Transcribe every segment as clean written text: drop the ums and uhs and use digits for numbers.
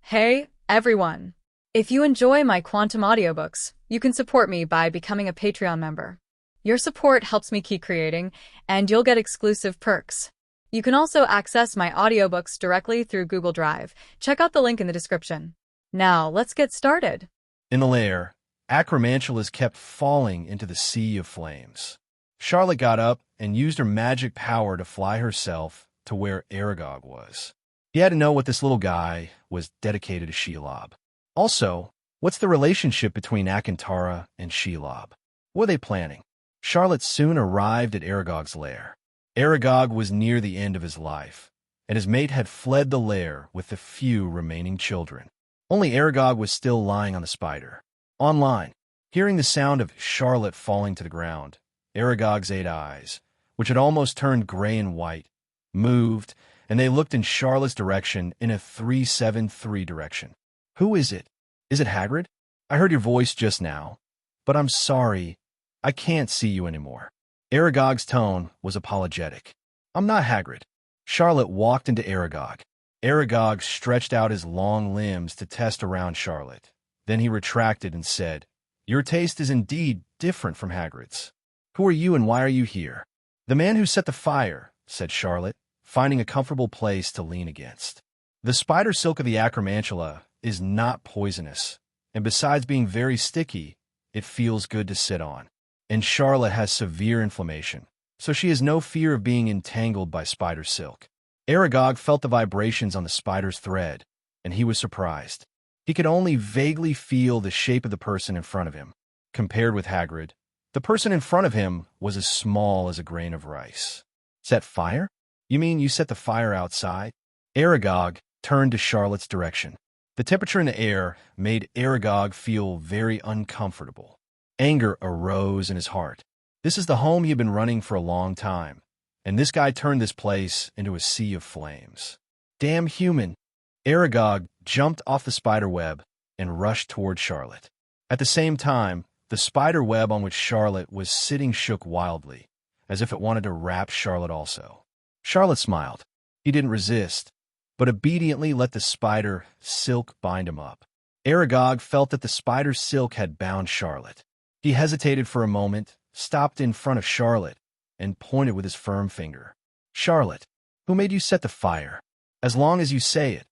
Hey, everyone! If you enjoy my quantum audiobooks, you can support me by becoming a Patreon member. Your support helps me keep creating, and you'll get exclusive perks. You can also access my audiobooks directly through Google Drive. Check out the link in the description. Now, let's get started. In the lair, Acromantulas kept falling into the sea of flames. Charlotte got up and used her magic power to fly herself to where Aragog was. He had to know what this little guy was dedicated to Shelob. Also, what's the relationship between Akantara and Shelob? What were they planning? Charlotte soon arrived at Aragog's lair. Aragog was near the end of his life, and his mate had fled the lair with the few remaining children. Only Aragog was still lying on the spider. Online, hearing the sound of Charlotte falling to the ground, Aragog's 8 eyes, which had almost turned gray and white, moved, and they looked in Charlotte's direction in a 373 direction. Who is it? Is it Hagrid? I heard your voice just now, but I'm sorry, I can't see you anymore. Aragog's tone was apologetic. I'm not Hagrid. Charlotte walked into Aragog. Aragog stretched out his long limbs to test around Charlotte. Then he retracted and said, Your taste is indeed different from Hagrid's. Who are you and why are you here? The man who set the fire, said Charlotte, finding a comfortable place to lean against. The spider silk of the Acromantula is not poisonous, and besides being very sticky, it feels good to sit on. And Charlotte has severe inflammation, so she has no fear of being entangled by spider silk. Aragog felt the vibrations on the spider's thread, and he was surprised. He could only vaguely feel the shape of the person in front of him. Compared with Hagrid, the person in front of him was as small as a grain of rice. Set fire? You mean you set the fire outside? Aragog turned to Charlotte's direction. The temperature in the air made Aragog feel very uncomfortable. Anger arose in his heart. This is the home he had been running for a long time, and this guy turned this place into a sea of flames. Damn human! Aragog jumped off the spider web and rushed toward Charlotte. At the same time, the spider web on which Charlotte was sitting shook wildly, as if it wanted to wrap Charlotte also. Charlotte smiled. He didn't resist, but obediently let the spider silk bind him up. Aragog felt that the spider's silk had bound Charlotte. He hesitated for a moment, stopped in front of Charlotte, and pointed with his firm finger. Charlotte, who made you set the fire? As long as you say it,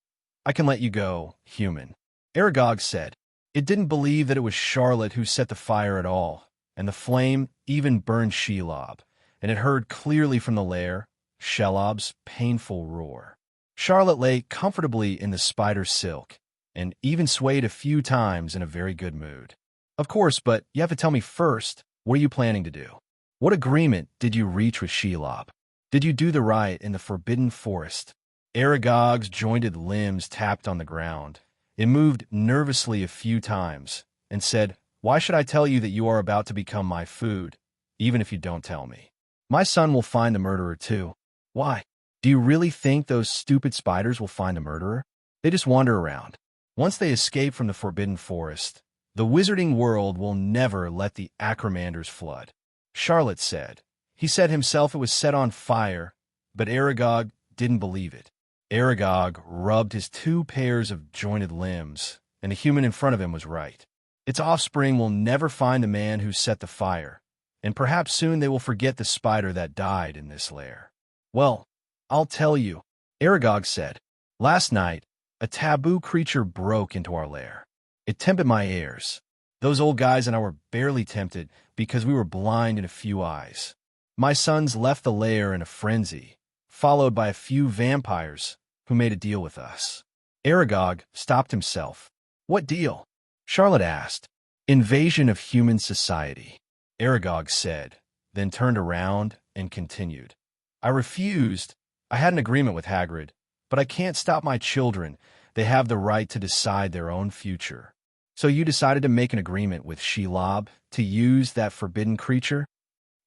I can let you go, human. Aragog said. It didn't believe that it was Charlotte who set the fire at all, and the flame even burned Shelob, and it heard clearly from the lair Shelob's painful roar. Charlotte lay comfortably in the spider's silk, and even swayed a few times in a very good mood. Of course, but you have to tell me first, what are you planning to do? What agreement did you reach with Shelob? Did you do the right in the Forbidden Forest? Aragog's jointed limbs tapped on the ground. It moved nervously a few times, and said, Why should I tell you that you are about to become my food, even if you don't tell me? My son will find the murderer too. Why? Do you really think those stupid spiders will find the murderer? They just wander around. Once they escape from the Forbidden Forest, the wizarding world will never let the Acromanders flood. Charlotte said. He said himself it was set on fire, but Aragog didn't believe it. Aragog rubbed his 2 pairs of jointed limbs, and the human in front of him was right. Its offspring will never find the man who set the fire, and perhaps soon they will forget the spider that died in this lair. Well, I'll tell you, Aragog said. Last night, a taboo creature broke into our lair. It tempted my heirs. Those old guys and I were barely tempted because we were blind in a few eyes. My sons left the lair in a frenzy, followed by a few vampires who made a deal with us. Aragog stopped himself. What deal? Charlotte asked. Invasion of human society, Aragog said, then turned around and continued. I refused. I had an agreement with Hagrid, but I can't stop my children. They have the right to decide their own future. So you decided to make an agreement with Shelob to use that forbidden creature?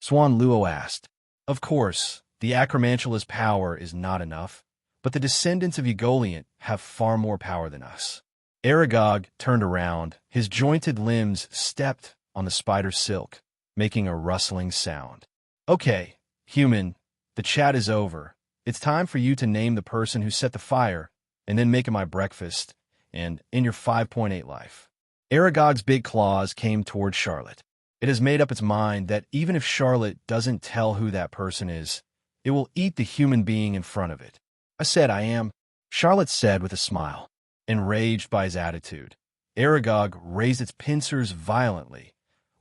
Swan Luo asked. Of course, the Acromantula's power is not enough, but the descendants of Ygoliant have far more power than us. Aragog turned around. His jointed limbs stepped on the spider's silk, making a rustling sound. Okay, human, the chat is over. It's time for you to name the person who set the fire, and then make it my breakfast, and in your 5.8 life. Aragog's big claws came toward Charlotte. It has made up its mind that even if Charlotte doesn't tell who that person is, it will eat the human being in front of it. I said I am, Charlotte said with a smile. Enraged by his attitude, Aragog raised its pincers violently,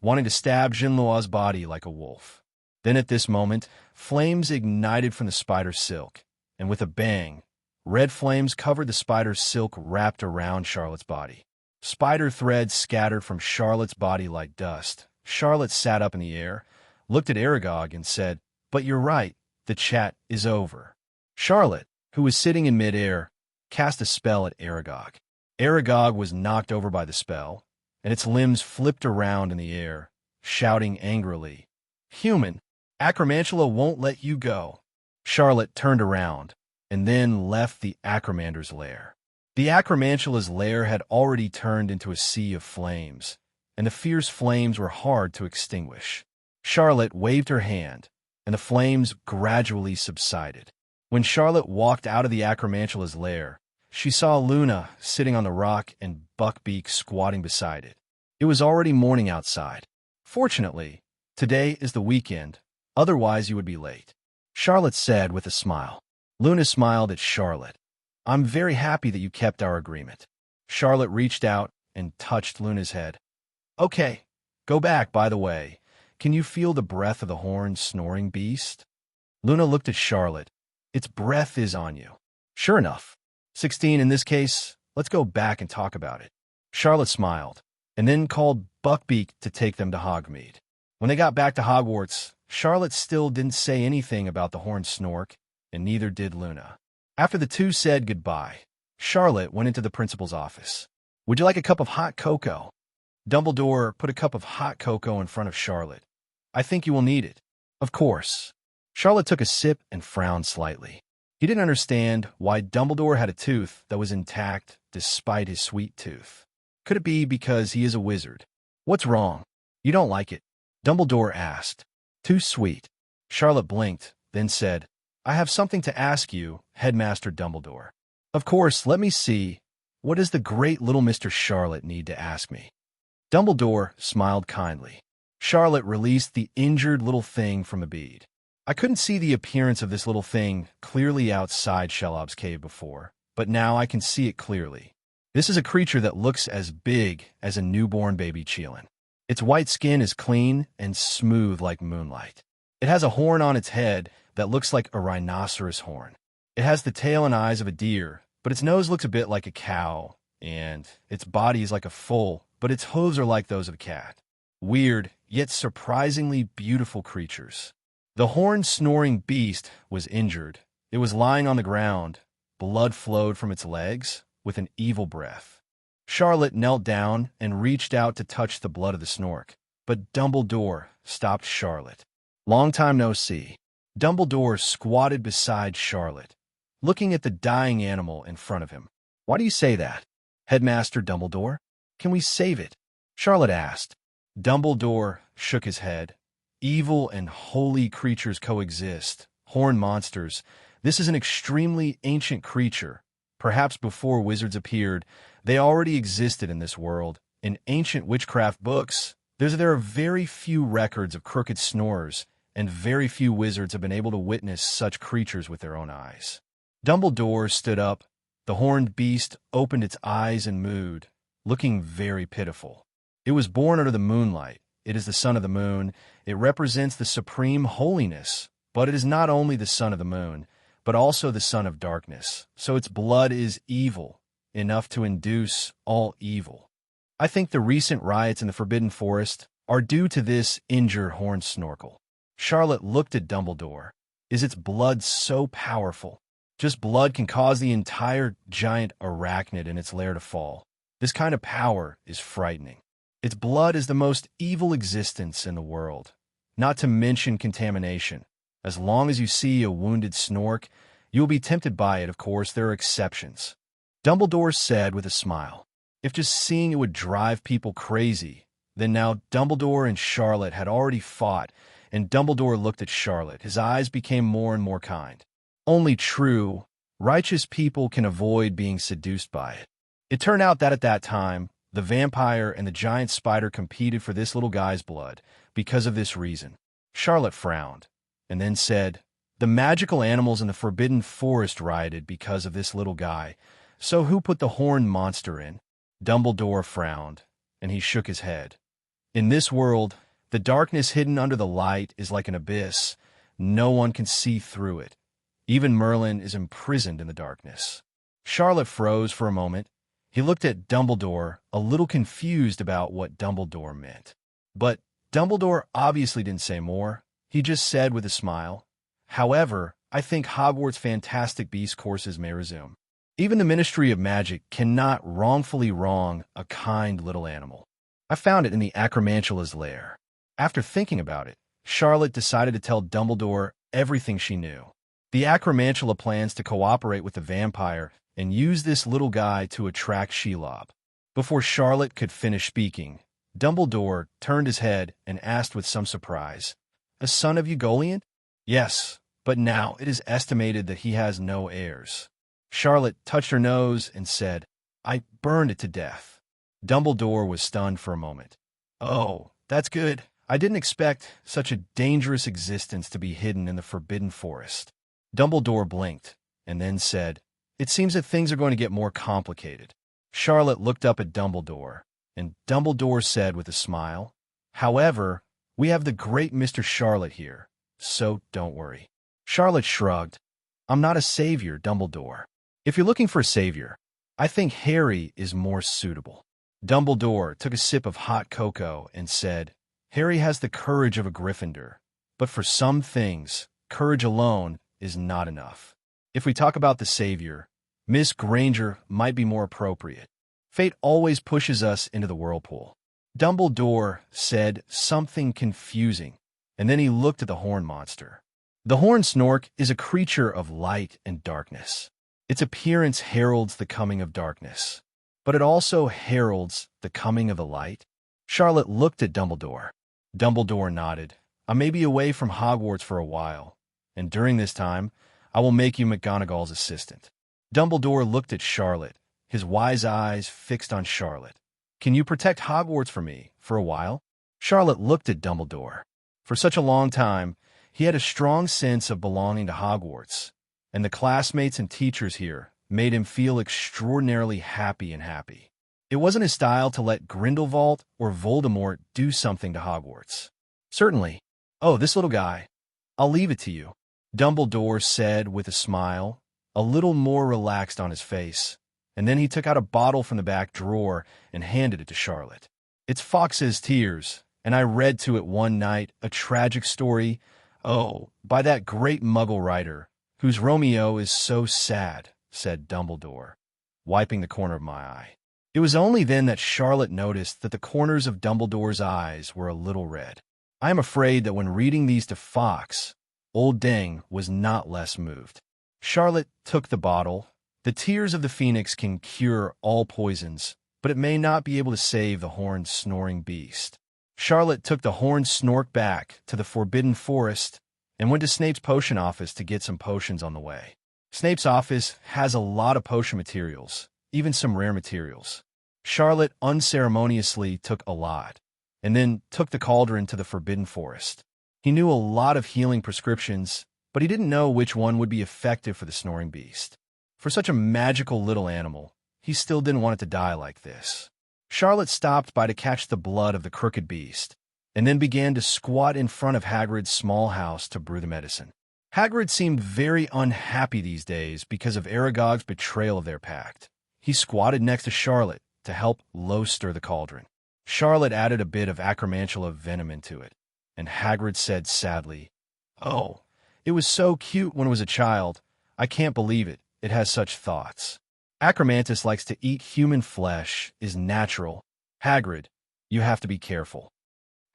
wanting to stab Jinlua's body like a wolf. Then at this moment, flames ignited from the spider's silk, and with a bang, red flames covered the spider's silk wrapped around Charlotte's body. Spider threads scattered from Charlotte's body like dust. Charlotte sat up in the air, looked at Aragog, and said, "But you're right, the chat is over." Charlotte, who was sitting in midair, cast a spell at Aragog. Aragog was knocked over by the spell, and its limbs flipped around in the air, shouting angrily, "Human, Acromantula won't let you go." Charlotte turned around, and then left the Acromander's lair. The Acromantula's lair had already turned into a sea of flames, and the fierce flames were hard to extinguish. Charlotte waved her hand, and the flames gradually subsided. When Charlotte walked out of the Acromantula's lair, she saw Luna sitting on the rock and Buckbeak squatting beside it. It was already morning outside. Fortunately, today is the weekend, otherwise you would be late, Charlotte said with a smile. Luna smiled at Charlotte. "I'm very happy that you kept our agreement." Charlotte reached out and touched Luna's head. "Okay, go back, by the way. Can you feel the breath of the horned, snoring beast?" Luna looked at Charlotte. "Its breath is on you." "Sure enough. 16 in this case, let's go back and talk about it." Charlotte smiled, and then called Buckbeak to take them to Hogsmeade. When they got back to Hogwarts, Charlotte still didn't say anything about the horned snork, and neither did Luna. After the two said goodbye, Charlotte went into the principal's office. "Would you like a cup of hot cocoa?" Dumbledore put a cup of hot cocoa in front of Charlotte. "I think you will need it." "Of course." Charlotte took a sip and frowned slightly. He didn't understand why Dumbledore had a tooth that was intact despite his sweet tooth. Could it be because he is a wizard? "What's wrong? You don't like it?" Dumbledore asked. "Too sweet." Charlotte blinked, then said, "I have something to ask you, Headmaster Dumbledore." "Of course, let me see. What does the great little Mr. Charlotte need to ask me?" Dumbledore smiled kindly. Charlotte released the injured little thing from a bead. "I couldn't see the appearance of this little thing clearly outside Shelob's cave before, but now I can see it clearly. This is a creature that looks as big as a newborn baby Cheelin. Its white skin is clean and smooth like moonlight. It has a horn on its head that looks like a rhinoceros horn. It has the tail and eyes of a deer, but its nose looks a bit like a cow, and its body is like a foal, but its hooves are like those of a cat. Weird, yet surprisingly beautiful creatures. The horned snoring beast was injured. It was lying on the ground. Blood flowed from its legs with an evil breath. Charlotte knelt down and reached out to touch the blood of the snork, but Dumbledore stopped Charlotte. "Long time no see." Dumbledore squatted beside Charlotte, looking at the dying animal in front of him. "Why do you say that, Headmaster Dumbledore? Can we save it?" Charlotte asked. Dumbledore shook his head. "Evil and holy creatures coexist. Horned monsters. This is an extremely ancient creature. Perhaps before wizards appeared, they already existed in this world. In ancient witchcraft books, there are very few records of crooked snorers, and very few wizards have been able to witness such creatures with their own eyes." Dumbledore stood up. The horned beast opened its eyes and mooed, looking very pitiful. "It was born under the moonlight. It is the son of the moon. It represents the supreme holiness, but it is not only the son of the moon, but also the son of darkness. So its blood is evil, enough to induce all evil. I think the recent riots in the Forbidden Forest are due to this injured horned snorkel." Charlotte looked at Dumbledore. "Is its blood so powerful? Just blood can cause the entire giant arachnid in its lair to fall. This kind of power is frightening. Its blood is the most evil existence in the world, not to mention contamination. As long as you see a wounded snork, you will be tempted by it. Of course, there are exceptions." Dumbledore said with a smile. If just seeing it would drive people crazy, then now Dumbledore and Charlotte had already fought, and Dumbledore looked at Charlotte. His eyes became more and more kind. "Only true, righteous people can avoid being seduced by it. It turned out that at that time, the vampire and the giant spider competed for this little guy's blood because of this reason. Charlotte frowned, and then said, "The magical animals in the Forbidden Forest rioted because of this little guy, so who put the horned monster in?" Dumbledore frowned, and he shook his head. "In this world, the darkness hidden under the light is like an abyss. No one can see through it. Even Merlin is imprisoned in the darkness." Charlotte froze for a moment. He looked at Dumbledore, a little confused about what Dumbledore meant. But Dumbledore obviously didn't say more. He just said with a smile, "However, I think Hogwarts Fantastic Beasts courses may resume. Even the Ministry of Magic cannot wrongfully wrong a kind little animal. I found it in the Acromantula's lair." After thinking about it, Charlotte decided to tell Dumbledore everything she knew. The Acromantula plans to cooperate with the vampire and use this little guy to attract Shelob. Before Charlotte could finish speaking, Dumbledore turned his head and asked with some surprise, "A son of Ugoliant?" "Yes, but now it is estimated that he has no heirs." Charlotte touched her nose and said, "I burned it to death." Dumbledore was stunned for a moment. "Oh, that's good. I didn't expect such a dangerous existence to be hidden in the Forbidden Forest." Dumbledore blinked and then said, "It seems that things are going to get more complicated." Charlotte looked up at Dumbledore, and Dumbledore said with a smile, "However, we have the great Mr. Charlotte here, so don't worry." Charlotte shrugged. "I'm not a savior, Dumbledore. If you're looking for a savior, I think Harry is more suitable." Dumbledore took a sip of hot cocoa and said, "Harry has the courage of a Gryffindor, but for some things, courage alone is not enough. If we talk about the savior, Miss Granger might be more appropriate. Fate always pushes us into the whirlpool." Dumbledore said something confusing, and then he looked at the horn monster. The horned snork is a creature of light and darkness. Its appearance heralds the coming of darkness, but it also heralds the coming of the light. Charlotte looked at Dumbledore. Dumbledore nodded. "I may be away from Hogwarts for a while, and during this time, I will make you McGonagall's assistant." Dumbledore looked at Charlotte, his wise eyes fixed on Charlotte. "Can you protect Hogwarts for me for a while?" Charlotte looked at Dumbledore. For such a long time, he had a strong sense of belonging to Hogwarts, and the classmates and teachers here made him feel extraordinarily happy. It wasn't his style to let Grindelwald or Voldemort do something to Hogwarts. "Certainly. Oh, this little guy. I'll leave it to you," Dumbledore said with a smile, a little more relaxed on his face, and then he took out a bottle from the back drawer and handed it to Charlotte. "It's Fox's Tears, and I read to it one night a tragic story, by that great Muggle writer, whose Romeo is so sad," said Dumbledore, wiping the corner of my eye. It was only then that Charlotte noticed that the corners of Dumbledore's eyes were a little red. I am afraid that when reading these to Fox, Old Dang was not less moved. Charlotte took the bottle. The tears of the phoenix can cure all poisons, but it may not be able to save the horned snoring beast. Charlotte took the horned snork back to the Forbidden Forest and went to Snape's potion office to get some potions on the way. Snape's office has a lot of potion materials, even some rare materials. Charlotte unceremoniously took a lot, and then took the cauldron to the Forbidden Forest. He knew a lot of healing prescriptions, but he didn't know which one would be effective for the snoring beast. For such a magical little animal, he still didn't want it to die like this. Charlotte stopped by to catch the blood of the crooked beast, and then began to squat in front of Hagrid's small house to brew the medicine. Hagrid seemed very unhappy these days because of Aragog's betrayal of their pact. He squatted next to Charlotte to help low-stir the cauldron. Charlotte added a bit of Acromantula venom into it, and Hagrid said sadly, "Oh, it was so cute when it was a child. I can't believe it. It has such thoughts. Acromantus likes to eat human flesh, is natural. Hagrid, you have to be careful."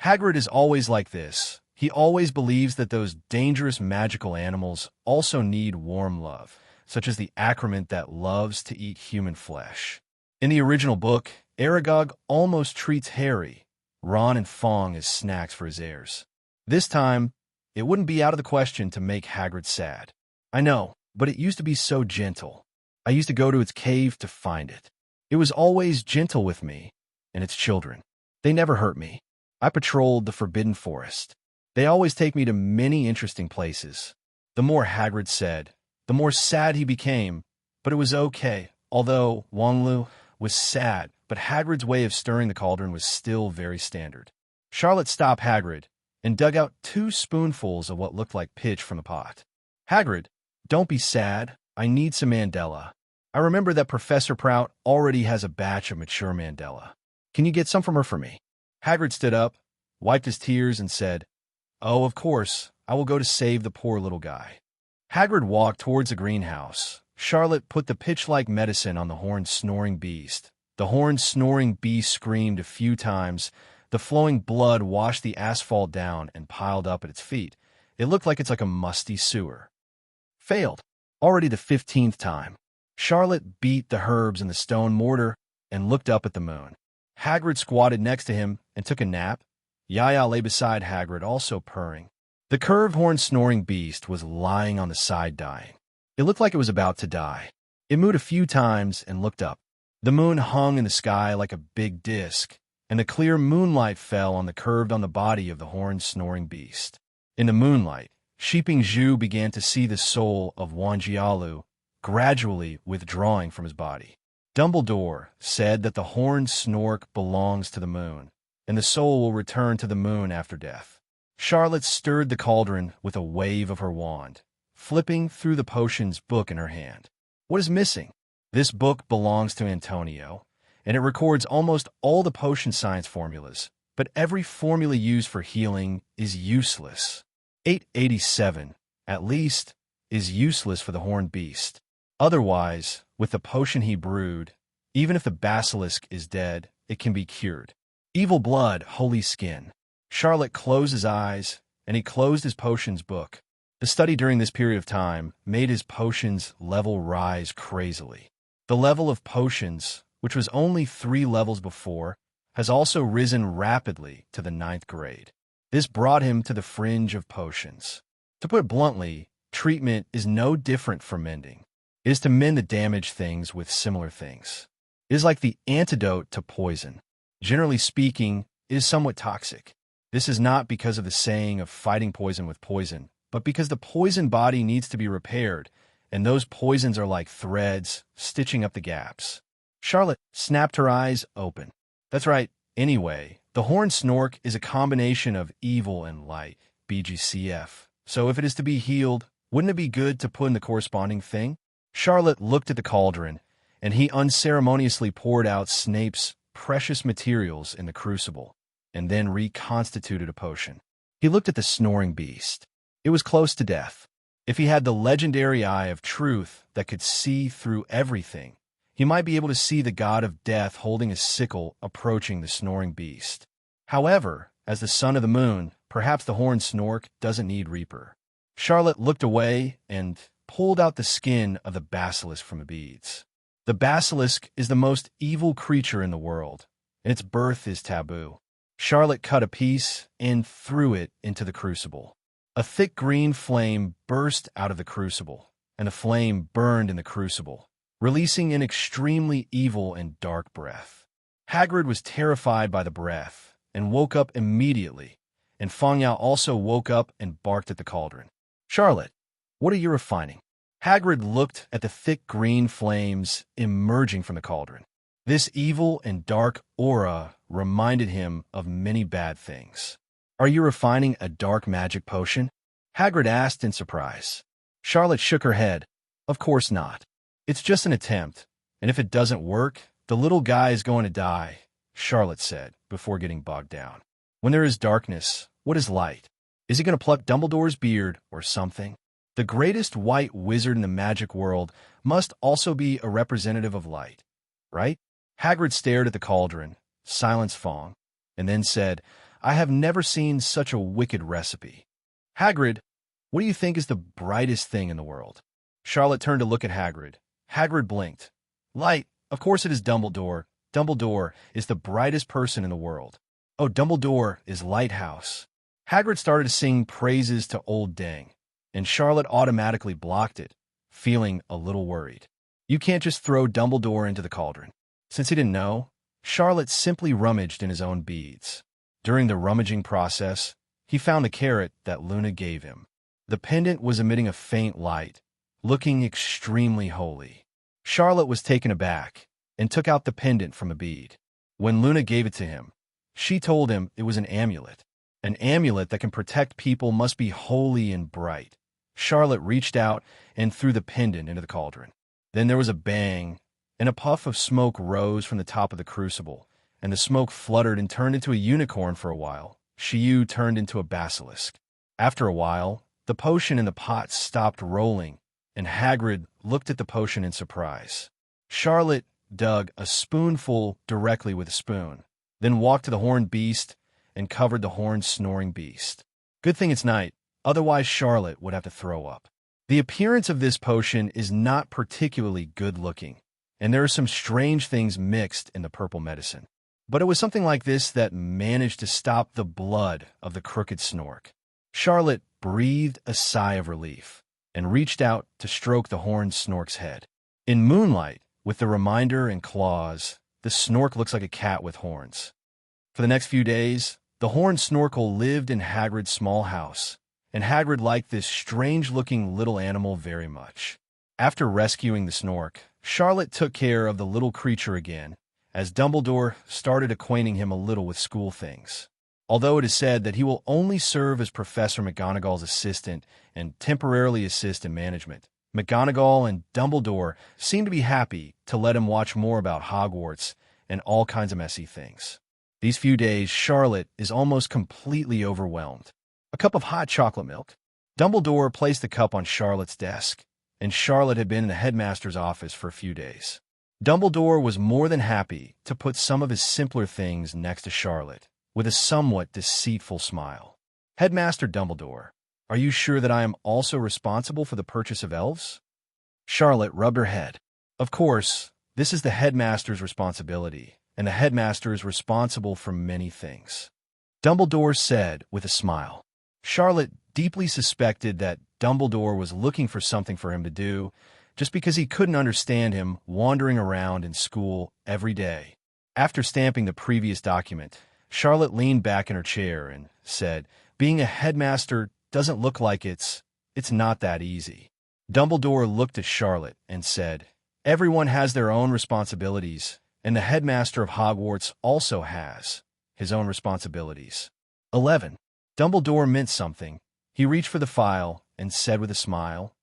Hagrid is always like this. He always believes that those dangerous magical animals also need warm love, such as the acromant that loves to eat human flesh. In the original book, Aragog almost treats Harry, Ron, and Fong as snacks for his heirs. This time, it wouldn't be out of the question to make Hagrid sad. I know, but it used to be so gentle. I used to go to its cave to find it. It was always gentle with me and its children. They never hurt me. I patrolled the Forbidden Forest. They always take me to many interesting places. The more Hagrid said, the more sad he became, but it was okay, although Wanglu was sad, but Hagrid's way of stirring the cauldron was still very standard. Charlotte stopped Hagrid and dug out 2 spoonfuls of what looked like pitch from the pot. Hagrid, don't be sad. I need some Mandela. I remember that Professor Prout already has a batch of mature Mandela. Can you get some from her for me? Hagrid stood up, wiped his tears, and said, "Oh, of course, I will go to save the poor little guy." Hagrid walked towards the greenhouse. Charlotte put the pitch-like medicine on the horned snoring beast. The horned snoring beast screamed a few times. The flowing blood washed the asphalt down and piled up at its feet. It looked like it's like a musty sewer. Failed. Already the 15th time. Charlotte beat the herbs in the stone mortar and looked up at the moon. Hagrid squatted next to him and took a nap. Yaya lay beside Hagrid, also purring. The curved horned snoring beast was lying on the side dying. It looked like it was about to die. It moved a few times and looked up. The moon hung in the sky like a big disc, and the clear moonlight fell on the body of the horned snoring beast. In the moonlight, Sheeping Zhu began to see the soul of Wanjialu gradually withdrawing from his body. Dumbledore said that the horned snork belongs to the moon, and the soul will return to the moon after death. Charlotte stirred the cauldron with a wave of her wand, flipping through the potions book in her hand. What is missing? This book belongs to Antonio, and it records almost all the potion science formulas, but every formula used for healing is useless. 887, at least, is useless for the horned beast. Otherwise, with the potion he brewed, even if the basilisk is dead, it can be cured. Evil blood, holy skin. Charlotte closed his eyes, and he closed his potions book. The study during this period of time made his potions level rise crazily. The level of potions, which was only 3 levels before, has also risen rapidly to the 9th grade. This brought him to the fringe of potions. To put it bluntly, treatment is no different from mending. It is to mend the damaged things with similar things. It is like the antidote to poison. Generally speaking, it is somewhat toxic. This is not because of the saying of fighting poison with poison, but because the poison body needs to be repaired, and those poisons are like threads, stitching up the gaps. Charlotte snapped her eyes open. That's right. Anyway, the horned snork is a combination of evil and light, BGCF. So if it is to be healed, wouldn't it be good to put in the corresponding thing? Charlotte looked at the cauldron, and he unceremoniously poured out Snape's precious materials in the crucible, and then reconstituted a potion. He looked at the snoring beast. It was close to death. If he had the legendary eye of truth that could see through everything, he might be able to see the god of death holding a sickle approaching the snoring beast. However, as the son of the moon, perhaps the horned snork doesn't need Reaper. Charlotte looked away and pulled out the skin of the basilisk from the beads. The basilisk is the most evil creature in the world, and its birth is taboo. Charlotte cut a piece and threw it into the crucible. A thick green flame burst out of the crucible, and the flame burned in the crucible, releasing an extremely evil and dark breath. Hagrid was terrified by the breath and woke up immediately, and Feng Yao also woke up and barked at the cauldron. "Charlotte, what are you refining?" Hagrid looked at the thick green flames emerging from the cauldron. This evil and dark aura reminded him of many bad things. "Are you refining a dark magic potion?" Hagrid asked in surprise. Charlotte shook her head. "Of course not. It's just an attempt, and if it doesn't work, the little guy is going to die," Charlotte said, before getting bogged down. "When there is darkness, what is light? Is he going to pluck Dumbledore's beard or something? The greatest white wizard in the magic world must also be a representative of light, right?" Hagrid stared at the cauldron, silenced Fong, and then said, "I have never seen such a wicked recipe." "Hagrid, what do you think is the brightest thing in the world?" Charlotte turned to look at Hagrid. Hagrid blinked. "Light, of course it is Dumbledore. Dumbledore is the brightest person in the world. Oh, Dumbledore is Lighthouse." Hagrid started to sing praises to Old Dang, and Charlotte automatically blocked it, feeling a little worried. "You can't just throw Dumbledore into the cauldron. Since he didn't know, Charlotte simply rummaged in his own beads. During the rummaging process, he found the carrot that Luna gave him. The pendant was emitting a faint light, looking extremely holy. Charlotte was taken aback and took out the pendant from a bead. When Luna gave it to him, she told him it was an amulet. An amulet that can protect people must be holy and bright. Charlotte reached out and threw the pendant into the cauldron. Then there was a bang, and a puff of smoke rose from the top of the crucible, and the smoke fluttered and turned into a unicorn for a while. Shiyu turned into a basilisk. After a while, the potion in the pot stopped rolling, and Hagrid looked at the potion in surprise. Charlotte dug a spoonful directly with a spoon, then walked to the horned beast and covered the horned snoring beast. Good thing it's night, otherwise Charlotte would have to throw up. The appearance of this potion is not particularly good-looking, and there are some strange things mixed in the purple medicine. But it was something like this that managed to stop the blood of the crooked snork. Charlotte breathed a sigh of relief and reached out to stroke the horned snork's head. In moonlight, with the reminder and claws, the snork looks like a cat with horns. For the next few days, the horned snorkel lived in Hagrid's small house, and Hagrid liked this strange-looking little animal very much. After rescuing the snork, Charlotte took care of the little creature again, as Dumbledore started acquainting him a little with school things. Although it is said that he will only serve as Professor McGonagall's assistant and temporarily assist in management, McGonagall and Dumbledore seem to be happy to let him watch more about Hogwarts and all kinds of messy things. These few days, Charlotte is almost completely overwhelmed. A cup of hot chocolate milk. Dumbledore placed the cup on Charlotte's desk, and Charlotte had been in the headmaster's office for a few days. Dumbledore was more than happy to put some of his simpler things next to Charlotte, with a somewhat deceitful smile. "Headmaster Dumbledore, are you sure that I am also responsible for the purchase of elves?" Charlotte rubbed her head. "Of course, this is the headmaster's responsibility, and the headmaster is responsible for many things," Dumbledore said with a smile. Charlotte deeply suspected that Dumbledore was looking for something for him to do, just because he couldn't understand him wandering around in school every day. After stamping the previous document, Charlotte leaned back in her chair and said, "Being a headmaster doesn't look like it's not that easy." Dumbledore looked at Charlotte and said, "Everyone has their own responsibilities, and the headmaster of Hogwarts also has his own responsibilities." 11. Dumbledore meant something. He reached for the file and said with a smile,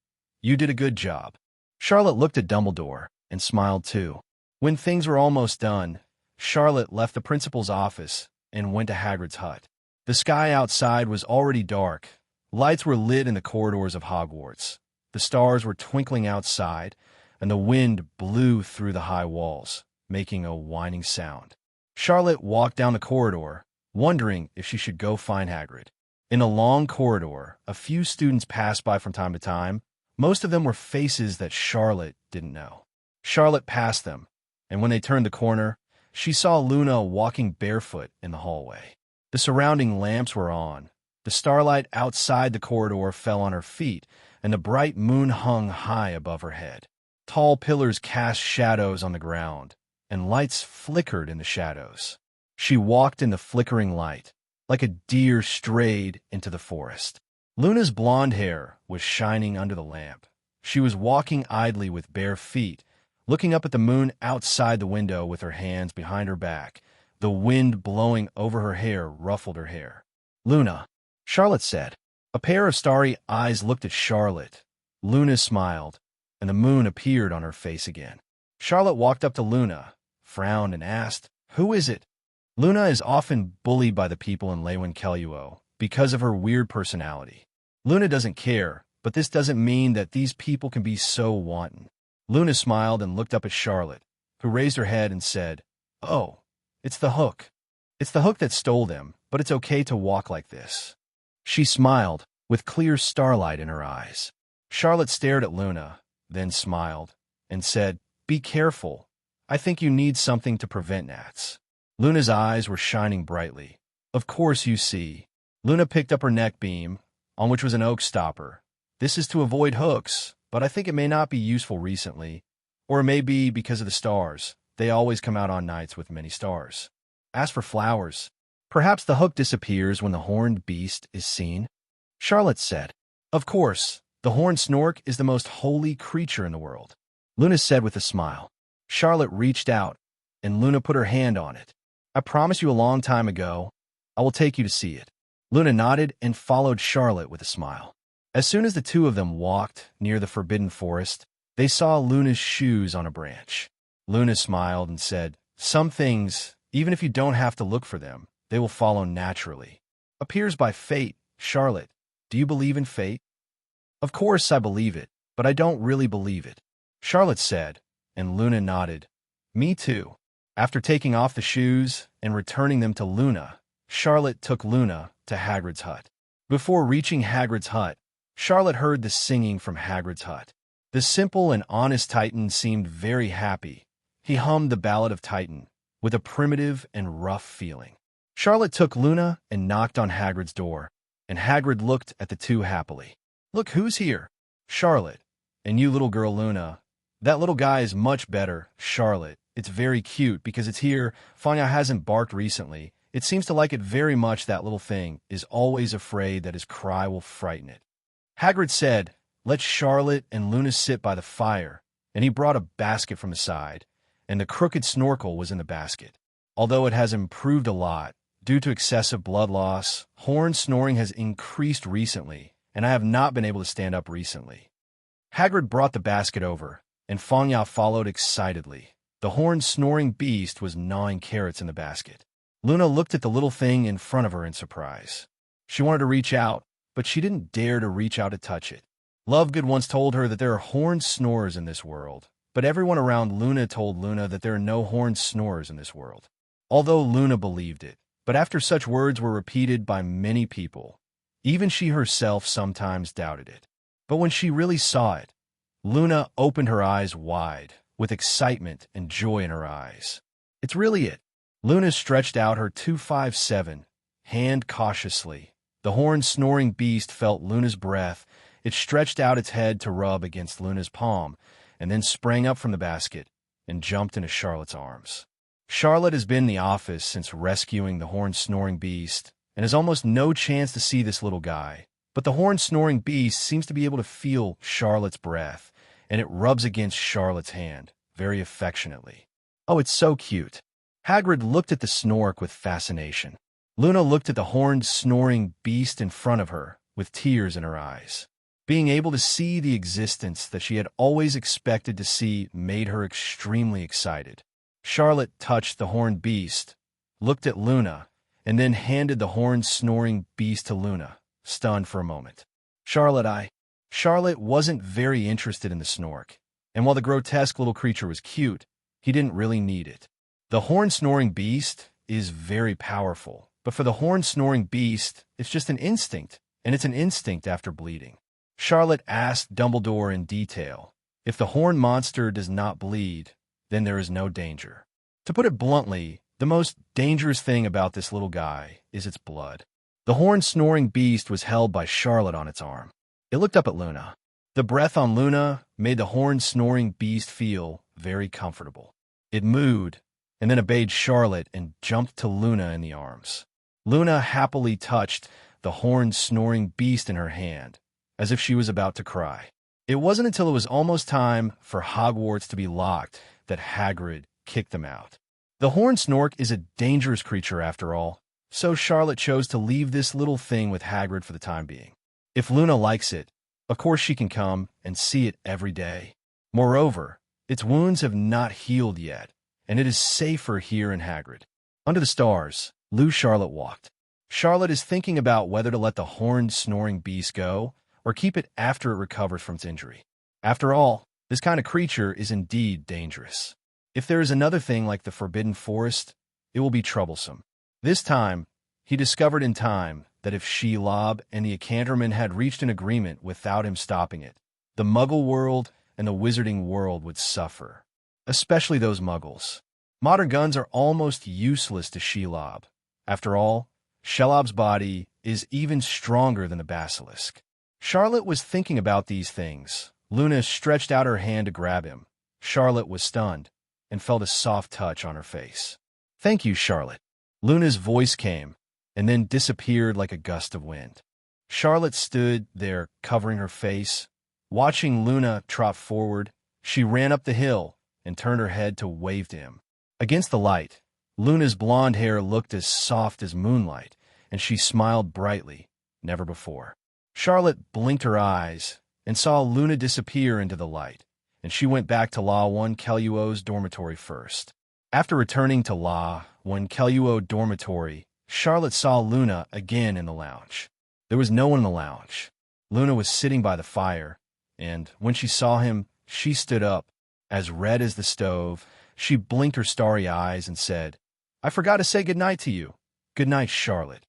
"You did a good job." Charlotte looked at Dumbledore and smiled too. When things were almost done, Charlotte left the principal's office and went to Hagrid's hut. The sky outside was already dark. Lights were lit in the corridors of Hogwarts. The stars were twinkling outside, and the wind blew through the high walls, making a whining sound. Charlotte walked down the corridor, wondering if she should go find Hagrid. In the long corridor, a few students passed by from time to time. Most of them were faces that Charlotte didn't know. Charlotte passed them, and when they turned the corner, she saw Luna walking barefoot in the hallway. The surrounding lamps were on. The starlight outside the corridor fell on her feet, and the bright moon hung high above her head. Tall pillars cast shadows on the ground, and lights flickered in the shadows. She walked in the flickering light, like a deer strayed into the forest. Luna's blonde hair was shining under the lamp. She was walking idly with bare feet, looking up at the moon outside the window with her hands behind her back. The wind blowing over her hair ruffled her hair. "Luna," Charlotte said. A pair of starry eyes looked at Charlotte. Luna smiled, and the moon appeared on her face again. Charlotte walked up to Luna, frowned, and asked, "Who is it?" Luna is often bullied by the people in Lewin Kelluo because of her weird personality. Luna doesn't care, but this doesn't mean that these people can be so wanton. Luna smiled and looked up at Charlotte, who raised her head and said, "Oh, it's the Hook. It's the Hook that stole them, but it's okay to walk like this." She smiled, with clear starlight in her eyes. Charlotte stared at Luna, then smiled, and said, "Be careful. I think you need something to prevent gnats." Luna's eyes were shining brightly. "Of course, you see." Luna picked up her neck beam, on which was an oak stopper. "This is to avoid hooks, but I think it may not be useful recently, or it may be because of the stars. They always come out on nights with many stars. As for flowers, perhaps the hook disappears when the horned beast is seen? Charlotte said. Of course, the horned snork is the most holy creature in the world, Luna said with a smile. Charlotte reached out, and Luna put her hand on it. I promised you a long time ago, I will take you to see it. Luna nodded and followed Charlotte with a smile. As soon as the two of them walked near the forbidden forest, they saw Luna's shoes on a branch. Luna smiled and said, some things, even if you don't have to look for them, they will follow naturally. Appears by fate. Charlotte, do you believe in fate? Of course I believe it, but I don't really believe it, Charlotte said, and Luna nodded. Me too. After taking off the shoes and returning them to Luna, Charlotte took Luna to Hagrid's hut. Before reaching Hagrid's hut, Charlotte heard the singing from Hagrid's hut. The simple and honest Titan seemed very happy. He hummed the Ballad of Titan with a primitive and rough feeling. Charlotte took Luna and knocked on Hagrid's door, and Hagrid looked at the two happily. Look who's here. Charlotte. And you little girl Luna. That little guy is much better, Charlotte. It's very cute because it's here. Fanya hasn't barked recently. It seems to like it very much. That little thing is always afraid that his cry will frighten it. Hagrid said, let Charlotte and Luna sit by the fire, and he brought a basket from the side, and the crooked snorkel was in the basket. Although it has improved a lot, due to excessive blood loss, horn snoring has increased recently, and I have not been able to stand up recently. Hagrid brought the basket over, and Fanya followed excitedly. The horn snoring beast was gnawing carrots in the basket. Luna looked at the little thing in front of her in surprise. She wanted to reach out, but she didn't dare to reach out to touch it. Lovegood once told her that there are horned snorers in this world, but everyone around Luna told Luna that there are no horned snorers in this world. Although Luna believed it, but after such words were repeated by many people, even she herself sometimes doubted it. But when she really saw it, Luna opened her eyes wide, with excitement and joy in her eyes. It's really it. Luna stretched out her 257 hand cautiously. The horned snoring beast felt Luna's breath. It stretched out its head to rub against Luna's palm, and then sprang up from the basket and jumped into Charlotte's arms. Charlotte has been in the office since rescuing the horned snoring beast, and has almost no chance to see this little guy. But the horned snoring beast seems to be able to feel Charlotte's breath, and it rubs against Charlotte's hand very affectionately. Oh, it's so cute. Hagrid looked at the snork with fascination. Luna looked at the horned snoring beast in front of her with tears in her eyes. Being able to see the existence that she had always expected to see made her extremely excited. Charlotte touched the horned beast, looked at Luna, and then handed the horned snoring beast to Luna, stunned for a moment. Charlotte wasn't very interested in the snork, and while the grotesque little creature was cute, he didn't really need it. The horned snoring beast is very powerful, but for the horned snoring beast, it's just an instinct, and it's an instinct after bleeding. Charlotte asked Dumbledore in detail, if the horned monster does not bleed, then there is no danger. To put it bluntly, the most dangerous thing about this little guy is its blood. The horned snoring beast was held by Charlotte on its arm. It looked up at Luna. The breath on Luna made the horned snoring beast feel very comfortable. It mooed, and then obeyed Charlotte and jumped to Luna in the arms. Luna happily touched the horned snoring beast in her hand, as if she was about to cry. It wasn't until it was almost time for Hogwarts to be locked that Hagrid kicked them out. The horned snork is a dangerous creature after all, so Charlotte chose to leave this little thing with Hagrid for the time being. If Luna likes it, of course she can come and see it every day. Moreover, its wounds have not healed yet, and it is safer here in Hagrid. Under the stars, Charlotte walked. Charlotte is thinking about whether to let the horned snoring beast go, or keep it after it recovers from its injury. After all, this kind of creature is indeed dangerous. If there is another thing like the Forbidden Forest, it will be troublesome. This time, he discovered in time that if Shelob and the Acanterman had reached an agreement without him stopping it, the Muggle world and the Wizarding world would suffer, especially those Muggles. Modern guns are almost useless to Shelob. After all, Shelob's body is even stronger than the basilisk. Charlotte was thinking about these things. Luna stretched out her hand to grab him. Charlotte was stunned. and felt a soft touch on her face. "Thank you, Charlotte." Luna's voice came, and then disappeared like a gust of wind. Charlotte stood there, covering her face. Watching Luna trot forward, she ran up the hill and turned her head to wave to him. Against the light, Luna's blonde hair looked as soft as moonlight, and she smiled brightly, never before. Charlotte blinked her eyes and saw Luna disappear into the light, and she went back to La 1 Keluo's dormitory first. After returning to La 1 Keluo dormitory, Charlotte saw Luna again in the lounge. There was no one in the lounge. Luna was sitting by the fire, and when she saw him, she stood up, as red as the stove. She blinked her starry eyes and said, "I forgot to say good night to you." "Good night, Charlotte."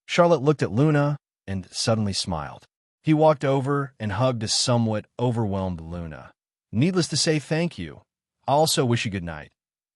Charlotte looked at Luna and suddenly smiled. He walked over and hugged a somewhat overwhelmed Luna. "Needless to say, thank you. I also wish you good night."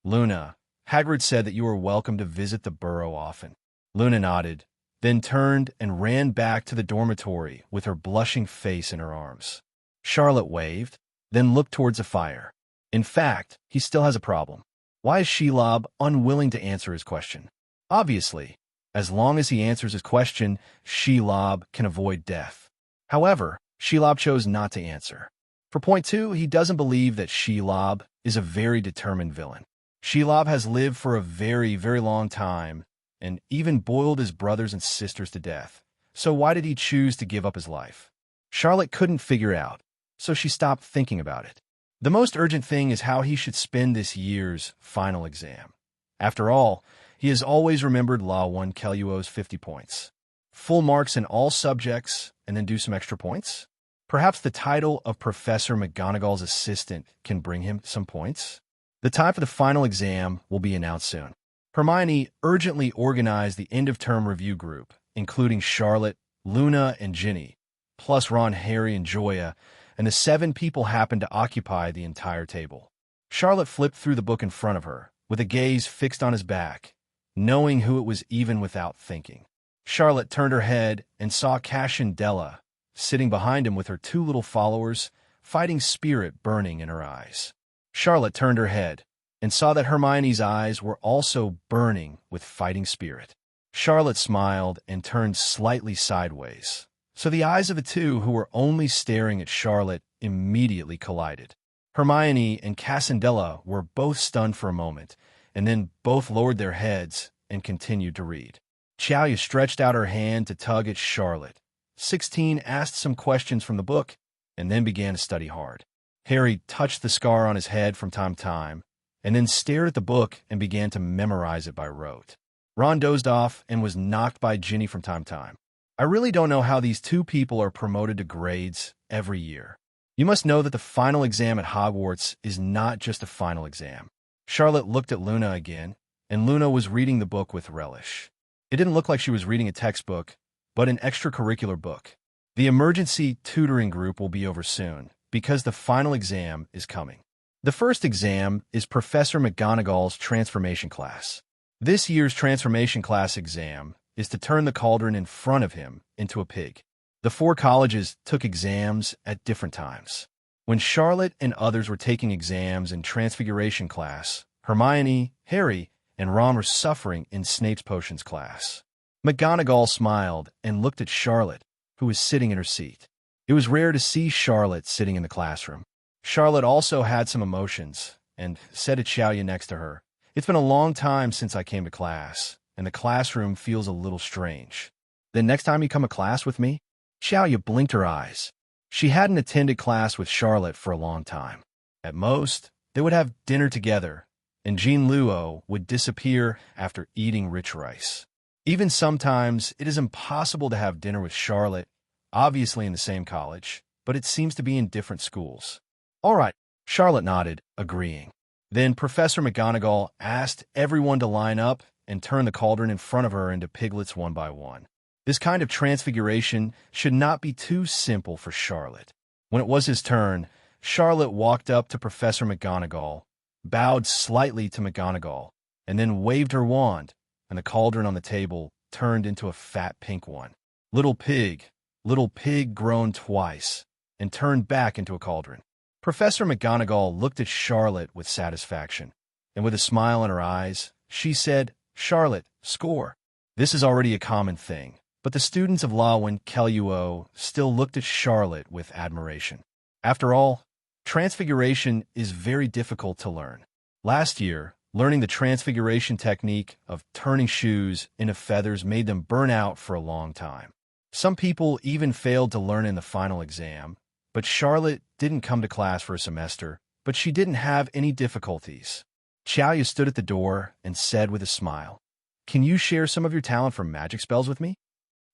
"Luna, Hagrid said that you were welcome to visit the burrow often." Luna nodded, then turned and ran back to the dormitory with her blushing face in her arms. Charlotte waved, then looked towards the fire. In fact, he still has a problem. Why is Shelob unwilling to answer his question? Obviously, as long as he answers his question, Shelob can avoid death. However, Shelob chose not to answer. For point 2, he doesn't believe that Shelob is a very determined villain. Shelob has lived for a very, very long time, and even boiled his brothers and sisters to death. So why did he choose to give up his life? Charlotte couldn't figure out, so she stopped thinking about it. The most urgent thing is how he should spend this year's final exam. After all, he has always remembered La 1 Keluo's 50 points. Full marks in all subjects, and then do some extra points? Perhaps the title of Professor McGonagall's assistant can bring him some points? The time for the final exam will be announced soon. Hermione urgently organized the end-of-term review group, including Charlotte, Luna, and Ginny, plus Ron, Harry, and Joya, and the 7 people happened to occupy the entire table. Charlotte flipped through the book in front of her, with a gaze fixed on his back, knowing who it was even without thinking. Charlotte turned her head and saw Cassian Della, sitting behind him with her 2 little followers, fighting spirit burning in her eyes. Charlotte turned her head and saw that Hermione's eyes were also burning with fighting spirit. Charlotte smiled and turned slightly sideways, so the eyes of the 2 who were only staring at Charlotte immediately collided. Hermione and Cassandela were both stunned for a moment, and then both lowered their heads and continued to read. Chalia stretched out her hand to tug at Charlotte. 16 asked some questions from the book, and then began to study hard. Harry touched the scar on his head from time to time, and then stared at the book and began to memorize it by rote. Ron dozed off and was knocked by Ginny from time to time. I really don't know how these 2 people are promoted to grades every year. You must know that the final exam at Hogwarts is not just a final exam. Charlotte looked at Luna again, and Luna was reading the book with relish. It didn't look like she was reading a textbook, but an extracurricular book. The emergency tutoring group will be over soon, because the final exam is coming. The first exam is Professor McGonagall's transformation class. This year's transformation class exam is to turn the cauldron in front of him into a pig. The 4 colleges took exams at different times. When Charlotte and others were taking exams in transfiguration class, Hermione, Harry, and Ron were suffering in Snape's potions class. McGonagall smiled and looked at Charlotte, who was sitting in her seat. It was rare to see Charlotte sitting in the classroom. Charlotte also had some emotions and said to Chalia next to her, "It's been a long time since I came to class, and the classroom feels a little strange. Then next time you come to class with me?" Chalia blinked her eyes. She hadn't attended class with Charlotte for a long time. At most, they would have dinner together, and Jean Luo would disappear after eating rich rice. Even sometimes, it is impossible to have dinner with Charlotte, obviously in the same college, but it seems to be in different schools. All right, Charlotte nodded, agreeing. Then Professor McGonagall asked everyone to line up and turn the cauldron in front of her into piglets one by one. This kind of transfiguration should not be too simple for Charlotte. When it was his turn, Charlotte walked up to Professor McGonagall, bowed slightly to McGonagall, and then waved her wand, and the cauldron on the table turned into a fat pink one. Little pig groaned twice, and turned back into a cauldron. Professor McGonagall looked at Charlotte with satisfaction. and with a smile in her eyes, she said, "Charlotte, score." This is already a common thing, but the students of Lawen Keluo still looked at Charlotte with admiration. After all, transfiguration is very difficult to learn. Last year, learning the transfiguration technique of turning shoes into feathers made them burn out for a long time. Some people even failed to learn in the final exam, but Charlotte didn't come to class for a semester, but she didn't have any difficulties. Xiaoyu stood at the door and said with a smile, "Can you share some of your talent for magic spells with me?"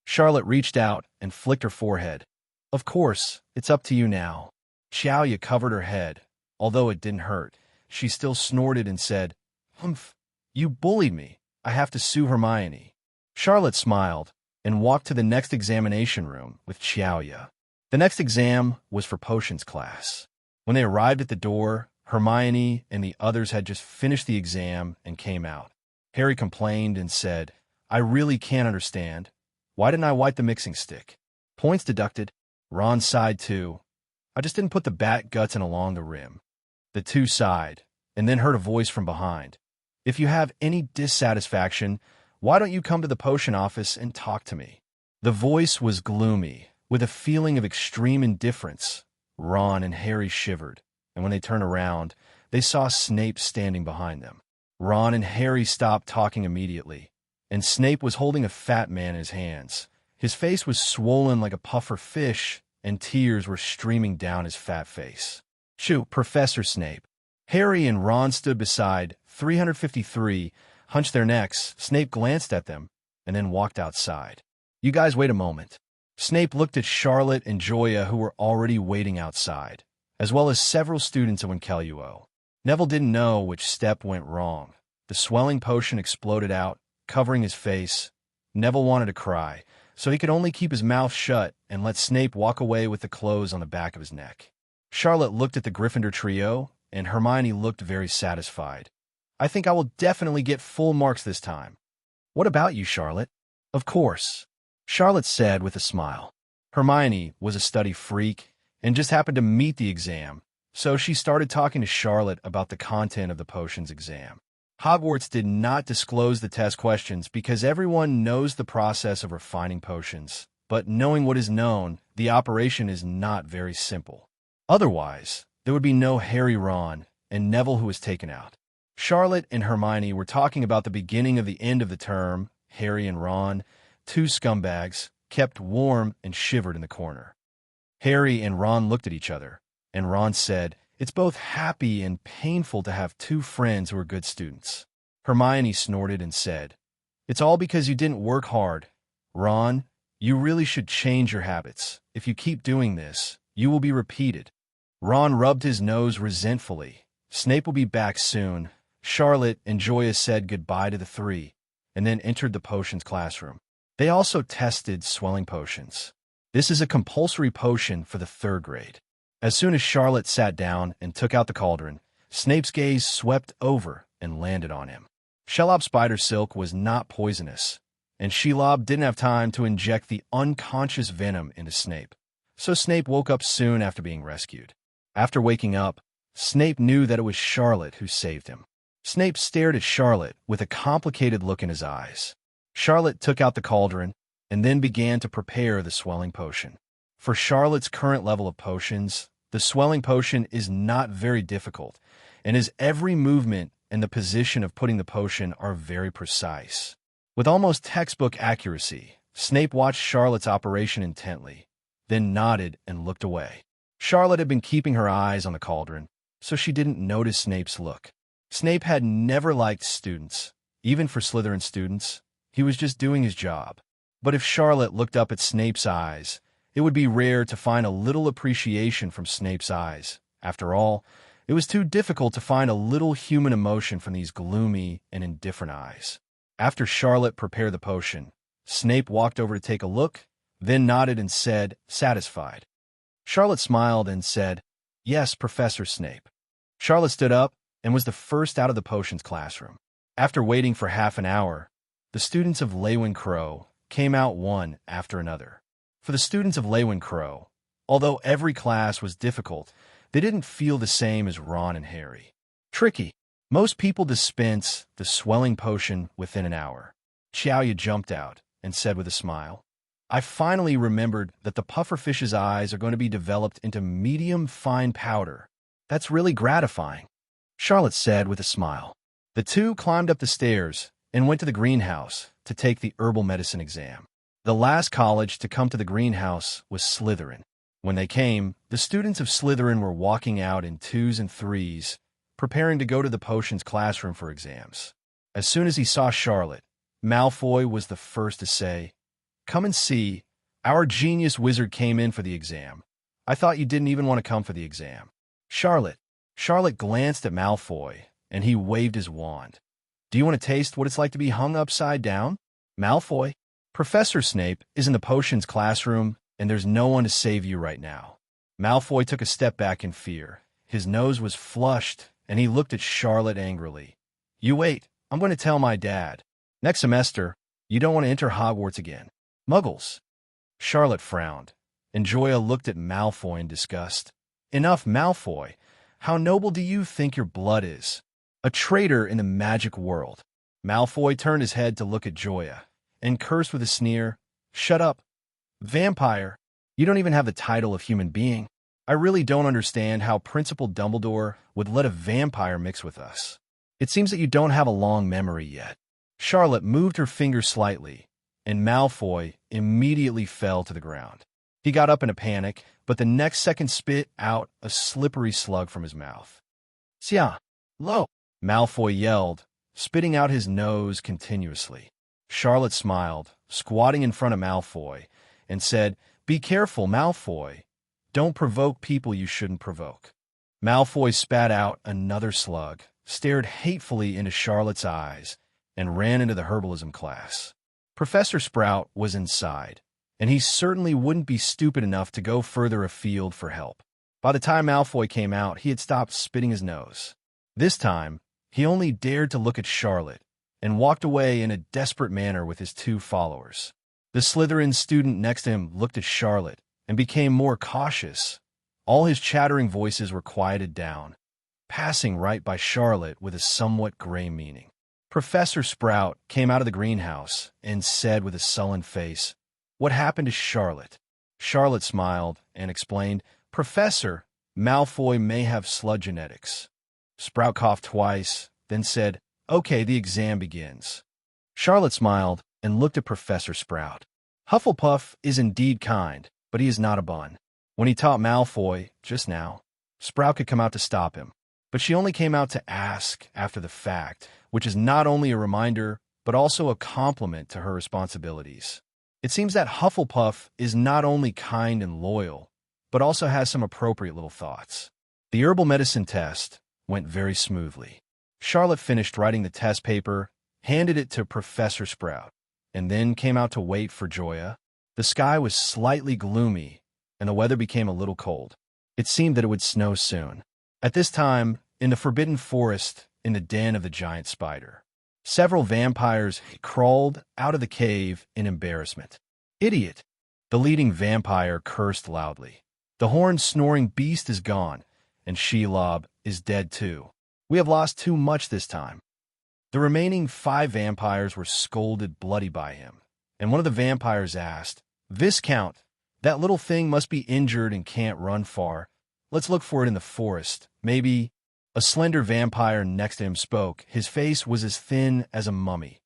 Charlotte reached out and flicked her forehead. "Of course, it's up to you now." Xiaoyu covered her head. Although it didn't hurt, she still snorted and said, "Humph, you bullied me. I have to sue Hermione." Charlotte smiled and walked to the next examination room with Xiaoyu. The next exam was for potions class. When they arrived at the door, Hermione and the others had just finished the exam and came out. Harry complained and said, "I really can't understand. Why didn't I wipe the mixing stick?" Points deducted. Ron sighed too. "I just didn't put the bat guts in along the rim." The two sighed, and then heard a voice from behind. "If you have any dissatisfaction, why don't you come to the potion office and talk to me?" The voice was gloomy, with a feeling of extreme indifference. Ron and Harry shivered, and when they turned around, they saw Snape standing behind them. Ron and Harry stopped talking immediately, and Snape was holding a fat man in his hands. His face was swollen like a puffer fish, and tears were streaming down his fat face. "Shoo, Professor Snape." Harry and Ron stood beside 353, hunched their necks. Snape glanced at them, and then walked outside. "You guys wait a moment." Snape looked at Charlotte and Joya, who were already waiting outside, as well as several students of Winkeluo. Neville didn't know which step went wrong. The swelling potion exploded out, covering his face. Neville wanted to cry, so he could only keep his mouth shut and let Snape walk away with the clothes on the back of his neck. Charlotte looked at the Gryffindor trio, and Hermione looked very satisfied. "I think I will definitely get full marks this time." "What about you, Charlotte?" "Of course," Charlotte said with a smile. Hermione was a study freak and just happened to meet the exam, so she started talking to Charlotte about the content of the potions exam. Hogwarts did not disclose the test questions because everyone knows the process of refining potions, but knowing what is known, the operation is not very simple. Otherwise, there would be no Harry, Ron, and Neville who was taken out. Charlotte and Hermione were talking about the beginning of the end of the term. Harry and Ron, two scumbags, kept warm and shivered in the corner. Harry and Ron looked at each other, and Ron said, "It's both happy and painful to have two friends who are good students." Hermione snorted and said, "It's all because you didn't work hard. Ron, you really should change your habits. If you keep doing this, you will be repeated." Ron rubbed his nose resentfully. Snape will be back soon. Charlotte and Joya said goodbye to the three, and then entered the potions classroom. They also tested swelling potions. This is a compulsory potion for the 3rd grade. As soon as Charlotte sat down and took out the cauldron, Snape's gaze swept over and landed on him. Shelob spider silk was not poisonous, and Shelob didn't have time to inject the unconscious venom into Snape, so Snape woke up soon after being rescued. After waking up, Snape knew that it was Charlotte who saved him. Snape stared at Charlotte with a complicated look in his eyes. Charlotte took out the cauldron and then began to prepare the swelling potion. For Charlotte's current level of potions, the swelling potion is not very difficult, and his every movement and the position of putting the potion are very precise. With almost textbook accuracy, Snape watched Charlotte's operation intently, then nodded and looked away. Charlotte had been keeping her eyes on the cauldron, so she didn't notice Snape's look. Snape had never liked students, even for Slytherin students. He was just doing his job. But if Charlotte looked up at Snape's eyes, it would be rare to find a little appreciation from Snape's eyes. After all, it was too difficult to find a little human emotion from these gloomy and indifferent eyes. After Charlotte prepared the potion, Snape walked over to take a look, then nodded and said, satisfied. Charlotte smiled and said, "Yes, Professor Snape." Charlotte stood up and was the first out of the potions classroom. After waiting for half an hour, the students of Lewin Crow came out one after another. For the students of Lewin Crow, although every class was difficult, they didn't feel the same as Ron and Harry. Tricky. Most people dispense the swelling potion within an hour. Xiaoya jumped out and said with a smile, I finally remembered that the pufferfish's eyes are going to be developed into medium fine powder. That's really gratifying, Charlotte said with a smile. The two climbed up the stairs and went to the greenhouse to take the herbal medicine exam. The last college to come to the greenhouse was Slytherin. When they came, the students of Slytherin were walking out in twos and threes, preparing to go to the potions classroom for exams. As soon as he saw Charlotte, Malfoy was the first to say, Come and see, our genius wizard came in for the exam. I thought you didn't even want to come for the exam. Charlotte glanced at Malfoy, and he waved his wand. Do you want to taste what it's like to be hung upside down? Malfoy, Professor Snape is in the potions classroom, and there's no one to save you right now. Malfoy took a step back in fear. His nose was flushed, and he looked at Charlotte angrily. You wait, I'm going to tell my dad. Next semester, you don't want to enter Hogwarts again. Muggles. Charlotte frowned, and Joya looked at Malfoy in disgust. Enough, Malfoy. How noble do you think your blood is? A traitor in the magic world. Malfoy turned his head to look at Joya, and cursed with a sneer. Shut up. Vampire. You don't even have the title of human being. I really don't understand how Principal Dumbledore would let a vampire mix with us. It seems that you don't have a long memory yet. Charlotte moved her finger slightly, and Malfoy immediately fell to the ground. He got up in a panic, but the next second spit out a slippery slug from his mouth. Xia! Lo! Malfoy yelled, spitting out his nose continuously. Charlotte smiled, squatting in front of Malfoy, and said, Be careful, Malfoy. Don't provoke people you shouldn't provoke. Malfoy spat out another slug, stared hatefully into Charlotte's eyes, and ran into the herbalism class. Professor Sprout was inside, and he certainly wouldn't be stupid enough to go further afield for help. By the time Malfoy came out, he had stopped spitting his nose. This time, he only dared to look at Charlotte, and walked away in a desperate manner with his two followers. The Slytherin student next to him looked at Charlotte and became more cautious. All his chattering voices were quieted down, passing right by Charlotte with a somewhat gray meaning. Professor Sprout came out of the greenhouse and said with a sullen face, What happened to Charlotte? Charlotte smiled and explained, Professor, Malfoy may have sludge genetics. Sprout coughed twice, then said, Okay, the exam begins. Charlotte smiled and looked at Professor Sprout. Hufflepuff is indeed kind, but he is not a bun. When he taught Malfoy, just now, Sprout could come out to stop him, but she only came out to ask after the fact, which is not only a reminder, but also a compliment to her responsibilities. It seems that Hufflepuff is not only kind and loyal, but also has some appropriate little thoughts. The herbal medicine test went very smoothly. Charlotte finished writing the test paper, handed it to Professor Sprout, and then came out to wait for Joya. The sky was slightly gloomy, and the weather became a little cold. It seemed that it would snow soon. At this time, in the Forbidden Forest, in the den of the giant spider, several vampires crawled out of the cave in embarrassment. Idiot! The leading vampire cursed loudly. The horn-snoring beast is gone, and Shelob is dead too. We have lost too much this time. The remaining 5 vampires were scolded bloody by him, and one of the vampires asked, Viscount, that little thing must be injured and can't run far. Let's look for it in the forest. Maybe. A slender vampire next to him spoke. His face was as thin as a mummy.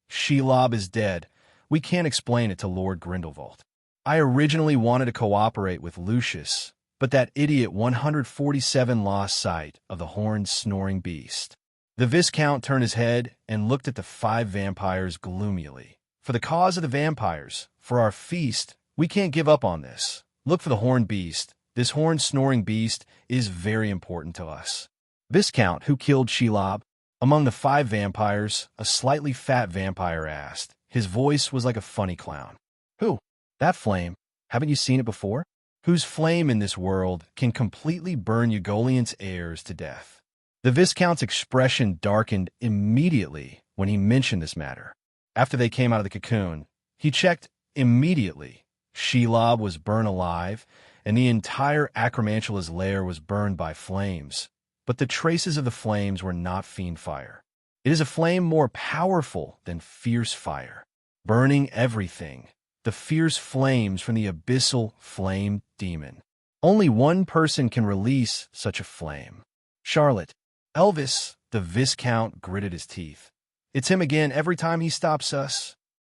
Shelob is dead. We can't explain it to Lord Grindelwald. I originally wanted to cooperate with Lucius, but that idiot 147 lost sight of the horn-snoring beast. The Viscount turned his head and looked at the 5 vampires gloomily. For the cause of the vampires, for our feast, we can't give up on this. Look for the horned beast. This horn-snoring beast is very important to us. Viscount, who killed Shelob? Among the 5 vampires, a slightly fat vampire asked. His voice was like a funny clown. Who? That flame. Haven't you seen it before? Whose flame in this world can completely burn Ugoliant's heirs to death. The Viscount's expression darkened immediately when he mentioned this matter. After they came out of the cocoon, he checked immediately. Shelob was burned alive, and the entire Acromantula's lair was burned by flames. but the traces of the flames were not fiend fire. It is a flame more powerful than fierce fire, burning everything. The fierce flames from the abyssal flame demon. Only one person can release such a flame. Charlotte. Elvis, the Viscount gritted his teeth. It's him again every time he stops us.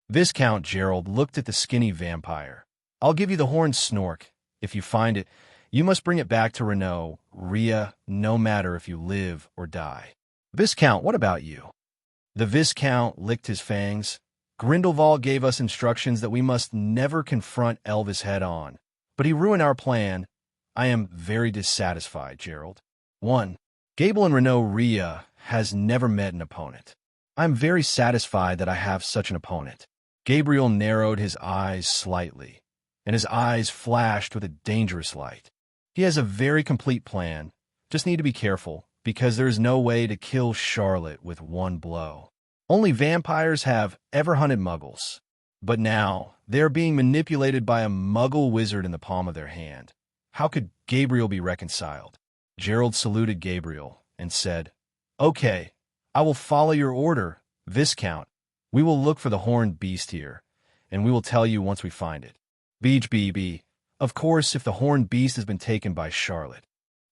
Viscount Gerald looked at the skinny vampire. I'll give you the horned snork. If you find it, you must bring it back to Renault, Rhea, no matter if you live or die. Viscount, what about you? The Viscount licked his fangs. Grindelwald gave us instructions that we must never confront Elvis head-on. But he ruined our plan. I am very dissatisfied, Gerald. 1. Gable and Renault Rhea has never met an opponent. I am very satisfied that I have such an opponent. Gabriel narrowed his eyes slightly, and his eyes flashed with a dangerous light. He has a very complete plan. Just need to be careful, because there is no way to kill Charlotte with one blow. Only vampires have ever hunted muggles. But now, they are being manipulated by a muggle wizard in the palm of their hand. How could Gabriel be reconciled? Gerald saluted Gabriel and said, Okay, I will follow your order, Viscount. We will look for the horned beast here, and we will tell you once we find it. Beach BB. Of course, if the horned beast has been taken by Charlotte.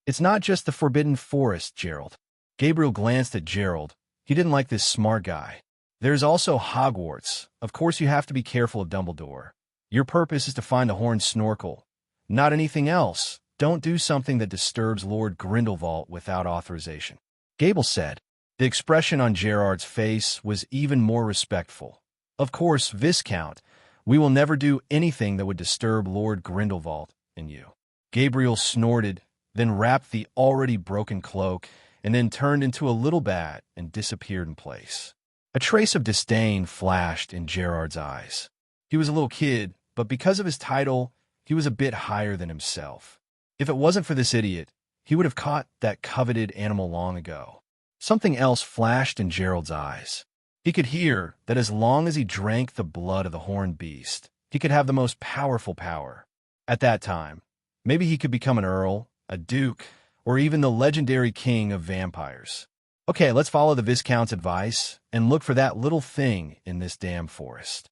It's not just the Forbidden Forest, Gerald. Gabriel glanced at Gerald. He didn't like this smart guy. There's also Hogwarts. Of course, you have to be careful of Dumbledore. Your purpose is to find the horned snorkel. Not anything else. Don't do something that disturbs Lord Grindelwald without authorization. Gable said. The expression on Gerard's face was even more respectful. Of course, Viscount, we will never do anything that would disturb Lord Grindelwald and you. Gabriel snorted, then wrapped the already broken cloak, and then turned into a little bat and disappeared in place. A trace of disdain flashed in Gerard's eyes. He was a little kid, but because of his title, he was a bit higher than himself. If it wasn't for this idiot, he would have caught that coveted animal long ago. Something else flashed in Gerald's eyes. He could hear that as long as he drank the blood of the horned beast, he could have the most powerful power. At that time, maybe he could become an earl, a duke, or even the legendary king of vampires. Okay, let's follow the Viscount's advice and look for that little thing in this damn forest.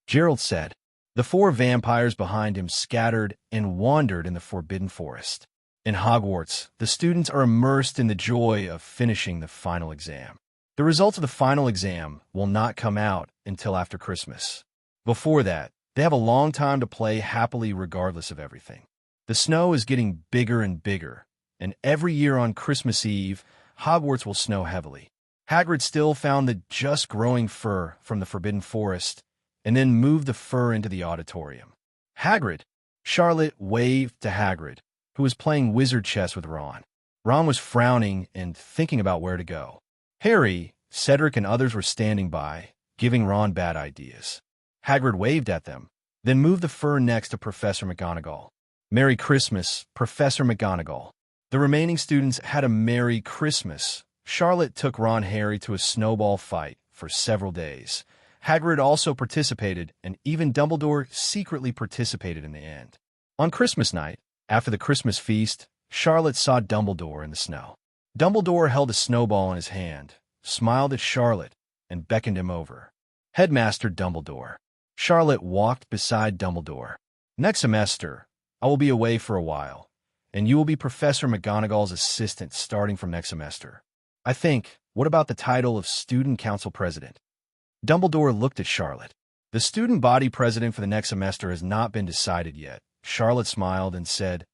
Gerald said. The 4 vampires behind him scattered and wandered in the Forbidden Forest. In Hogwarts, the students are immersed in the joy of finishing the final exam. The results of the final exam will not come out until after Christmas. Before that, they have a long time to play happily regardless of everything. The snow is getting bigger and bigger, and every year on Christmas Eve, Hogwarts will snow heavily. Hagrid still found the just growing fur from the Forbidden Forest, and then moved the fur into the auditorium. Hagrid! Charlotte waved to Hagrid, who was playing wizard chess with Ron. Ron was frowning and thinking about where to go. Harry, Cedric, and others were standing by, giving Ron bad ideas. Hagrid waved at them, then moved the fur next to Professor McGonagall. Merry Christmas, Professor McGonagall. The remaining students had a Merry Christmas. Charlotte took Ron and Harry to a snowball fight for several days. Hagrid also participated, and even Dumbledore secretly participated in the end. On Christmas night, after the Christmas feast, Charlotte saw Dumbledore in the snow. Dumbledore held a snowball in his hand, smiled at Charlotte, and beckoned him over. Headmaster Dumbledore. Charlotte walked beside Dumbledore. Next semester, I will be away for a while, and you will be Professor McGonagall's assistant starting from next semester. I think, what about the title of Student Council President? Dumbledore looked at Charlotte. The student body president for the next semester has not been decided yet. Charlotte smiled and said,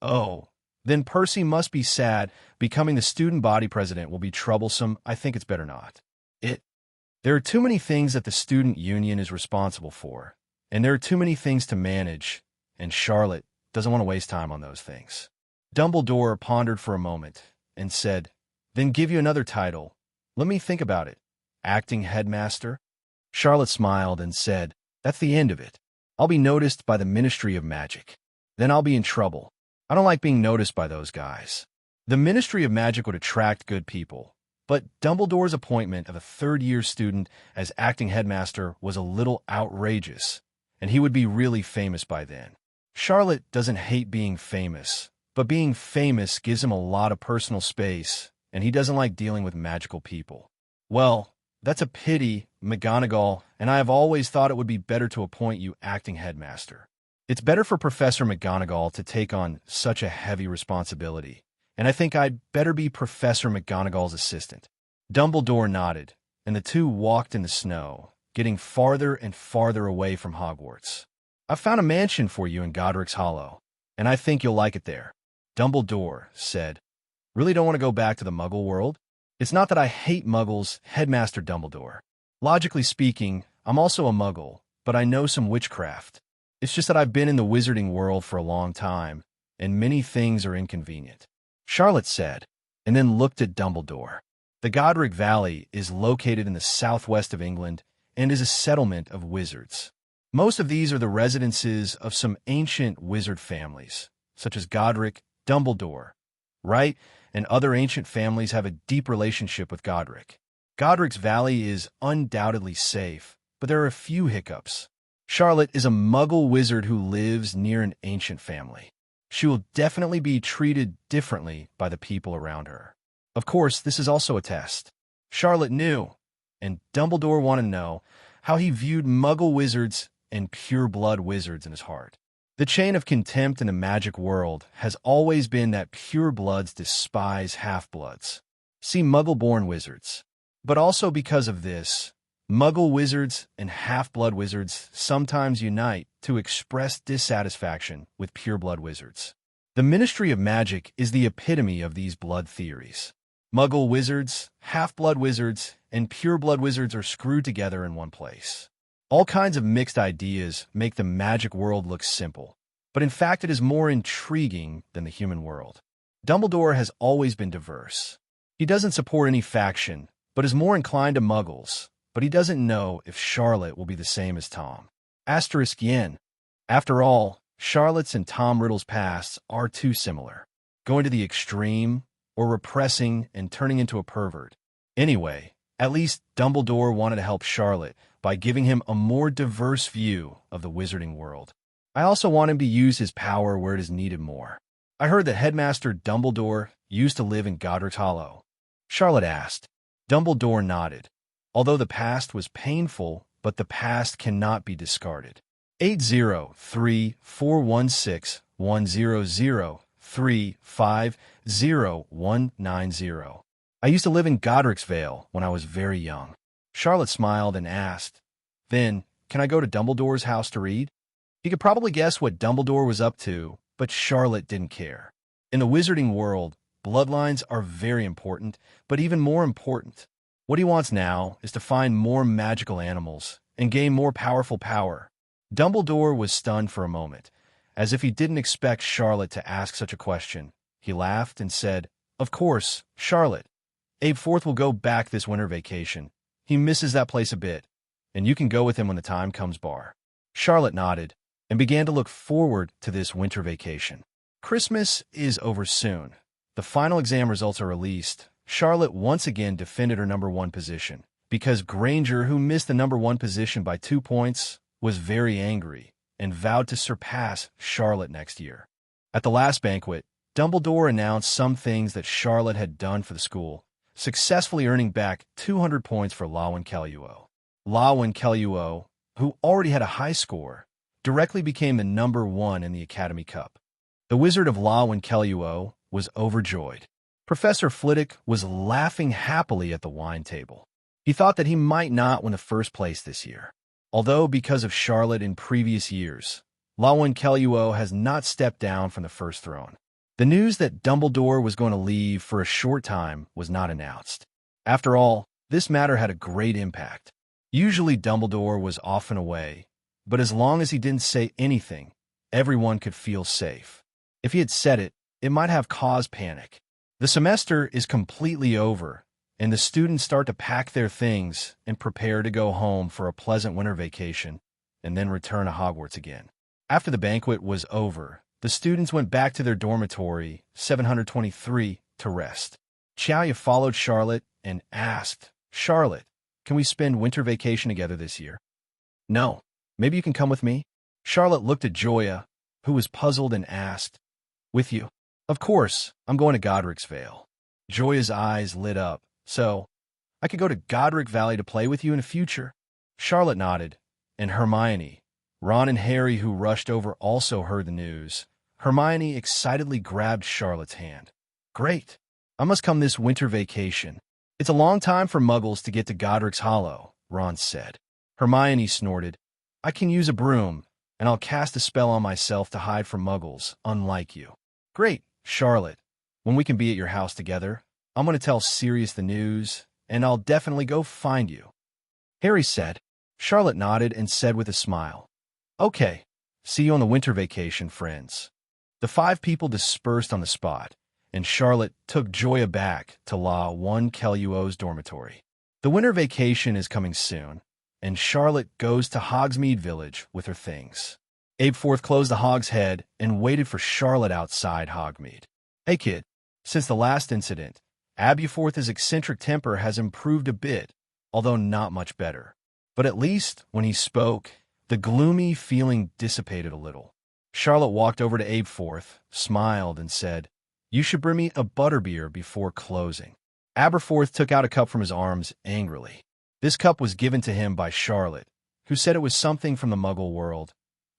Oh, then Percy must be sad. Becoming the student body president will be troublesome. I think it's better not. There are too many things that the student union is responsible for, and there are too many things to manage, and Charlotte doesn't want to waste time on those things. Dumbledore pondered for a moment and said, Then give you another title. Let me think about it. Acting headmaster? Charlotte smiled and said, That's the end of it. I'll be noticed by the Ministry of Magic. Then I'll be in trouble. I don't like being noticed by those guys. The Ministry of Magic would attract good people, but Dumbledore's appointment of a third-year student as acting headmaster was a little outrageous, and he would be really famous by then. Charlotte doesn't hate being famous, but being famous gives him a lot of personal space, and he doesn't like dealing with magical people. Well, that's a pity, McGonagall, and I have always thought it would be better to appoint you acting headmaster. It's better for Professor McGonagall to take on such a heavy responsibility, and I think I'd better be Professor McGonagall's assistant. Dumbledore nodded, and the two walked in the snow, getting farther and farther away from Hogwarts. I've found a mansion for you in Godric's Hollow, and I think you'll like it there, Dumbledore said. Really don't want to go back to the Muggle world? It's not that I hate Muggles, Headmaster Dumbledore. Logically speaking, I'm also a Muggle, but I know some witchcraft. It's just that I've been in the wizarding world for a long time, and many things are inconvenient, Charlotte said, and then looked at Dumbledore. The Godric Valley is located in the southwest of England and is a settlement of wizards. Most of these are the residences of some ancient wizard families, such as Godric, Dumbledore, right? And other ancient families have a deep relationship with Godric. Godric's Valley is undoubtedly safe, but there are a few hiccups. Charlotte is a Muggle wizard who lives near an ancient family. She will definitely be treated differently by the people around her. Of course, this is also a test. Charlotte knew, and Dumbledore wanted to know how he viewed Muggle wizards and pure-blood wizards in his heart. The chain of contempt in the magic world has always been that pure-bloods despise half-bloods. See Muggle-born wizards. But also because of this, Muggle wizards and half-blood wizards sometimes unite to express dissatisfaction with pure-blood wizards. The Ministry of Magic is the epitome of these blood theories. Muggle wizards, half-blood wizards, and pure-blood wizards are screwed together in one place. All kinds of mixed ideas make the magic world look simple, but in fact it is more intriguing than the human world. Dumbledore has always been diverse. He doesn't support any faction, but is more inclined to Muggles, but he doesn't know if Charlotte will be the same as Tom. Asterisk yen. After all, Charlotte's and Tom Riddle's pasts are too similar, going to the extreme, or repressing and turning into a pervert. Anyway, at least Dumbledore wanted to help Charlotte by giving him a more diverse view of the wizarding world. I also want him to use his power where it is needed more. I heard that Headmaster Dumbledore used to live in Godric's Hollow. Charlotte asked. Dumbledore nodded. Although the past was painful, but the past cannot be discarded. 803-416-100-350-190. I used to live in Godric's Vale when I was very young. Charlotte smiled and asked, Then, can I go to Dumbledore's house to read? He could probably guess what Dumbledore was up to, but Charlotte didn't care. In the wizarding world, bloodlines are very important, but even more important, what he wants now is to find more magical animals and gain more powerful power. Dumbledore was stunned for a moment, as if he didn't expect Charlotte to ask such a question. He laughed and said, Of course, Charlotte. Abeforth will go back this winter vacation. He misses that place a bit, and you can go with him when the time comes bar. Charlotte nodded and began to look forward to this winter vacation. Christmas is over soon. The final exam results are released. Charlotte once again defended her number one position, because Granger, who missed the number one position by 2 points, was very angry and vowed to surpass Charlotte next year. At the last banquet, Dumbledore announced some things that Charlotte had done for the school, successfully earning back 200 points for Lawin Kelluo. Lawin Kelluo, who already had a high score, directly became the number one in the Academy Cup. The Wizard of Lawin Kelluo was overjoyed. Professor Flitwick was laughing happily at the wine table. He thought that he might not win the first place this year. Although, because of Charlotte in previous years, Lawin Kelluo has not stepped down from the first throne. The news that Dumbledore was going to leave for a short time was not announced. After all, this matter had a great impact. Usually Dumbledore was often away, but as long as he didn't say anything, everyone could feel safe. If he had said it, it might have caused panic. The semester is completely over, and the students start to pack their things and prepare to go home for a pleasant winter vacation, and then return to Hogwarts again. After the banquet was over, the students went back to their dormitory, 723, to rest. Choya followed Charlotte and asked, Charlotte, can we spend winter vacation together this year? No. Maybe you can come with me? Charlotte looked at Joya, who was puzzled, and asked, With you? Of course, I'm going to Godric's Vale. Joya's eyes lit up. So, I could go to Godric Valley to play with you in the future? Charlotte nodded, and Hermione, Ron and Harry, who rushed over, also heard the news. Hermione excitedly grabbed Charlotte's hand. Great! I must come this winter vacation. It's a long time for muggles to get to Godric's Hollow, Ron said. Hermione snorted. I can use a broom, and I'll cast a spell on myself to hide from muggles, unlike you. Great, Charlotte. When we can be at your house together, I'm going to tell Sirius the news, and I'll definitely go find you. Harry said. Charlotte nodded and said with a smile, Okay, see you on the winter vacation, friends. The 5 people dispersed on the spot, and Charlotte took Joya back to La 1 Keluo's dormitory. The winter vacation is coming soon, and Charlotte goes to Hogsmeade Village with her things. Abeforth closed the Hog's Head and waited for Charlotte outside Hogsmeade. Hey kid, since the last incident, Abeforth's eccentric temper has improved a bit, although not much better. But at least, when he spoke, the gloomy feeling dissipated a little. Charlotte walked over to Abeforth, smiled, and said, You should bring me a butterbeer before closing. Aberforth took out a cup from his arms angrily. This cup was given to him by Charlotte, who said it was something from the Muggle world,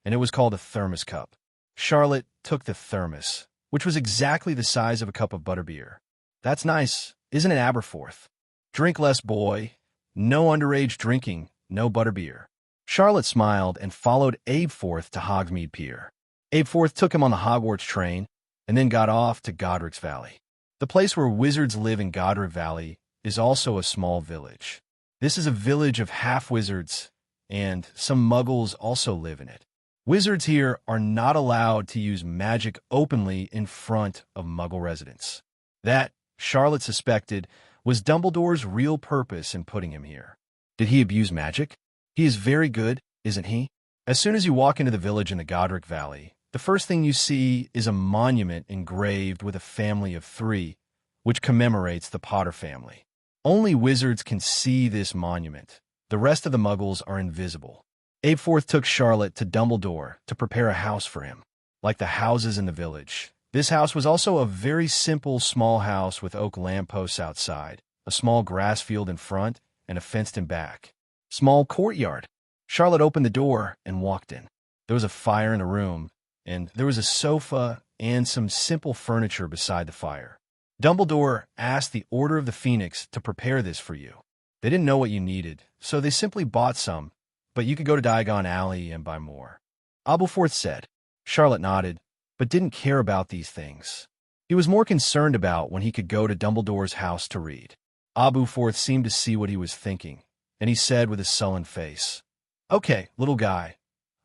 and it was called a thermos cup. Charlotte took the thermos, which was exactly the size of a cup of butterbeer. That's nice, isn't it, Aberforth? Drink less, boy. No underage drinking, no butterbeer. Charlotte smiled and followed Abeforth to Hogsmeade Pier. Abeforth took him on the Hogwarts train and then got off to Godric's Valley. The place where wizards live in Godric Valley is also a small village. This is a village of half-wizards, and some muggles also live in it. Wizards here are not allowed to use magic openly in front of muggle residents. That, Charlotte suspected, was Dumbledore's real purpose in putting him here. Did he abuse magic? He is very good, isn't he? As soon as you walk into the village in the Godric Valley, the first thing you see is a monument engraved with a family of 3, which commemorates the Potter family. Only wizards can see this monument. The rest of the muggles are invisible. Abeforth took Charlotte to Dumbledore to prepare a house for him. Like the houses in the village, this house was also a very simple small house with oak lampposts outside, a small grass field in front, and a fenced-in back. Small courtyard. Charlotte opened the door and walked in. There was a fire in the room, and there was a sofa and some simple furniture beside the fire. Dumbledore asked the Order of the Phoenix to prepare this for you. They didn't know what you needed, so they simply bought some, but you could go to Diagon Alley and buy more. Aberforth said. Charlotte nodded, but didn't care about these things. He was more concerned about when he could go to Dumbledore's house to read. Aberforth seemed to see what he was thinking, and he said with a sullen face, Okay, little guy,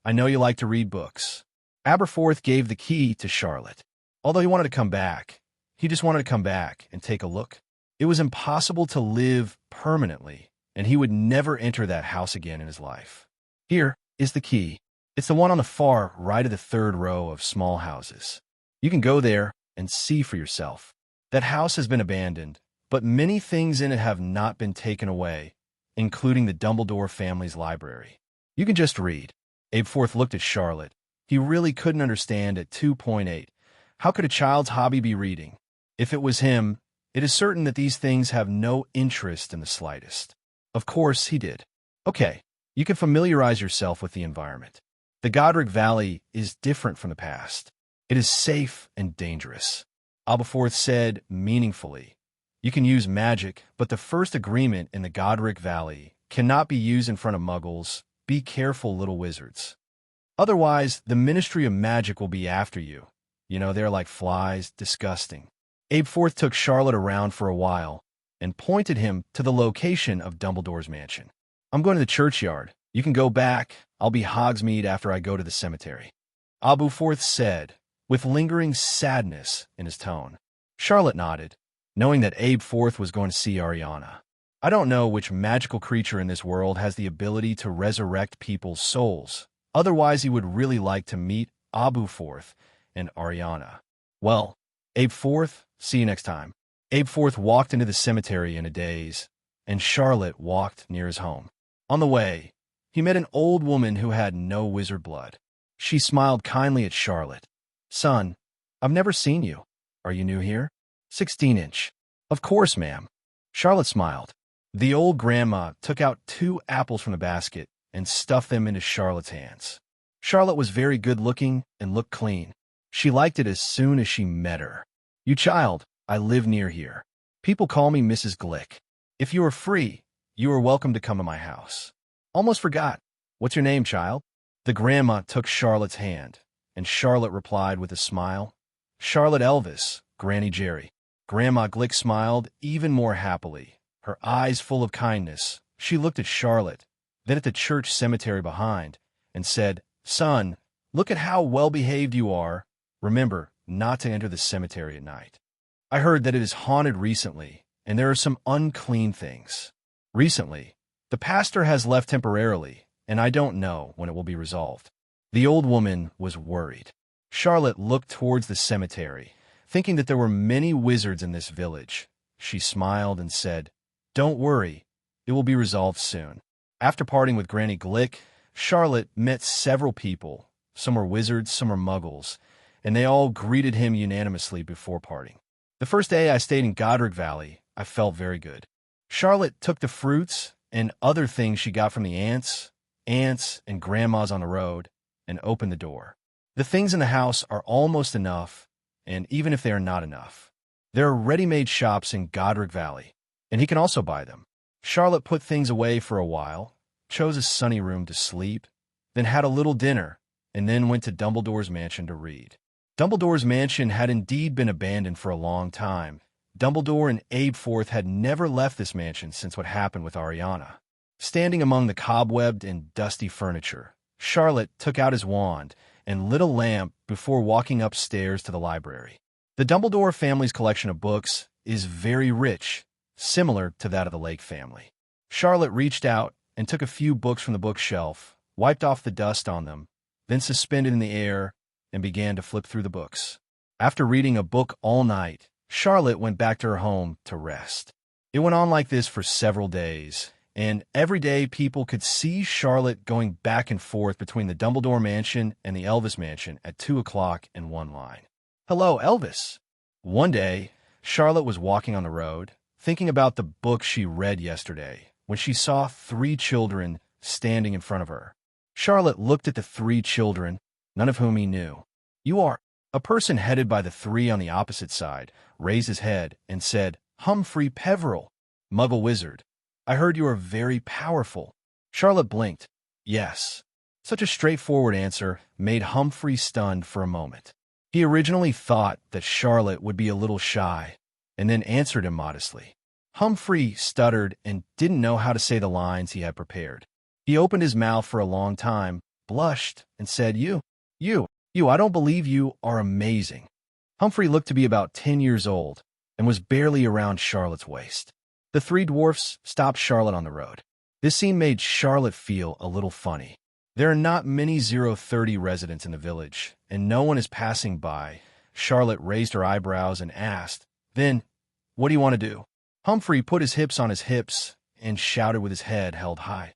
I know you like to read books. Aberforth gave the key to Charlotte. Although he wanted to come back, he just wanted to come back and take a look. It was impossible to live permanently, and he would never enter that house again in his life. Here is the key. It's the one on the far right of the 3rd row of small houses. You can go there and see for yourself. That house has been abandoned, but many things in it have not been taken away, including the Dumbledore family's library. You can just read. Abeforth looked at Charlotte. He really couldn't understand at 2.8. How could a child's hobby be reading? If it was him, it is certain that these things have no interest in the slightest. Of course he did. Okay, you can familiarize yourself with the environment. The Godric Valley is different from the past. It is safe and dangerous. Aberforth said meaningfully. You can use magic, but the first agreement in the Godric Valley cannot be used in front of muggles. Be careful, little wizards. Otherwise, the Ministry of Magic will be after you. You know, they're like flies, disgusting. Abeforth took Charlotte around for a while and pointed him to the location of Dumbledore's mansion. I'm going to the churchyard. You can go back. I'll be Hogsmeade after I go to the cemetery. Aberforth said, with lingering sadness in his tone. Charlotte nodded, knowing that Abeforth was going to see Ariana. I don't know which magical creature in this world has the ability to resurrect people's souls. Otherwise, he would really like to meet Aberforth and Ariana. Well, Abeforth, see you next time. Abeforth walked into the cemetery in a daze, and Charlotte walked near his home. On the way, he met an old woman who had no wizard blood. She smiled kindly at Charlotte. Son, I've never seen you. Are you new here? 16-inch. Of course, ma'am. Charlotte smiled. The old grandma took out 2 apples from the basket and stuffed them into Charlotte's hands. Charlotte was very good-looking and looked clean. She liked it as soon as she met her. You child, I live near here. People call me Mrs. Glick. If you are free, you are welcome to come to my house. Almost forgot. What's your name, child? The grandma took Charlotte's hand, and Charlotte replied with a smile. Charlotte Elvis, Granny Jerry. Grandma Glick smiled even more happily, her eyes full of kindness. She looked at Charlotte, then at the church cemetery behind, and said, Son, look at how well-behaved you are. Remember not to enter the cemetery at night. I heard that it is haunted recently, and there are some unclean things. Recently, the pastor has left temporarily, and I don't know when it will be resolved. The old woman was worried. Charlotte looked towards the cemetery, thinking that there were many wizards in this village. She smiled and said, Don't worry, it will be resolved soon. After parting with Granny Glick, Charlotte met several people. Some were wizards, some were muggles, and they all greeted him unanimously before parting. The first day I stayed in Godric Valley, I felt very good. Charlotte took the fruits and other things she got from the aunts and grandmas on the road, and opened the door. The things in the house are almost enough, and even if they are not enough, there are ready-made shops in Godric Valley, and he can also buy them. Charlotte put things away for a while, chose a sunny room to sleep, then had a little dinner, and then went to Dumbledore's mansion to read. Dumbledore's mansion had indeed been abandoned for a long time. Dumbledore and Abeforth had never left this mansion since what happened with Ariana. Standing among the cobwebbed and dusty furniture, Charlotte took out his wand and lit a lamp before walking upstairs to the library. The Dumbledore family's collection of books is very rich, similar to that of the Lake family. Charlotte reached out and took a few books from the bookshelf, wiped off the dust on them, then suspended in the air and began to flip through the books. After reading a book all night, Charlotte went back to her home to rest. It went on like this for several days, and every day people could see Charlotte going back and forth between the Dumbledore mansion and the Elvis mansion at 2 o'clock in one line. Hello, Elvis. One day, Charlotte was walking on the road, thinking about the book she read yesterday, when she saw 3 children standing in front of her. Charlotte looked at the 3 children, none of whom he knew. You are. A person headed by the 3 on the opposite side raised his head and said, Humphrey Peveril, Muggle Wizard. I heard you are very powerful. Charlotte blinked. Yes. Such a straightforward answer made Humphrey stunned for a moment. He originally thought that Charlotte would be a little shy, and then answered him modestly. Humphrey stuttered and didn't know how to say the lines he had prepared. He opened his mouth for a long time, blushed, and said, You, I don't believe you are amazing. Humphrey looked to be about 10 years old and was barely around Charlotte's waist. The 3 dwarfs stopped Charlotte on the road. This scene made Charlotte feel a little funny. There are not many 030 residents in the village, and no one is passing by. Charlotte raised her eyebrows and asked, Then, what do you want to do? Humphrey put his hips on his hips and shouted with his head held high.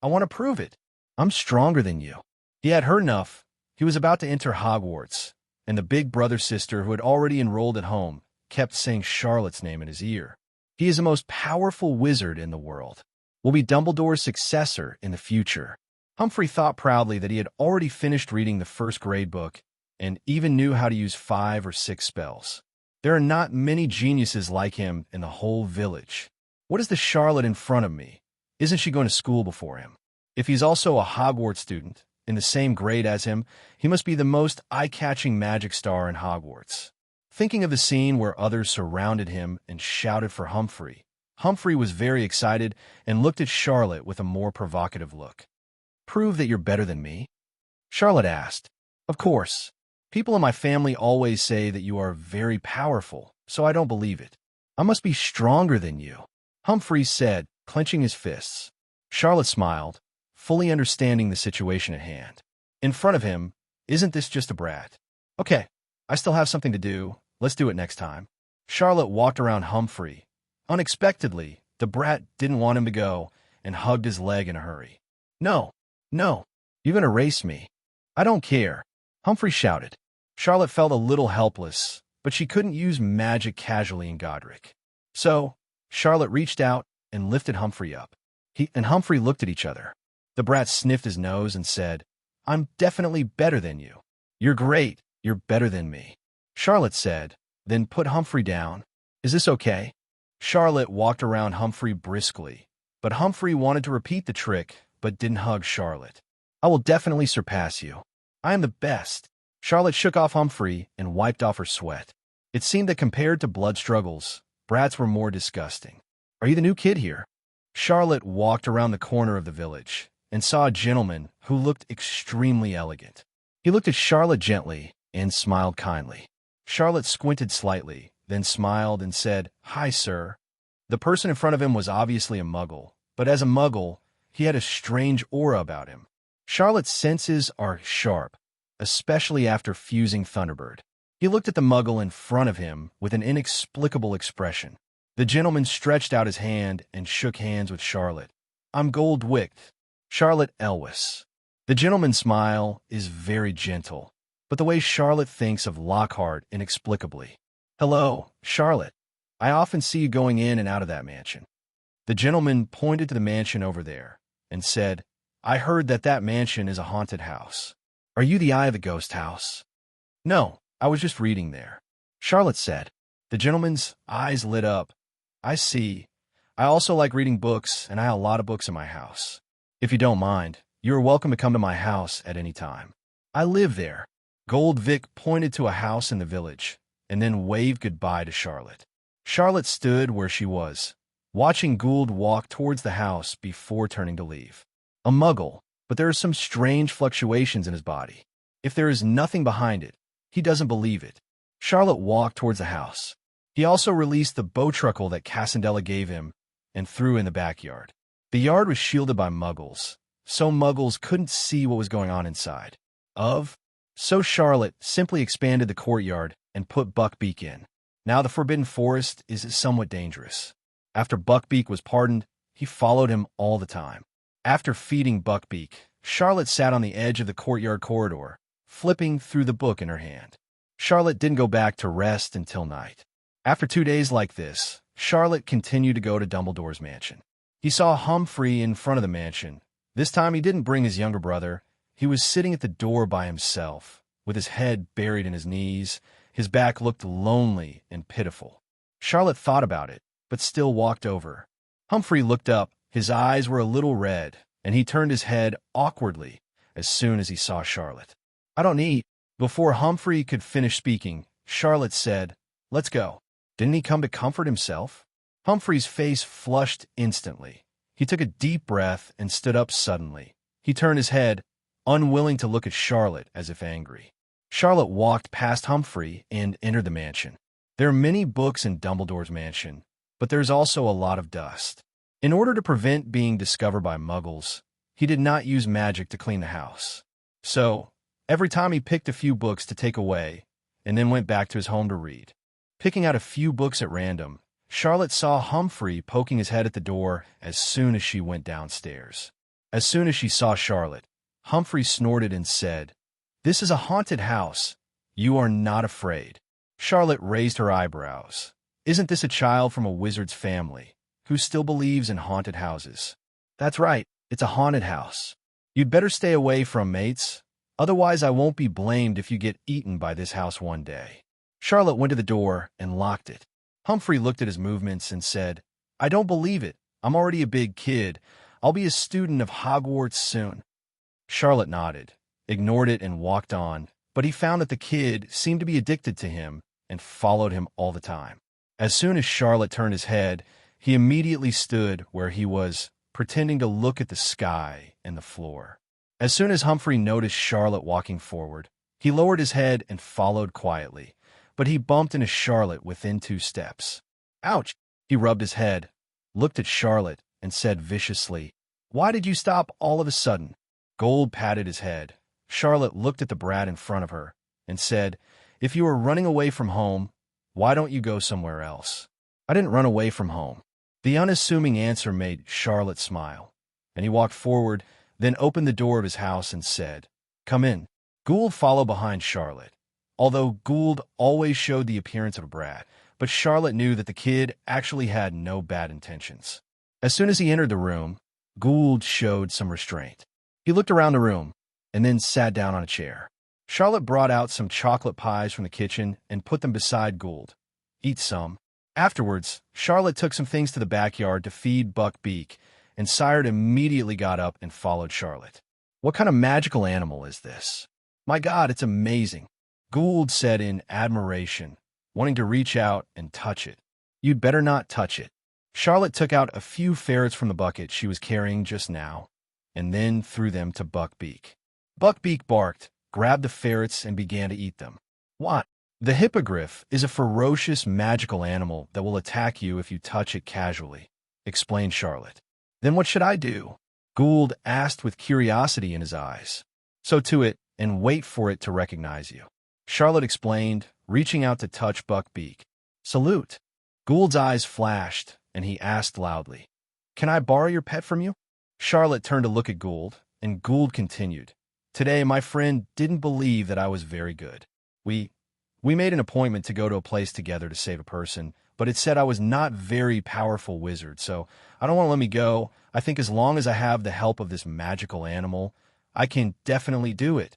I want to prove it. I'm stronger than you. He had heard enough. He was about to enter Hogwarts, and the big brother-sister who had already enrolled at home kept saying Charlotte's name in his ear. He is the most powerful wizard in the world. Will be Dumbledore's successor in the future. Humphrey thought proudly that he had already finished reading the first grade book and even knew how to use 5 or 6 spells. There are not many geniuses like him in the whole village. What is the Charlotte in front of me? Isn't she going to school before him? If he's also a Hogwarts student, in the same grade as him, he must be the most eye-catching magic star in Hogwarts. Thinking of the scene where others surrounded him and shouted for Humphrey, Humphrey was very excited and looked at Charlotte with a more provocative look. Prove that you're better than me? Charlotte asked. Of course. People in my family always say that you are very powerful, so I don't believe it. I must be stronger than you, Humphrey said, clenching his fists. Charlotte smiled, fully understanding the situation at hand. In front of him, isn't this just a brat? Okay, I still have something to do. Let's do it next time. Charlotte walked around Humphrey. Unexpectedly, the brat didn't want him to go and hugged his leg in a hurry. No, you're going to race me. I don't care, Humphrey shouted. Charlotte felt a little helpless but she couldn't use magic casually in Godric. So, Charlotte reached out and lifted Humphrey up. He and Humphrey looked at each other. The brat sniffed his nose and said, "I'm definitely better than you." "You're great. You're better than me," Charlotte said, then put Humphrey down. "Is this okay?" Charlotte walked around Humphrey briskly, but Humphrey wanted to repeat the trick but didn't hug Charlotte. "I will definitely surpass you. I am the best." Charlotte shook off Humphrey and wiped off her sweat. It seemed that compared to blood struggles, brats were more disgusting. "Are you the new kid here?" Charlotte walked around the corner of the village and saw a gentleman who looked extremely elegant. He looked at Charlotte gently and smiled kindly. Charlotte squinted slightly, then smiled and said, "Hi, sir." The person in front of him was obviously a muggle, but as a muggle, he had a strange aura about him. Charlotte's senses are sharp, especially after fusing Thunderbird. He looked at the muggle in front of him with an inexplicable expression. The gentleman stretched out his hand and shook hands with Charlotte. "I'm Goldwick, Charlotte Elwes." The gentleman's smile is very gentle, but the way Charlotte thinks of Lockhart inexplicably. "Hello, Charlotte. I often see you going in and out of that mansion." The gentleman pointed to the mansion over there and said, "I heard that that mansion is a haunted house. Are you the Eye of the Ghost House?" "No, I was just reading there," Charlotte said. The gentleman's eyes lit up. "I see. I also like reading books, and I have a lot of books in my house. If you don't mind, you are welcome to come to my house at any time. I live there." Goldvic pointed to a house in the village and then waved goodbye to Charlotte. Charlotte stood where she was, watching Gould walk towards the house before turning to leave. A muggle, but there are some strange fluctuations in his body. If there is nothing behind it, he doesn't believe it. Charlotte walked towards the house. He also released the bowtruckle that Cassandela gave him and threw in the backyard. The yard was shielded by muggles, so muggles couldn't see what was going on inside. So Charlotte simply expanded the courtyard and put Buckbeak in. Now the Forbidden Forest is somewhat dangerous. After Buckbeak was pardoned, he followed him all the time. After feeding Buckbeak, Charlotte sat on the edge of the courtyard corridor, flipping through the book in her hand. Charlotte didn't go back to rest until night. After 2 days like this, Charlotte continued to go to Dumbledore's mansion. He saw Humphrey in front of the mansion. This time he didn't bring his younger brother. He was sitting at the door by himself, with his head buried in his knees. His back looked lonely and pitiful. Charlotte thought about it, but still walked over. Humphrey looked up. His eyes were a little red, and he turned his head awkwardly as soon as he saw Charlotte. "I don't need." Before Humphrey could finish speaking, Charlotte said, "Let's go." Didn't he come to comfort himself? Humphrey's face flushed instantly. He took a deep breath and stood up suddenly. He turned his head, unwilling to look at Charlotte as if angry. Charlotte walked past Humphrey and entered the mansion. There are many books in Dumbledore's mansion, but there's also a lot of dust. In order to prevent being discovered by muggles, he did not use magic to clean the house. So, every time he picked a few books to take away, and then went back to his home to read. Picking out a few books at random, Charlotte saw Humphrey poking his head at the door as soon as she went downstairs. As soon as she saw Charlotte, Humphrey snorted and said, "This is a haunted house. You are not afraid." Charlotte raised her eyebrows. "Isn't this a child from a wizard's family who still believes in haunted houses?" "That's right, it's a haunted house. You'd better stay away from mates, otherwise I won't be blamed if you get eaten by this house one day." Charlotte went to the door and locked it. Humphrey looked at his movements and said, "I don't believe it. I'm already a big kid. I'll be a student of Hogwarts soon." Charlotte nodded, ignored it, and walked on, but he found that the kid seemed to be addicted to him and followed him all the time. As soon as Charlotte turned his head, he immediately stood where he was, pretending to look at the sky and the floor. As soon as Humphrey noticed Charlotte walking forward, he lowered his head and followed quietly, but he bumped into Charlotte within 2 steps. "Ouch!" He rubbed his head, looked at Charlotte, and said viciously, "Why did you stop all of a sudden?" Gold patted his head. Charlotte looked at the brat in front of her and said, "If you are running away from home, why don't you go somewhere else?" "I didn't run away from home." The unassuming answer made Charlotte smile, and he walked forward, then opened the door of his house and said, "Come in." Gould followed behind Charlotte. although Gould always showed the appearance of a brat, but Charlotte knew that the kid actually had no bad intentions. As soon as he entered the room, Gould showed some restraint. He looked around the room and then sat down on a chair. Charlotte brought out some chocolate pies from the kitchen and put them beside Gould. Eat some. Afterwards, Charlotte took some things to the backyard to feed Buck Beak, and Sired immediately got up and followed Charlotte. What kind of magical animal is this? My God, it's amazing, Gould said in admiration, wanting to reach out and touch it. You'd better not touch it. Charlotte took out a few ferrets from the bucket she was carrying just now, and then threw them to Buck Beak. Buck Beak barked, grabbed the ferrets, and began to eat them. What? The hippogriff is a ferocious magical animal that will attack you if you touch it casually, explained Charlotte. Then what should I do? Gould asked with curiosity in his eyes. So to it, and wait for it to recognize you, Charlotte explained, reaching out to touch Buck Beak. Salute. Gould's eyes flashed, and he asked loudly, Can I borrow your pet from you? Charlotte turned to look at Gould, and Gould continued. Today, my friend didn't believe that I was very good. We made an appointment to go to a place together to save a person, but it said I was not very powerful wizard, so I don't want to let me go. I think as long as I have the help of this magical animal, I can definitely do it.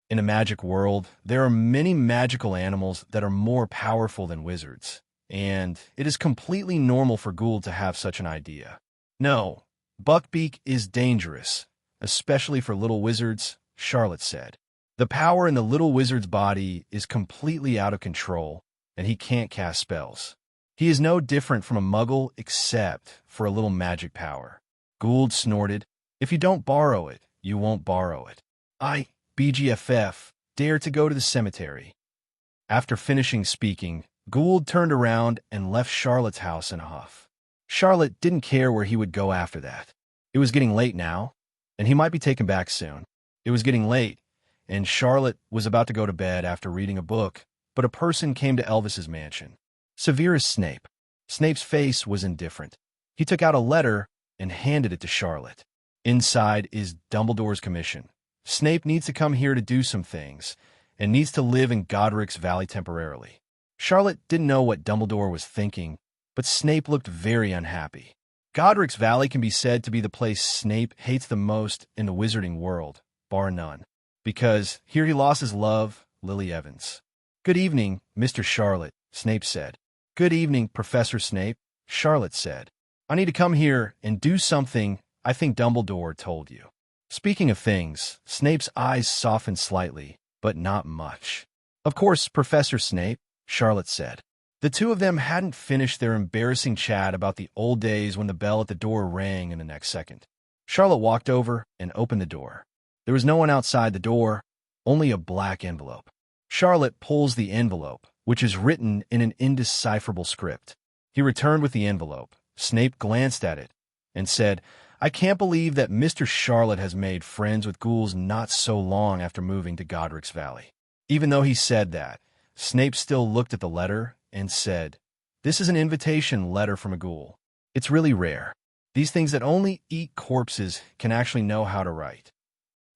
In a magic world, there are many magical animals that are more powerful than wizards, and it is completely normal for Gould to have such an idea. No, Buckbeak is dangerous, especially for little wizards, Charlotte said. The power in the little wizard's body is completely out of control, and he can't cast spells. He is no different from a muggle except for a little magic power. Gould snorted. If you don't borrow it, you won't borrow it. I, BGFF, dare to go to the cemetery. After finishing speaking, Gould turned around and left Charlotte's house in a huff. Charlotte didn't care where he would go after that. It was getting late now, and he might be taken back soon. It was getting late, and Charlotte was about to go to bed after reading a book, but a person came to Elvis's mansion. Severus Snape. Snape's face was indifferent. He took out a letter and handed it to Charlotte. Inside is Dumbledore's commission. Snape needs to come here to do some things, and needs to live in Godric's Valley temporarily. Charlotte didn't know what Dumbledore was thinking, but Snape looked very unhappy. Godric's Valley can be said to be the place Snape hates the most in the wizarding world, bar none, because here he lost his love, Lily Evans. Good evening, Mr. Charlotte, Snape said. Good evening, Professor Snape, Charlotte said. I need to come here and do something I think Dumbledore told you. Speaking of things, Snape's eyes softened slightly, but not much. Of course, Professor Snape, Charlotte said. The two of them hadn't finished their embarrassing chat about the old days when the bell at the door rang in the next second. Charlotte walked over and opened the door. There was no one outside the door, only a black envelope. Charlotte pulls the envelope, which is written in an indecipherable script. He returned with the envelope. Snape glanced at it and said, I can't believe that Mr. Charlotte has made friends with ghouls not so long after moving to Godric's Valley. Even though he said that, Snape still looked at the letter and said, This is an invitation letter from a ghoul. It's really rare. These things that only eat corpses can actually know how to write.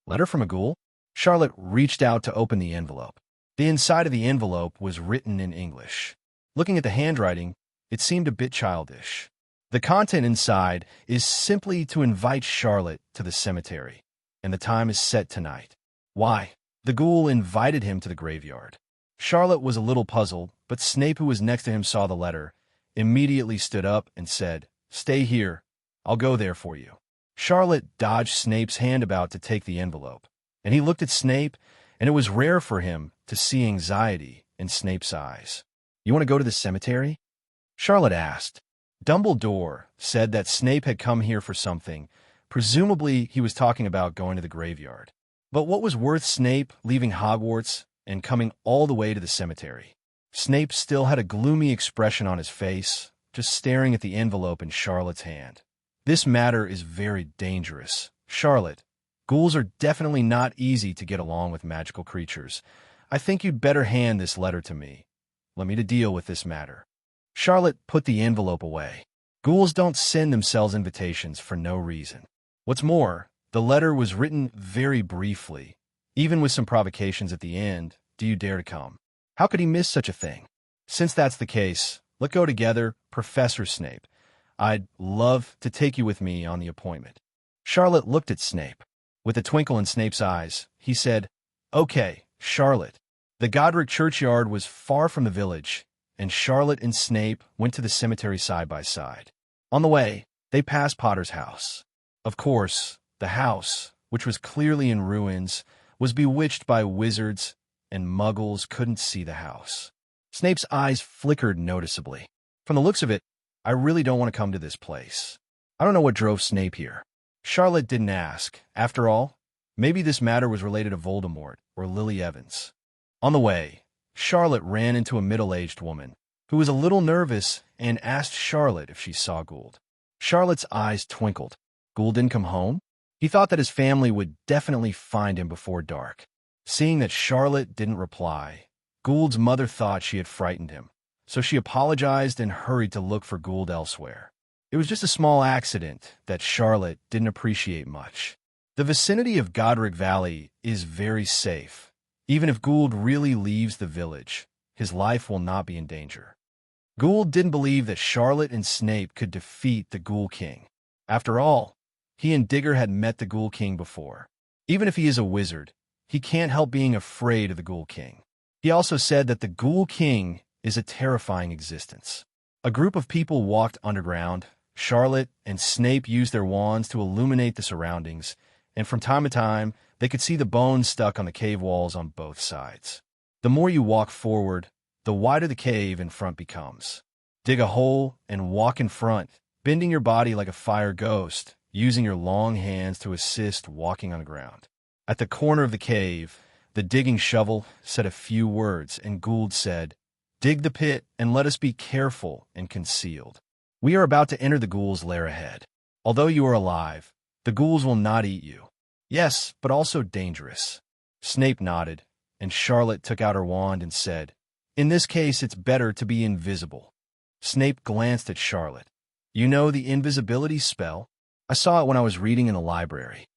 Letter from a ghoul? Charlotte reached out to open the envelope. The inside of the envelope was written in English. Looking at the handwriting, it seemed a bit childish. The content inside is simply to invite Charlotte to the cemetery, and the time is set tonight. Why? The ghoul invited him to the graveyard. Charlotte was a little puzzled, but Snape, who was next to him, saw the letter, immediately stood up and said, Stay here. I'll go there for you. Charlotte dodged Snape's hand about to take the envelope, and he looked at Snape, and it was rare for him to see anxiety in Snape's eyes. You want to go to the cemetery? Charlotte asked. Dumbledore said that Snape had come here for something. Presumably, he was talking about going to the graveyard. But what was worth Snape leaving Hogwarts and coming all the way to the cemetery? Snape still had a gloomy expression on his face, just staring at the envelope in Charlotte's hand. This matter is very dangerous. Charlotte, ghouls are definitely not easy to get along with magical creatures. I think you'd better hand this letter to me. Let me to deal with this matter. Charlotte put the envelope away. Ghouls don't send themselves invitations for no reason. What's more, the letter was written very briefly, even with some provocations at the end. Do you dare to come? How could he miss such a thing? Since that's the case, let's go together, Professor Snape. I'd love to take you with me on the appointment. Charlotte looked at Snape. With a twinkle in Snape's eyes, he said, "Okay, Charlotte." The Godric churchyard was far from the village, and Charlotte and Snape went to the cemetery side by side. On the way, they passed Potter's house. Of course, the house, which was clearly in ruins, was bewitched by wizards, and muggles couldn't see the house. Snape's eyes flickered noticeably. From the looks of it, I really don't want to come to this place. I don't know what drove Snape here. Charlotte didn't ask. After all, maybe this matter was related to Voldemort or Lily Evans. On the way, Charlotte ran into a middle-aged woman who was a little nervous and asked Charlotte if she saw Gould. Charlotte's eyes twinkled. Gould didn't come home? He thought that his family would definitely find him before dark. Seeing that Charlotte didn't reply, Gould's mother thought she had frightened him, so she apologized and hurried to look for Gould elsewhere. It was just a small accident that Charlotte didn't appreciate much. The vicinity of Godric Valley is very safe. Even if Gould really leaves the village, his life will not be in danger. Gould didn't believe that Charlotte and Snape could defeat the Ghoul King. After all, he and Digger had met the Ghoul King before. Even if he is a wizard, he can't help being afraid of the Ghoul King. He also said that the Ghoul King is a terrifying existence. A group of people walked underground. Charlotte and Snape used their wands to illuminate the surroundings, and from time to time, they could see the bones stuck on the cave walls on both sides. The more you walk forward, the wider the cave in front becomes. Dig a hole and walk in front, bending your body like a fire ghost, using your long hands to assist walking on the ground. At the corner of the cave, the digging shovel said a few words, and Gould said, "Dig the pit and let us be careful and concealed. We are about to enter the ghouls' lair ahead. Although you are alive, the ghouls will not eat you. Yes, but also dangerous." Snape nodded, and Charlotte took out her wand and said, "In this case, it's better to be invisible." Snape glanced at Charlotte. "You know the invisibility spell? I saw it when I was reading in the library."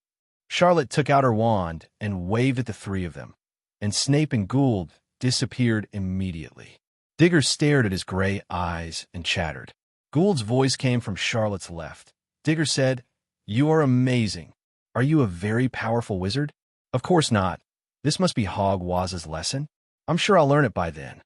Charlotte took out her wand and waved at the three of them, and Snape and Gould disappeared immediately. Digger stared at his gray eyes and chattered. Gould's voice came from Charlotte's left. Digger said, "You are amazing. Are you a very powerful wizard?" "Of course not. This must be Hogwarts' lesson. I'm sure I'll learn it by then."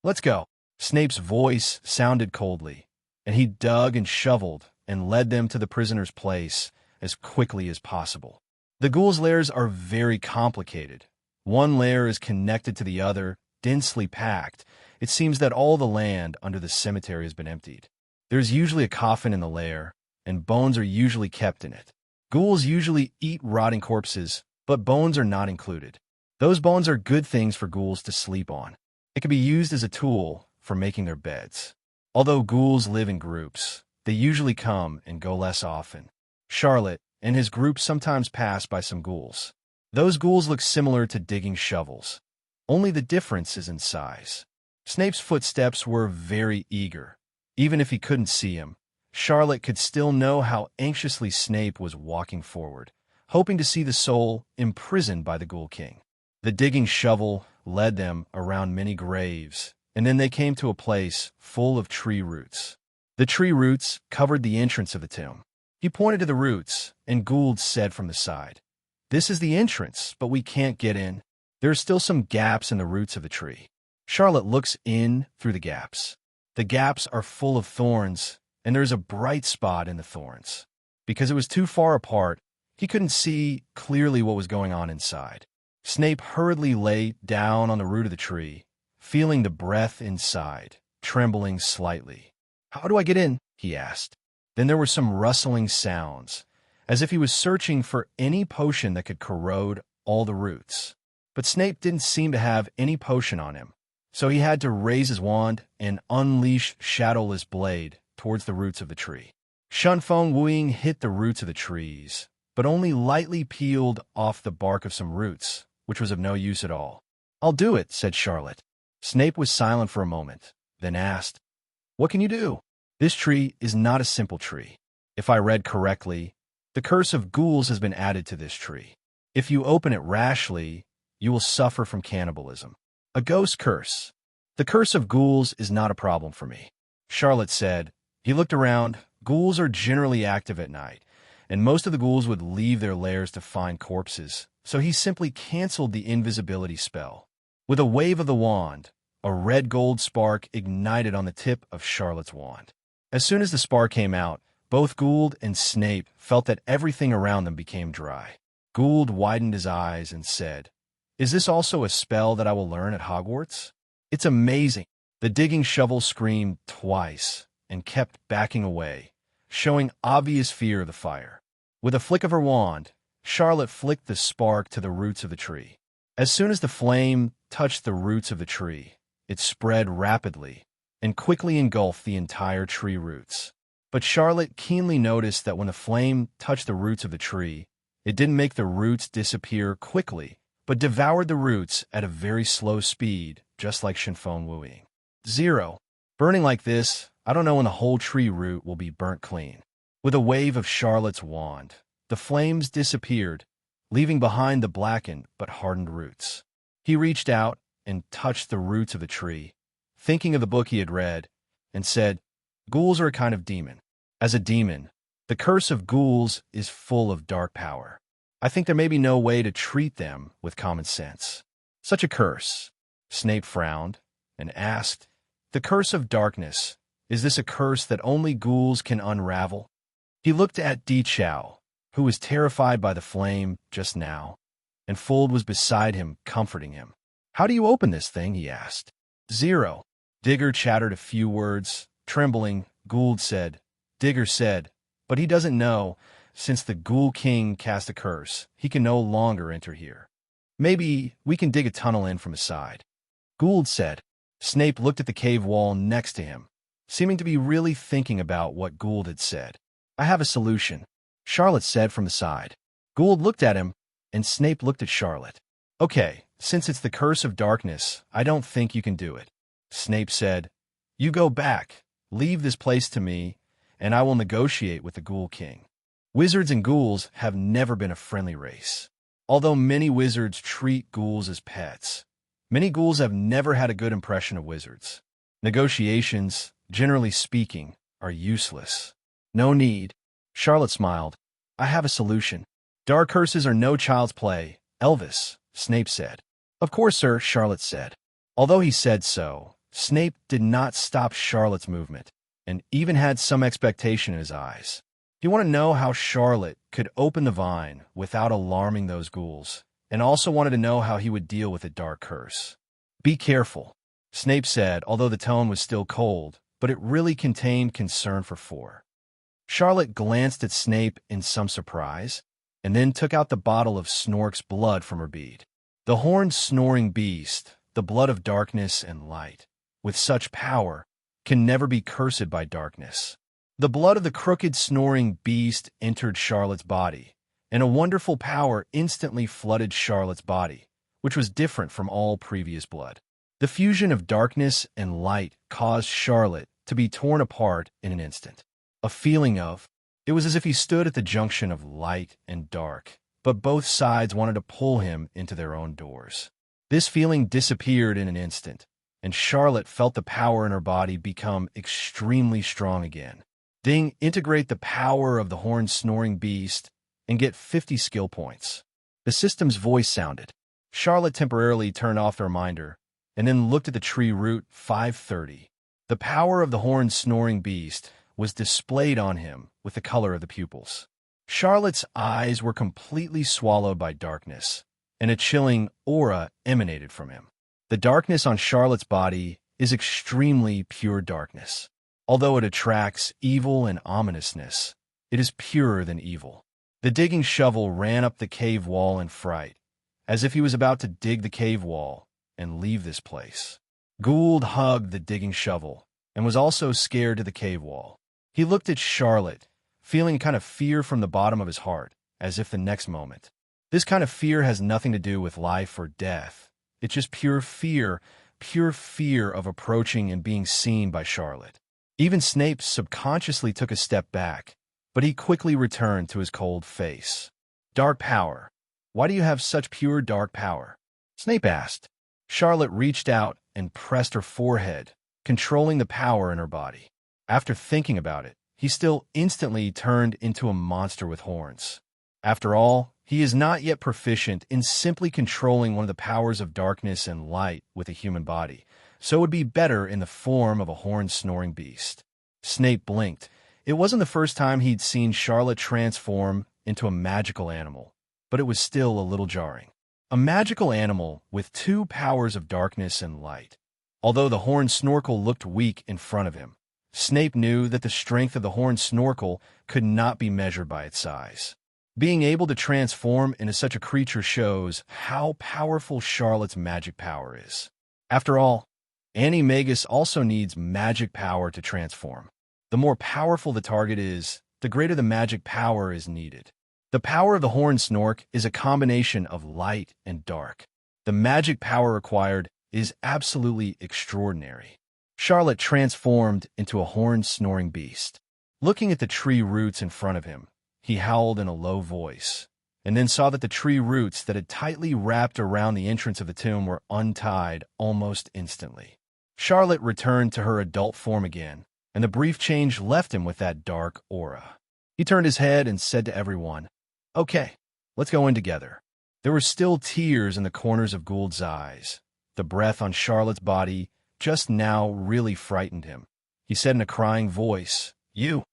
"Let's go." Snape's voice sounded coldly, and he dug and shoveled and led them to the prisoner's place as quickly as possible. The ghouls' lairs are very complicated. One lair is connected to the other, densely packed. It seems that all the land under the cemetery has been emptied. There's usually a coffin in the lair, and bones are usually kept in it. Ghouls usually eat rotting corpses, but bones are not included. Those bones are good things for ghouls to sleep on. It can be used as a tool for making their beds. Although ghouls live in groups, they usually come and go less often. Charlotte and his group sometimes pass by some ghouls. Those ghouls look similar to digging shovels. Only the difference is in size. Snape's footsteps were very eager. Even if he couldn't see him, Charlotte could still know how anxiously Snape was walking forward, hoping to see the soul imprisoned by the Ghoul King. The digging shovel led them around many graves, and then they came to a place full of tree roots. The tree roots covered the entrance of the tomb. He pointed to the roots, and Gould said from the side, "This is the entrance, but we can't get in. There are still some gaps in the roots of the tree." Charlotte looks in through the gaps. The gaps are full of thorns, and there's a bright spot in the thorns. Because it was too far apart, he couldn't see clearly what was going on inside. Snape hurriedly lay down on the root of the tree, feeling the breath inside, trembling slightly. "How do I get in?" he asked. Then there were some rustling sounds, as if he was searching for any potion that could corrode all the roots. But Snape didn't seem to have any potion on him, so he had to raise his wand and unleash Shadowless Blade towards the roots of the tree. Shunfeng Wuing hit the roots of the trees, but only lightly peeled off the bark of some roots, which was of no use at all. "I'll do it," said Charlotte. Snape was silent for a moment, then asked, "What can you do?" "This tree is not a simple tree. If I read correctly, the curse of ghouls has been added to this tree. If you open it rashly, you will suffer from cannibalism. A ghost curse. The curse of ghouls is not a problem for me, Charlotte said. He looked around. Ghouls are generally active at night, and most of the ghouls would leave their lairs to find corpses, so he simply canceled the invisibility spell. With a wave of the wand, a red gold spark ignited on the tip of Charlotte's wand. As soon as the spark came out, both Gould and Snape felt that everything around them became dry. Gould widened his eyes and said, "Is this also a spell that I will learn at Hogwarts?" "It's amazing." The digging shovel screamed twice and kept backing away, showing obvious fear of the fire. With a flick of her wand, Charlotte flicked the spark to the roots of the tree. As soon as the flame touched the roots of the tree, it spread rapidly and quickly engulfed the entire tree roots. But Charlotte keenly noticed that when the flame touched the roots of the tree, it didn't make the roots disappear quickly, but devoured the roots at a very slow speed, just like Shinfeng Wuing. 0. Burning like this, I don't know when the whole tree root will be burnt clean. With a wave of Charlotte's wand, the flames disappeared, leaving behind the blackened but hardened roots. He reached out and touched the roots of the tree, thinking of the book he had read, and said, "Ghouls are a kind of demon. As a demon, the curse of ghouls is full of dark power. I think there may be no way to treat them with common sense." "Such a curse?" Snape frowned and asked, "The curse of darkness, is this a curse that only ghouls can unravel?" He looked at Di Chao, who was terrified by the flame just now, and Fuld was beside him, comforting him. "How do you open this thing?" he asked. 0. Digger chattered a few words. Trembling, Gould said, "Digger said, but he doesn't know. Since the Ghoul King cast a curse, he can no longer enter here. Maybe we can dig a tunnel in from his side." Gould said. Snape looked at the cave wall next to him, seeming to be really thinking about what Gould had said. "I have a solution," Charlotte said from the side. Gould looked at him, and Snape looked at Charlotte. "Okay, since it's the curse of darkness, I don't think you can do it." Snape said, "You go back, leave this place to me, and I will negotiate with the Ghoul King." Wizards and ghouls have never been a friendly race. Although many wizards treat ghouls as pets, many ghouls have never had a good impression of wizards. Negotiations, generally speaking, are useless. "No need." Charlotte smiled. "I have a solution." "Dark curses are no child's play, Elvis," Snape said. "Of course, sir," Charlotte said. Although he said so, Snape did not stop Charlotte's movement, and even had some expectation in his eyes. He wanted to know how Charlotte could open the vine without alarming those ghouls, and also wanted to know how he would deal with the dark curse. "Be careful," Snape said, although the tone was still cold, but it really contained concern for 4. Charlotte glanced at Snape in some surprise, and then took out the bottle of Snork's blood from her bead. The horned snoring beast, the blood of darkness and light, with such power, can never be cursed by darkness. The blood of the crooked snoring beast entered Charlotte's body, and a wonderful power instantly flooded Charlotte's body, which was different from all previous blood. The fusion of darkness and light caused Charlotte to be torn apart in an instant. A feeling of, it was as if he stood at the junction of light and dark, but both sides wanted to pull him into their own doors. This feeling disappeared in an instant, and Charlotte felt the power in her body become extremely strong again. Ding, integrate the power of the horned snoring beast and get 50 skill points. The system's voice sounded. Charlotte temporarily turned off the reminder and then looked at the tree root 530. The power of the horned snoring beast was displayed on him with the color of the pupils. Charlotte's eyes were completely swallowed by darkness, and a chilling aura emanated from him. The darkness on Charlotte's body is extremely pure darkness. Although it attracts evil and ominousness, it is purer than evil. The digging shovel ran up the cave wall in fright, as if he was about to dig the cave wall and leave this place. Gould hugged the digging shovel and was also scared to the cave wall. He looked at Charlotte, feeling a kind of fear from the bottom of his heart, as if the next moment. This kind of fear has nothing to do with life or death. It's just pure fear of approaching and being seen by Charlotte. Even Snape subconsciously took a step back, but he quickly returned to his cold face. "Dark power. Why do you have such pure dark power?" Snape asked. Charlotte reached out and pressed her forehead, controlling the power in her body. After thinking about it, he still instantly turned into a monster with horns. After all, he is not yet proficient in simply controlling one of the powers of darkness and light with a human body, so it would be better in the form of a horn-snoring beast. Snape blinked. It wasn't the first time he'd seen Charlotte transform into a magical animal, but it was still a little jarring. A magical animal with two powers of darkness and light. Although the horned snorkel looked weak in front of him, Snape knew that the strength of the horned snorkel could not be measured by its size. Being able to transform into such a creature shows how powerful Charlotte's magic power is. After all, Animagus also needs magic power to transform. The more powerful the target is, the greater the magic power is needed. The power of the horned snork is a combination of light and dark. The magic power required is absolutely extraordinary. Charlotte transformed into a horned snoring beast. Looking at the tree roots in front of him, he howled in a low voice, and then saw that the tree roots that had tightly wrapped around the entrance of the tomb were untied almost instantly. Charlotte returned to her adult form again, and the brief change left him with that dark aura. He turned his head and said to everyone, "Okay, let's go in together." There were still tears in the corners of Gould's eyes. The breath on Charlotte's body just now really frightened him. He said in a crying voice, You.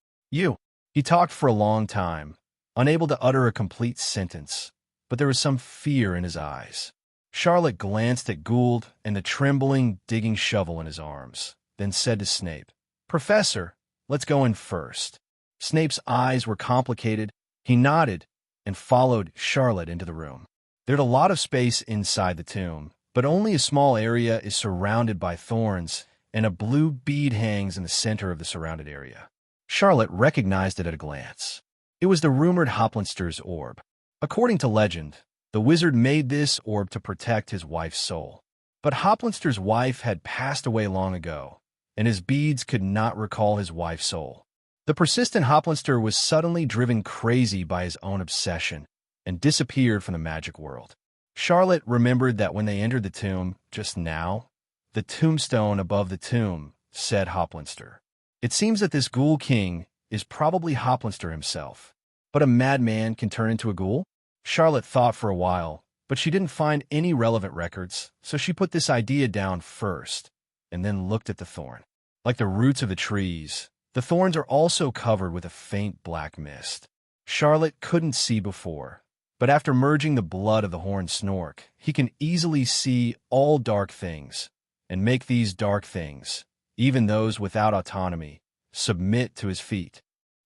He talked for a long time, unable to utter a complete sentence, but there was some fear in his eyes. Charlotte glanced at Gould and the trembling, digging shovel in his arms, then said to Snape, "Professor, let's go in first." Snape's eyes were complicated. He nodded and followed Charlotte into the room. There's a lot of space inside the tomb, but only a small area is surrounded by thorns, and a blue bead hangs in the center of the surrounded area. Charlotte recognized it at a glance. It was the rumored Hoplinster's orb. According to legend, the wizard made this orb to protect his wife's soul. But Hoplinster's wife had passed away long ago, and his beads could not recall his wife's soul. The persistent Hoplinster was suddenly driven crazy by his own obsession and disappeared from the magic world. Charlotte remembered that when they entered the tomb just now, the tombstone above the tomb said Hoplinster. It seems that this ghoul king is probably Hoplinster himself. But a madman can turn into a ghoul? Charlotte thought for a while, but she didn't find any relevant records, so she put this idea down first, and then looked at the thorn. Like the roots of the trees, the thorns are also covered with a faint black mist. Charlotte couldn't see before, but after merging the blood of the horned snork, he can easily see all dark things, and make these dark things, even those without autonomy, submit to his feet.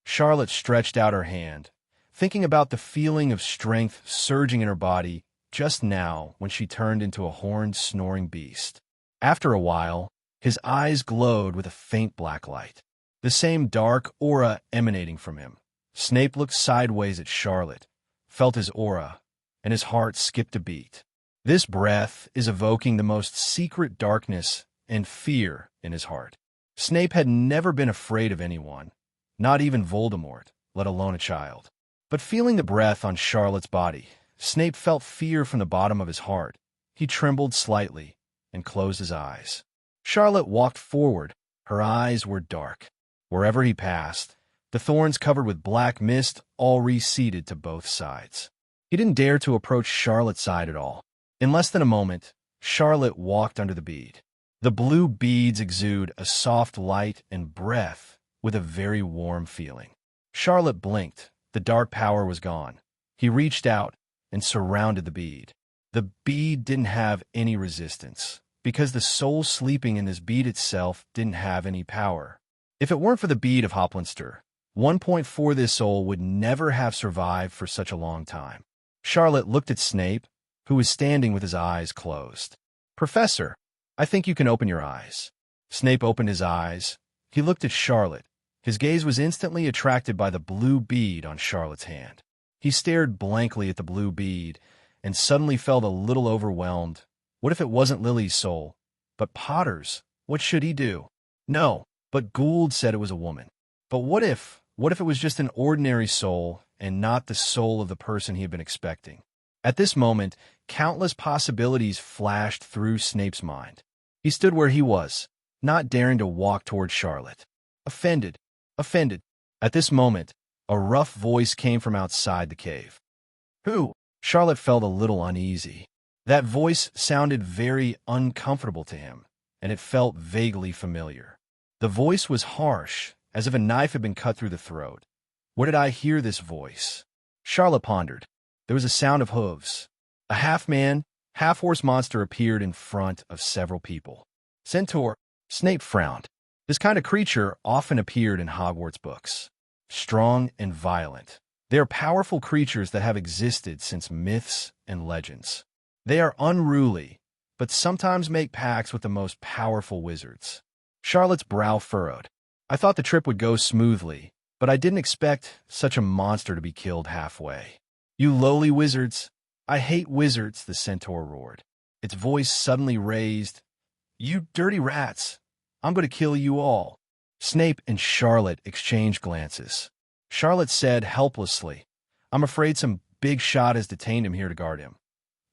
Charlotte stretched out her hand, thinking about the feeling of strength surging in her body just now when she turned into a horned, snoring beast. After a while, his eyes glowed with a faint black light, the same dark aura emanating from him. Snape looked sideways at Charlotte, felt his aura, and his heart skipped a beat. This breath is evoking the most secret darkness and fear in his heart. Snape had never been afraid of anyone, not even Voldemort, let alone a child. But feeling the breath on Charlotte's body, Snape felt fear from the bottom of his heart. He trembled slightly and closed his eyes. Charlotte walked forward. Her eyes were dark. Wherever he passed, the thorns covered with black mist all receded to both sides. He didn't dare to approach Charlotte's side at all. In less than a moment, Charlotte walked under the bead. The blue beads exude a soft light and breath with a very warm feeling. Charlotte blinked. The dark power was gone. He reached out and surrounded the bead. The bead didn't have any resistance, because the soul sleeping in this bead itself didn't have any power. If it weren't for the bead of Hoplinster, 1.4 this soul would never have survived for such a long time. Charlotte looked at Snape, who was standing with his eyes closed. "Professor, I think you can open your eyes." Snape opened his eyes. He looked at Charlotte. His gaze was instantly attracted by the blue bead on Charlotte's hand. He stared blankly at the blue bead and suddenly felt a little overwhelmed. What if it wasn't Lily's soul, but Potter's? What should he do? No, but Gould said it was a woman. But what if it was just an ordinary soul and not the soul of the person he had been expecting? At this moment, Countless possibilities flashed through Snape's mind. He stood where he was, not daring to walk toward Charlotte. Offended. Offended. At this moment, a rough voice came from outside the cave. Who? Charlotte felt a little uneasy. That voice sounded very uncomfortable to him, and it felt vaguely familiar. The voice was harsh, as if a knife had been cut through the throat. Where did I hear this voice? Charlotte pondered. There was a sound of hooves. A half-man, half-horse monster appeared in front of several people. Centaur. Snape frowned. This kind of creature often appeared in Hogwarts books. Strong and violent. They are powerful creatures that have existed since myths and legends. They are unruly, but sometimes make pacts with the most powerful wizards. Charlotte's brow furrowed. I thought the trip would go smoothly, but I didn't expect such a monster to be killed halfway. You lowly wizards! I hate wizards, the centaur roared. Its voice suddenly raised. You dirty rats! I'm going to kill you all. Snape and Charlotte exchanged glances. Charlotte said helplessly, I'm afraid some big shot has detained him here to guard him.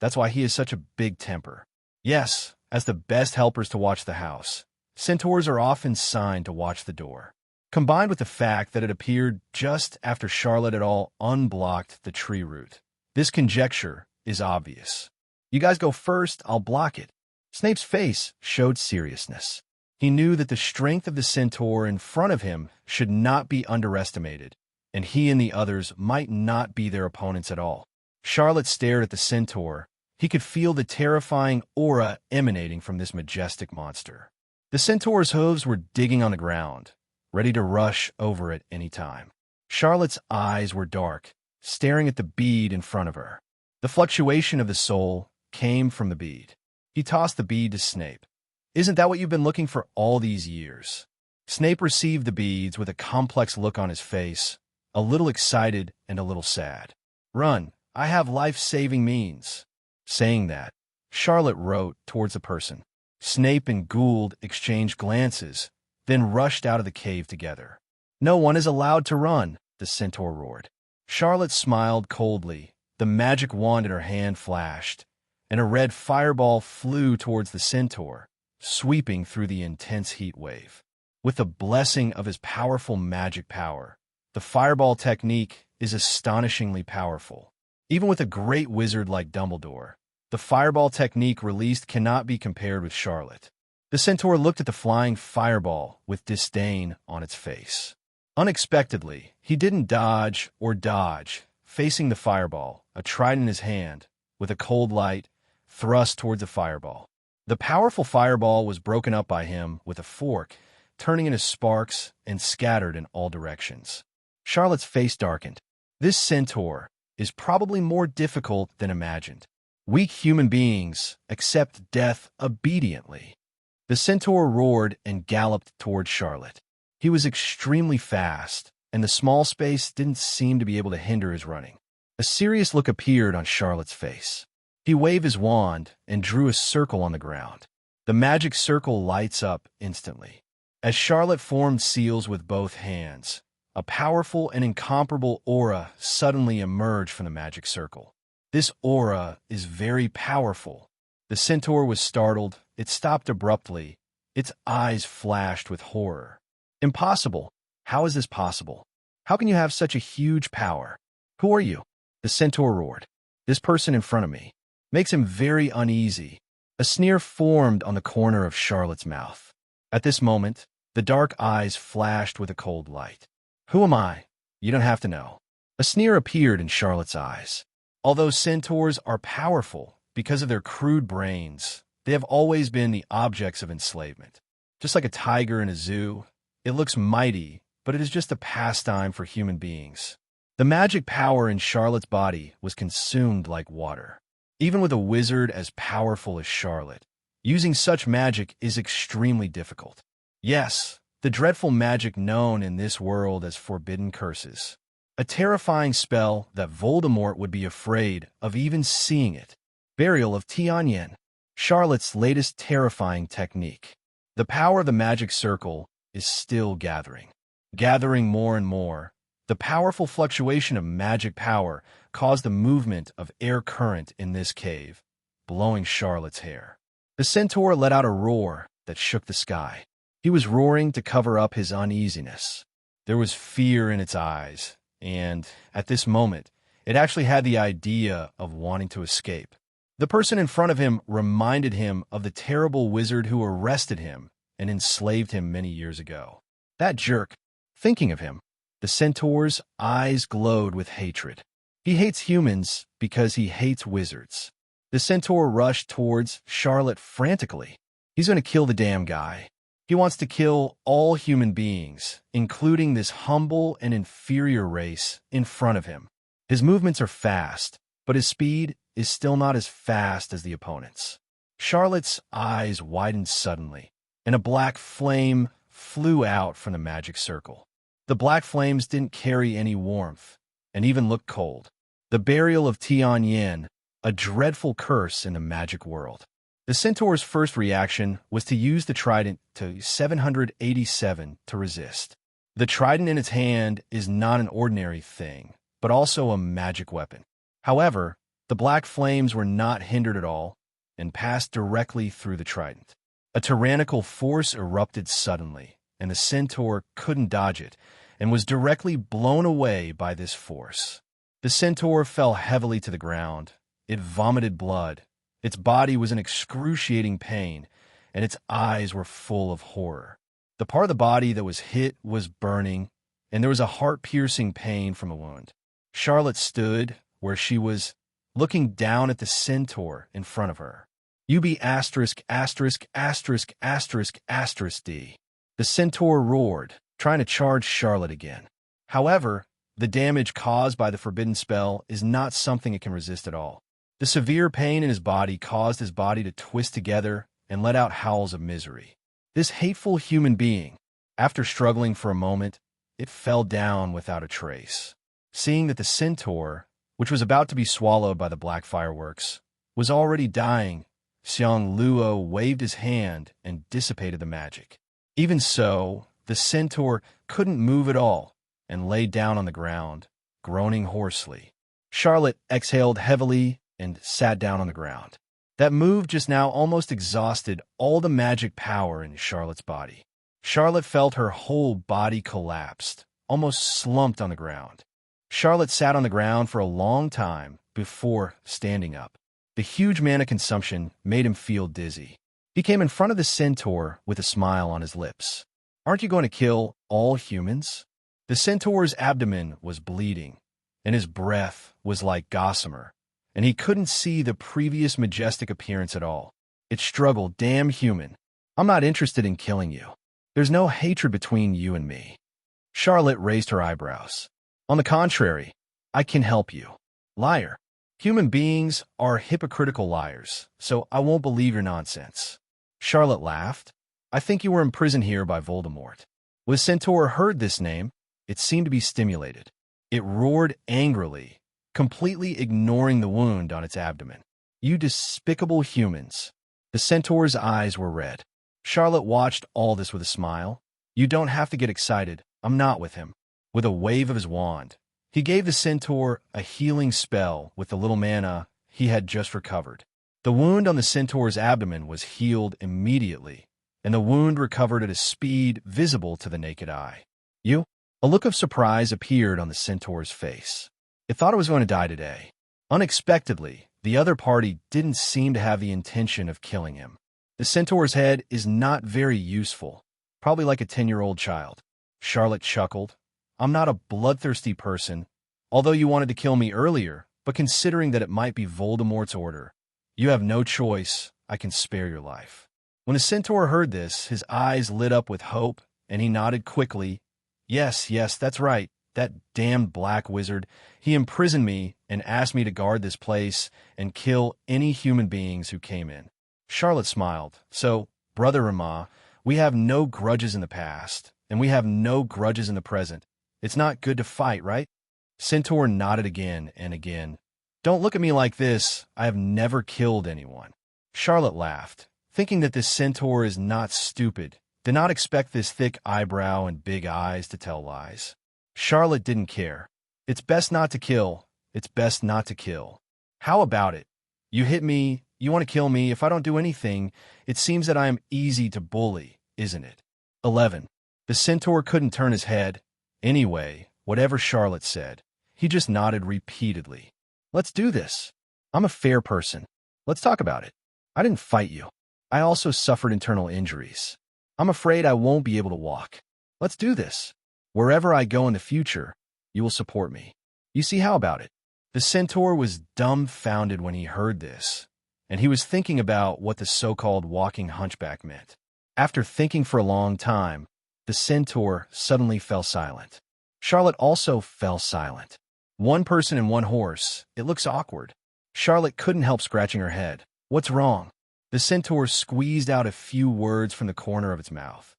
That's why he has such a big temper. Yes, as the best helpers to watch the house, centaurs are often signed to watch the door. Combined with the fact that it appeared just after Charlotte had all unblocked the tree root, this conjecture is obvious. You guys go first, I'll block it. Snape's face showed seriousness. He knew that the strength of the centaur in front of him should not be underestimated, and he and the others might not be their opponents at all. Charlotte stared at the centaur. He could feel the terrifying aura emanating from this majestic monster. The centaur's hooves were digging on the ground, ready to rush over at any time. Charlotte's eyes were dark, staring at the bead in front of her. The fluctuation of the soul came from the bead. He tossed the bead to Snape. Isn't that what you've been looking for all these years? Snape received the beads with a complex look on his face, a little excited and a little sad. Run, I have life-saving means. Saying that, Charlotte wrote towards the person. Snape and Gould exchanged glances, then rushed out of the cave together. No one is allowed to run, the centaur roared. Charlotte smiled coldly. The magic wand in her hand flashed, and a red fireball flew towards the centaur, sweeping through the intense heat wave. With the blessing of his powerful magic power, the fireball technique is astonishingly powerful. Even with a great wizard like Dumbledore, the fireball technique released cannot be compared with Charlotte. The centaur looked at the flying fireball with disdain on its face. Unexpectedly, he didn't dodge or dodge, facing the fireball, a trident in his hand, with a cold light, thrust towards the fireball. The powerful fireball was broken up by him with a fork, turning into sparks and scattered in all directions. Charlotte's face darkened. This centaur is probably more difficult than imagined. Weak human beings accept death obediently. The centaur roared and galloped toward Charlotte. He was extremely fast, and the small space didn't seem to be able to hinder his running. A serious look appeared on Charlotte's face. He waved his wand and drew a circle on the ground. The magic circle lights up instantly. As Charlotte formed seals with both hands, a powerful and incomparable aura suddenly emerged from the magic circle. This aura is very powerful. The centaur was startled. It stopped abruptly. Its eyes flashed with horror. Impossible. How is this possible? How can you have such a huge power? Who are you? The centaur roared. This person in front of me makes him very uneasy. A sneer formed on the corner of Charlotte's mouth. At this moment, the dark eyes flashed with a cold light. Who am I? You don't have to know. A sneer appeared in Charlotte's eyes. Although centaurs are powerful because of their crude brains, they have always been the objects of enslavement. Just like a tiger in a zoo, it looks mighty, but it is just a pastime for human beings. The magic power in Charlotte's body was consumed like water. Even with a wizard as powerful as Charlotte, using such magic is extremely difficult. Yes, the dreadful magic known in this world as forbidden curses. A terrifying spell that Voldemort would be afraid of even seeing it. Burial of Tianyan, Charlotte's latest terrifying technique. The power of the magic circle is still gathering. Gathering more and more, the powerful fluctuation of magic power caused the movement of air current in this cave, blowing Charlotte's hair. The centaur let out a roar that shook the sky. He was roaring to cover up his uneasiness. There was fear in its eyes, and, at this moment, it actually had the idea of wanting to escape. The person in front of him reminded him of the terrible wizard who arrested him and enslaved him many years ago. That jerk. Thinking of him, the centaur's eyes glowed with hatred. He hates humans because he hates wizards. The centaur rushed towards Charlotte frantically. He's going to kill the damn guy. He wants to kill all human beings, including this humble and inferior race in front of him. His movements are fast, but his speed is still not as fast as the opponent's. Charlotte's eyes widened suddenly, and a black flame flew out from the magic circle. The black flames didn't carry any warmth, and even looked cold. The burial of Tian Yin, a dreadful curse in the magic world. The centaur's first reaction was to use the trident to 787 to resist. The trident in its hand is not an ordinary thing, but also a magic weapon. However, the black flames were not hindered at all and passed directly through the trident. A tyrannical force erupted suddenly, and the centaur couldn't dodge it and was directly blown away by this force. The centaur fell heavily to the ground. It vomited blood. Its body was in excruciating pain, and its eyes were full of horror. The part of the body that was hit was burning, and there was a heart-piercing pain from a wound. Charlotte stood where she was, looking down at the centaur in front of her. UB**************. D. The centaur roared, trying to charge Charlotte again. However, the damage caused by the forbidden spell is not something it can resist at all. The severe pain in his body caused his body to twist together and let out howls of misery. This hateful human being, after struggling for a moment, it fell down without a trace. Seeing that the centaur, which was about to be swallowed by the black fireworks, was already dying, Xiang Luo waved his hand and dissipated the magic. Even so, the centaur couldn't move at all and lay down on the ground, groaning hoarsely. Charlotte exhaled heavily and sat down on the ground. That move just now almost exhausted all the magic power in Charlotte's body. Charlotte felt her whole body collapsed, almost slumped on the ground. Charlotte sat on the ground for a long time before standing up. The huge mana consumption made him feel dizzy. He came in front of the centaur with a smile on his lips. "Aren't you going to kill all humans?" The centaur's abdomen was bleeding, and his breath was like gossamer, and he couldn't see the previous majestic appearance at all. It struggled, "Damn human. I'm not interested in killing you. There's no hatred between you and me." Charlotte raised her eyebrows. "On the contrary, I can help you." "Liar. Human beings are hypocritical liars, so I won't believe your nonsense." Charlotte laughed. "I think you were imprisoned here by Voldemort." When the centaur heard this name, it seemed to be stimulated. It roared angrily, completely ignoring the wound on its abdomen. "You despicable humans." The centaur's eyes were red. Charlotte watched all this with a smile. "You don't have to get excited. I'm not with him." With a wave of his wand, he gave the centaur a healing spell with the little mana he had just recovered. The wound on the centaur's abdomen was healed immediately, and the wound recovered at a speed visible to the naked eye. "You?" A look of surprise appeared on the centaur's face. It thought it was going to die today. Unexpectedly, the other party didn't seem to have the intention of killing him. The centaur's head is not very useful, probably like a 10-year-old child. Charlotte chuckled. "I'm not a bloodthirsty person, although you wanted to kill me earlier, but considering that it might be Voldemort's order, you have no choice. I can spare your life." When the centaur heard this, his eyes lit up with hope, and he nodded quickly. Yes, that's right. That damned black wizard. He imprisoned me and asked me to guard this place and kill any human beings who came in." Charlotte smiled. "So, brother Rama, we have no grudges in the past, and we have no grudges in the present. It's not good to fight, right?" Centaur nodded again and again. "Don't look at me like this. I have never killed anyone." Charlotte laughed, thinking that this centaur is not stupid, did not expect this thick eyebrow and big eyes to tell lies. Charlotte didn't care. "It's best not to kill. It's best not to kill. How about it? You hit me, you want to kill me. If I don't do anything, it seems that I am easy to bully, isn't it? 11. The centaur couldn't turn his head. Anyway, whatever Charlotte said, he just nodded repeatedly. Let's do this. I'm a fair person. Let's talk about it. I didn't fight you. I also suffered internal injuries. I'm afraid I won't be able to walk. Let's do this. Wherever I go in the future, you will support me. You see, how about it? The centaur was dumbfounded when he heard this, and he was thinking about what the so-called walking hunchback meant. After thinking for a long time, the centaur suddenly fell silent. Charlotte also fell silent. One person and one horse. It looks awkward. Charlotte couldn't help scratching her head. What's wrong? The centaur squeezed out a few words from the corner of its mouth.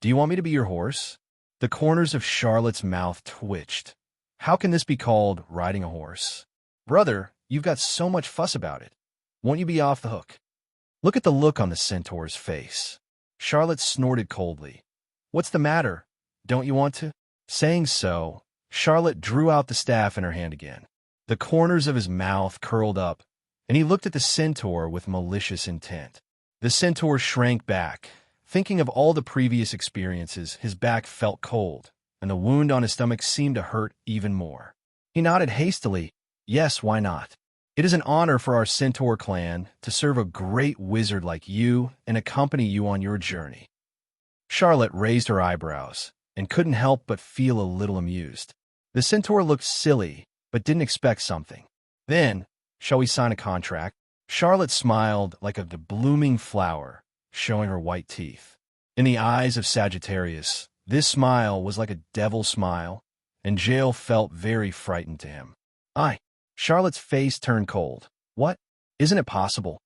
Do you want me to be your horse? The corners of Charlotte's mouth twitched. How can this be called riding a horse? Brother, you've got so much fuss about it. Won't you be off the hook? Look at the look on the centaur's face. Charlotte snorted coldly. What's the matter? Don't you want to? Saying so, Charlotte drew out the staff in her hand again. The corners of his mouth curled up, and he looked at the centaur with malicious intent. The centaur shrank back. Thinking of all the previous experiences, his back felt cold, and the wound on his stomach seemed to hurt even more. He nodded hastily. Yes, why not? It is an honor for our centaur clan to serve a great wizard like you and accompany you on your journey. Charlotte raised her eyebrows and couldn't help but feel a little amused. The centaur looked silly, but didn't expect something. Then, shall we sign a contract? Charlotte smiled like a blooming flower, showing her white teeth. In the eyes of Sagittarius, this smile was like a devil's smile, and Jael felt very frightened to him. Charlotte's face turned cold. What? Isn't it possible?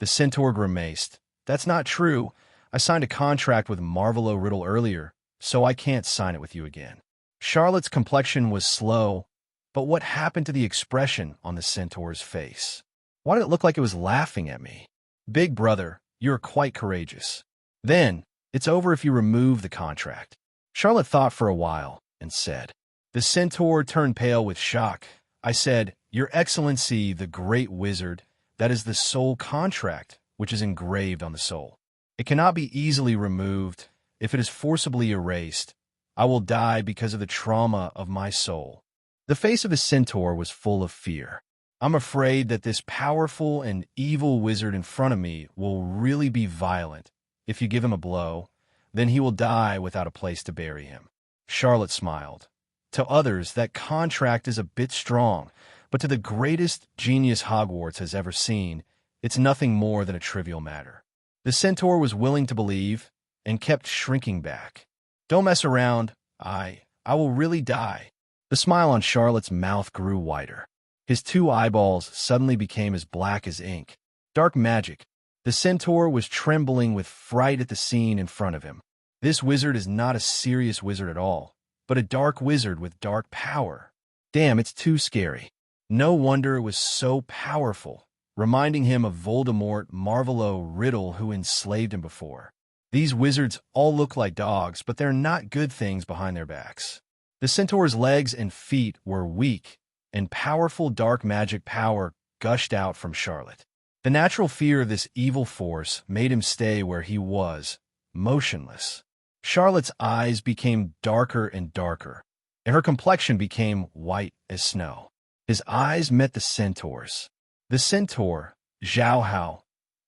The centaur grimaced. That's not true. I signed a contract with Marvolo Riddle earlier, so I can't sign it with you again. Charlotte's complexion was slow, but what happened to the expression on the centaur's face? Why did it look like it was laughing at me? Big brother, you're quite courageous. Then, it's over if you remove the contract. Charlotte thought for a while and said. The centaur turned pale with shock. I said, Your Excellency, the great wizard, that is the soul contract, which is engraved on the soul. It cannot be easily removed. If it is forcibly erased, I will die because of the trauma of my soul. The face of the centaur was full of fear. I'm afraid that this powerful and evil wizard in front of me will really be violent. If you give him a blow, then he will die without a place to bury him. Charlotte smiled. To others, that contract is a bit strong, but to the greatest genius Hogwarts has ever seen, it's nothing more than a trivial matter. The centaur was willing to believe and kept shrinking back. Don't mess around. I will really die. The smile on Charlotte's mouth grew wider. His two eyeballs suddenly became as black as ink. Dark magic. The centaur was trembling with fright at the scene in front of him. This wizard is not a serious wizard at all, but a dark wizard with dark power. Damn, it's too scary. No wonder it was so powerful, reminding him of Voldemort Marvolo Riddle who enslaved him before. These wizards all look like dogs, but they're not good things behind their backs. The centaur's legs and feet were weak, and powerful dark magic power gushed out from Charlotte. The natural fear of this evil force made him stay where he was, motionless. Charlotte's eyes became darker and darker, and her complexion became white as snow. His eyes met the centaur's. The centaur, Zhao Hao,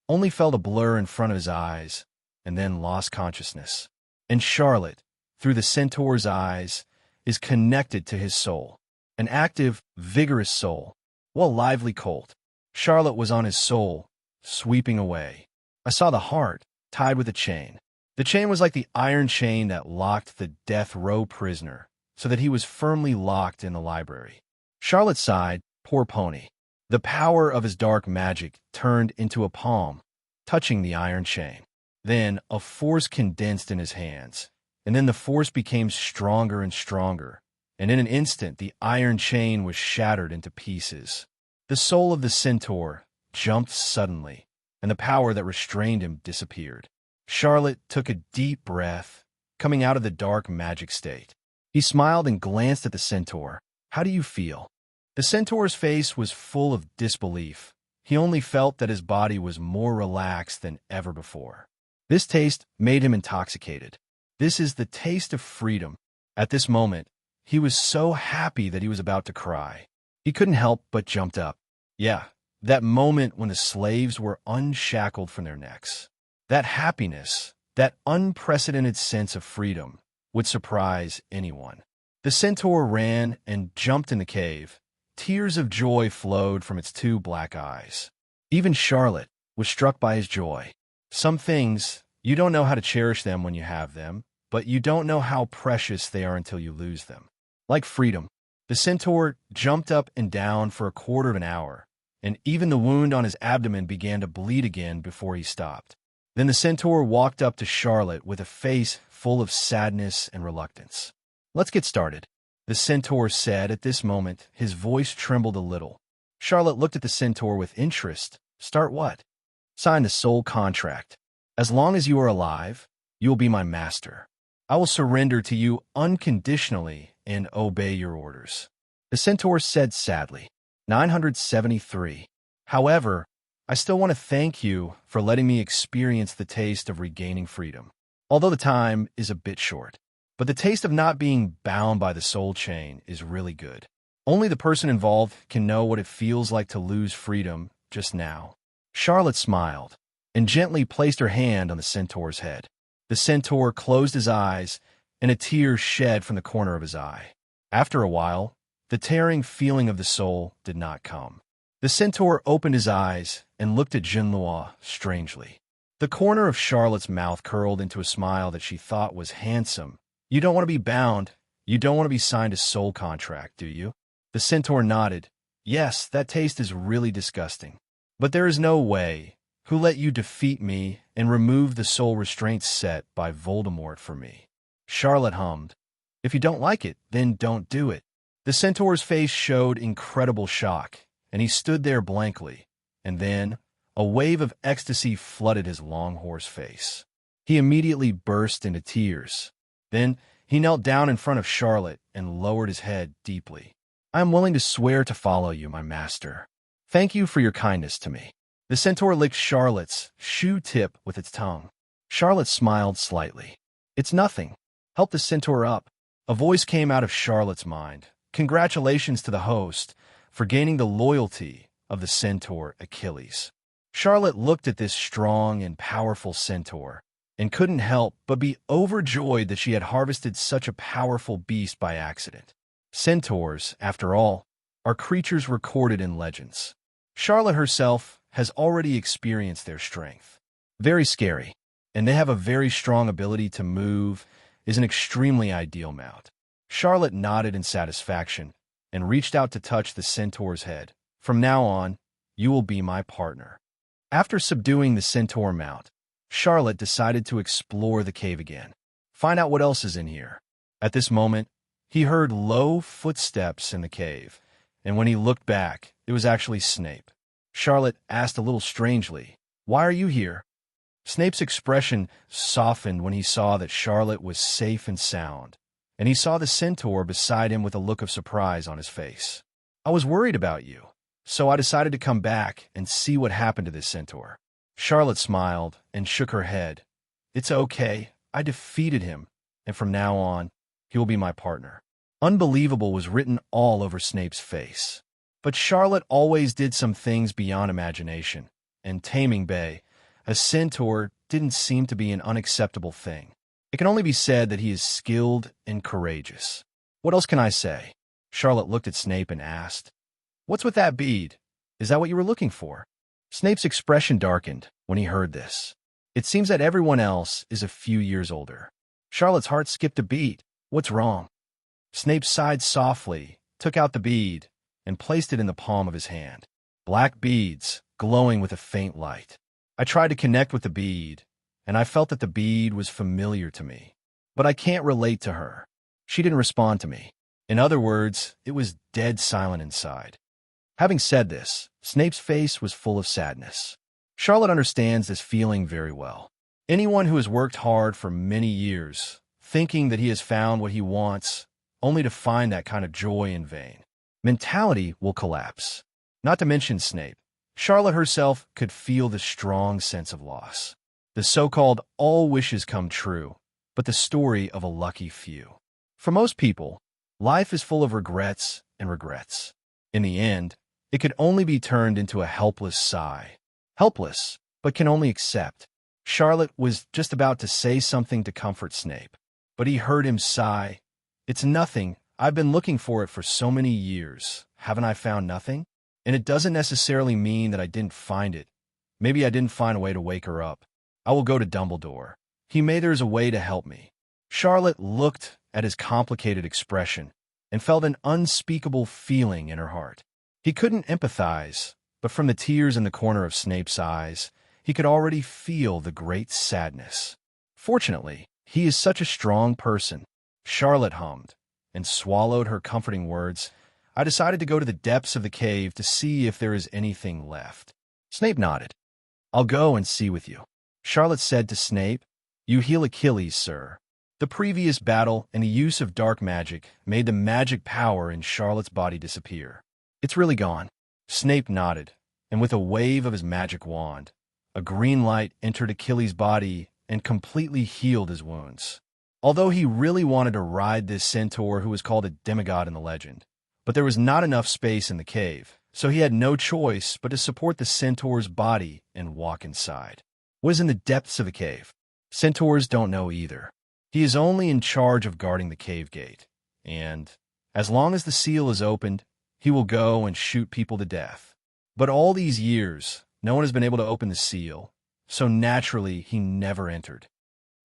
only felt a blur in front of his eyes, and then lost consciousness. And Charlotte, through the centaur's eyes, is connected to his soul. An active, vigorous soul. What a lively colt. Charlotte was on his soul, sweeping away. I saw the heart, tied with a chain. The chain was like the iron chain that locked the death row prisoner, so that he was firmly locked in the library. Charlotte sighed, poor pony. The power of his dark magic turned into a palm, touching the iron chain. Then a force condensed in his hands, and then the force became stronger and stronger, and in an instant the iron chain was shattered into pieces. The soul of the centaur jumped suddenly, and the power that restrained him disappeared. Charlotte took a deep breath, coming out of the dark magic state. He smiled and glanced at the centaur. How do you feel? The centaur's face was full of disbelief. He only felt that his body was more relaxed than ever before. This taste made him intoxicated. This is the taste of freedom. At this moment, he was so happy that he was about to cry. He couldn't help but jumped up. Yeah, that moment when the slaves were unshackled from their necks. That happiness, that unprecedented sense of freedom, would surprise anyone. The centaur ran and jumped in the cave. Tears of joy flowed from its two black eyes. Even Charlotte was struck by his joy. Some things, you don't know how to cherish them when you have them, but you don't know how precious they are until you lose them. Like freedom, the centaur jumped up and down for a quarter of an hour, and even the wound on his abdomen began to bleed again before he stopped. Then the centaur walked up to Charlotte with a face full of sadness and reluctance. "Let's get started," the centaur said. At this moment, his voice trembled a little. Charlotte looked at the centaur with interest. "Start what?" "Sign the soul contract. As long as you are alive, you will be my master. I will surrender to you unconditionally and obey your orders," the centaur said sadly. 973. "However, I still want to thank you for letting me experience the taste of regaining freedom. Although the time is a bit short, but the taste of not being bound by the soul chain is really good. Only the person involved can know what it feels like to lose freedom just now." Charlotte smiled and gently placed her hand on the centaur's head. The centaur closed his eyes, and a tear shed from the corner of his eye. After a while, the tearing feeling of the soul did not come. The centaur opened his eyes and looked at Jinlua strangely. The corner of Charlotte's mouth curled into a smile that she thought was handsome. "You don't want to be bound. You don't want to be signed a soul contract, do you?" The centaur nodded. "Yes, that taste is really disgusting. But there is no way. Who let you defeat me and remove the soul restraints set by Voldemort for me?" Charlotte hummed. "If you don't like it, then don't do it." The centaur's face showed incredible shock, and he stood there blankly, and then a wave of ecstasy flooded his long horse face. He immediately burst into tears. Then he knelt down in front of Charlotte and lowered his head deeply. "I am willing to swear to follow you, my master. Thank you for your kindness to me." The centaur licked Charlotte's shoe tip with its tongue. Charlotte smiled slightly. "It's nothing. Help the centaur up." A voice came out of Charlotte's mind. "Congratulations to the host for gaining the loyalty of the centaur Achilles." Charlotte looked at this strong and powerful centaur and couldn't help but be overjoyed that she had harvested such a powerful beast by accident. Centaurs, after all, are creatures recorded in legends. Charlotte herself has already experienced their strength. Very scary, and they have a very strong ability to move, is an extremely ideal mount. Charlotte nodded in satisfaction and reached out to touch the centaur's head. "From now on, you will be my partner." After subduing the centaur mount, Charlotte decided to explore the cave again. Find out what else is in here. At this moment, he heard low footsteps in the cave, and when he looked back, it was actually Snape. Charlotte asked a little strangely, "Why are you here?" Snape's expression softened when he saw that Charlotte was safe and sound, and he saw the centaur beside him with a look of surprise on his face. "I was worried about you, so I decided to come back and see what happened to this centaur." Charlotte smiled and shook her head. "It's okay. I defeated him, and from now on, he will be my partner." Unbelievable was written all over Snape's face. But Charlotte always did some things beyond imagination, and taming Bay, a centaur, didn't seem to be an unacceptable thing. It can only be said that he is skilled and courageous. "What else can I say?" Charlotte looked at Snape and asked, "What's with that bead? Is that what you were looking for?" Snape's expression darkened when he heard this. It seems that everyone else is a few years older. Charlotte's heart skipped a beat. "What's wrong?" Snape sighed softly, took out the bead, and placed it in the palm of his hand. Black beads, glowing with a faint light. I tried to connect with the bead, and I felt that the bead was familiar to me. But I can't relate to her. She didn't respond to me. In other words, it was dead silent inside. Having said this, Snape's face was full of sadness. Charlotte understands this feeling very well. Anyone who has worked hard for many years, thinking that he has found what he wants, only to find that kind of joy in vain, mentality will collapse. Not to mention Snape. Charlotte herself could feel the strong sense of loss. The so-called all wishes come true, but the story of a lucky few. For most people, life is full of regrets and regrets. In the end, it could only be turned into a helpless sigh. Helpless, but can only accept. Charlotte was just about to say something to comfort Snape, but he heard him sigh. "It's nothing. I've been looking for it for so many years. Haven't I found nothing? And it doesn't necessarily mean that I didn't find it. Maybe I didn't find a way to wake her up. I will go to Dumbledore. He may there's a way to help me." Charlotte looked at his complicated expression and felt an unspeakable feeling in her heart. He couldn't empathize, but from the tears in the corner of Snape's eyes, he could already feel the great sadness. "Fortunately, he is such a strong person," Charlotte hummed, and swallowed her comforting words. "I decided to go to the depths of the cave to see if there is anything left." Snape nodded. "I'll go and see with you." Charlotte said to Snape, "You heal Achilles, sir." The previous battle and the use of dark magic made the magic power in Charlotte's body disappear. "It's really gone." Snape nodded, and with a wave of his magic wand, a green light entered Achilles' body and completely healed his wounds. Although he really wanted to ride this centaur who was called a demigod in the legend, but there was not enough space in the cave, so he had no choice but to support the centaur's body and walk inside. What is in the depths of the cave? Centaurs don't know either. He is only in charge of guarding the cave gate, and as long as the seal is opened, he will go and shoot people to death. But all these years, no one has been able to open the seal, so naturally he never entered.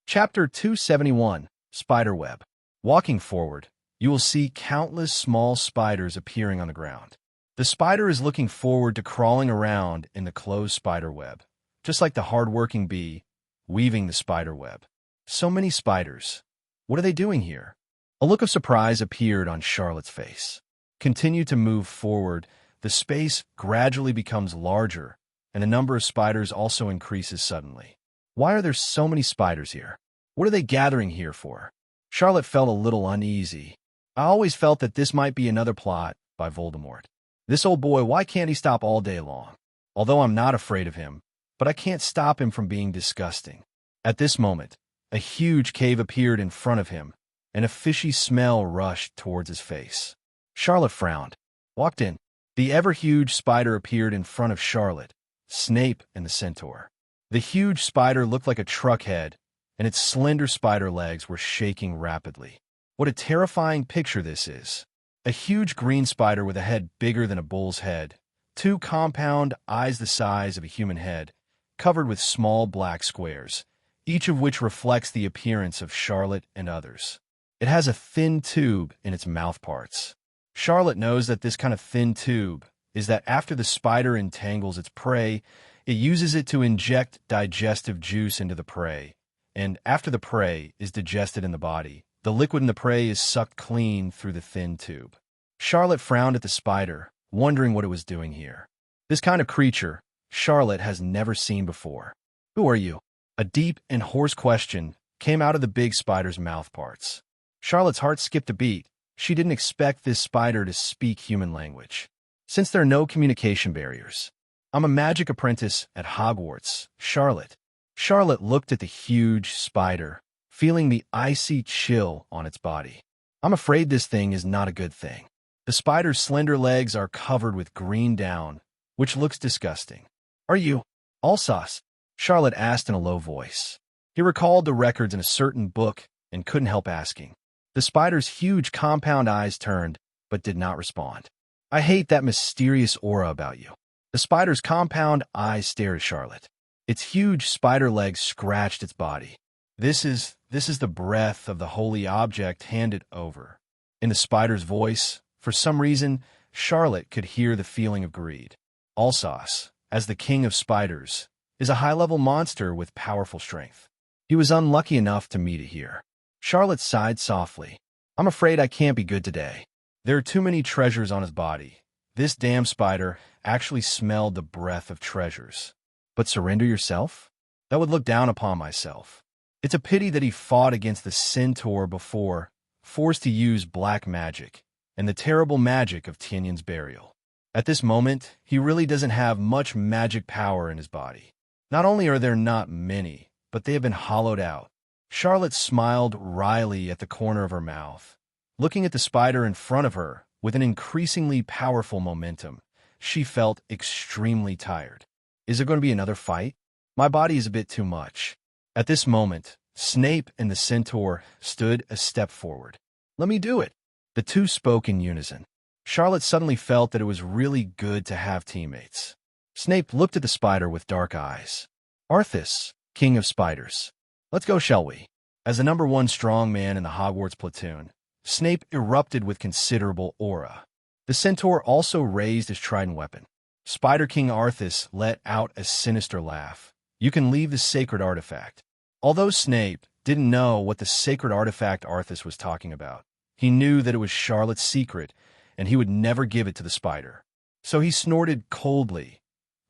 Chapter 271, Spiderweb. Walking forward, you will see countless small spiders appearing on the ground. The spider is looking forward to crawling around in the closed spider web, just like the hard-working bee weaving the spider web. So many spiders. What are they doing here? A look of surprise appeared on Charlotte's face. Continue to move forward. The space gradually becomes larger, and the number of spiders also increases suddenly. Why are there so many spiders here? What are they gathering here for? Charlotte felt a little uneasy. I always felt that this might be another plot by Voldemort. This old boy, why can't he stop all day long? Although I'm not afraid of him, but I can't stop him from being disgusting. At this moment, a huge cave appeared in front of him, and a fishy smell rushed towards his face. Charlotte frowned, walked in. The ever-huge spider appeared in front of Charlotte, Snape, and the centaur. The huge spider looked like a truck head, and its slender spider legs were shaking rapidly. What a terrifying picture this is. A huge green spider with a head bigger than a bull's head, two compound eyes the size of a human head, covered with small black squares, each of which reflects the appearance of Charlotte and others. It has a thin tube in its mouth parts. Charlotte knows that this kind of thin tube is that after the spider entangles its prey, it uses it to inject digestive juice into the prey, and after the prey is digested in the body, the liquid in the prey is sucked clean through the thin tube. Charlotte frowned at the spider, wondering what it was doing here. This kind of creature Charlotte has never seen before. "Who are you?" A deep and hoarse question came out of the big spider's mouth parts. Charlotte's heart skipped a beat. She didn't expect this spider to speak human language, since there are no communication barriers. "I'm a magic apprentice at Hogwarts, Charlotte." Charlotte looked at the huge spider, feeling the icy chill on its body. "I'm afraid this thing is not a good thing." The spider's slender legs are covered with green down, which looks disgusting. "Are you Alsace?" Charlotte asked in a low voice. He recalled the records in a certain book and couldn't help asking. The spider's huge compound eyes turned, but did not respond. "I hate that mysterious aura about you." The spider's compound eyes stared at Charlotte. Its huge spider legs scratched its body. This is the breath of the holy object handed over." In the spider's voice, for some reason, Charlotte could hear the feeling of greed. Alsace, as the king of spiders, is a high-level monster with powerful strength. He was unlucky enough to meet it here. Charlotte sighed softly. "I'm afraid I can't be good today. There are too many treasures on his body." This damn spider actually smelled the breath of treasures. "But surrender yourself? That would look down upon myself." It's a pity that he fought against the centaur before, forced to use black magic, and the terrible magic of Tianyan's burial. At this moment, he really doesn't have much magic power in his body. Not only are there not many, but they have been hollowed out. Charlotte smiled wryly at the corner of her mouth. Looking at the spider in front of her, with an increasingly powerful momentum, she felt extremely tired. Is there going to be another fight? My body is a bit too much. At this moment, Snape and the centaur stood a step forward. Let me do it. The two spoke in unison. Charlotte suddenly felt that it was really good to have teammates. Snape looked at the spider with dark eyes. Arthas, king of spiders. Let's go, shall we? As the number one strong man in the Hogwarts platoon, Snape erupted with considerable aura. The centaur also raised his trident weapon. Spider King Arthas let out a sinister laugh. You can leave the sacred artifact. Although Snape didn't know what the sacred artifact Arthas was talking about, he knew that it was Charlotte's secret, and he would never give it to the spider. So he snorted coldly.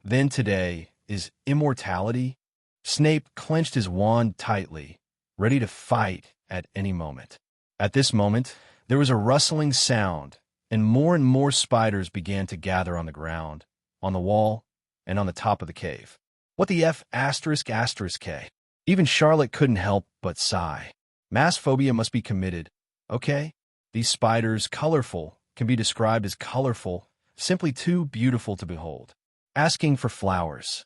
Then today is immortality? Snape clenched his wand tightly, ready to fight at any moment. At this moment, there was a rustling sound, and more spiders began to gather on the ground, on the wall, and on the top of the cave. What the F***? Even Charlotte couldn't help but sigh. Mass phobia must be committed. Okay? These spiders, colorful, can be described as colorful, simply too beautiful to behold. Asking for flowers.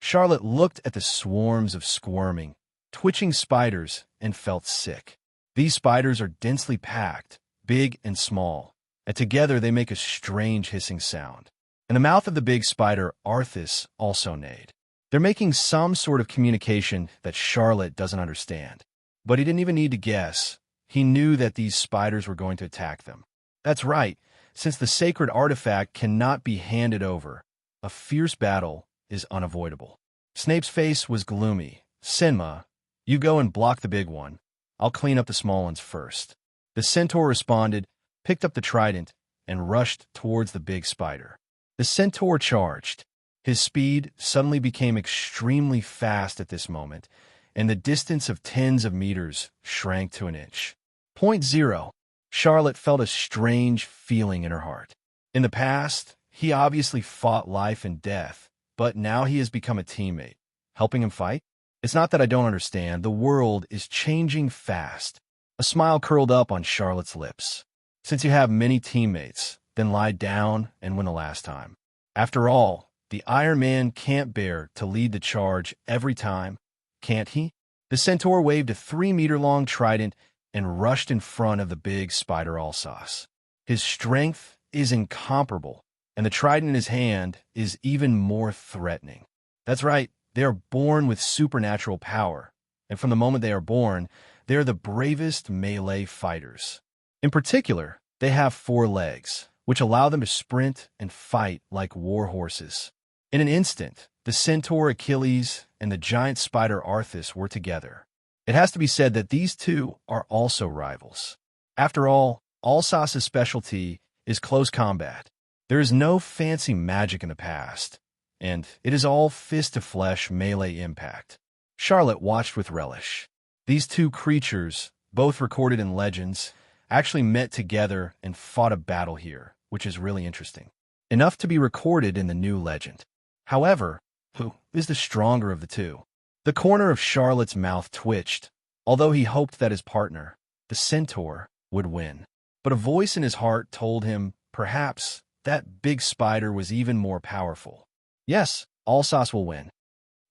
Charlotte looked at the swarms of squirming, twitching spiders and felt sick. These spiders are densely packed, big and small, and together they make a strange hissing sound. In the mouth of the big spider, Arthas also neighed. They're making some sort of communication that Charlotte doesn't understand. But he didn't even need to guess. He knew that these spiders were going to attack them. That's right, since the sacred artifact cannot be handed over, a fierce battle is unavoidable. Snape's face was gloomy. Sinma, you go and block the big one. I'll clean up the small ones first. The centaur responded, picked up the trident, and rushed towards the big spider. The centaur charged. His speed suddenly became extremely fast at this moment, and the distance of tens of meters shrank to an inch. 0. Charlotte felt a strange feeling in her heart. In the past, he obviously fought life and death, but now he has become a teammate. Helping him fight? It's not that I don't understand. The world is changing fast. A smile curled up on Charlotte's lips. Since you have many teammates, then lie down and win the last time. After all, the Iron Man can't bear to lead the charge every time, can't he? The centaur waved a 3-meter-long trident and rushed in front of the big spider Alsace. His strength is incomparable, and the trident in his hand is even more threatening. That's right, they are born with supernatural power, and from the moment they are born, they are the bravest melee fighters. In particular, they have 4 legs, which allow them to sprint and fight like war horses. In an instant, the centaur Achilles and the giant spider Arthas were together. It has to be said that these two are also rivals. After all, Alsace's specialty is close combat. There is no fancy magic in the past, and it is all fist-to-flesh melee impact. Charlotte watched with relish. These two creatures, both recorded in legends, actually met together and fought a battle here, which is really interesting. Enough to be recorded in the new legend. However, who is the stronger of the two? The corner of Charlotte's mouth twitched, although he hoped that his partner, the centaur, would win. But a voice in his heart told him, perhaps, that big spider was even more powerful. Yes, Alsace will win.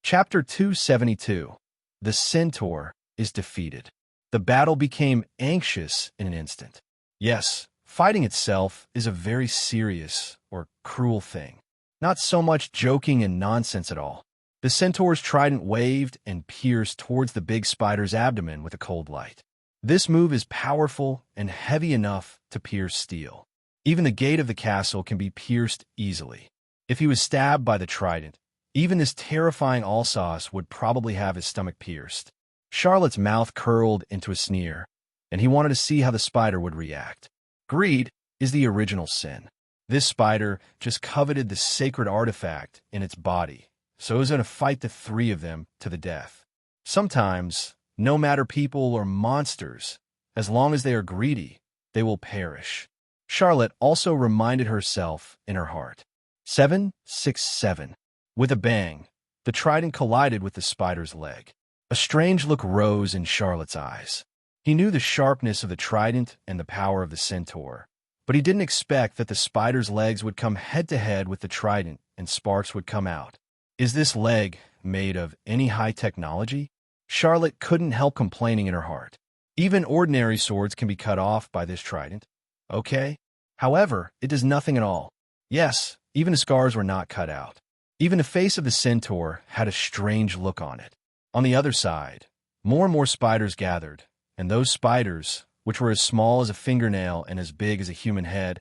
Chapter 272. The centaur is defeated. The battle became anxious in an instant. Yes, fighting itself is a very serious or cruel thing. Not so much joking and nonsense at all. The centaur's trident waved and pierced towards the big spider's abdomen with a cold light. This move is powerful and heavy enough to pierce steel. Even the gate of the castle can be pierced easily. If he was stabbed by the trident, even this terrifying Alsace would probably have his stomach pierced. Charlotte's mouth curled into a sneer, and he wanted to see how the spider would react. Greed is the original sin. This spider just coveted the sacred artifact in its body, so it was going to fight the 3 of them to the death. Sometimes, no matter people or monsters, as long as they are greedy, they will perish. Charlotte also reminded herself in her heart. 767. With a bang, the trident collided with the spider's leg. A strange look rose in Charlotte's eyes. He knew the sharpness of the trident and the power of the centaur, but he didn't expect that the spider's legs would come head-to-head with the trident and sparks would come out. Is this leg made of any high technology? Charlotte couldn't help complaining in her heart. Even ordinary swords can be cut off by this trident. Okay? However, it does nothing at all. Yes, even the scars were not cut out. Even the face of the centaur had a strange look on it. On the other side, more and more spiders gathered, and those spiders, which were as small as a fingernail and as big as a human head,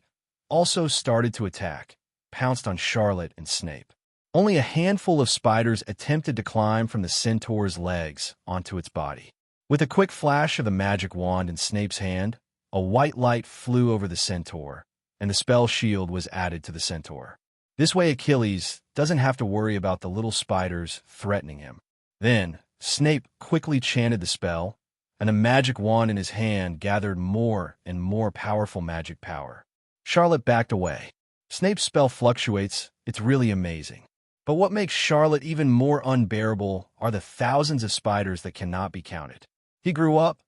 also started to attack, pounced on Charlotte and Snape. Only a handful of spiders attempted to climb from the centaur's legs onto its body. With a quick flash of the magic wand in Snape's hand, a white light flew over the centaur, and the spell shield was added to the centaur. This way Achilles doesn't have to worry about the little spiders threatening him. Then, Snape quickly chanted the spell, and a magic wand in his hand gathered more and more powerful magic power. Charlotte backed away. Snape's spell fluctuates, it's really amazing. But what makes Charlotte even more unbearable are the thousands of spiders that cannot be counted. He grew up?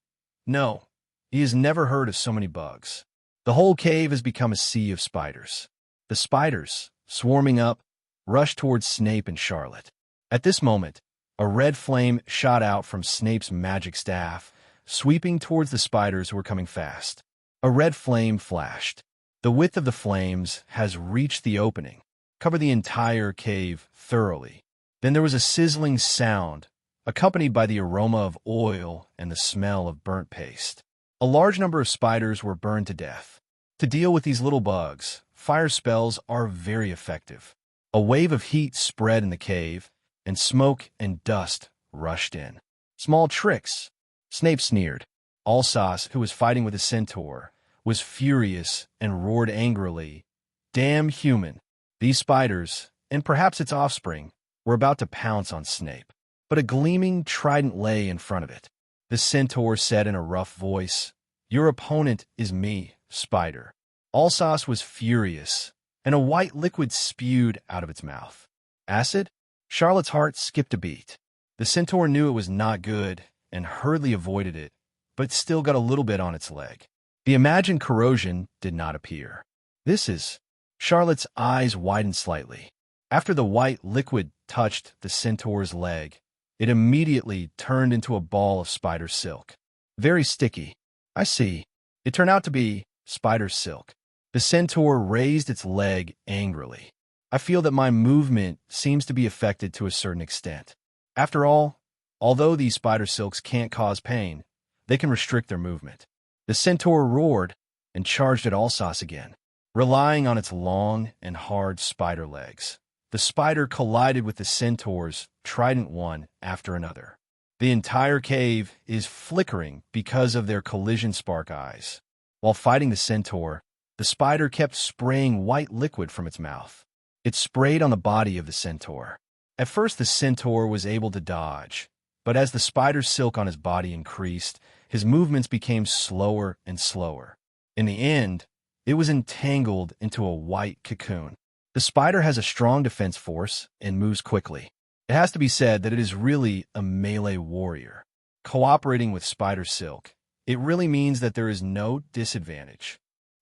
No, he has never heard of so many bugs. The whole cave has become a sea of spiders. The spiders, swarming up, rushed towards Snape and Charlotte. At this moment, a red flame shot out from Snape's magic staff, sweeping towards the spiders who were coming fast. A red flame flashed. The width of the flames has reached the opening, covered the entire cave thoroughly. Then there was a sizzling sound, accompanied by the aroma of oil and the smell of burnt paste. A large number of spiders were burned to death. To deal with these little bugs, fire spells are very effective. A wave of heat spread in the cave, and smoke and dust rushed in. Small tricks, Snape sneered. Alsace, who was fighting with a centaur, was furious and roared angrily, "Damn human!" These spiders, and perhaps its offspring, were about to pounce on Snape. But a gleaming trident lay in front of it. The centaur said in a rough voice, "Your opponent is me, Spider." Alsace was furious, and a white liquid spewed out of its mouth. Acid? Charlotte's heart skipped a beat. The centaur knew it was not good and hurriedly avoided it, but still got a little bit on its leg. The imagined corrosion did not appear. This is... Charlotte's eyes widened slightly. After the white liquid touched the centaur's leg, it immediately turned into a ball of spider silk. Very sticky. I see. It turned out to be spider silk. The centaur raised its leg angrily. I feel that my movement seems to be affected to a certain extent. After all, although these spider silks can't cause pain, they can restrict their movement. The centaur roared and charged at Alsace again. Relying on its long and hard spider legs, the spider collided with the centaur's trident one after another. The entire cave is flickering because of their collision spark eyes. While fighting the centaur, the spider kept spraying white liquid from its mouth. It sprayed on the body of the centaur. At first, the centaur was able to dodge, but as the spider's silk on his body increased, his movements became slower and slower. In the end, it was entangled into a white cocoon. The spider has a strong defense force and moves quickly. It has to be said that it is really a melee warrior. Cooperating with spider silk, it really means that there is no disadvantage.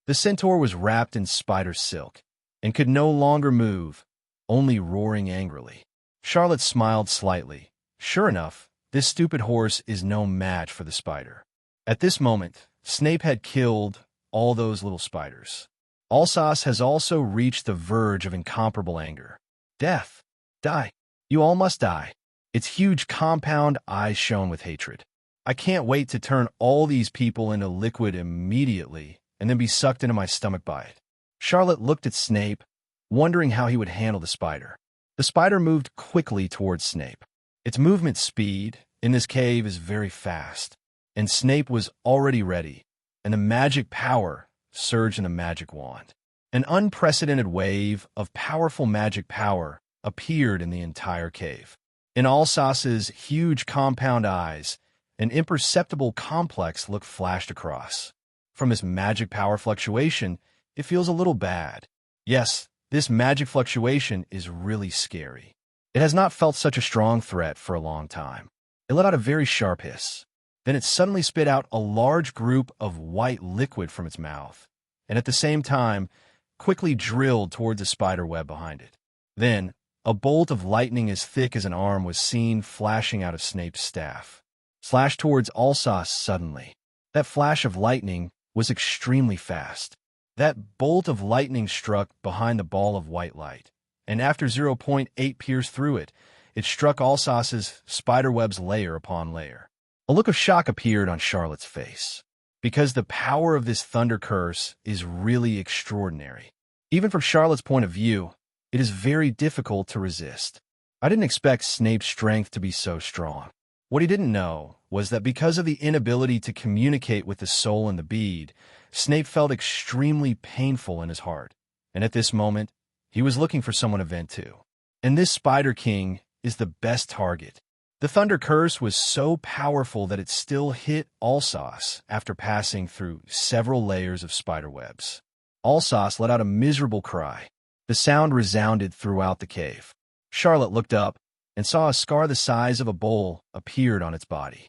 The centaur was wrapped in spider silk and could no longer move, only roaring angrily. Charlotte smiled slightly. Sure enough, this stupid horse is no match for the spider. At this moment, Snape had killed all those little spiders. Alsace has also reached the verge of incomparable anger. Death. Die. You all must die. Its huge compound eyes shone with hatred. I can't wait to turn all these people into liquid immediately and then be sucked into my stomach by it. Charlotte looked at Snape, wondering how he would handle the spider. The spider moved quickly towards Snape. Its movement speed in this cave is very fast, and Snape was already ready, and the magic power surged in the magic wand. An unprecedented wave of powerful magic power appeared in the entire cave. In Alsace's huge compound eyes, an imperceptible complex look flashed across. From this magic power fluctuation, it feels a little bad. Yes, this magic fluctuation is really scary. It has not felt such a strong threat for a long time. It let out a very sharp hiss. Then it suddenly spit out a large group of white liquid from its mouth, and at the same time, quickly drilled towards a spider web behind it. Then, a bolt of lightning as thick as an arm was seen flashing out of Snape's staff. Slashed towards Alsace suddenly. That flash of lightning was extremely fast. That bolt of lightning struck behind the ball of white light, and after 0.8 pierced through it, it struck Alsace's spiderweb's layer upon layer. A look of shock appeared on Charlotte's face, because the power of this thunder curse is really extraordinary. Even from Charlotte's point of view, it is very difficult to resist. I didn't expect Snape's strength to be so strong. What he didn't know was that because of the inability to communicate with the soul in the bead, Snape felt extremely painful in his heart, and at this moment, he was looking for someone to vent to. And this Spider King is the best target. The Thunder Curse was so powerful that it still hit Alsace after passing through several layers of spiderwebs. Alsace let out a miserable cry. The sound resounded throughout the cave. Charlotte looked up and saw a scar the size of a bowl appeared on its body.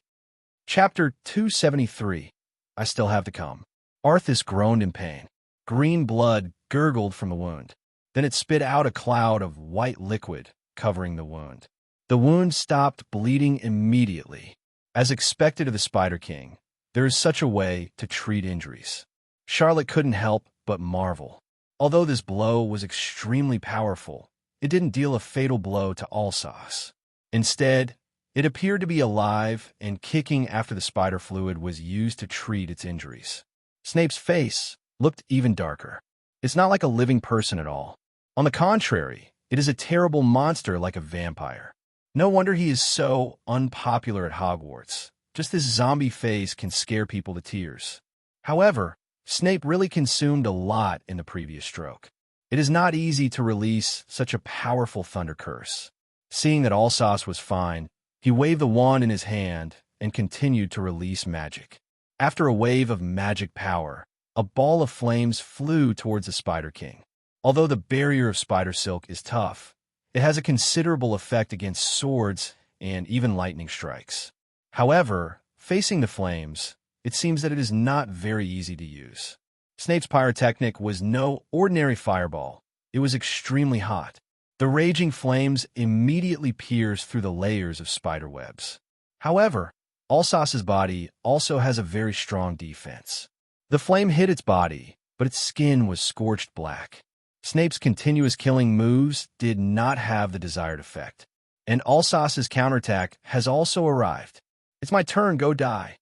Chapter 273. I Still Have to Come. Arthas groaned in pain. Green blood gurgled from the wound. Then it spit out a cloud of white liquid covering the wound. The wound stopped bleeding immediately. As expected of the Spider King, there is such a way to treat injuries. Charlotte couldn't help but marvel. Although this blow was extremely powerful, it didn't deal a fatal blow to Alsace. Instead, it appeared to be alive and kicking after the spider fluid was used to treat its injuries. Snape's face looked even darker. It's not like a living person at all. On the contrary, it is a terrible monster like a vampire. No wonder he is so unpopular at Hogwarts. Just this zombie face can scare people to tears. However, Snape really consumed a lot in the previous stroke. It is not easy to release such a powerful thunder curse. Seeing that Alsace was fine, he waved the wand in his hand and continued to release magic. After a wave of magic power, a ball of flames flew towards the Spider King. Although the barrier of spider silk is tough, it has a considerable effect against swords and even lightning strikes. However, facing the flames, it seems that it is not very easy to use. Snape's pyrotechnic was no ordinary fireball. It was extremely hot. The raging flames immediately pierced through the layers of spider webs. However, Alsace's body also has a very strong defense. The flame hit its body, but its skin was scorched black. Snape's continuous killing moves did not have the desired effect, and Alsace's counterattack has also arrived. It's my turn, go die.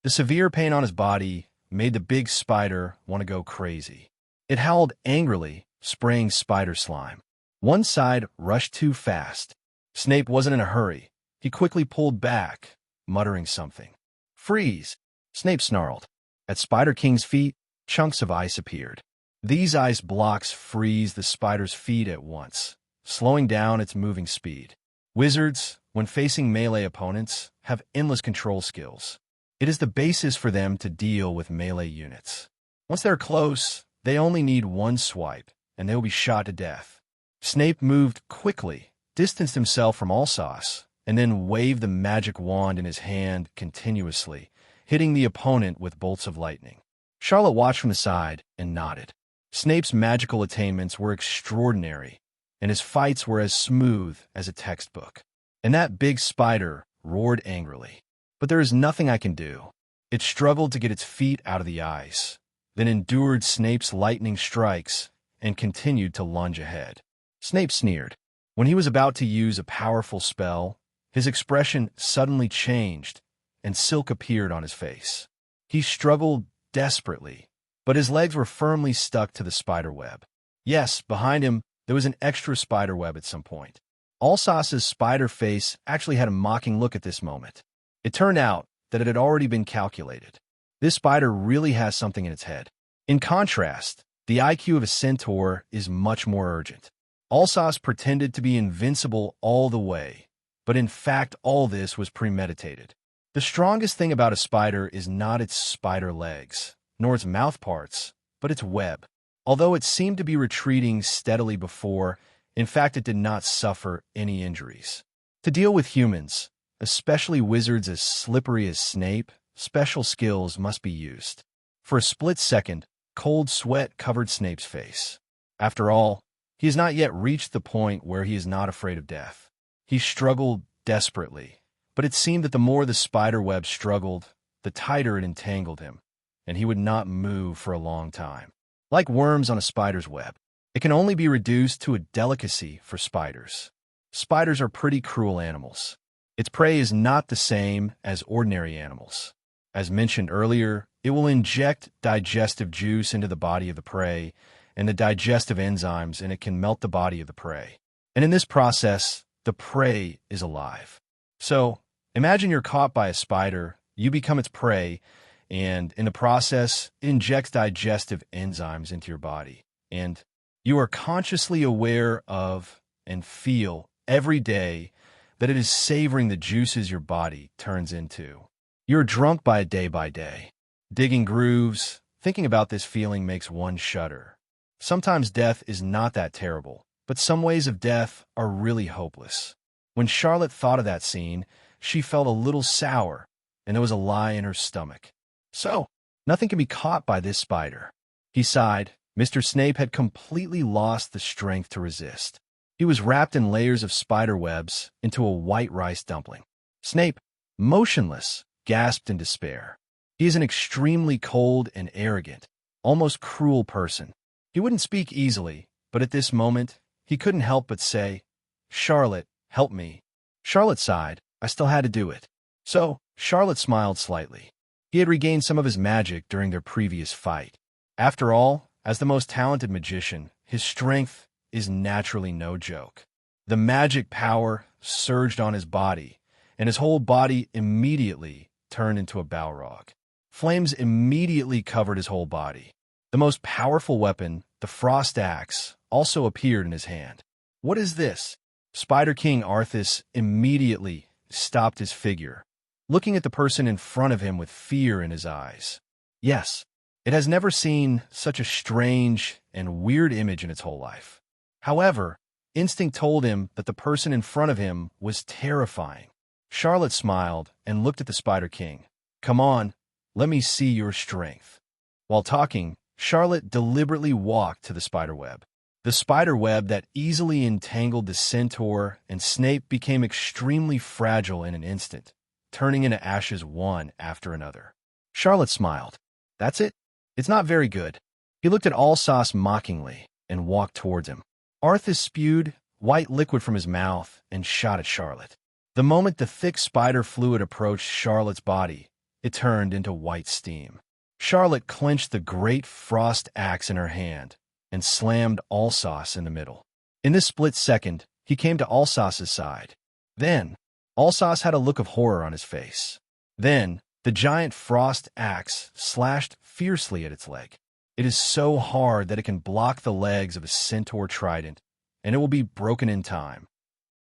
The severe pain on his body made the big spider want to go crazy. It howled angrily, spraying spider slime. One side rushed too fast. Snape wasn't in a hurry. He quickly pulled back, muttering something. Freeze! Snape snarled. At Spider King's feet, chunks of ice appeared. These ice blocks freeze the spider's feet at once, slowing down its moving speed. Wizards, when facing melee opponents, have endless control skills. It is the basis for them to deal with melee units. Once they're close, they only need one swipe, and they will be shot to death. Snape moved quickly, distanced himself from Alsace, and then waved the magic wand in his hand continuously, hitting the opponent with bolts of lightning. Charlotte watched from the side and nodded. Snape's magical attainments were extraordinary, and his fights were as smooth as a textbook. And that big spider roared angrily. But there is nothing I can do. It struggled to get its feet out of the ice, then endured Snape's lightning strikes and continued to lunge ahead. Snape sneered. When he was about to use a powerful spell, his expression suddenly changed, and silk appeared on his face. He struggled desperately, but his legs were firmly stuck to the spider web. Yes, behind him, there was an extra spider web at some point. Alsace's spider face actually had a mocking look at this moment. It turned out that it had already been calculated. This spider really has something in its head. In contrast, the IQ of a centaur is much more urgent. Alsace pretended to be invincible all the way, but in fact all this was premeditated. The strongest thing about a spider is not its spider legs, nor its mouth parts, but its web. Although it seemed to be retreating steadily before, in fact it did not suffer any injuries. To deal with humans, especially wizards as slippery as Snape, special skills must be used. For a split second, cold sweat covered Snape's face. After all, he has not yet reached the point where he is not afraid of death. He struggled desperately, but it seemed that the more the spider web struggled, the tighter it entangled him, and he would not move for a long time. Like worms on a spider's web, it can only be reduced to a delicacy for spiders. Spiders are pretty cruel animals. Its prey is not the same as ordinary animals. As mentioned earlier, it will inject digestive juice into the body of the prey, and the digestive enzymes in it can melt the body of the prey. And in this process, the prey is alive. So, imagine you're caught by a spider, you become its prey, and in the process, it injects digestive enzymes into your body. And you are consciously aware of and feel every day that it is savoring the juices your body turns into. You're drunk by day, digging grooves. Thinking about this feeling makes one shudder. Sometimes death is not that terrible, but some ways of death are really hopeless. When Charlotte thought of that scene, she felt a little sour, and there was a lie in her stomach. So, nothing can be caught by this spider. He sighed. Mr. Snape had completely lost the strength to resist. He was wrapped in layers of spider webs into a white rice dumpling. Snape, motionless, gasped in despair. He is an extremely cold and arrogant, almost cruel person. He wouldn't speak easily, but at this moment, he couldn't help but say, "Charlotte, help me." Charlotte sighed. I still had to do it. So, Charlotte smiled slightly. He had regained some of his magic during their previous fight. After all, as the most talented magician, his strength is naturally no joke. The magic power surged on his body, and his whole body immediately turned into a Balrog. Flames immediately covered his whole body. The most powerful weapon, the frost axe, also appeared in his hand. What is this? Spider King Arthas immediately stopped his figure, looking at the person in front of him with fear in his eyes. Yes, it has never seen such a strange and weird image in its whole life. However, instinct told him that the person in front of him was terrifying. Charlotte smiled and looked at the Spider King. Come on, let me see your strength. While talking, Charlotte deliberately walked to the spiderweb. The spiderweb that easily entangled the centaur and Snape became extremely fragile in an instant, turning into ashes one after another. Charlotte smiled. That's it? It's not very good. He looked at Alsace mockingly and walked towards him. Arthas spewed white liquid from his mouth and shot at Charlotte. The moment the thick spider fluid approached Charlotte's body, it turned into white steam. Charlotte clenched the great frost axe in her hand and slammed Alsace in the middle. In this split second, he came to Alsace's side. Then, Alsace had a look of horror on his face. Then, the giant frost axe slashed fiercely at its leg. It is so hard that it can block the legs of a centaur trident, and it will be broken in time.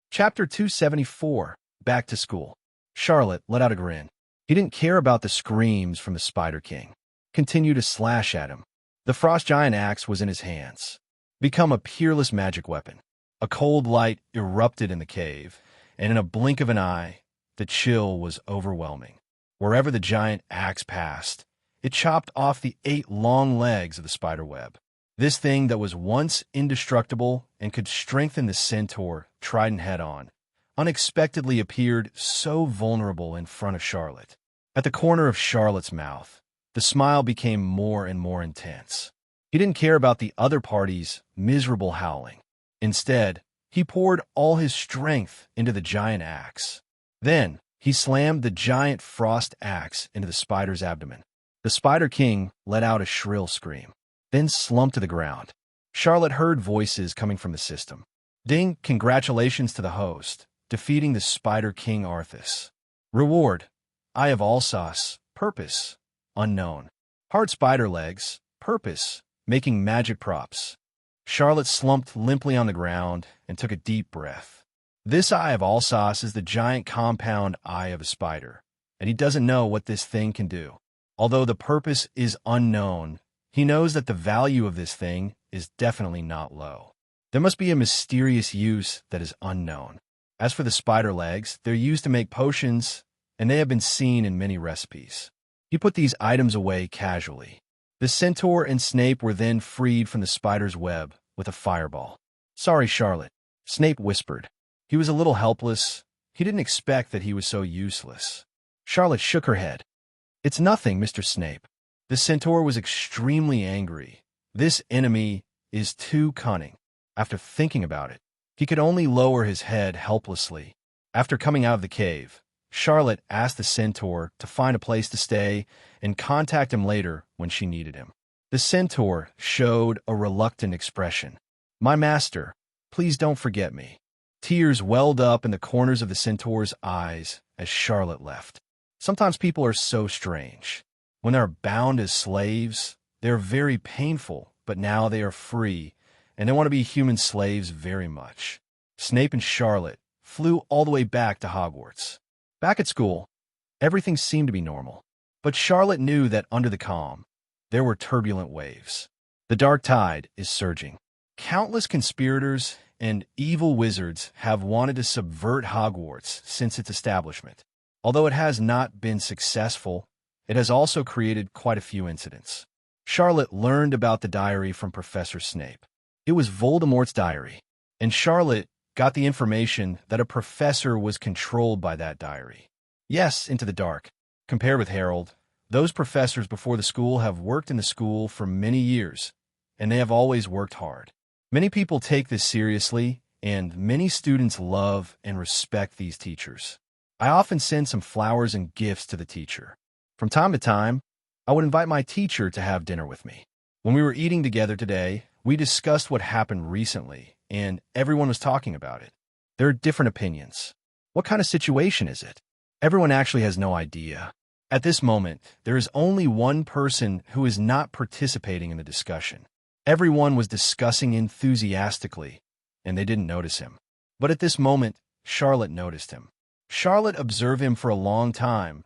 Chapter 274, Back to School. Charlotte let out a grin. He didn't care about the screams from the Spider King. Continue to slash at him. The frost giant axe was in his hands, become a peerless magic weapon. A cold light erupted in the cave, and in a blink of an eye, the chill was overwhelming. Wherever the giant axe passed, it chopped off the 8 long legs of the spider web. This thing that was once indestructible and could strengthen the centaur trident head-on, unexpectedly appeared so vulnerable in front of Charlotte. At the corner of Charlotte's mouth, the smile became more and more intense. He didn't care about the other party's miserable howling. Instead, he poured all his strength into the giant axe. Then, he slammed the giant frost axe into the spider's abdomen. The Spider King let out a shrill scream, then slumped to the ground. Charlotte heard voices coming from the system. Ding, congratulations to the host, defeating the Spider King Arthas. Reward, Eye of Alsace, purpose, unknown. Hard spider legs, purpose, making magic props. Charlotte slumped limply on the ground and took a deep breath. This Eye of Alsace is the giant compound eye of a spider, and he doesn't know what this thing can do. Although the purpose is unknown, He knows that the value of this thing is definitely not low. There must be a mysterious use that is unknown. As for the spider legs, they're used to make potions, and they have been seen in many recipes. He put these items away casually. The centaur and Snape were then freed from the spider's web with a fireball. "Sorry, Charlotte," Snape whispered. He was a little helpless. He didn't expect that he was so useless. Charlotte shook her head. "It's nothing, Mr. Snape." The centaur was extremely angry. This enemy is too cunning. After thinking about it, he could only lower his head helplessly. After coming out of the cave, Charlotte asked the centaur to find a place to stay and contact him later when she needed him. The centaur showed a reluctant expression. "My master, please don't forget me." Tears welled up in the corners of the centaur's eyes as Charlotte left. Sometimes people are so strange. When they are bound as slaves, they are very painful, but now they are free, and they want to be human slaves very much. Snape and Charlotte flew all the way back to Hogwarts. Back at school, everything seemed to be normal, but Charlotte knew that under the calm, there were turbulent waves. The dark tide is surging. Countless conspirators and evil wizards have wanted to subvert Hogwarts since its establishment. Although it has not been successful, it has also created quite a few incidents. Charlotte learned about the diary from Professor Snape. It was Voldemort's diary, and Charlotte got the information that a professor was controlled by that diary. Yes, into the dark. Compared with Harold, those professors before the school have worked in the school for many years, and they have always worked hard. Many people take this seriously, and many students love and respect these teachers. I often send some flowers and gifts to the teacher. From time to time, I would invite my teacher to have dinner with me. When we were eating together today, we discussed what happened recently, and everyone was talking about it. There are different opinions. What kind of situation is it? Everyone actually has no idea. At this moment, there is only one person who is not participating in the discussion. Everyone was discussing enthusiastically, and they didn't notice him. But at this moment, Charlotte noticed him. Charlotte observed him for a long time,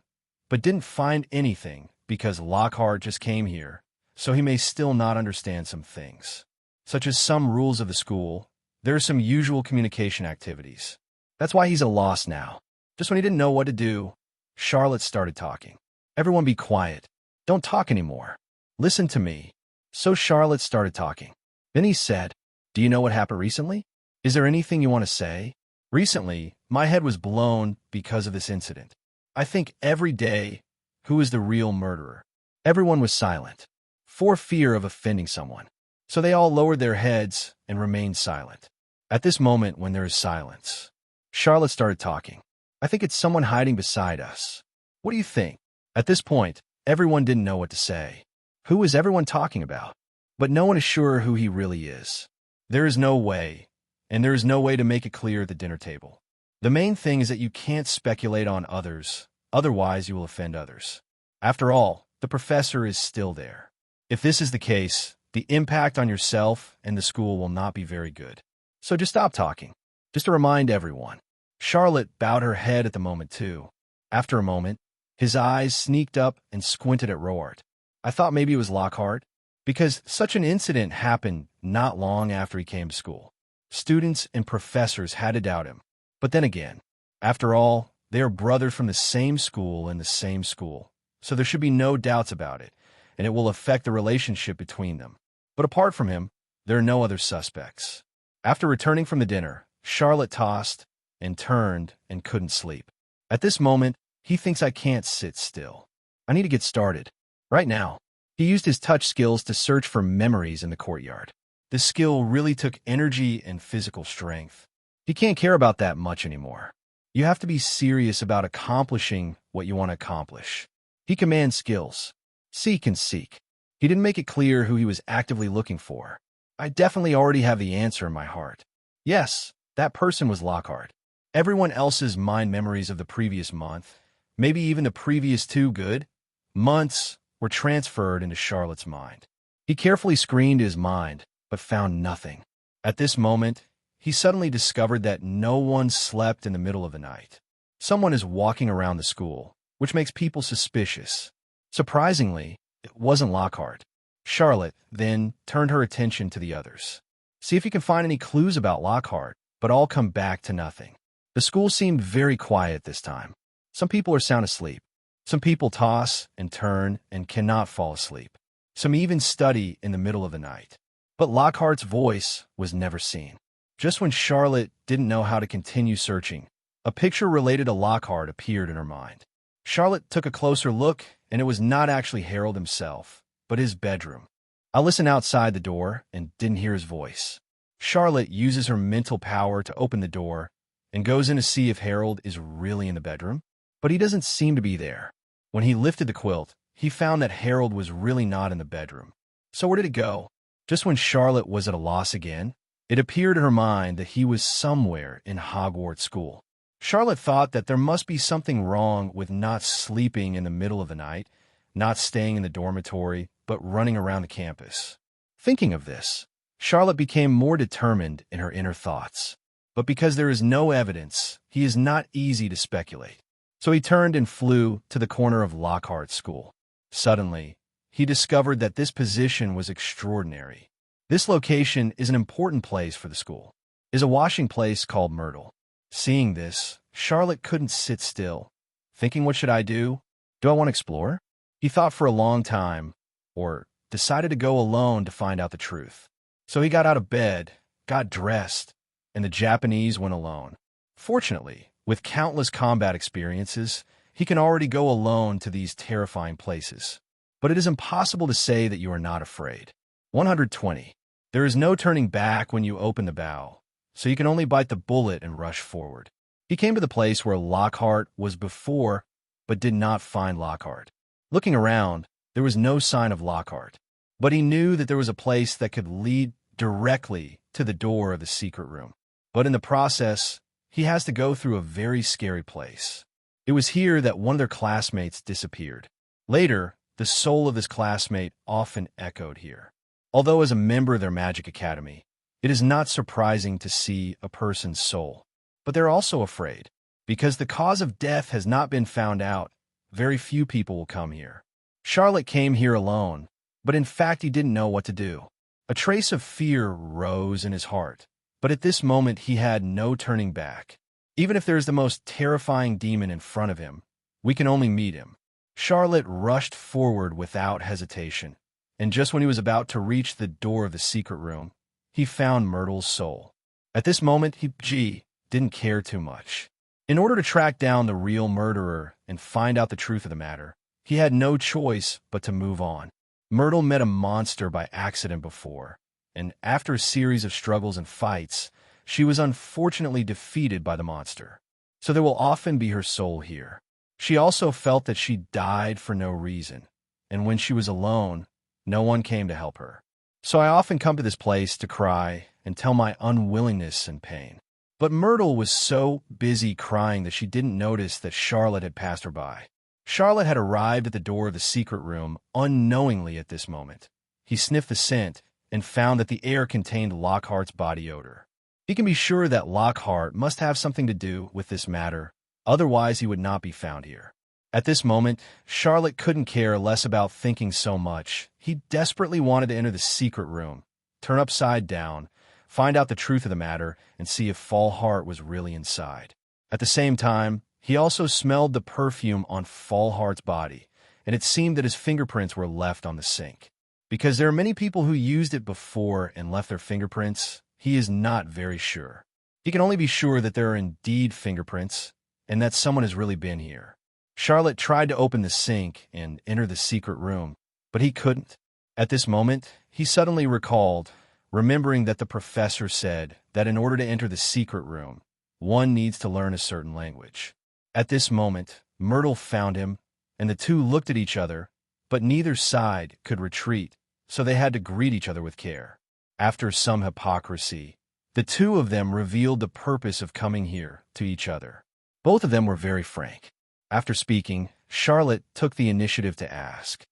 but didn't find anything because Lockhart just came here, so he may still not understand some things. Such as some rules of the school, there are some usual communication activities. That's why he's a loss now. Just when he didn't know what to do, Charlotte started talking. "Everyone be quiet. Don't talk anymore. Listen to me." So Charlotte started talking. Then he said, "Do you know what happened recently? Is there anything you want to say?" "Recently, my head was blown because of this incident. I think every day, who is the real murderer?" Everyone was silent, for fear of offending someone. So they all lowered their heads and remained silent. At this moment, when there is silence, Charlotte started talking. "I think it's someone hiding beside us. What do you think?" At this point, everyone didn't know what to say. Who is everyone talking about? But no one is sure who he really is. There is no way, and there is no way to make it clear at the dinner table. The main thing is that you can't speculate on others, otherwise you will offend others. After all, the professor is still there. If this is the case, the impact on yourself and the school will not be very good. So just stop talking. Just to remind everyone. Charlotte bowed her head at the moment too. After a moment, his eyes sneaked up and squinted at Roart. I thought maybe it was Lockhart, because such an incident happened not long after he came to school. Students and professors had to doubt him. But then again, after all, they are brothers from the same school and the same school, so there should be no doubts about it, and it will affect the relationship between them. But apart from him, there are no other suspects. After returning from the dinner, Charlotte tossed and turned and couldn't sleep. At this moment, he thinks I can't sit still. I need to get started. Right now, he used his touch skills to search for memories in the courtyard. The skill really took energy and physical strength. He can't care about that much anymore. You have to be serious about accomplishing what you want to accomplish. He commands skills. Seek and seek. He didn't make it clear who he was actively looking for. I definitely already have the answer in my heart. Yes, that person was Lockhart. Everyone else's mind memories of the previous month, maybe even the previous 2 good months, were transferred into Charlotte's mind. He carefully screened his mind, but found nothing. At this moment, he suddenly discovered that no one slept in the middle of the night. Someone is walking around the school, which makes people suspicious. Surprisingly, it wasn't Lockhart. Charlotte then turned her attention to the others. See if you can find any clues about Lockhart, but all come back to nothing. The school seemed very quiet this time. Some people are sound asleep. Some people toss and turn and cannot fall asleep. Some even study in the middle of the night. But Lockhart's voice was never seen. Just when Charlotte didn't know how to continue searching, a picture related to Lockhart appeared in her mind. Charlotte took a closer look, and it was not actually Harold himself, but his bedroom. I listened outside the door and didn't hear his voice. Charlotte uses her mental power to open the door and goes in to see if Harold is really in the bedroom, but he doesn't seem to be there. When he lifted the quilt, he found that Harold was really not in the bedroom. So where did it go? Just when Charlotte was at a loss again, it appeared in her mind that he was somewhere in Hogwarts school. Charlotte thought that there must be something wrong with not sleeping in the middle of the night, not staying in the dormitory, but running around the campus. Thinking of this, Charlotte became more determined in her inner thoughts. But because there is no evidence, he is not easy to speculate. So he turned and flew to the corner of Lockhart School. Suddenly, he discovered that this position was extraordinary. This location is an important place for the school. It is a washing place called Myrtle. Seeing this, Charlotte couldn't sit still. Thinking, what should I do? Do I want to explore? He thought for a long time, or decided to go alone to find out the truth. So he got out of bed, got dressed, and the Japanese went alone. Fortunately, with countless combat experiences, he can already go alone to these terrifying places. But it is impossible to say that you are not afraid. 120. There is no turning back when you open the bow, so you can only bite the bullet and rush forward. He came to the place where Lockhart was before, but did not find Lockhart. Looking around, there was no sign of Lockhart, but he knew that there was a place that could lead directly to the door of the secret room. But in the process, he has to go through a very scary place. It was here that one of their classmates disappeared. Later, the soul of this classmate often echoed here. Although as a member of their magic academy, it is not surprising to see a person's soul. But they're also afraid. Because the cause of death has not been found out, very few people will come here. Charlotte came here alone, but in fact he didn't know what to do. A trace of fear rose in his heart, but at this moment he had no turning back. Even if there is the most terrifying demon in front of him, we can only meet him. Charlotte rushed forward without hesitation, and just when he was about to reach the door of the secret room, he found Myrtle's soul. At this moment, he didn't care too much. In order to track down the real murderer and find out the truth of the matter, he had no choice but to move on. Myrtle met a monster by accident before, and after a series of struggles and fights, she was unfortunately defeated by the monster. So there will often be her soul here. She also felt that she died for no reason, and when she was alone, no one came to help her. So I often come to this place to cry and tell my unwillingness and pain. But Myrtle was so busy crying that she didn't notice that Charlotte had passed her by. Charlotte had arrived at the door of the secret room unknowingly at this moment. He sniffed the scent and found that the air contained Lockhart's body odor. He can be sure that Lockhart must have something to do with this matter, otherwise he would not be found here. At this moment, Charlotte couldn't care less about thinking so much. He desperately wanted to enter the secret room, turn upside down, find out the truth of the matter, and see if Fallheart was really inside. At the same time, he also smelled the perfume on Fallheart's body, and it seemed that his fingerprints were left on the sink. Because there are many people who used it before and left their fingerprints, he is not very sure. He can only be sure that there are indeed fingerprints, and that someone has really been here. Charlotte tried to open the sink and enter the secret room, but he couldn't. At this moment, he suddenly recalled, remembering that the professor said that in order to enter the secret room, one needs to learn a certain language. At this moment, Myrtle found him, and the two looked at each other, but neither side could retreat, so they had to greet each other with care. After some hypocrisy, the two of them revealed the purpose of coming here to each other. Both of them were very frank. After speaking, Charlotte took the initiative to ask,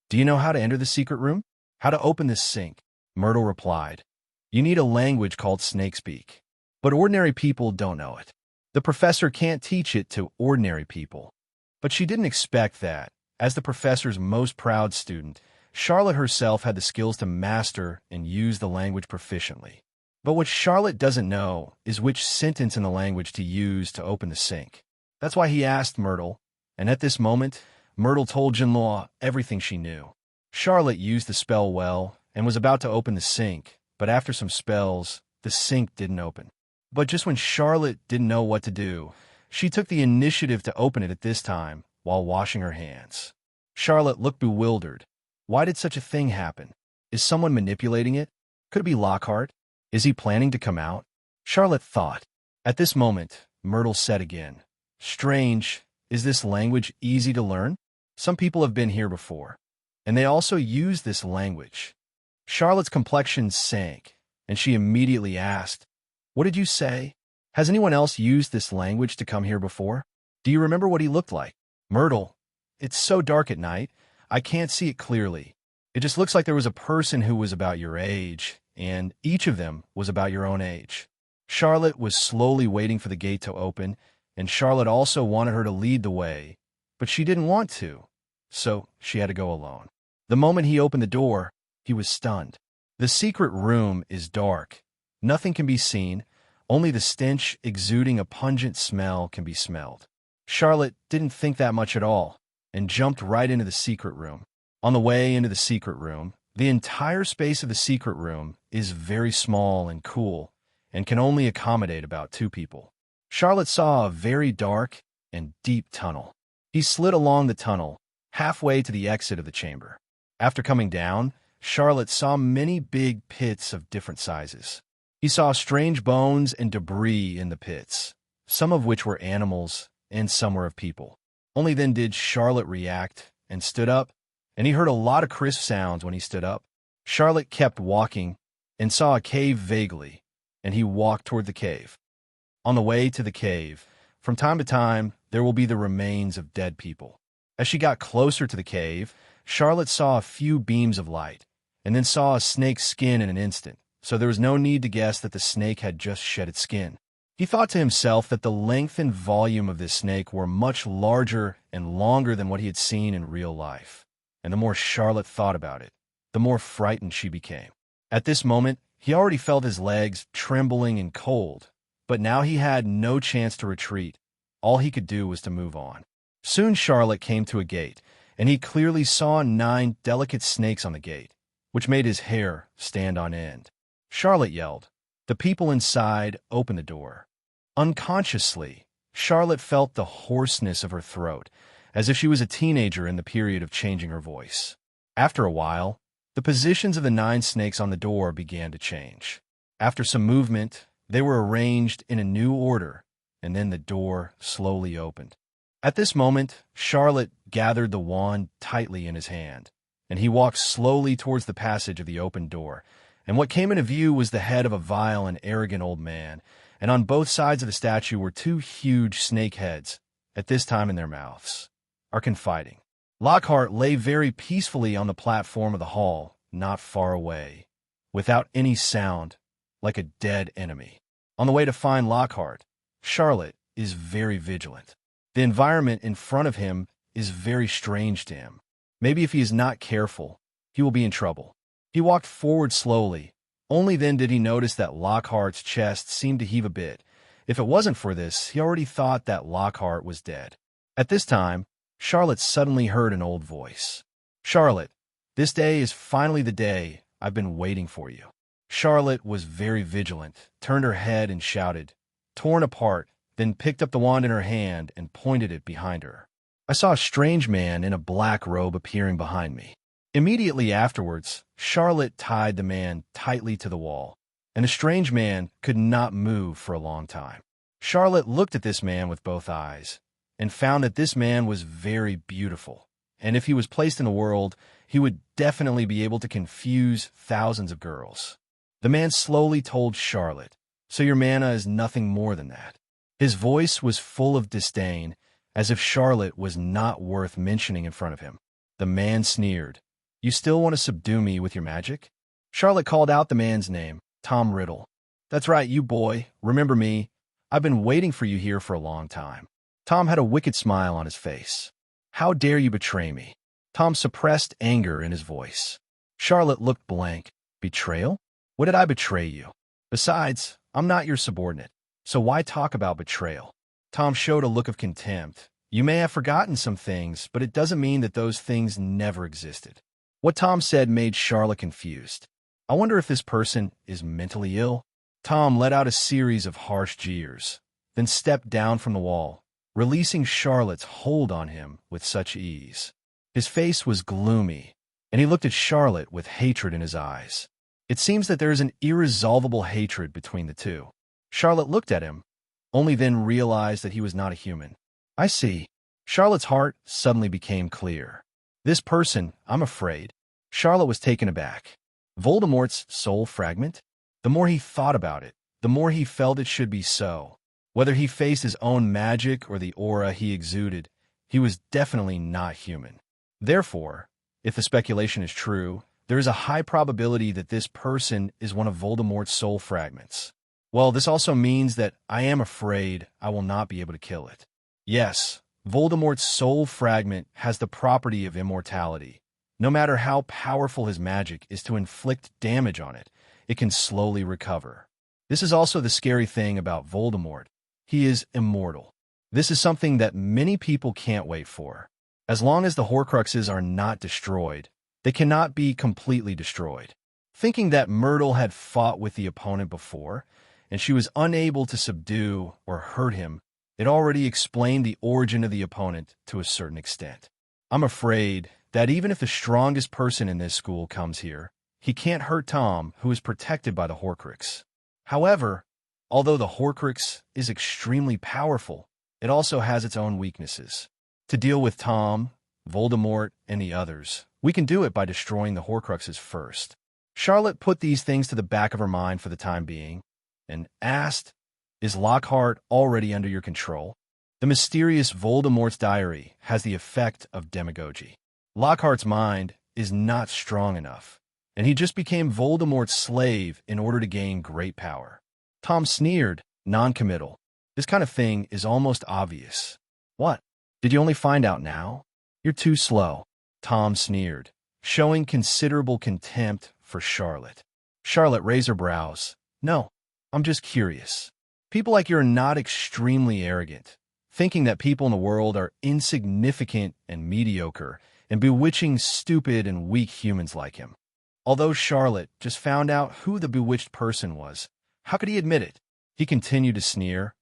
"Do you know how to enter the secret room? How to open this sink?" Myrtle replied, "You need a language called snakespeak, but ordinary people don't know it. The professor can't teach it to ordinary people." But she didn't expect that. As the professor's most proud student, Charlotte herself had the skills to master and use the language proficiently. But what Charlotte doesn't know is which sentence in the language to use to open the sink. That's why he asked Myrtle, and at this moment, Myrtle told Jinlaw everything she knew. Charlotte used the spell well and was about to open the sink, but after some spells, the sink didn't open. But just when Charlotte didn't know what to do, she took the initiative to open it at this time while washing her hands. Charlotte looked bewildered. Why did such a thing happen? Is someone manipulating it? Could it be Lockhart? Is he planning to come out? Charlotte thought. At this moment, Myrtle said again, "Strange, is this language easy to learn? Some people have been here before, and they also use this language." Charlotte's complexion sank, and she immediately asked, "What did you say? Has anyone else used this language to come here before? Do you remember what he looked like?" Myrtle, "It's so dark at night, I can't see it clearly. It just looks like there was a person who was about your age, and each of them was about your own age." Charlotte was slowly waiting for the gate to open, and Charlotte also wanted her to lead the way, but she didn't want to, so she had to go alone. The moment he opened the door, he was stunned. The secret room is dark. Nothing can be seen. Only the stench exuding a pungent smell can be smelled. Charlotte didn't think that much at all and jumped right into the secret room. On the way into the secret room, the entire space of the secret room is very small and cool and can only accommodate about 2 people. Charlotte saw a very dark and deep tunnel. He slid along the tunnel, halfway to the exit of the chamber. After coming down, Charlotte saw many big pits of different sizes. He saw strange bones and debris in the pits, some of which were animals and some were of people. Only then did Charlotte react and stood up, and he heard a lot of crisp sounds when he stood up. Charlotte kept walking and saw a cave vaguely, and he walked toward the cave. On the way to the cave, from time to time, there will be the remains of dead people. As she got closer to the cave, Charlotte saw a few beams of light, and then saw a snake's skin in an instant, so there was no need to guess that the snake had just shed its skin. He thought to himself that the length and volume of this snake were much larger and longer than what he had seen in real life. And the more Charlotte thought about it, the more frightened she became. At this moment, he already felt his legs trembling and cold, but now he had no chance to retreat. All he could do was to move on. Soon Charlotte came to a gate, and he clearly saw 9 delicate snakes on the gate, which made his hair stand on end. Charlotte yelled. The people inside opened the door. Unconsciously, Charlotte felt the hoarseness of her throat, as if she was a teenager in the period of changing her voice. After a while, the positions of the 9 snakes on the door began to change. After some movement, they were arranged in a new order, and then the door slowly opened. At this moment, Charlotte gathered the wand tightly in his hand, and he walked slowly towards the passage of the open door, and what came into view was the head of a vile and arrogant old man, and on both sides of the statue were 2 huge snake heads, at this time in their mouths. Are confiding. Lockhart lay very peacefully on the platform of the hall, not far away, without any sound, like a dead enemy. On the way to find Lockhart, Charlotte is very vigilant. The environment in front of him is very strange to him. Maybe if he is not careful, he will be in trouble. He walked forward slowly. Only then did he notice that Lockhart's chest seemed to heave a bit. If it wasn't for this, he already thought that Lockhart was dead. At this time, Charlotte suddenly heard an old voice. "Charlotte, this day is finally the day I've been waiting for you." Charlotte was very vigilant, turned her head and shouted, "Torn apart," then picked up the wand in her hand and pointed it behind her. I saw a strange man in a black robe appearing behind me. Immediately afterwards, Charlotte tied the man tightly to the wall, and the strange man could not move for a long time. Charlotte looked at this man with both eyes, and found that this man was very beautiful, and if he was placed in the world, he would definitely be able to confuse thousands of girls. The man slowly told Charlotte, "So your mana is nothing more than that." His voice was full of disdain, as if Charlotte was not worth mentioning in front of him. The man sneered, "You still want to subdue me with your magic?" Charlotte called out the man's name, Tom Riddle. "That's right, you boy. Remember me. I've been waiting for you here for a long time." Tom had a wicked smile on his face. "How dare you betray me? Tom suppressed anger in his voice. Charlotte looked blank. Betrayal? What did I betray you? Besides, I'm not your subordinate, so why talk about betrayal? Tom showed a look of contempt. You may have forgotten some things, but it doesn't mean that those things never existed. What Tom said made Charlotte confused. I wonder if this person is mentally ill? Tom let out a series of harsh jeers, then stepped down from the wall, releasing Charlotte's hold on him with such ease. His face was gloomy, and he looked at Charlotte with hatred in his eyes. It seems that there is an irresolvable hatred between the two. Charlotte looked at him, only then realized that he was not a human. I see. Charlotte's heart suddenly became clear. This person, I'm afraid. Charlotte was taken aback. Voldemort's soul fragment? The more he thought about it, the more he felt it should be so. Whether he faced his own magic or the aura he exuded, he was definitely not human. Therefore, if the speculation is true, there is a high probability that this person is one of Voldemort's soul fragments. Well, this also means that I am afraid I will not be able to kill it. Yes, Voldemort's soul fragment has the property of immortality. No matter how powerful his magic is to inflict damage on it, it can slowly recover. This is also the scary thing about Voldemort. He is immortal. This is something that many people can't wait for. As long as the Horcruxes are not destroyed, they cannot be completely destroyed. Thinking that Myrtle had fought with the opponent before, and she was unable to subdue or hurt him, it already explained the origin of the opponent to a certain extent. I'm afraid that even if the strongest person in this school comes here, he can't hurt Tom, who is protected by the Horcrux. However, although the Horcrux is extremely powerful, it also has its own weaknesses. To deal with Tom, Voldemort, and the others, we can do it by destroying the Horcruxes first. Charlotte put these things to the back of her mind for the time being, and asked, is Lockhart already under your control? The mysterious Voldemort's diary has the effect of demagogy. Lockhart's mind is not strong enough, and he just became Voldemort's slave in order to gain great power. Tom sneered, non-committal. This kind of thing is almost obvious. What? Did you only find out now? You're too slow. Tom sneered, showing considerable contempt for Charlotte. Charlotte raised her brows. No, I'm just curious. People like you are not extremely arrogant, thinking that people in the world are insignificant and mediocre, and bewitching stupid and weak humans like him. Although Charlotte just found out who the bewitched person was, how could he admit it? He continued to sneer.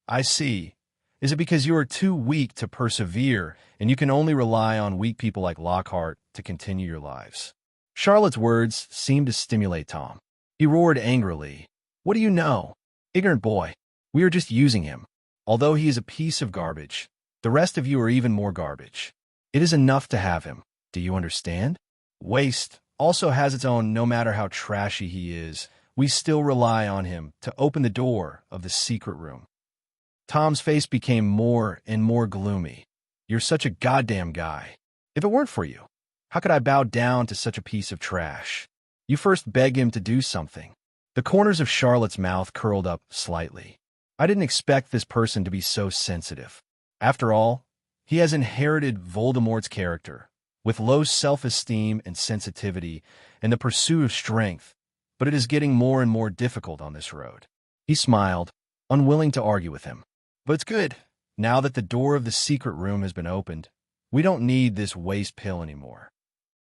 I see. Is it because you are too weak to persevere, and you can only rely on weak people like Lockhart to continue your lives? Charlotte's words seemed to stimulate Tom. He roared angrily. What do you know? Ignorant boy. We are just using him. Although he is a piece of garbage, the rest of you are even more garbage. It is enough to have him. Do you understand? Waste also has its own. No matter how trashy he is, we still rely on him to open the door of the secret room. Tom's face became more and more gloomy. You're such a goddamn guy. If it weren't for you, how could I bow down to such a piece of trash? You first beg him to do something. The corners of Charlotte's mouth curled up slightly. I didn't expect this person to be so sensitive. After all, he has inherited Voldemort's character, with low self-esteem and sensitivity and the pursuit of strength, but it is getting more and more difficult on this road. He smiled, unwilling to argue with him. But it's good. Now that the door of the secret room has been opened, we don't need this waste pill anymore.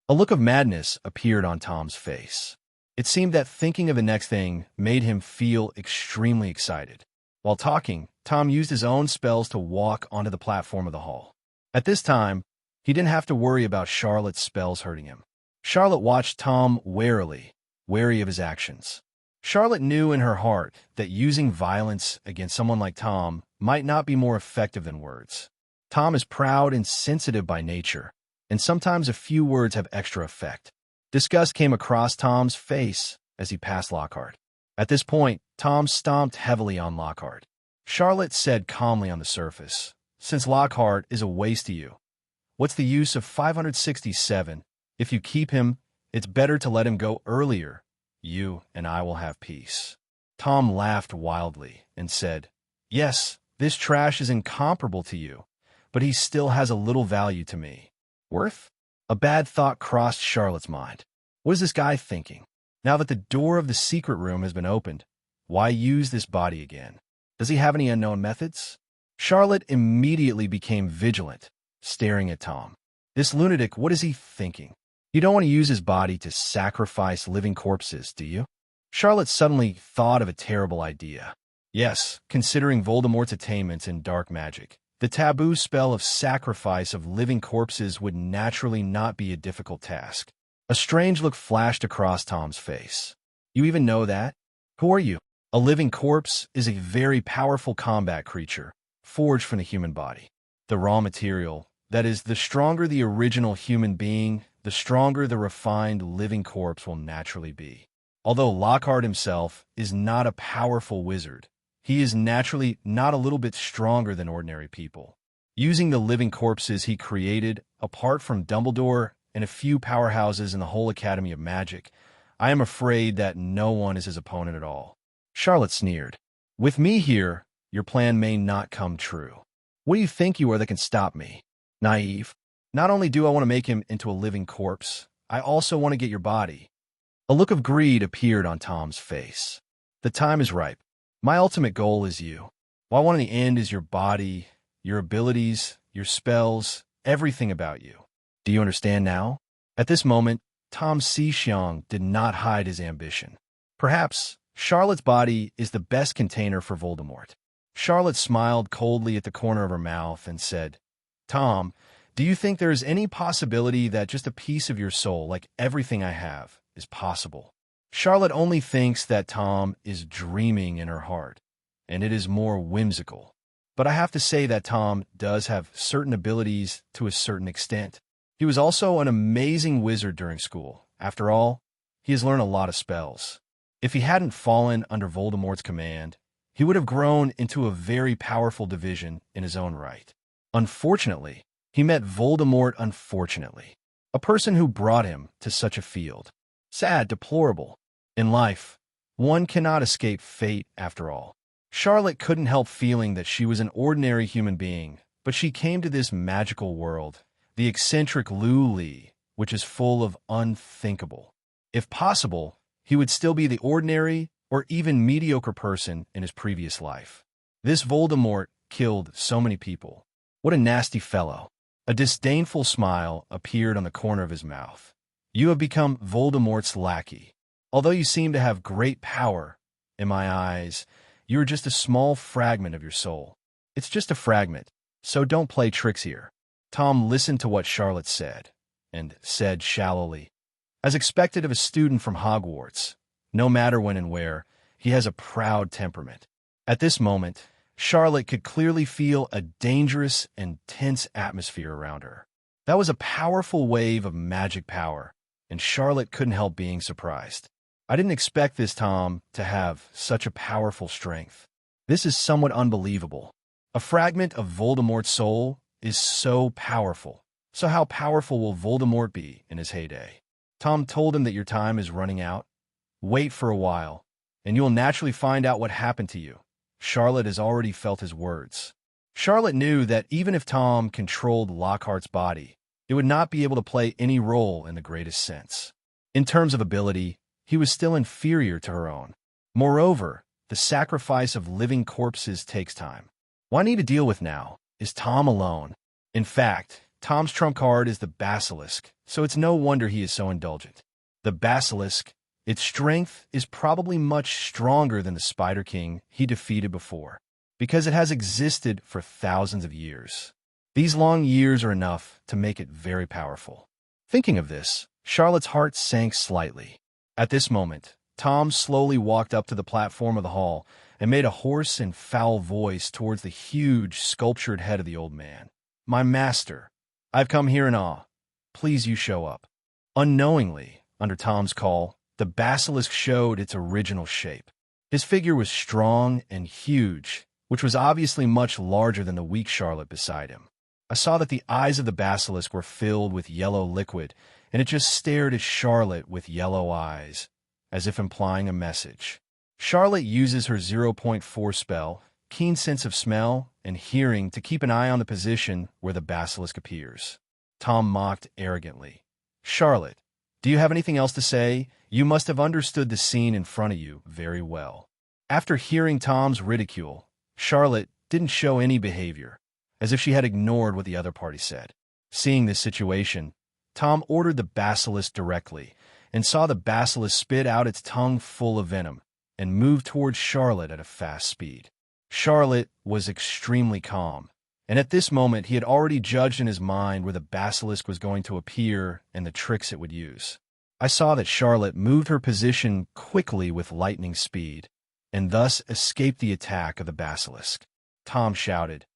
A look of madness appeared on Tom's face. It seemed that thinking of the next thing made him feel extremely excited. While talking, Tom used his own spells to walk onto the platform of the hall. At this time, he didn't have to worry about Charlotte's spells hurting him. Charlotte watched Tom warily, wary of his actions. Charlotte knew in her heart that using violence against someone like Tom might not be more effective than words. Tom is proud and sensitive by nature, and sometimes a few words have extra effect. Disgust came across Tom's face as he passed Lockhart. At this point, Tom stomped heavily on Lockhart. Charlotte said calmly on the surface, since Lockhart is a waste to you, what's the use of 567? If you keep him, it's better to let him go earlier. You and I will have peace. Tom laughed wildly and said, yes, this trash is incomparable to you, but he still has a little value to me. Worth? A bad thought crossed Charlotte's mind. What is this guy thinking? Now that the door of the secret room has been opened, why use this body again? Does he have any unknown methods? Charlotte immediately became vigilant, staring at Tom. This lunatic, what is he thinking? You don't want to use his body to sacrifice living corpses, do you? Charlotte suddenly thought of a terrible idea. Yes, considering Voldemort's attainments in dark magic, the taboo spell of sacrifice of living corpses would naturally not be a difficult task. A strange look flashed across Tom's face. You even know that? Who are you? A living corpse is a very powerful combat creature, forged from the human body. The raw material, that is, the stronger the original human being, the stronger the refined living corpse will naturally be. Although Lockhart himself is not a powerful wizard, he is naturally not a little bit stronger than ordinary people. Using the living corpses he created, apart from Dumbledore and a few powerhouses in the whole Academy of Magic, I am afraid that no one is his opponent at all. Charlotte sneered. With me here, your plan may not come true. What do you think you are that can stop me? Naive. Not only do I want to make him into a living corpse, I also want to get your body. A look of greed appeared on Tom's face. The time is ripe. My ultimate goal is you. What I want in the end is your body, your abilities, your spells, everything about you. Do you understand now? At this moment, Tom Xixiang did not hide his ambition. Perhaps Charlotte's body is the best container for Voldemort. Charlotte smiled coldly at the corner of her mouth and said, Tom, do you think there is any possibility that just a piece of your soul, like everything I have, is possible? Charlotte only thinks that Tom is dreaming in her heart, and it is more whimsical. But I have to say that Tom does have certain abilities to a certain extent. He was also an amazing wizard during school. After all, he has learned a lot of spells. If he hadn't fallen under Voldemort's command, he would have grown into a very powerful division in his own right. Unfortunately, he met Voldemort unfortunately, a person who brought him to such a field. Sad, deplorable. In life, one cannot escape fate after all. Charlotte couldn't help feeling that she was an ordinary human being, but she came to this magical world, the eccentric Lu Li, which is full of unthinkable. If possible, he would still be the ordinary or even mediocre person in his previous life. This Voldemort killed so many people. What a nasty fellow. A disdainful smile appeared on the corner of his mouth. You have become Voldemort's lackey. Although you seem to have great power, in my eyes, you are just a small fragment of your soul. It's just a fragment, so don't play tricks here. Tom listened to what Charlotte said, and said shallowly, as expected of a student from Hogwarts, no matter when and where, he has a proud temperament. At this moment, Charlotte could clearly feel a dangerous and tense atmosphere around her. That was a powerful wave of magic power, and Charlotte couldn't help being surprised. I didn't expect this Tom to have such a powerful strength. This is somewhat unbelievable. A fragment of Voldemort's soul is so powerful. So how powerful will Voldemort be in his heyday? Tom told him that your time is running out. Wait for a while, and you'll naturally find out what happened to you. Charlotte has already felt his words. Charlotte knew that even if Tom controlled Lockhart's body, it would not be able to play any role in the greatest sense. In terms of ability, he was still inferior to her own. Moreover, the sacrifice of living corpses takes time. What I need to deal with now is Tom alone. In fact, Tom's trump card is the Basilisk, so it's no wonder he is so indulgent. The Basilisk, its strength is probably much stronger than the Spider King he defeated before, because it has existed for thousands of years. These long years are enough to make it very powerful. Thinking of this, Charlotte's heart sank slightly. At this moment, Tom slowly walked up to the platform of the hall and made a hoarse and foul voice towards the huge, sculptured head of the old man. My master, I've come here in awe. Please you show up. Unknowingly, under Tom's call, the basilisk showed its original shape. His figure was strong and huge, which was obviously much larger than the weak Charlotte beside him. I saw that the eyes of the basilisk were filled with yellow liquid, and it just stared at Charlotte with yellow eyes, as if implying a message. Charlotte uses her 0.4 spell, keen sense of smell and hearing, to keep an eye on the position where the basilisk appears. Tom mocked arrogantly. Charlotte, do you have anything else to say? You must have understood the scene in front of you very well. After hearing Tom's ridicule, Charlotte didn't show any behavior, as if she had ignored what the other party said. Seeing this situation, Tom ordered the basilisk directly, and saw the basilisk spit out its tongue full of venom, and move towards Charlotte at a fast speed. Charlotte was extremely calm, and at this moment he had already judged in his mind where the basilisk was going to appear and the tricks it would use. I saw that Charlotte moved her position quickly with lightning speed, and thus escaped the attack of the basilisk. Tom shouted,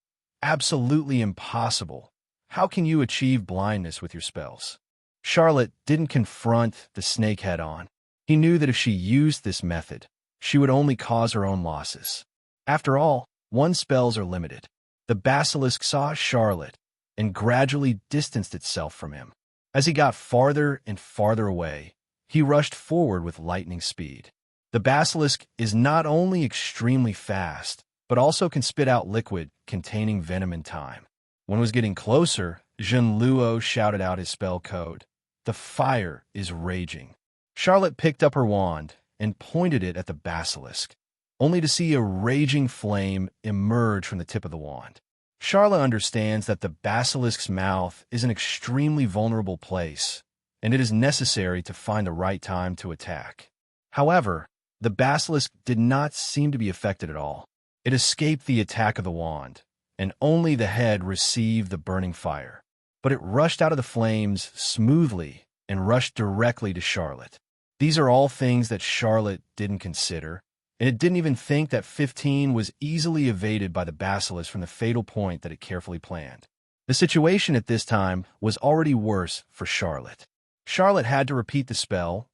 "Absolutely impossible. How can you achieve blindness with your spells?" Charlotte didn't confront the snake head-on. He knew that if she used this method, she would only cause her own losses. After all, one's spells are limited. The basilisk saw Charlotte and gradually distanced itself from him. As he got farther and farther away, he rushed forward with lightning speed. The basilisk is not only extremely fast, but also can spit out liquid containing venom in time. When it was getting closer, Jean Luo shouted out his spell code. The fire is raging. Charlotte picked up her wand and pointed it at the basilisk, only to see a raging flame emerge from the tip of the wand. Charlotte understands that the basilisk's mouth is an extremely vulnerable place, and it is necessary to find the right time to attack. However, the basilisk did not seem to be affected at all. It escaped the attack of the wand, and only the head received the burning fire. But it rushed out of the flames smoothly and rushed directly to Charlotte. These are all things that Charlotte didn't consider, and it didn't even think that 15 was easily evaded by the basilisk from the fatal point that it carefully planned. The situation at this time was already worse for Charlotte. Charlotte had to repeat the spell,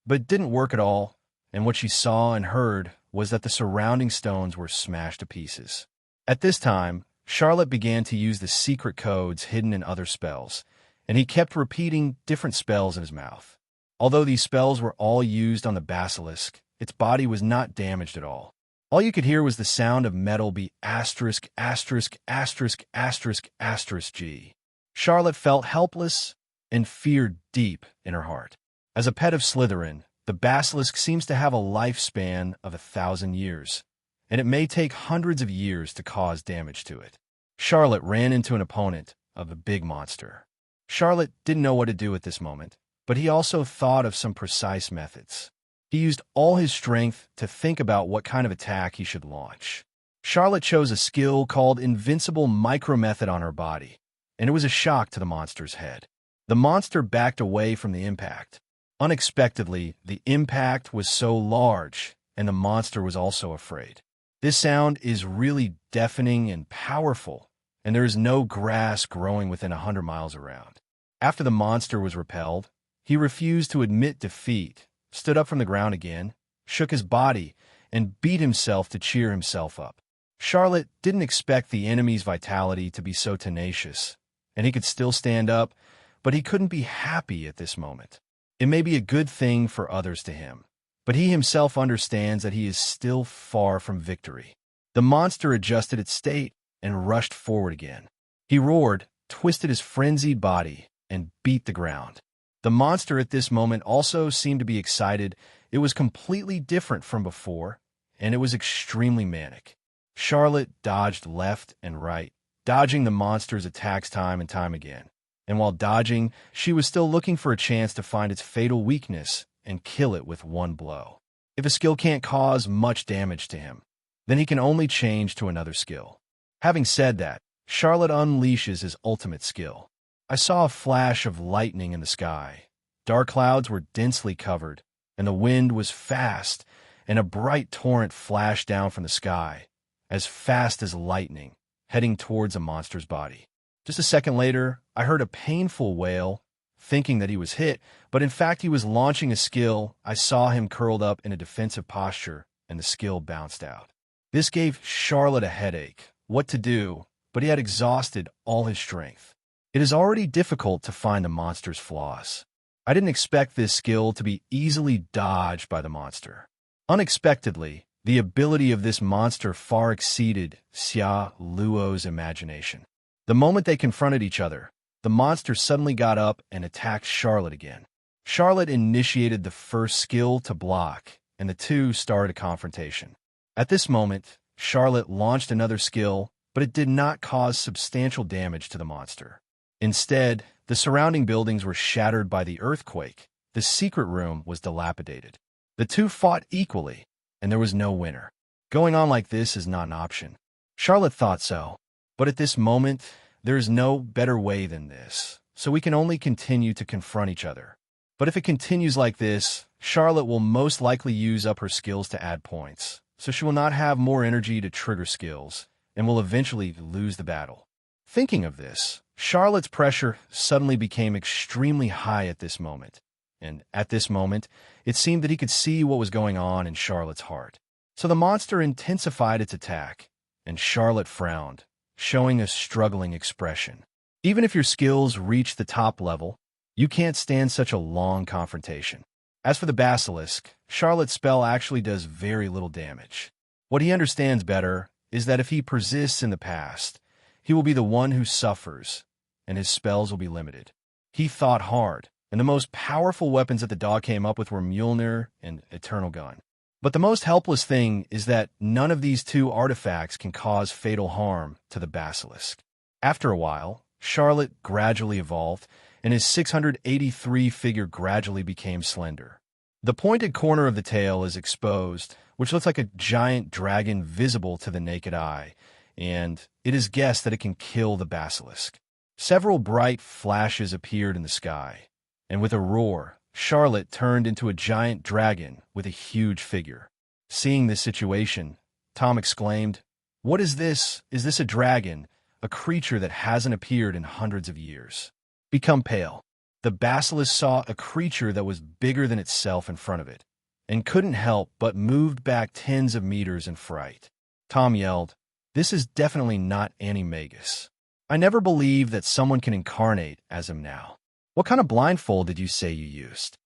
but it didn't work at all, and what she saw and heard was that the surrounding stones were smashed to pieces. At this time, Charlotte began to use the secret codes hidden in other spells, and he kept repeating different spells in his mouth. Although these spells were all used on the basilisk, its body was not damaged at all. All you could hear was the sound of metal be asterisk, asterisk, asterisk, asterisk, asterisk G. Charlotte felt helpless and fear deep in her heart. As a pet of Slytherin, the basilisk seems to have a lifespan of 1,000 years, and it may take hundreds of years to cause damage to it. Charlotte ran into an opponent of a big monster. Charlotte didn't know what to do at this moment, but he also thought of some precise methods. He used all his strength to think about what kind of attack he should launch. Charlotte chose a skill called Invincible Micro Method on her body, and it was a shock to the monster's head. The monster backed away from the impact. Unexpectedly, the impact was so large, and the monster was also afraid. This sound is really deafening and powerful, and there is no grass growing within 100 miles around. After the monster was repelled, he refused to admit defeat, stood up from the ground again, shook his body, and beat himself to cheer himself up. Charlotte didn't expect the enemy's vitality to be so tenacious, and he could still stand up, but he couldn't be happy at this moment. It may be a good thing for others to him, but he himself understands that he is still far from victory. The monster adjusted its state and rushed forward again. He roared, twisted his frenzied body, and beat the ground. The monster at this moment also seemed to be excited. It was completely different from before, and it was extremely manic. Charlotte dodged left and right, dodging the monster's attacks time and time again. And while dodging, she was still looking for a chance to find its fatal weakness and kill it with one blow. If a skill can't cause much damage to him, then he can only change to another skill. Having said that, Charlotte unleashes his ultimate skill. I saw a flash of lightning in the sky. Dark clouds were densely covered, and the wind was fast, and a bright torrent flashed down from the sky, as fast as lightning, heading towards the monster's body. Just a second later, I heard a painful wail, thinking that he was hit, but in fact he was launching a skill. I saw him curled up in a defensive posture, and the skill bounced out. This gave Charlotte a headache. What to do? But he had exhausted all his strength. It is already difficult to find the monster's flaws. I didn't expect this skill to be easily dodged by the monster. Unexpectedly, the ability of this monster far exceeded Xia Luo's imagination. The moment they confronted each other, the monster suddenly got up and attacked Charlotte again. Charlotte initiated the first skill to block, and the two started a confrontation. At this moment, Charlotte launched another skill, but it did not cause substantial damage to the monster. Instead, the surrounding buildings were shattered by the earthquake. The secret room was dilapidated. The two fought equally, and there was no winner. Going on like this is not an option. Charlotte thought so, but at this moment, there is no better way than this, so we can only continue to confront each other. But if it continues like this, Charlotte will most likely use up her skills to add points, so she will not have more energy to trigger skills, and will eventually lose the battle. Thinking of this, Charlotte's pressure suddenly became extremely high at this moment, and at this moment, it seemed that he could see what was going on in Charlotte's heart. So the monster intensified its attack, and Charlotte frowned, showing a struggling expression. Even if your skills reach the top level, you can't stand such a long confrontation. As for the basilisk, Charlotte's spell actually does very little damage. What he understands better is that if he persists in the past, he will be the one who suffers, and his spells will be limited. He thought hard, and the most powerful weapons that the dog came up with were Mjolnir and Eternal Gun. But the most helpless thing is that none of these two artifacts can cause fatal harm to the basilisk. After a while, Charlotte gradually evolved, and his 683 figure gradually became slender. The pointed corner of the tail is exposed, which looks like a giant dragon visible to the naked eye, and it is guessed that it can kill the basilisk. Several bright flashes appeared in the sky, and with a roar, Charlotte turned into a giant dragon with a huge figure. Seeing this situation, Tom exclaimed, "What is this? Is this a dragon, a creature that hasn't appeared in hundreds of years?" Become pale. The basilisk saw a creature that was bigger than itself in front of it, and couldn't help but moved back tens of meters in fright. Tom yelled, "This is definitely not Animagus. I never believed that someone can incarnate as him now. What kind of blindfold did you say you used?"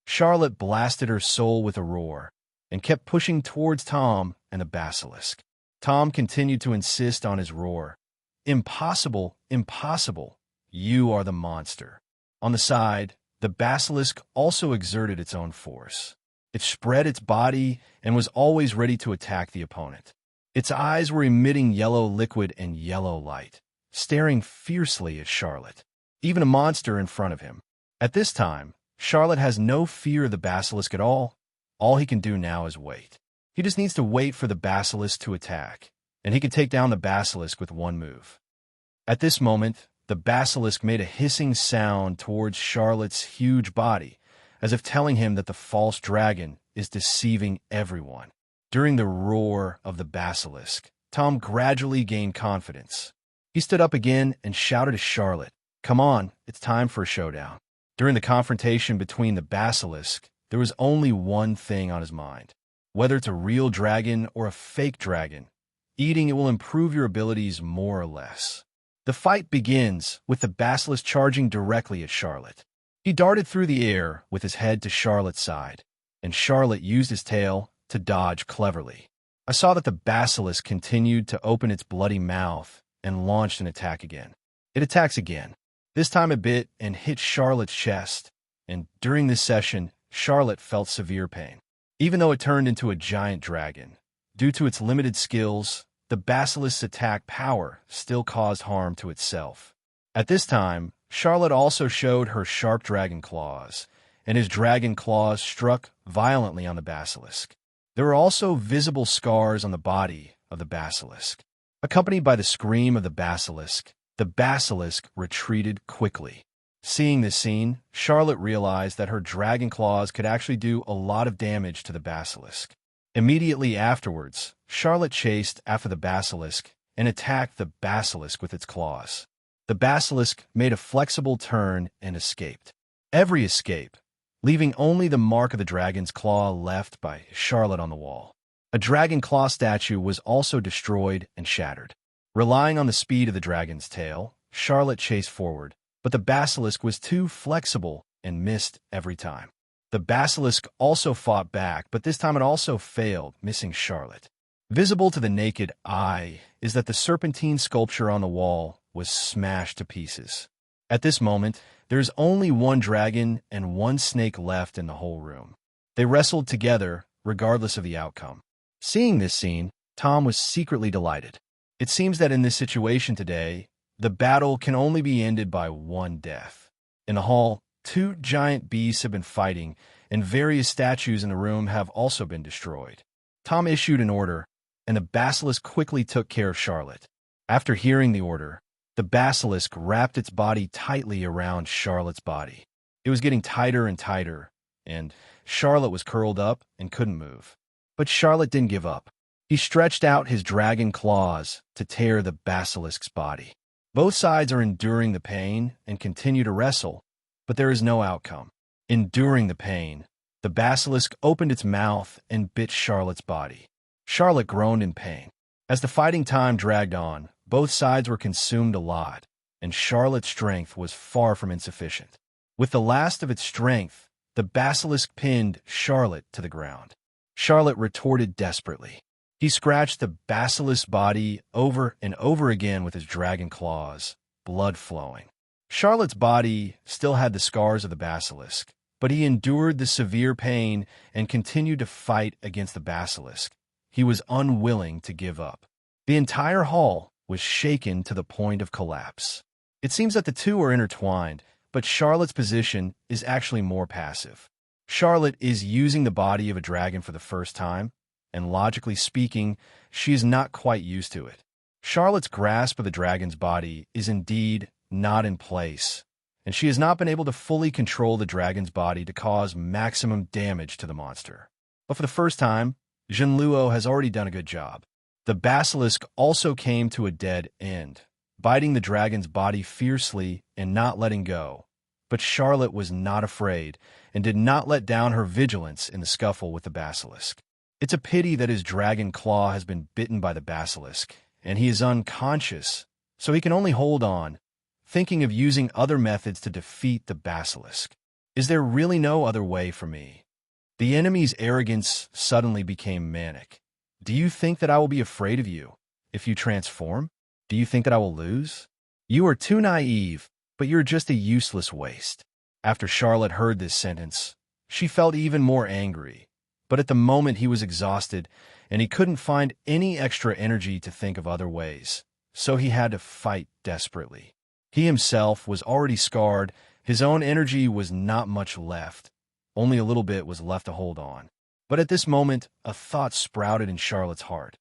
Charlotte blasted her soul with a roar, and kept pushing towards Tom and the basilisk. Tom continued to insist on his roar. "Impossible, impossible. You are the monster." On the side, the basilisk also exerted its own force. It spread its body and was always ready to attack the opponent. Its eyes were emitting yellow liquid and yellow light, staring fiercely at Charlotte, even a monster in front of him. At this time, Charlotte has no fear of the basilisk at all. All he can do now is wait. He just needs to wait for the basilisk to attack, and he can take down the basilisk with one move. At this moment, the basilisk made a hissing sound towards Charlotte's huge body, as if telling him that the false dragon is deceiving everyone. During the roar of the basilisk, Tom gradually gained confidence. He stood up again and shouted to Charlotte, "Come on, it's time for a showdown." During the confrontation between the basilisk, there was only one thing on his mind. Whether it's a real dragon or a fake dragon, eating it will improve your abilities more or less. The fight begins with the basilisk charging directly at Charlotte. He darted through the air with his head to Charlotte's side, and Charlotte used his tail to dodge cleverly. I saw that the basilisk continued to open its bloody mouth and launched an attack again. It attacks again. This time it bit and hit Charlotte's chest, and during this session, Charlotte felt severe pain. Even though it turned into a giant dragon, due to its limited skills, the basilisk's attack power still caused harm to itself. At this time, Charlotte also showed her sharp dragon claws, and his dragon claws struck violently on the basilisk. There were also visible scars on the body of the basilisk. Accompanied by the scream of the basilisk retreated quickly. Seeing this scene, Charlotte realized that her dragon claws could actually do a lot of damage to the basilisk. Immediately afterwards, Charlotte chased after the basilisk and attacked the basilisk with its claws. The basilisk made a flexible turn and escaped. Every escape, leaving only the mark of the dragon's claw left by Charlotte on the wall. A dragon claw statue was also destroyed and shattered. Relying on the speed of the dragon's tail, Charlotte chased forward, but the basilisk was too flexible and missed every time. The basilisk also fought back, but this time it also failed, missing Charlotte. Visible to the naked eye is that the serpentine sculpture on the wall was smashed to pieces. At this moment, there's only one dragon and one snake left in the whole room. They wrestled together, regardless of the outcome. Seeing this scene, Tom was secretly delighted. It seems that in this situation today, the battle can only be ended by one death. In the hall, two giant beasts have been fighting, and various statues in the room have also been destroyed. Tom issued an order, and the basilisk quickly took care of Charlotte. After hearing the order, the basilisk wrapped its body tightly around Charlotte's body. It was getting tighter and tighter, and Charlotte was curled up and couldn't move. But Charlotte didn't give up. He stretched out his dragon claws to tear the basilisk's body. Both sides are enduring the pain and continue to wrestle, but there is no outcome. Enduring the pain, the basilisk opened its mouth and bit Charlotte's body. Charlotte groaned in pain. As the fighting time dragged on, both sides were consumed a lot, and Charlotte's strength was far from insufficient. With the last of its strength, the basilisk pinned Charlotte to the ground. Charlotte retorted desperately. He scratched the basilisk's body over and over again with his dragon claws, blood flowing. Charlotte's body still had the scars of the basilisk, but he endured the severe pain and continued to fight against the basilisk. He was unwilling to give up. The entire hall was shaken to the point of collapse. It seems that the two are intertwined, but Charlotte's position is actually more passive. Charlotte is using the body of a dragon for the first time, and logically speaking, she is not quite used to it. Charlotte's grasp of the dragon's body is indeed not in place, and she has not been able to fully control the dragon's body to cause maximum damage to the monster. But for the first time, Jinluo has already done a good job. The basilisk also came to a dead end, biting the dragon's body fiercely and not letting go. But Charlotte was not afraid and did not let down her vigilance in the scuffle with the basilisk. It's a pity that his dragon claw has been bitten by the basilisk, and he is unconscious, so he can only hold on, thinking of using other methods to defeat the basilisk. Is there really no other way for me? The enemy's arrogance suddenly became manic. Do you think that I will be afraid of you if you transform? Do you think that I will lose? You are too naive, but you're just a useless waste. After Charlotte heard this sentence, she felt even more angry. But at the moment he was exhausted, and he couldn't find any extra energy to think of other ways, so he had to fight desperately. He himself was already scarred, his own energy was not much left. Only a little bit was left to hold on. But at this moment, a thought sprouted in Charlotte's heart.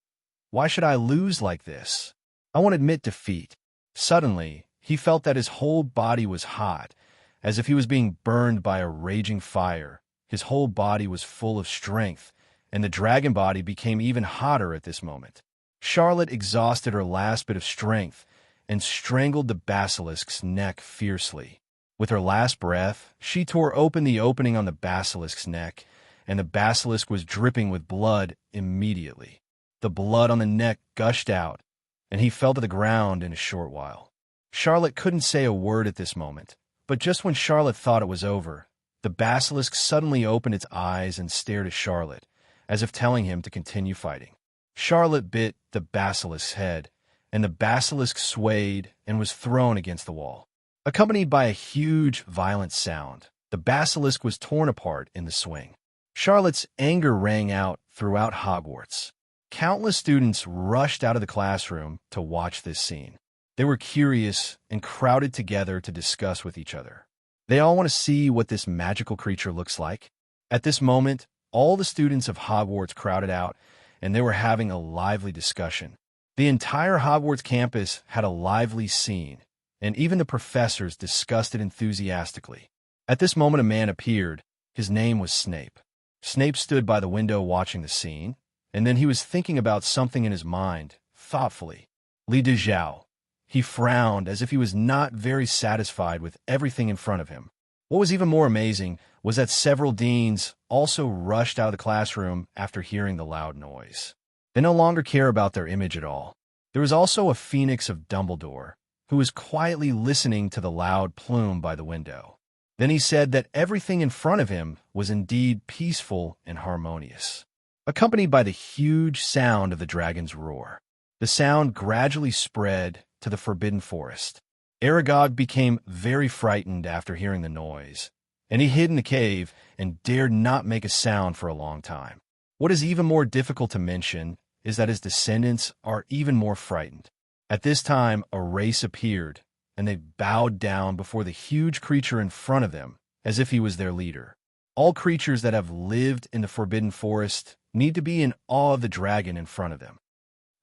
Why should I lose like this? I won't admit defeat. Suddenly, he felt that his whole body was hot, as if he was being burned by a raging fire. His whole body was full of strength, and the dragon body became even hotter at this moment. Charlotte exhausted her last bit of strength and strangled the basilisk's neck fiercely. With her last breath, she tore open the opening on the basilisk's neck, and the basilisk was dripping with blood immediately. The blood on the neck gushed out, and he fell to the ground in a short while. Charlotte couldn't say a word at this moment, but just when Charlotte thought it was over, the basilisk suddenly opened its eyes and stared at Charlotte, as if telling him to continue fighting. Charlotte bit the basilisk's head, and the basilisk swayed and was thrown against the wall. Accompanied by a huge, violent sound, the basilisk was torn apart in the swing. Charlotte's anger rang out throughout Hogwarts. Countless students rushed out of the classroom to watch this scene. They were curious and crowded together to discuss with each other. They all want to see what this magical creature looks like. At this moment, all the students of Hogwarts crowded out, and they were having a lively discussion. The entire Hogwarts campus had a lively scene, and even the professors discussed it enthusiastically. At this moment, a man appeared. His name was Snape. Snape stood by the window watching the scene, and then he was thinking about something in his mind, thoughtfully. Li Dezhou. He frowned as if he was not very satisfied with everything in front of him. What was even more amazing was that several deans also rushed out of the classroom after hearing the loud noise. They no longer care about their image at all. There was also a phoenix of Dumbledore, who was quietly listening to the loud plume by the window. Then he said that everything in front of him was indeed peaceful and harmonious, accompanied by the huge sound of the dragon's roar. The sound gradually spread to the Forbidden Forest. Aragog became very frightened after hearing the noise, and he hid in the cave and dared not make a sound for a long time. What is even more difficult to mention is that his descendants are even more frightened. At this time, a race appeared, and they bowed down before the huge creature in front of them, as if he was their leader. All creatures that have lived in the Forbidden Forest need to be in awe of the dragon in front of them.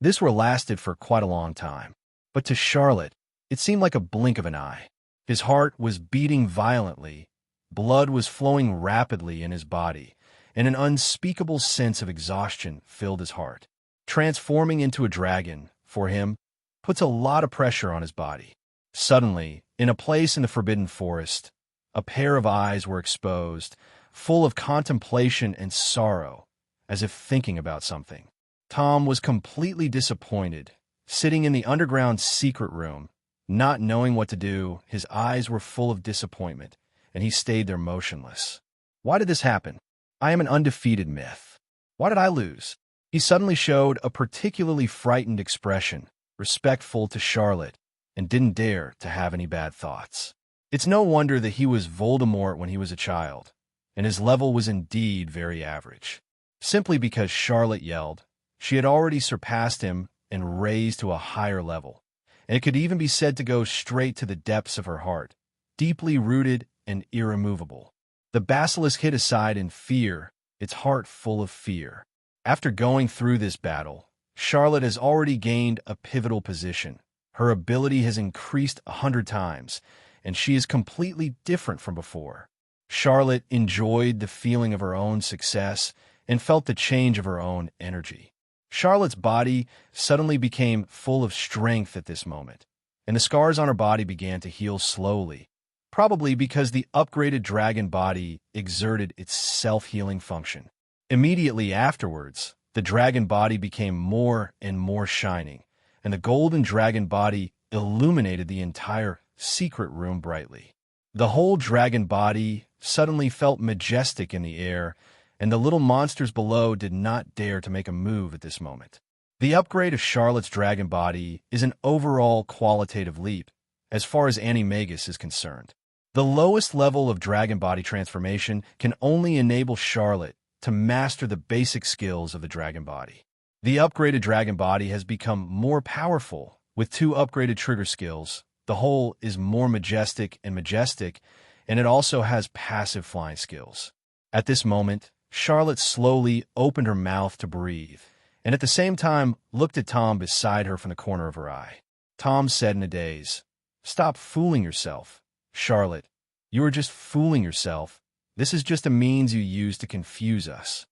This lasted for quite a long time, but to Charlotte, it seemed like a blink of an eye. His heart was beating violently, blood was flowing rapidly in his body, and an unspeakable sense of exhaustion filled his heart. Transforming into a dragon, for him, puts a lot of pressure on his body. Suddenly, in a place in the Forbidden Forest, a pair of eyes were exposed, full of contemplation and sorrow, as if thinking about something. Tom was completely disappointed, sitting in the underground secret room, not knowing what to do. His eyes were full of disappointment, and he stayed there motionless. Why did this happen? I am an undefeated myth. Why did I lose? He suddenly showed a particularly frightened expression, respectful to Charlotte, and didn't dare to have any bad thoughts. It's no wonder that he was Voldemort when he was a child, and his level was indeed very average. Simply because Charlotte yelled, she had already surpassed him and raised to a higher level, and it could even be said to go straight to the depths of her heart, deeply rooted and irremovable. The basilisk hid aside in fear, its heart full of fear. After going through this battle, Charlotte has already gained a pivotal position. Her ability has increased 100 times, and she is completely different from before. Charlotte enjoyed the feeling of her own success and felt the change of her own energy. Charlotte's body suddenly became full of strength at this moment, and the scars on her body began to heal slowly, probably because the upgraded dragon body exerted its self-healing function. Immediately afterwards, the dragon body became more and more shining, and the golden dragon body illuminated the entire secret room brightly. The whole dragon body suddenly felt majestic in the air, and the little monsters below did not dare to make a move at this moment. The upgrade of Charlotte's dragon body is an overall qualitative leap, as far as Animagus is concerned. The lowest level of dragon body transformation can only enable Charlotte to master the basic skills of the dragon body. The upgraded dragon body has become more powerful, with 2 upgraded trigger skills. The whole is more majestic, and it also has passive flying skills. At this moment, Charlotte slowly opened her mouth to breathe, and at the same time looked at Tom beside her from the corner of her eye. Tom said in a daze, "Stop fooling yourself. Charlotte, you are just fooling yourself. This is just a means you use to confuse us."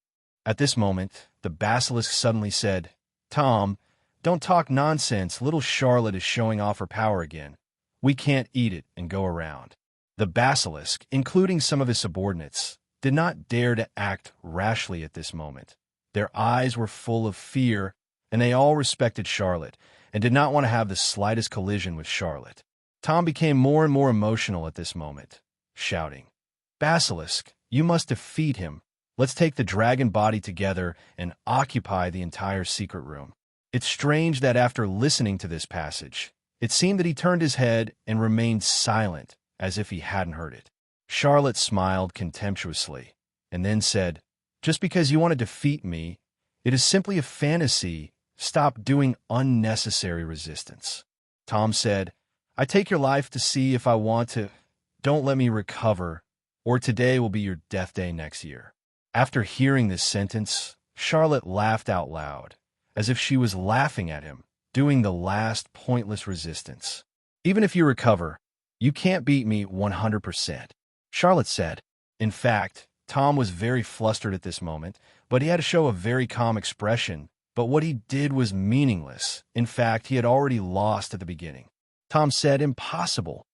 At this moment, the basilisk suddenly said, "Tom, don't talk nonsense. Little Charlotte is showing off her power again. We can't eat it and go around." The basilisk, including some of his subordinates, did not dare to act rashly at this moment. Their eyes were full of fear, and they all respected Charlotte and did not want to have the slightest collision with Charlotte. Tom became more and more emotional at this moment, shouting, "Basilisk, you must defeat him. Let's take the dragon body together and occupy the entire secret room." It's strange that after listening to this passage, it seemed that he turned his head and remained silent, as if he hadn't heard it. Charlotte smiled contemptuously, and then said, "Just because you want to defeat me, it is simply a fantasy. Stop doing unnecessary resistance." Tom said, "I take your life to see if I want to. Don't let me recover, or today will be your death day next year." After hearing this sentence, Charlotte laughed out loud, as if she was laughing at him, doing the last pointless resistance. "Even if you recover, you can't beat me 100%. Charlotte said. In fact, Tom was very flustered at this moment, but he had to show a very calm expression. But what he did was meaningless. In fact, he had already lost at the beginning. Tom said, "Impossible."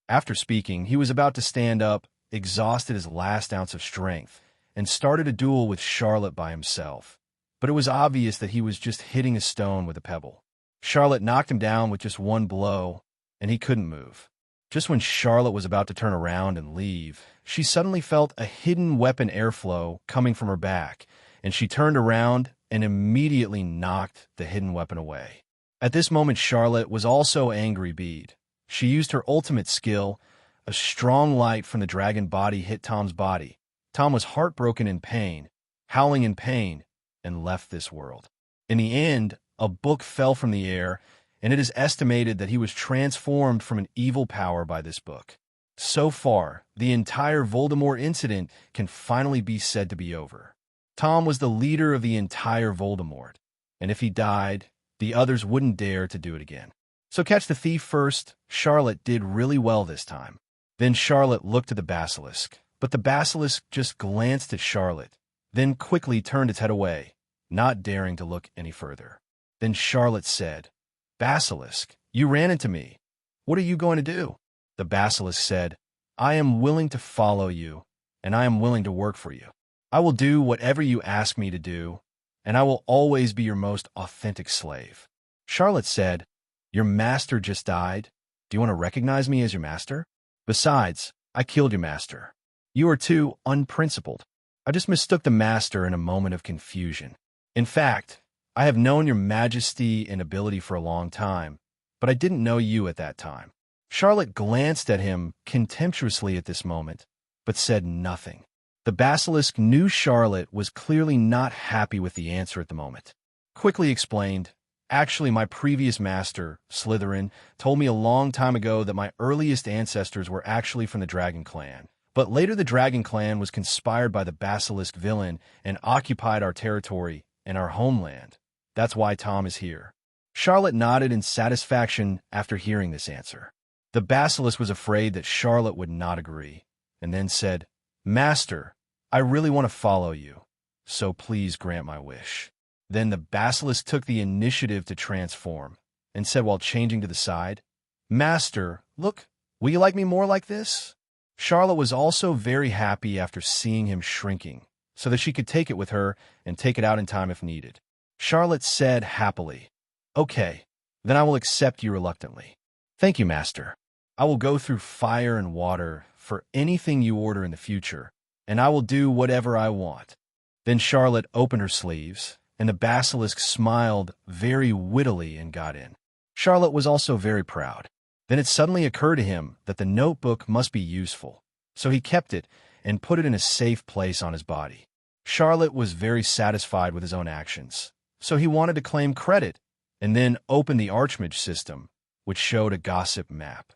After speaking, he was about to stand up, exhausted his last ounce of strength, and started a duel with Charlotte by himself. But it was obvious that he was just hitting a stone with a pebble. Charlotte knocked him down with just one blow, and he couldn't move. Just when Charlotte was about to turn around and leave, she suddenly felt a hidden weapon airflow coming from her back, and she turned around and immediately knocked the hidden weapon away. At this moment, Charlotte was also angry bead. She used her ultimate skill. A strong light from the dragon body hit Tom's body. Tom was heartbroken in pain, howling in pain, and left this world. In the end, a book fell from the air, and it is estimated that he was transformed from an evil power by this book. So far, the entire Voldemort incident can finally be said to be over. Tom was the leader of the entire Voldemort, and if he died, the others wouldn't dare to do it again. So catch the thief first. Charlotte did really well this time. Then Charlotte looked at the basilisk, but the basilisk just glanced at Charlotte, then quickly turned its head away, not daring to look any further. Then Charlotte said, "Basilisk, you ran into me. What are you going to do?" The basilisk said, "I am willing to follow you, and I am willing to work for you. I will do whatever you ask me to do, and I will always be your most authentic slave." Charlotte said, "Your master just died. Do you want to recognize me as your master? Besides, I killed your master. You are too unprincipled. I just mistook the master in a moment of confusion. In fact, I have known your majesty and ability for a long time, but I didn't know you at that time." Charlotte glanced at him contemptuously at this moment, but said nothing. The basilisk knew Charlotte was clearly not happy with the answer at the moment. Quickly explained, "Actually, my previous master, Slytherin, told me a long time ago that my earliest ancestors were actually from the Dragon Clan. But later the Dragon Clan was conspired by the basilisk villain and occupied our territory and our homeland. That's why Tom is here." Charlotte nodded in satisfaction after hearing this answer. The basilisk was afraid that Charlotte would not agree, and then said, "Master, I really want to follow you, so please grant my wish." Then the basilisk took the initiative to transform, and said while changing to the side, "Master, look, will you like me more like this?" Charlotte was also very happy after seeing him shrinking, so that she could take it with her and take it out in time if needed. Charlotte said happily, "Okay, then I will accept you reluctantly. Thank you, Master. I will go through fire and water for anything you order in the future, and I will do whatever I want." Then Charlotte opened her sleeves, and the basilisk smiled very wittily and got in. Charlotte was also very proud. Then it suddenly occurred to him that the notebook must be useful, so he kept it and put it in a safe place on his body. Charlotte was very satisfied with his own actions, so he wanted to claim credit, and then opened the Archmage system, which showed a gossip map.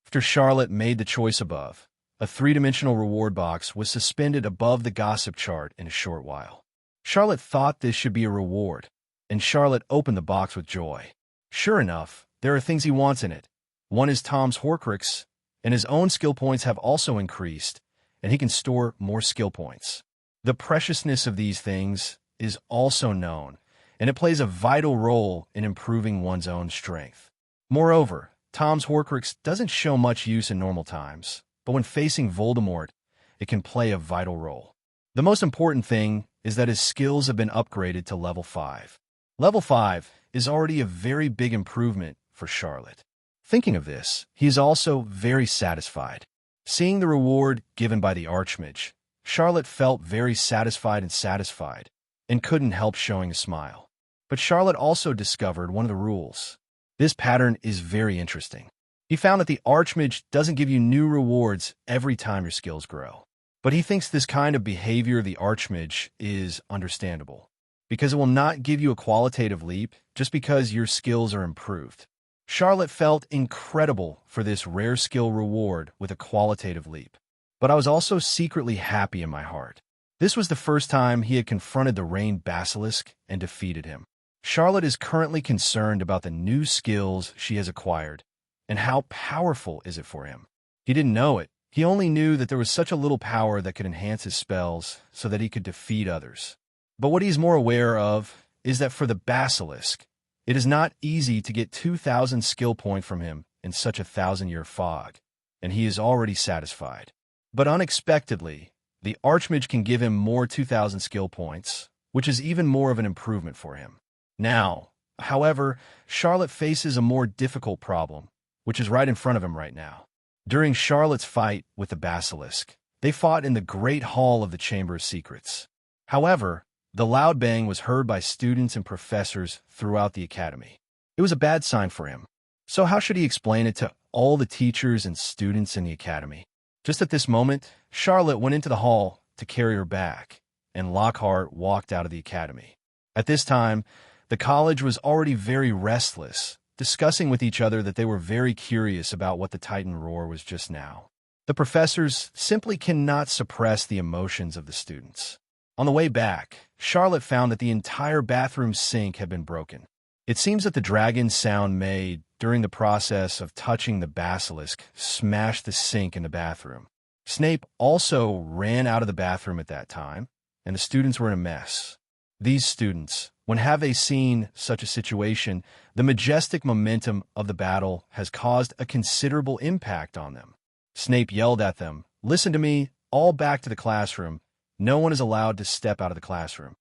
After Charlotte made the choice above, a three-dimensional reward box was suspended above the gossip chart in a short while. Charlotte thought this should be a reward, and Charlotte opened the box with joy. Sure enough, there are things he wants in it. One is Tom's Horcrux, and his own skill points have also increased, and he can store more skill points. The preciousness of these things is also known, and it plays a vital role in improving one's own strength. Moreover, Tom's Horcrux doesn't show much use in normal times, but when facing Voldemort, it can play a vital role. The most important thing is that his skills have been upgraded to level 5. Level 5 is already a very big improvement for Charlotte. Thinking of this, he is also very satisfied. Seeing the reward given by the Archmage, Charlotte felt very satisfied, and couldn't help showing a smile. But Charlotte also discovered one of the rules. This pattern is very interesting. He found that the Archmage doesn't give you new rewards every time your skills grow. But he thinks this kind of behavior of the Archmage is understandable, because it will not give you a qualitative leap just because your skills are improved. Charlotte felt incredible for this rare skill reward with a qualitative leap. But I was also secretly happy in my heart. This was the first time he had confronted the Rain Basilisk and defeated him. Charlotte is currently concerned about the new skills she has acquired, and how powerful is it for him. He didn't know it. He only knew that there was such a little power that could enhance his spells so that he could defeat others. But what he's more aware of is that for the Basilisk, it is not easy to get 2,000 skill points from him in such a 1,000-year fog, and he is already satisfied. But unexpectedly, the Archmage can give him more 2,000 skill points, which is even more of an improvement for him. Now, however, Charlotte faces a more difficult problem, which is right in front of him right now. During Charlotte's fight with the Basilisk, they fought in the Great Hall of the Chamber of Secrets. However, the loud bang was heard by students and professors throughout the academy. It was a bad sign for him. So how should he explain it to all the teachers and students in the academy? Just at this moment, Charlotte went into the hall to carry her back, and Lockhart walked out of the academy. At this time, the college was already very restless, discussing with each other that they were very curious about what the Titan roar was just now. The professors simply cannot suppress the emotions of the students. On the way back, Charlotte found that the entire bathroom sink had been broken. It seems that the dragon sound made during the process of touching the basilisk smashed the sink in the bathroom. Snape also ran out of the bathroom at that time, and the students were in a mess. These students, when have they seen such a situation, the majestic momentum of the battle has caused a considerable impact on them. Snape yelled at them, "Listen to me, all back to the classroom. No one is allowed to step out of the classroom."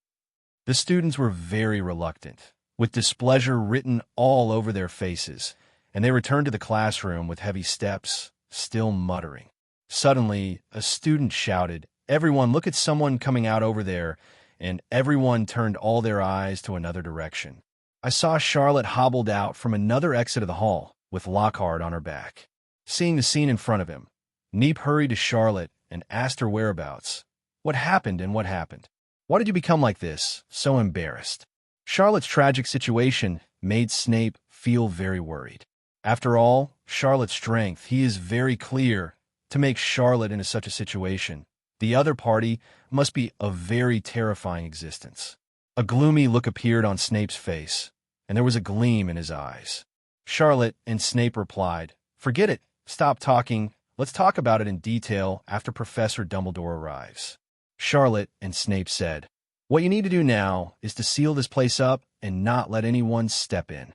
The students were very reluctant, with displeasure written all over their faces, and they returned to the classroom with heavy steps, still muttering. Suddenly, a student shouted, "Everyone, look at someone coming out over there," and everyone turned all their eyes to another direction. I saw Charlotte hobbled out from another exit of the hall, with Lockhart on her back. Seeing the scene in front of him, Neep hurried to Charlotte and asked her whereabouts. "What happened and what happened? Why did you become like this, so embarrassed?" Charlotte's tragic situation made Snape feel very worried. After all, Charlotte's strength, he is very clear, to make Charlotte into such a situation. The other party must be a very terrifying existence. A gloomy look appeared on Snape's face, and there was a gleam in his eyes. Charlotte and Snape replied, "Forget it. Stop talking. Let's talk about it in detail after Professor Dumbledore arrives." Charlotte and Snape said, "What you need to do now is to seal this place up and not let anyone step in."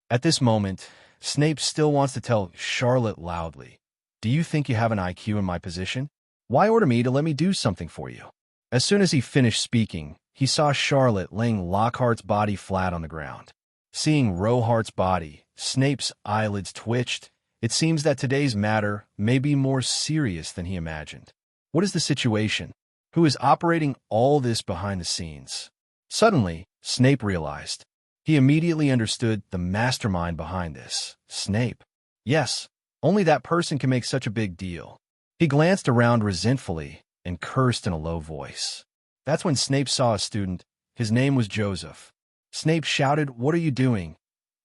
At this moment, Snape still wants to tell Charlotte loudly, "Do you think you have an IQ in my position? Why order me to let me do something for you?" As soon as he finished speaking, he saw Charlotte laying Lockhart's body flat on the ground. Seeing Rohart's body, Snape's eyelids twitched. It seems that today's matter may be more serious than he imagined. What is the situation? Who is operating all this behind the scenes? Suddenly, Snape realized. He immediately understood the mastermind behind this. Snape. Yes, only that person can make such a big deal. He glanced around resentfully and cursed in a low voice. That's when Snape saw a student. His name was Joseph. Snape shouted, "What are you doing?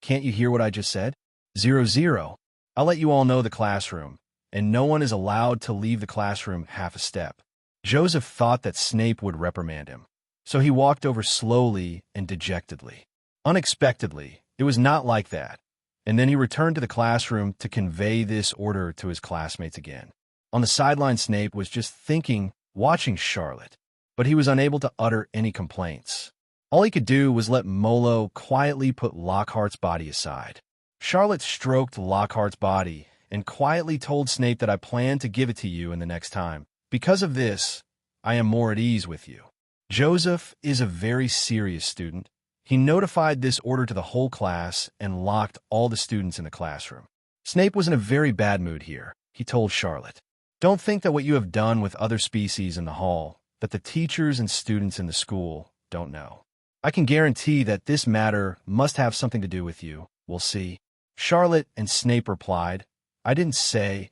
Can't you hear what I just said? 0-0. I'll let you all know the classroom, and no one is allowed to leave the classroom half a step." Joseph thought that Snape would reprimand him, so he walked over slowly and dejectedly. Unexpectedly, it was not like that, and then he returned to the classroom to convey this order to his classmates again. On the sideline, Snape was just thinking, watching Charlotte, but he was unable to utter any complaints. All he could do was let Molo quietly put Lockhart's body aside. Charlotte stroked Lockhart's body and quietly told Snape that I plan to give it to you in the next time. Because of this, I am more at ease with you. Joseph is a very serious student. He notified this order to the whole class and locked all the students in the classroom. Snape was in a very bad mood here. He told Charlotte, "Don't think that what you have done with other species in the hall, that the teachers and students in the school don't know. I can guarantee that this matter must have something to do with you. We'll see." Charlotte and Snape replied, "I didn't say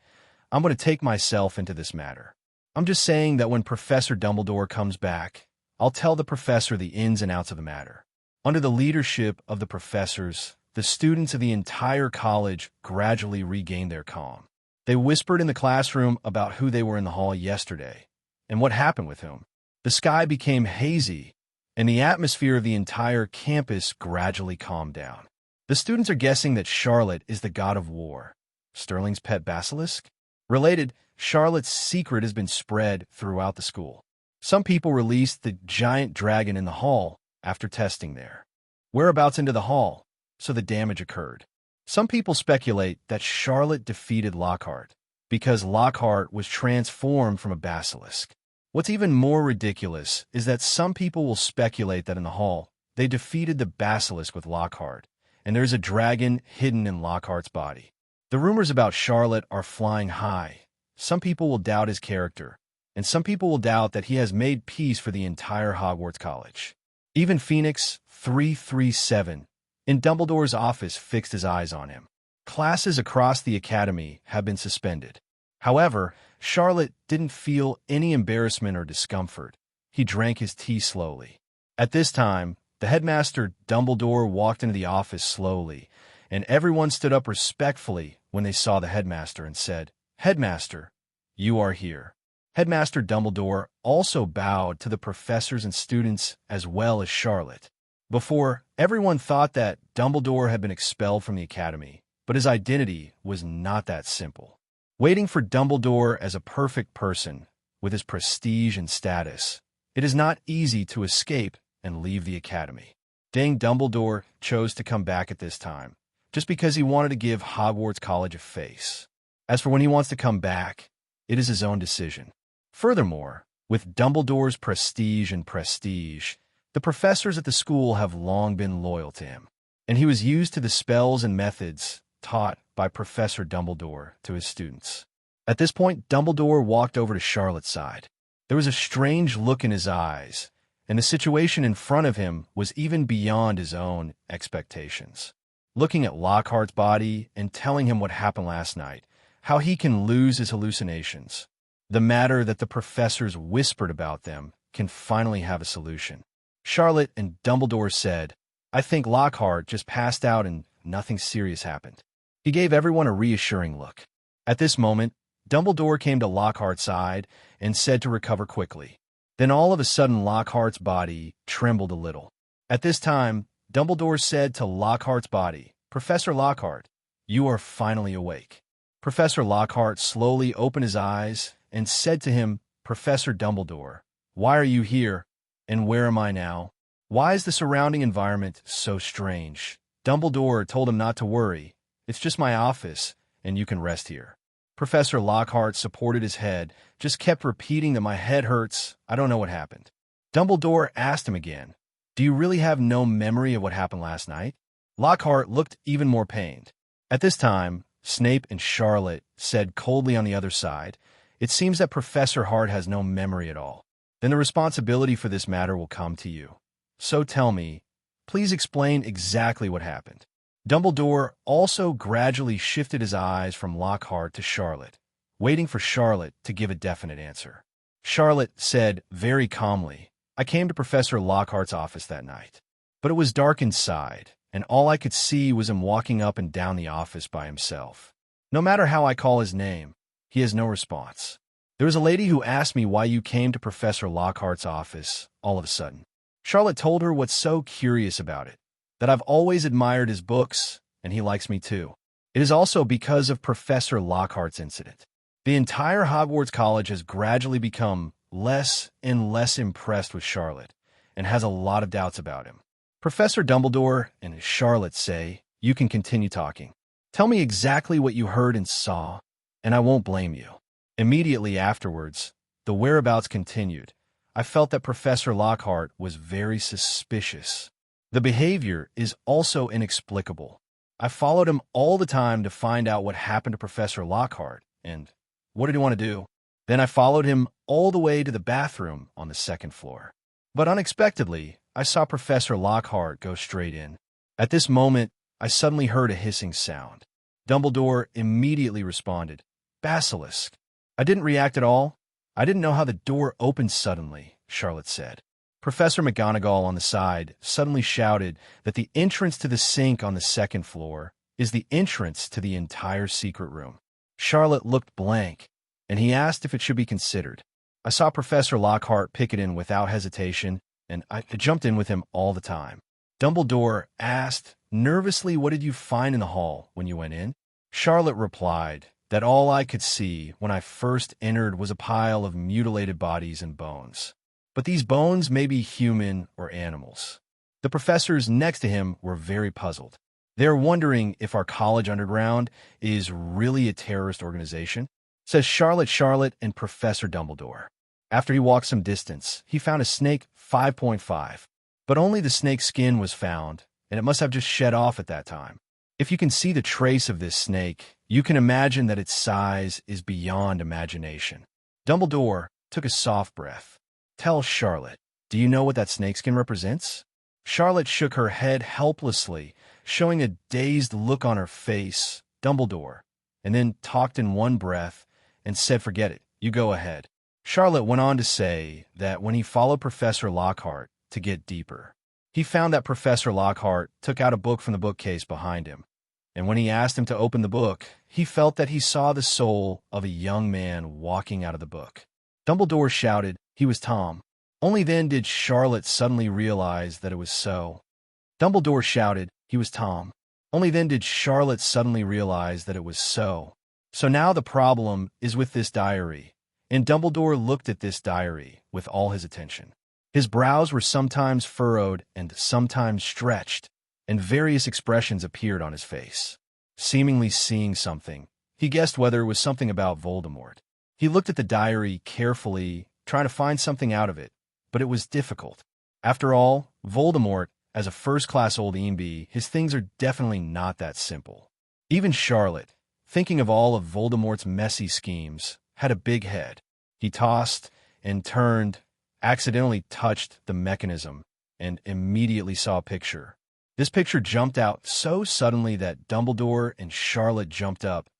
I'm going to take myself into this matter. I'm just saying that when Professor Dumbledore comes back, I'll tell the professor the ins and outs of the matter." Under the leadership of the professors, the students of the entire college gradually regained their calm. They whispered in the classroom about who they were in the hall yesterday and what happened with whom. The sky became hazy, and the atmosphere of the entire campus gradually calmed down. The students are guessing that Charlotte is the god of war, Sterling's pet basilisk. Related, Charlotte's secret has been spread throughout the school. Some people released the giant dragon in the hall after testing there. Whereabouts into the hall, so the damage occurred. Some people speculate that Charlotte defeated Lockhart because Lockhart was transformed from a basilisk. What's even more ridiculous is that some people will speculate that in the hall, they defeated the basilisk with Lockhart, and there's a dragon hidden in Lockhart's body. The rumors about Charlotte are flying high. Some people will doubt his character, and some people will doubt that he has made peace for the entire Hogwarts College. Even Phoenix 337 in Dumbledore's office fixed his eyes on him. Classes across the academy have been suspended. However, Charlotte didn't feel any embarrassment or discomfort. He drank his tea slowly. At this time, the headmaster Dumbledore walked into the office slowly, and everyone stood up respectfully when they saw the headmaster and said, "Headmaster, you are here." Headmaster Dumbledore also bowed to the professors and students as well as Charlotte. Before, everyone thought that Dumbledore had been expelled from the academy, but his identity was not that simple. Waiting for Dumbledore as a perfect person, with his prestige and status, it is not easy to escape and leave the academy. Dang, Dumbledore chose to come back at this time, just because he wanted to give Hogwarts College a face. As for when he wants to come back, it is his own decision. Furthermore, with Dumbledore's prestige, the professors at the school have long been loyal to him, and he was used to the spells and methods taught by Professor Dumbledore to his students. At this point, Dumbledore walked over to Charlotte's side. There was a strange look in his eyes, and the situation in front of him was even beyond his own expectations. Looking at Lockhart's body and telling him what happened last night, how he can lose his hallucinations. The matter that the professors whispered about them can finally have a solution. Charlotte and Dumbledore said, "I think Lockhart just passed out and nothing serious happened." He gave everyone a reassuring look. At this moment, Dumbledore came to Lockhart's side and said to recover quickly. Then all of a sudden Lockhart's body trembled a little. At this time, Dumbledore said to Lockhart's body, "Professor Lockhart, you are finally awake." Professor Lockhart slowly opened his eyes and said to him, "Professor Dumbledore, why are you here, and where am I now? Why is the surrounding environment so strange?" Dumbledore told him not to worry. "It's just my office, and you can rest here." Professor Lockhart supported his head, just kept repeating that my head hurts, I don't know what happened. Dumbledore asked him again, "Do you really have no memory of what happened last night?" Lockhart looked even more pained. At this time, Snape and Charlotte said coldly on the other side, "It seems that Professor Hart has no memory at all. Then the responsibility for this matter will come to you. So tell me, please explain exactly what happened." Dumbledore also gradually shifted his eyes from Lockhart to Charlotte, waiting for Charlotte to give a definite answer. Charlotte said very calmly, "I came to Professor Lockhart's office that night, but it was dark inside, and all I could see was him walking up and down the office by himself. No matter how I call his name, he has no response. There was a lady who asked me why you came to Professor Lockhart's office all of a sudden. Charlotte told her what's so curious about it, that I've always admired his books, and he likes me too. It is also because of Professor Lockhart's incident. The entire Hogwarts College has gradually become less and less impressed with Charlotte, and has a lot of doubts about him." Professor Dumbledore and Charlotte say, "You can continue talking. Tell me exactly what you heard and saw, and I won't blame you." Immediately afterwards, the whereabouts continued. I felt that Professor Lockhart was very suspicious. The behavior is also inexplicable. I followed him all the time to find out what happened to Professor Lockhart, and what did he want to do? Then I followed him all the way to the bathroom on the second floor. But unexpectedly, I saw Professor Lockhart go straight in. At this moment, I suddenly heard a hissing sound. Dumbledore immediately responded, "Basilisk." I didn't react at all. "I didn't know how the door opened suddenly," Charlotte said. Professor McGonagall on the side suddenly shouted that the entrance to the sink on the second floor is the entrance to the entire secret room. Charlotte looked blank, and he asked if it should be considered. I saw Professor Lockhart pick it in without hesitation, and I jumped in with him all the time. Dumbledore asked nervously, "What did you find in the hall when you went in?" Charlotte replied that all I could see when I first entered was a pile of mutilated bodies and bones. But these bones may be human or animals. The professors next to him were very puzzled. They are wondering if our college underground is really a terrorist organization, says Charlotte and Professor Dumbledore. After he walked some distance, he found a snake 5.5, but only the snake's skin was found, and it must have just shed off at that time. If you can see the trace of this snake, you can imagine that its size is beyond imagination. Dumbledore took a soft breath. Tell Charlotte, do you know what that snakeskin represents? Charlotte shook her head helplessly, showing a dazed look on her face, Dumbledore, and then talked in one breath and said, "Forget it, you go ahead." Charlotte went on to say that when he followed Professor Lockhart to get deeper, he found that Professor Lockhart took out a book from the bookcase behind him, and when he asked him to open the book, he felt that he saw the soul of a young man walking out of the book. Dumbledore shouted, "He was Tom." Only then did Charlotte suddenly realize that it was so. Dumbledore shouted, "He was Tom." Only then did Charlotte suddenly realize that it was so. So now the problem is with this diary, and Dumbledore looked at this diary with all his attention. His brows were sometimes furrowed and sometimes stretched, and various expressions appeared on his face. Seemingly seeing something, he guessed whether it was something about Voldemort. He looked at the diary carefully, trying to find something out of it, but it was difficult. After all, Voldemort, as a first-class old EMB, his things are definitely not that simple. Even Charlotte, thinking of all of Voldemort's messy schemes, had a big head. He tossed and turned, accidentally touched the mechanism, and immediately saw a picture. This picture jumped out so suddenly that Dumbledore and Charlotte jumped up,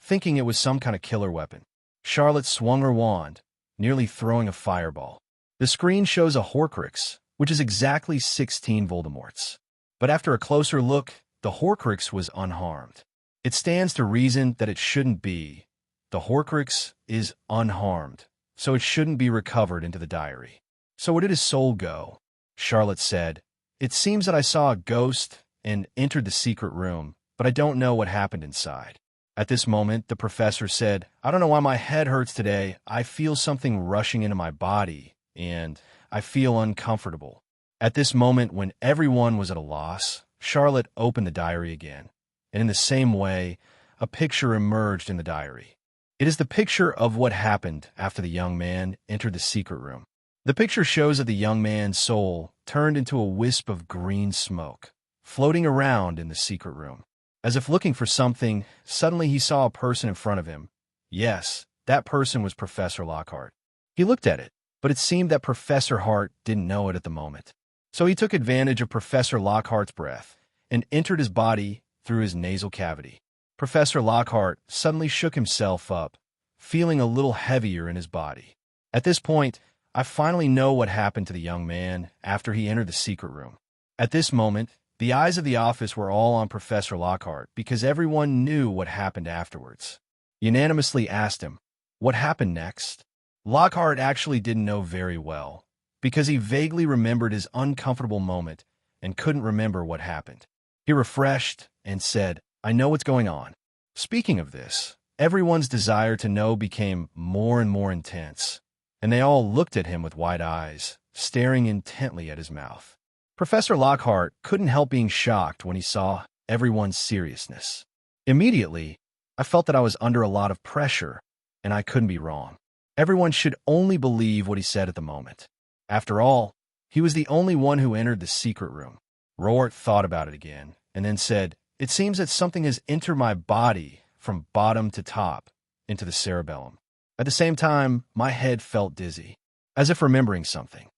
thinking it was some kind of killer weapon. Charlotte swung her wand, nearly throwing a fireball. The screen shows a Horcrux, which is exactly 16 Voldemorts. But after a closer look, the Horcrux was unharmed. It stands to reason that it shouldn't be. The Horcrux is unharmed, so it shouldn't be recovered into the diary. "So where did his soul go?" Charlotte said. "It seems that I saw a ghost and entered the secret room, but I don't know what happened inside." At this moment, the professor said, "I don't know why my head hurts today. I feel something rushing into my body, and I feel uncomfortable." At this moment, when everyone was at a loss, Charlotte opened the diary again, and in the same way, a picture emerged in the diary. It is the picture of what happened after the young man entered the secret room. The picture shows that the young man's soul turned into a wisp of green smoke, floating around in the secret room. As if looking for something, suddenly he saw a person in front of him. Yes, that person was Professor Lockhart. He looked at it, but it seemed that Professor Hart didn't know it at the moment. So he took advantage of Professor Lockhart's breath and entered his body through his nasal cavity. Professor Lockhart suddenly shook himself up, feeling a little heavier in his body. At this point, I finally know what happened to the young man after he entered the secret room. At this moment, the eyes of the office were all on Professor Lockhart because everyone knew what happened afterwards. Unanimously asked him, "What happened next?" Lockhart actually didn't know very well because he vaguely remembered his uncomfortable moment and couldn't remember what happened. He refreshed and said, "I know what's going on." Speaking of this, everyone's desire to know became more and more intense, and they all looked at him with wide eyes, staring intently at his mouth. Professor Lockhart couldn't help being shocked when he saw everyone's seriousness. Immediately, I felt that I was under a lot of pressure, and I couldn't be wrong. Everyone should only believe what he said at the moment. After all, he was the only one who entered the secret room. Roart thought about it again, and then said, "It seems that something has entered my body from bottom to top into the cerebellum." At the same time, my head felt dizzy, as if remembering something.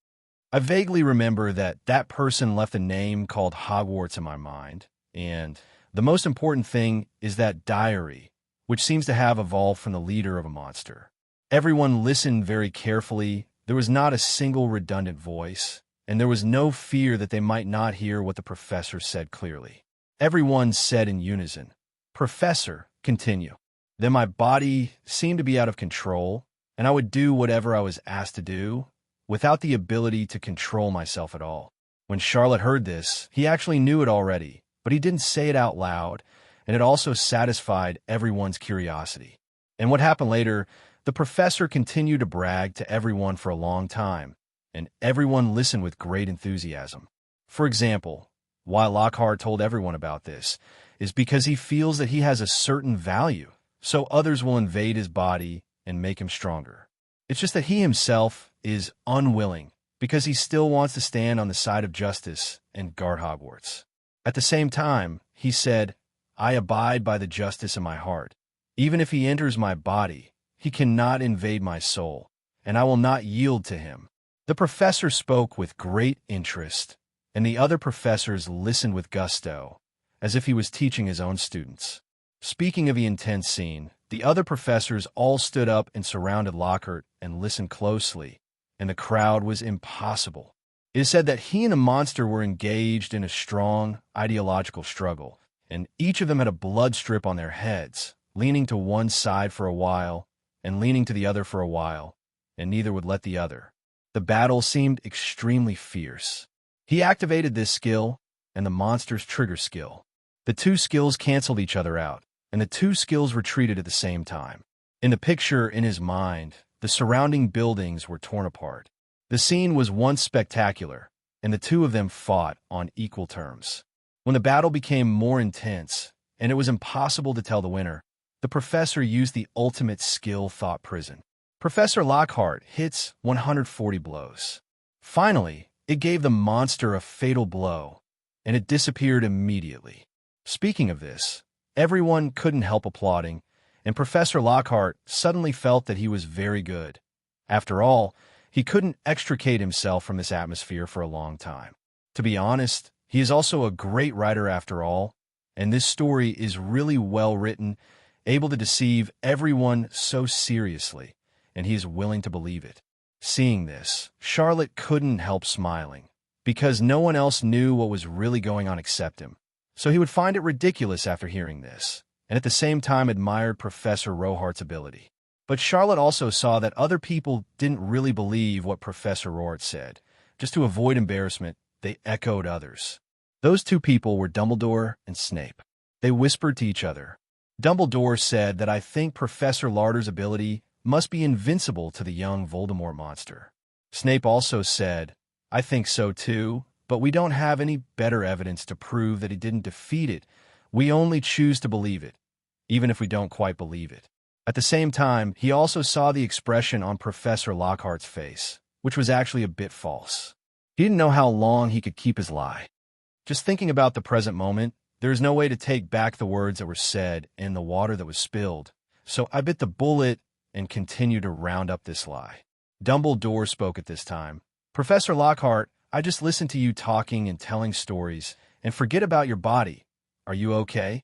I vaguely remember that that person left a name called Hogwarts in my mind, and the most important thing is that diary, which seems to have evolved from the leader of a monster. Everyone listened very carefully. There was not a single redundant voice, and there was no fear that they might not hear what the professor said clearly. Everyone said in unison, "Professor, continue." Then my body seemed to be out of control, and I would do whatever I was asked to do, without the ability to control myself at all. When Charlotte heard this, he actually knew it already, but he didn't say it out loud, and it also satisfied everyone's curiosity. And what happened later, the professor continued to brag to everyone for a long time, and everyone listened with great enthusiasm. For example, why Lockhart told everyone about this is because he feels that he has a certain value, so others will invade his body and make him stronger. It's just that he himself is unwilling because he still wants to stand on the side of justice and guard Hogwarts. At the same time, he said, "I abide by the justice in my heart. Even if he enters my body, he cannot invade my soul, and I will not yield to him." The professor spoke with great interest, and the other professors listened with gusto, as if he was teaching his own students. Speaking of the intense scene, the other professors all stood up and surrounded Lockhart and listened closely, and the crowd was impossible. It is said that he and the monster were engaged in a strong ideological struggle, and each of them had a blood strip on their heads, leaning to one side for a while and leaning to the other for a while, and neither would let the other. The battle seemed extremely fierce. He activated this skill and the monster's trigger skill. The two skills canceled each other out, and the two skills retreated at the same time. In the picture in his mind, the surrounding buildings were torn apart. The scene was once spectacular, and the two of them fought on equal terms. When the battle became more intense, and it was impossible to tell the winner, the professor used the ultimate skill thought prison. Professor Lockhart hits 140 blows. Finally, it gave the monster a fatal blow, and it disappeared immediately. Speaking of this, everyone couldn't help applauding, and Professor Lockhart suddenly felt that he was very good. After all, he couldn't extricate himself from this atmosphere for a long time. To be honest, he is also a great writer after all, and this story is really well written, able to deceive everyone so seriously, and he is willing to believe it. Seeing this, Charlotte couldn't help smiling, because no one else knew what was really going on except him. So he would find it ridiculous after hearing this, and at the same time admired Professor Rohart's ability. But Charlotte also saw that other people didn't really believe what Professor Rohart said. Just to avoid embarrassment, they echoed others. Those two people were Dumbledore and Snape. They whispered to each other. Dumbledore said that I think Professor Larder's ability must be invincible to the young Voldemort monster. Snape also said, I think so too, but we don't have any better evidence to prove that he didn't defeat it. We only choose to believe it, even if we don't quite believe it. At the same time, he also saw the expression on Professor Lockhart's face, which was actually a bit false. He didn't know how long he could keep his lie. Just thinking about the present moment, there is no way to take back the words that were said and the water that was spilled, so I bit the bullet and continued to round up this lie. Dumbledore spoke at this time. Professor Lockhart, I just listened to you talking and telling stories, and forget about your body. Are you okay?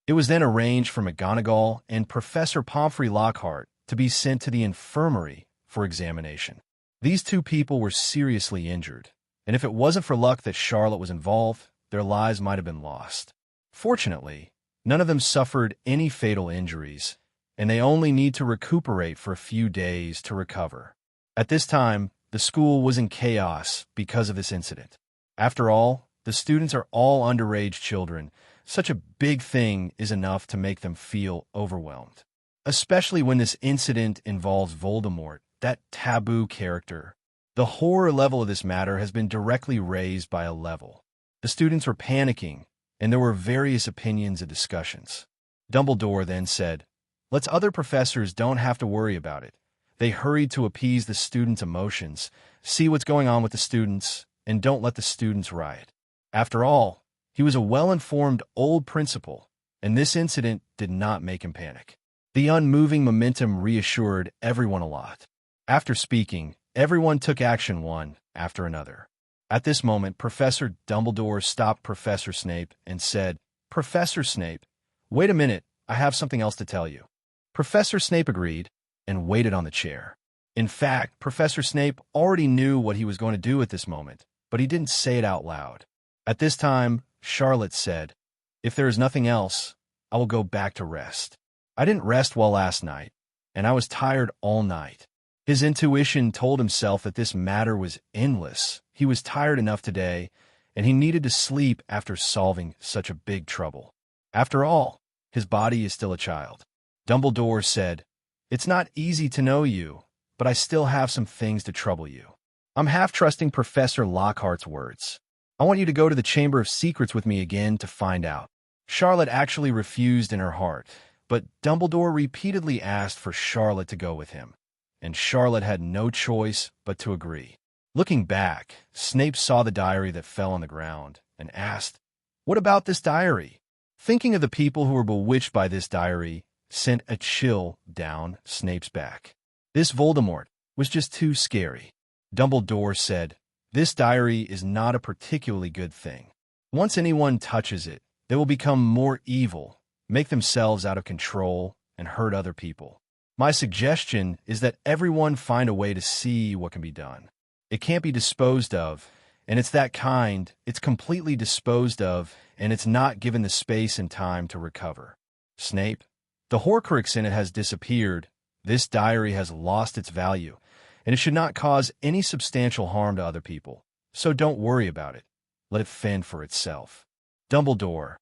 It was then arranged for McGonagall and Professor Pomfrey Lockhart to be sent to the infirmary for examination. These two people were seriously injured, and if it wasn't for luck that Charlotte was involved, their lives might have been lost. Fortunately, none of them suffered any fatal injuries, and they only need to recuperate for a few days to recover. At this time, the school was in chaos because of this incident. After all, the students are all underage children. Such a big thing is enough to make them feel overwhelmed. Especially when this incident involves Voldemort, that taboo character. The horror level of this matter has been directly raised by a level. The students were panicking, and there were various opinions and discussions. Dumbledore then said, Let's other professors don't have to worry about it. They hurried to appease the students' emotions, see what's going on with the students, and don't let the students riot. After all, he was a well-informed old principal, and this incident did not make him panic. The unmoving momentum reassured everyone a lot. After speaking, everyone took action one after another. At this moment, Professor Dumbledore stopped Professor Snape and said, Professor Snape, wait a minute, I have something else to tell you. Professor Snape agreed and waited on the chair. In fact, Professor Snape already knew what he was going to do at this moment, but he didn't say it out loud. At this time, Charlotte said, If there is nothing else, I will go back to rest. I didn't rest well last night, and I was tired all night. His intuition told himself that this matter was endless. He was tired enough today, and he needed to sleep after solving such a big trouble. After all, his body is still a child. Dumbledore said, It's not easy to know you, but I still have some things to trouble you. I'm half trusting Professor Lockhart's words. I want you to go to the Chamber of Secrets with me again to find out. Charlotte actually refused in her heart, but Dumbledore repeatedly asked for Charlotte to go with him, and Charlotte had no choice but to agree. Looking back, Snape saw the diary that fell on the ground and asked, What about this diary? Thinking of the people who were bewitched by this diary sent a chill down Snape's back. This Voldemort was just too scary. Dumbledore said, This diary is not a particularly good thing. Once anyone touches it, they will become more evil, make themselves out of control, and hurt other people. My suggestion is that everyone find a way to see what can be done. It can't be disposed of, and it's that kind, it's completely disposed of, and it's not given the space and time to recover. Snape, the Horcrux in it has disappeared. This diary has lost its value, and it should not cause any substantial harm to other people. So don't worry about it. Let it fend for itself. Dumbledore.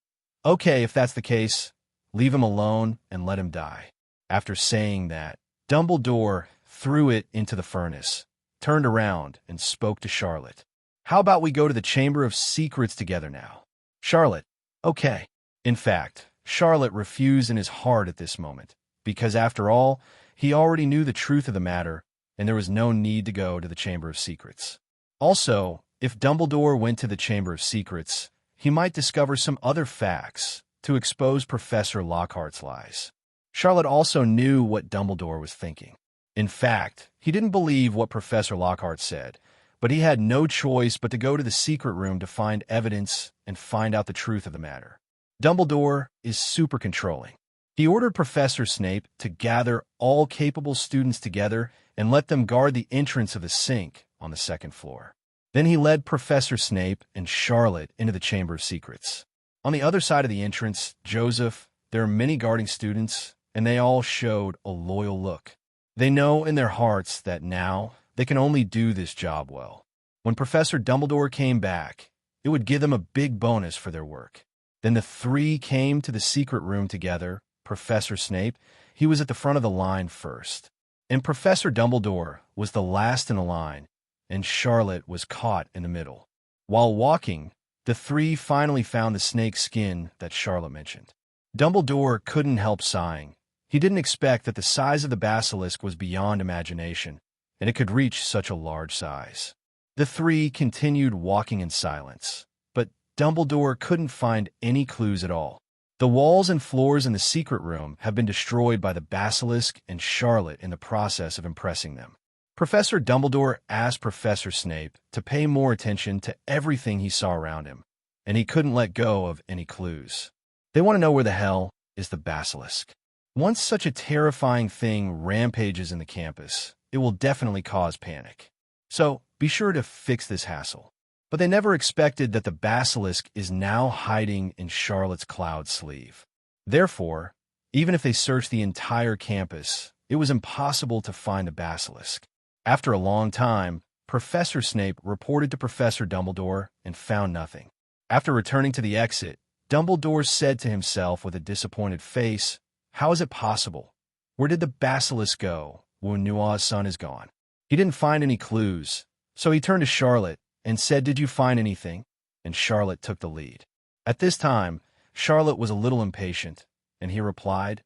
Okay, if that's the case, leave him alone and let him die. After saying that, Dumbledore threw it into the furnace, turned around, and spoke to Charlotte. How about we go to the Chamber of Secrets together now? Charlotte. Okay. In fact, Charlotte refused in his heart at this moment, because after all, he already knew the truth of the matter, and there was no need to go to the Chamber of Secrets. Also, if Dumbledore went to the Chamber of Secrets, he might discover some other facts to expose Professor Lockhart's lies. Charlotte also knew what Dumbledore was thinking. In fact, he didn't believe what Professor Lockhart said, but he had no choice but to go to the secret room to find evidence and find out the truth of the matter. Dumbledore is super controlling. He ordered Professor Snape to gather all capable students together and let them guard the entrance of the sink on the second floor. Then he led Professor Snape and Charlotte into the Chamber of Secrets. On the other side of the entrance, Joseph, there are many guarding students, and they all showed a loyal look. They know in their hearts that now they can only do this job well. When Professor Dumbledore came back, it would give them a big bonus for their work. Then the three came to the secret room together. Professor Snape, he was at the front of the line first. And Professor Dumbledore was the last in the line, and Charlotte was caught in the middle. While walking, the three finally found the snake skin that Charlotte mentioned. Dumbledore couldn't help sighing. He didn't expect that the size of the basilisk was beyond imagination, and it could reach such a large size. The three continued walking in silence, but Dumbledore couldn't find any clues at all. The walls and floors in the secret room have been destroyed by the basilisk and Charlotte in the process of impressing them. Professor Dumbledore asked Professor Snape to pay more attention to everything he saw around him, and he couldn't let go of any clues. They want to know where the hell is the basilisk. Once such a terrifying thing rampages in the campus, it will definitely cause panic. So be sure to fix this hassle. But they never expected that the basilisk is now hiding in Charlotte's cloud sleeve. Therefore, even if they searched the entire campus, it was impossible to find the basilisk. After a long time, Professor Snape reported to Professor Dumbledore and found nothing. After returning to the exit, Dumbledore said to himself with a disappointed face, "How is it possible? Where did the basilisk go when Nua's son is gone?" He didn't find any clues, so he turned to Charlotte and said, "Did you find anything?" And Charlotte took the lead. At this time, Charlotte was a little impatient, and he replied,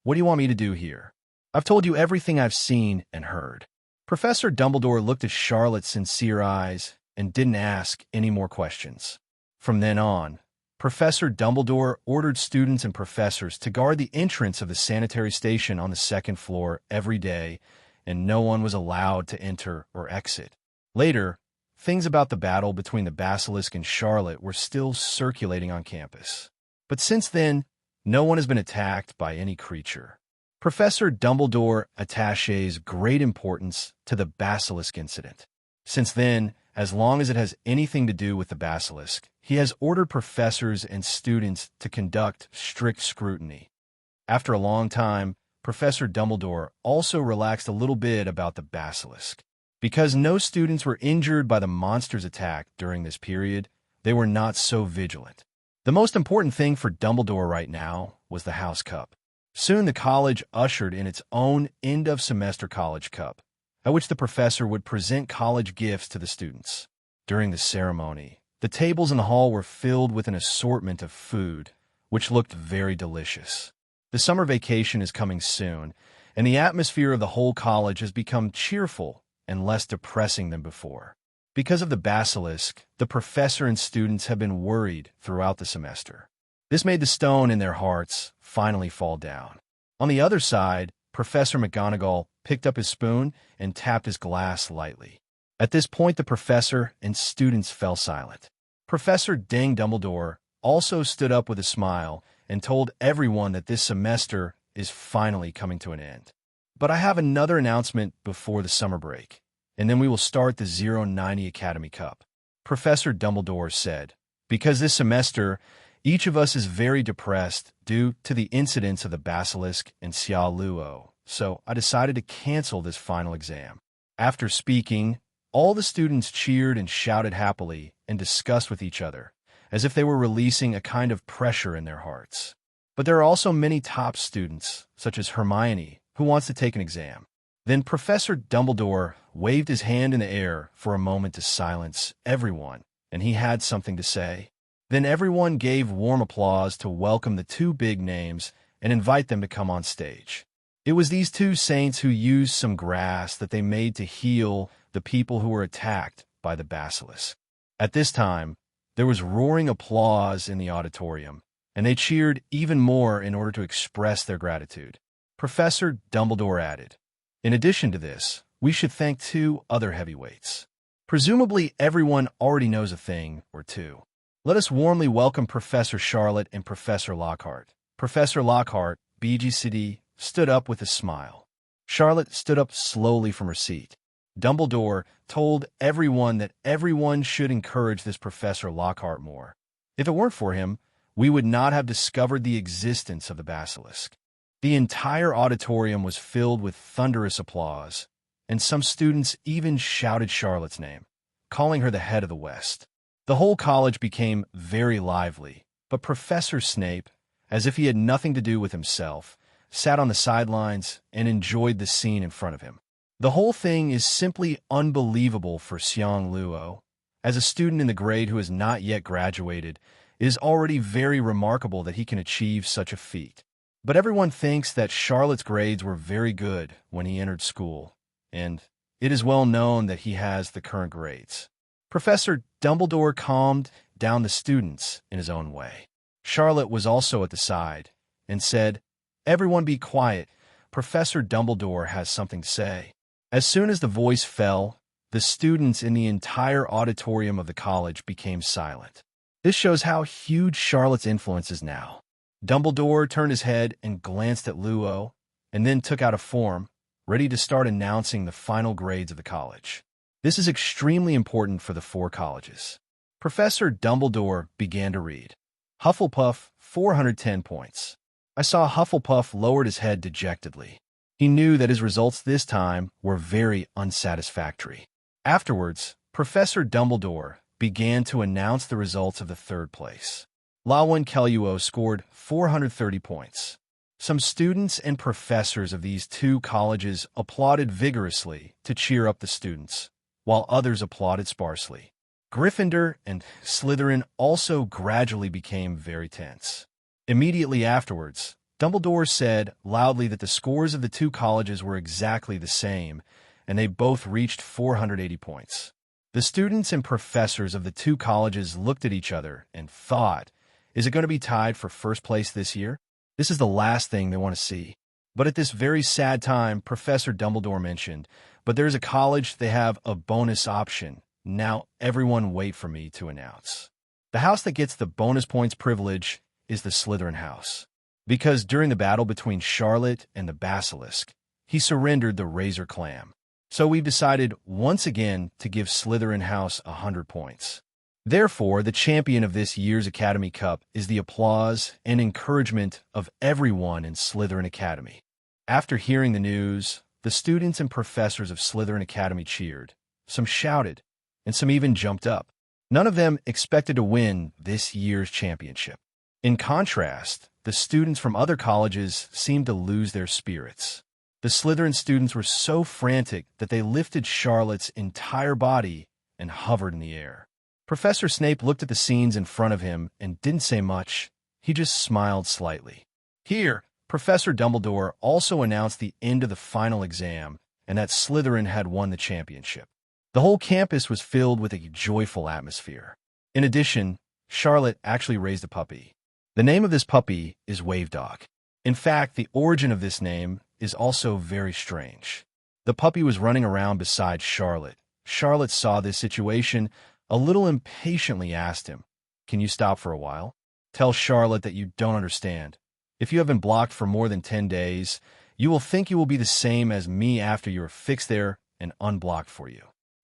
"What do you want me to do here? I've told you everything I've seen and heard." Professor Dumbledore looked at Charlotte's sincere eyes and didn't ask any more questions. From then on, Professor Dumbledore ordered students and professors to guard the entrance of the sanitary station on the second floor every day, and no one was allowed to enter or exit. Later, things about the battle between the basilisk and Charlotte were still circulating on campus. But since then, no one has been attacked by any creature. Professor Dumbledore attaches great importance to the basilisk incident. Since then, as long as it has anything to do with the basilisk, he has ordered professors and students to conduct strict scrutiny. After a long time, Professor Dumbledore also relaxed a little bit about the basilisk. Because no students were injured by the monster's attack during this period, they were not so vigilant. The most important thing for Dumbledore right now was the House Cup. Soon the college ushered in its own end-of-semester college cup, at which the professor would present college gifts to the students. During the ceremony, the tables in the hall were filled with an assortment of food, which looked very delicious. The summer vacation is coming soon, and the atmosphere of the whole college has become cheerful and less depressing than before. Because of the basilisk, the professor and students have been worried throughout the semester. This made the stone in their hearts finally fall down. On the other side, Professor McGonagall picked up his spoon and tapped his glass lightly. At this point, the professor and students fell silent. Professor Dumbledore also stood up with a smile and told everyone that this semester is finally coming to an end. But I have another announcement before the summer break, and then we will start the 090 Academy Cup. Professor Dumbledore said, because this semester, each of us is very depressed due to the incidents of the Basilisk and Xia Luo, so I decided to cancel this final exam. After speaking, all the students cheered and shouted happily and discussed with each other, as if they were releasing a kind of pressure in their hearts. But there are also many top students, such as Hermione, who wants to take an exam. Then Professor Dumbledore waved his hand in the air for a moment to silence everyone, and he had something to say. Then everyone gave warm applause to welcome the two big names and invite them to come on stage. It was these two saints who used some grass that they made to heal the people who were attacked by the basilisk. At this time, there was roaring applause in the auditorium, and they cheered even more in order to express their gratitude. Professor Dumbledore added, in addition to this, we should thank two other heavyweights. Presumably everyone already knows a thing or two. Let us warmly welcome Professor Charlotte and Professor Lockhart. Professor Lockhart, BGCD, stood up with a smile. Charlotte stood up slowly from her seat. Dumbledore told everyone that everyone should encourage this Professor Lockhart more. If it weren't for him, we would not have discovered the existence of the basilisk. The entire auditorium was filled with thunderous applause, and some students even shouted Charlotte's name, calling her the head of the West. The whole college became very lively, but Professor Snape, as if he had nothing to do with himself, sat on the sidelines and enjoyed the scene in front of him. The whole thing is simply unbelievable for Xiang Luo. As a student in the grade who has not yet graduated, it is already very remarkable that he can achieve such a feat. But everyone thinks that Charlotte's grades were very good when he entered school, and it is well known that he has the current grades. Professor Dumbledore calmed down the students in his own way. Charlotte was also at the side and said, everyone be quiet. Professor Dumbledore has something to say. As soon as the voice fell, the students in the entire auditorium of the college became silent. This shows how huge Charlotte's influence is now. Dumbledore turned his head and glanced at Luo, and then took out a form, ready to start announcing the final grades of the college. This is extremely important for the 4 colleges. Professor Dumbledore began to read. Hufflepuff, 410 points. I saw Hufflepuff lowered his head dejectedly. He knew that his results this time were very unsatisfactory. Afterwards, Professor Dumbledore began to announce the results of the 3rd place. Lawan Keluo scored 430 points. Some students and professors of these 2 colleges applauded vigorously to cheer up the students, while others applauded sparsely. Gryffindor and Slytherin also gradually became very tense. Immediately afterwards, Dumbledore said loudly that the scores of the 2 colleges were exactly the same, and they both reached 480 points. The students and professors of the 2 colleges looked at each other and thought, is it going to be tied for first place this year? This is the last thing they want to see. But at this very sad time, Professor Dumbledore mentioned, but there's a college, they have a bonus option. Now everyone wait for me to announce. The house that gets the bonus points privilege is the Slytherin house. Because during the battle between Charlotte and the Basilisk, he surrendered the Razor Clam. So we've decided once again to give Slytherin House 100 points. Therefore, the champion of this year's Academy Cup is the applause and encouragement of everyone in Slytherin Academy. After hearing the news, the students and professors of Slytherin Academy cheered. Some shouted, and some even jumped up. None of them expected to win this year's championship. In contrast, the students from other colleges seemed to lose their spirits. The Slytherin students were so frantic that they lifted Charlotte's entire body and hovered in the air. Professor Snape looked at the scenes in front of him and didn't say much. He just smiled slightly. Here, Professor Dumbledore also announced the end of the final exam and that Slytherin had won the championship. The whole campus was filled with a joyful atmosphere. In addition, Charlotte actually raised a puppy. The name of this puppy is Wave Dog. In fact, the origin of this name is also very strange. The puppy was running around beside Charlotte. Charlotte saw this situation, a little impatiently asked him, "Can you stop for a while?" Tell Charlotte that you don't understand. If you have been blocked for more than 10 days, you will think you will be the same as me after you are fixed there and unblocked for you.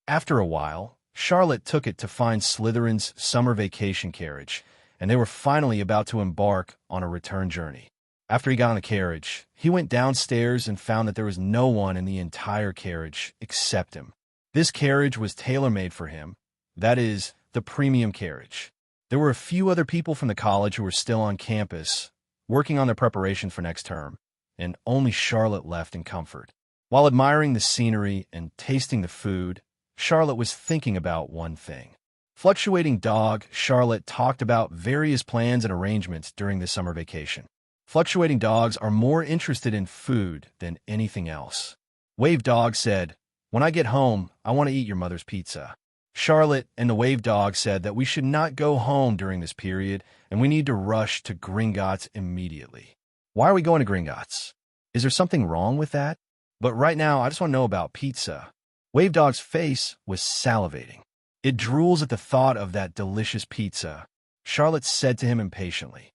After a while, Charlotte took it to find Slytherin's summer vacation carriage, and they were finally about to embark on a return journey. After he got on the carriage, he went downstairs and found that there was no one in the entire carriage except him. This carriage was tailor-made for him, that is, the premium carriage. There were a few other people from the college who were still on campus, working on their preparation for next term, and only Charlotte left in comfort. While admiring the scenery and tasting the food, Charlotte was thinking about one thing. Fluctuating Dog, Charlotte talked about various plans and arrangements during the summer vacation. Fluctuating dogs are more interested in food than anything else. Wave Dog said, "When I get home, I want to eat your mother's pizza." Charlotte and the Wave Dog said that we should not go home during this period, and we need to rush to Gringotts immediately. Why are we going to Gringotts? Is there something wrong with that? But right now, I just want to know about pizza. Wave Dog's face was salivating. It drools at the thought of that delicious pizza. Charlotte said to him impatiently,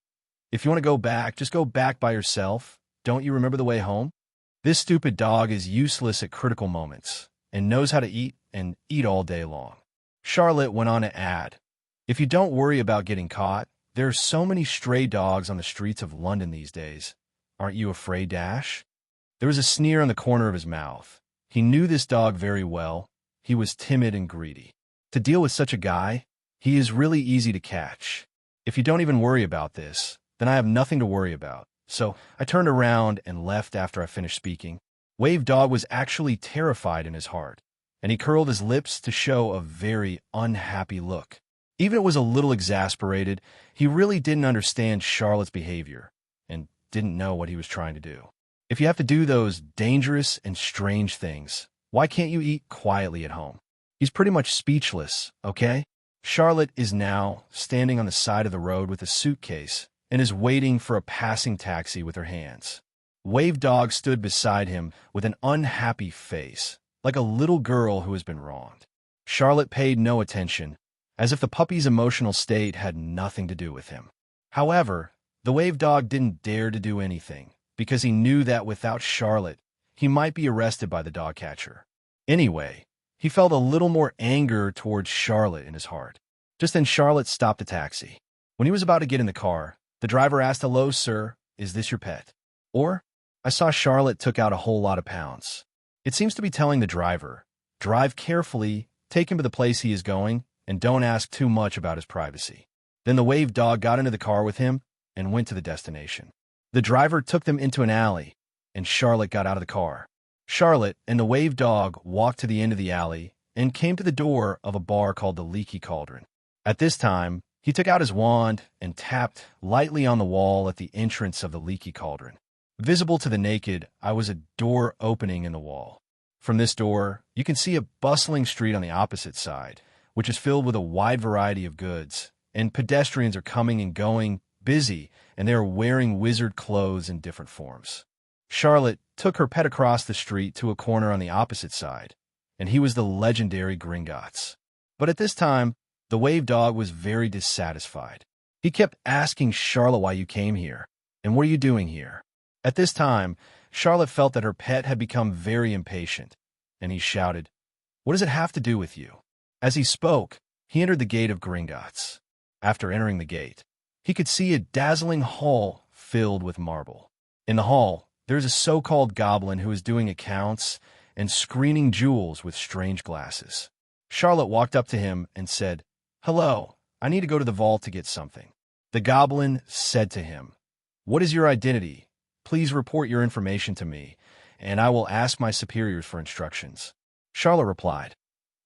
"If you want to go back, just go back by yourself. Don't you remember the way home?" This stupid dog is useless at critical moments and knows how to eat and eat all day long. Charlotte went on to add, "If you don't worry about getting caught, there are so many stray dogs on the streets of London these days. Aren't you afraid, Dash?" There was a sneer on the corner of his mouth. He knew this dog very well. He was timid and greedy. To deal with such a guy, he is really easy to catch. If you don't even worry about this, then I have nothing to worry about. So I turned around and left after I finished speaking. Wave Dog was actually terrified in his heart, and he curled his lips to show a very unhappy look. Even if it was a little exasperated, he really didn't understand Charlotte's behavior and didn't know what he was trying to do. If you have to do those dangerous and strange things, why can't you eat quietly at home? He's pretty much speechless, okay? Charlotte is now standing on the side of the road with a suitcase and is waiting for a passing taxi with her hands. Wave Dog stood beside him with an unhappy face, like a little girl who has been wronged. Charlotte paid no attention, as if the puppy's emotional state had nothing to do with him. However, the Wave Dog didn't dare to do anything, because he knew that without Charlotte, he might be arrested by the dog catcher. Anyway, he felt a little more anger towards Charlotte in his heart. Just then Charlotte stopped the taxi. When he was about to get in the car, the driver asked, "Hello, sir, is this your pet?" Or, I saw Charlotte took out a whole lot of pounds. It seems to be telling the driver, drive carefully, take him to the place he is going, and don't ask too much about his privacy. Then the Wave Dog got into the car with him and went to the destination. The driver took them into an alley, and Charlotte got out of the car. Charlotte and the Wave Dog walked to the end of the alley and came to the door of a bar called the Leaky Cauldron. At this time, he took out his wand and tapped lightly on the wall at the entrance of the Leaky Cauldron. Visible to the naked eye was a door opening in the wall. From this door, you can see a bustling street on the opposite side, which is filled with a wide variety of goods, and pedestrians are coming and going, busy, and they are wearing wizard clothes in different forms. Charlotte took her pet across the street to a corner on the opposite side, and he was the legendary Gringotts. But at this time, the Wave Dog was very dissatisfied. He kept asking Charlotte why you came here, and what are you doing here? At this time, Charlotte felt that her pet had become very impatient, and he shouted, "What does it have to do with you?" As he spoke, he entered the gate of Gringotts. After entering the gate, he could see a dazzling hall filled with marble. In the hall, there is a so-called goblin who is doing accounts and screening jewels with strange glasses. Charlotte walked up to him and said, "Hello, I need to go to the vault to get something." The goblin said to him, "What is your identity? Please report your information to me, and I will ask my superiors for instructions." Charlotte replied,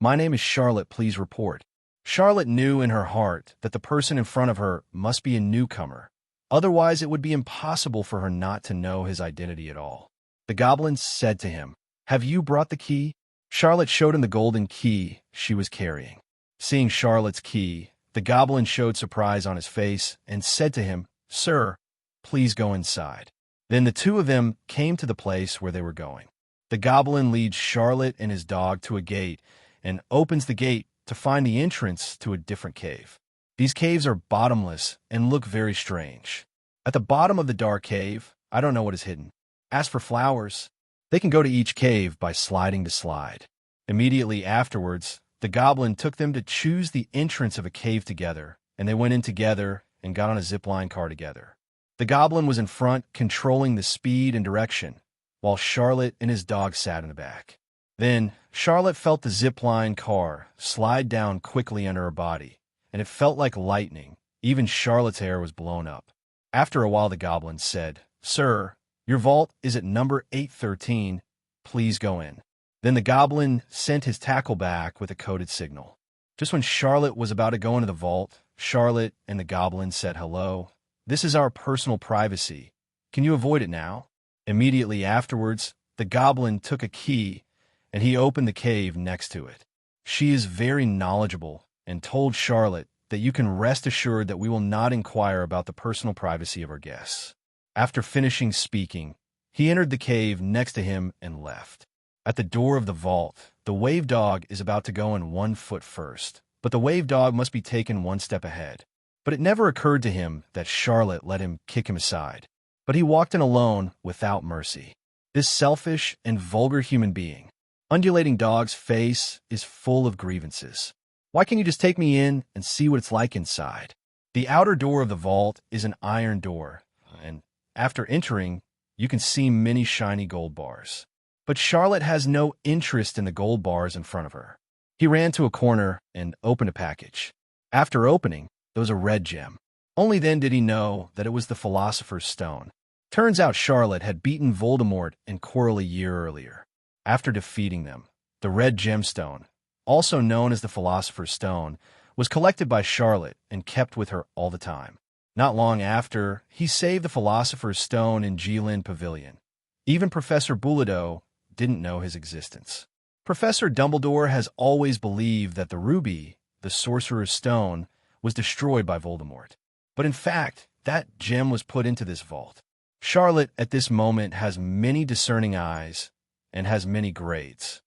"My name is Charlotte, please report." Charlotte knew in her heart that the person in front of her must be a newcomer. Otherwise, it would be impossible for her not to know his identity at all. The goblin said to him, "Have you brought the key?" Charlotte showed him the golden key she was carrying. Seeing Charlotte's key, the goblin showed surprise on his face and said to him, "Sir, please go inside." Then the two of them came to the place where they were going. The goblin leads Charlotte and his dog to a gate and opens the gate to find the entrance to a different cave. These caves are bottomless and look very strange. At the bottom of the dark cave, I don't know what is hidden. As for flowers, they can go to each cave by sliding to slide. Immediately afterwards, the goblin took them to choose the entrance of a cave together, and they went in together and got on a zipline car together. The goblin was in front, controlling the speed and direction, while Charlotte and his dog sat in the back. Then, Charlotte felt the zipline car slide down quickly under her body, and it felt like lightning. Even Charlotte's hair was blown up. After a while, the goblin said, "Sir, your vault is at number 813. Please go in." Then the goblin sent his tackle back with a coded signal. Just when Charlotte was about to go into the vault, Charlotte and the goblin said, "Hello. This is our personal privacy. Can you avoid it now?" Immediately afterwards, the goblin took a key and he opened the cave next to it. She is very knowledgeable and told Charlotte that you can rest assured that we will not inquire about the personal privacy of our guests. After finishing speaking, he entered the cave next to him and left. At the door of the vault, the wave dog is about to go in 1 foot first, but the wave dog must be taken 1 step ahead. But it never occurred to him that Charlotte let him kick him aside. But he walked in alone without mercy. This selfish and vulgar human being. Undulating dog's face is full of grievances. Why can't you just take me in and see what it's like inside? The outer door of the vault is an iron door, and after entering, you can see many shiny gold bars. But Charlotte has no interest in the gold bars in front of her. He ran to a corner and opened a package. After opening, there was a red gem. Only then did he know that it was the Philosopher's Stone. Turns out Charlotte had beaten Voldemort and Quirrell a year earlier. After defeating them, the red gemstone, also known as the Philosopher's Stone, was collected by Charlotte and kept with her all the time. Not long after, he saved the Philosopher's Stone in Geelin Pavilion. Even Professor Bulido didn't know his existence. Professor Dumbledore has always believed that the ruby, the Sorcerer's Stone, was destroyed by Voldemort. But in fact, that gem was put into this vault. Charlotte, at this moment, has many discerning eyes and has many grades.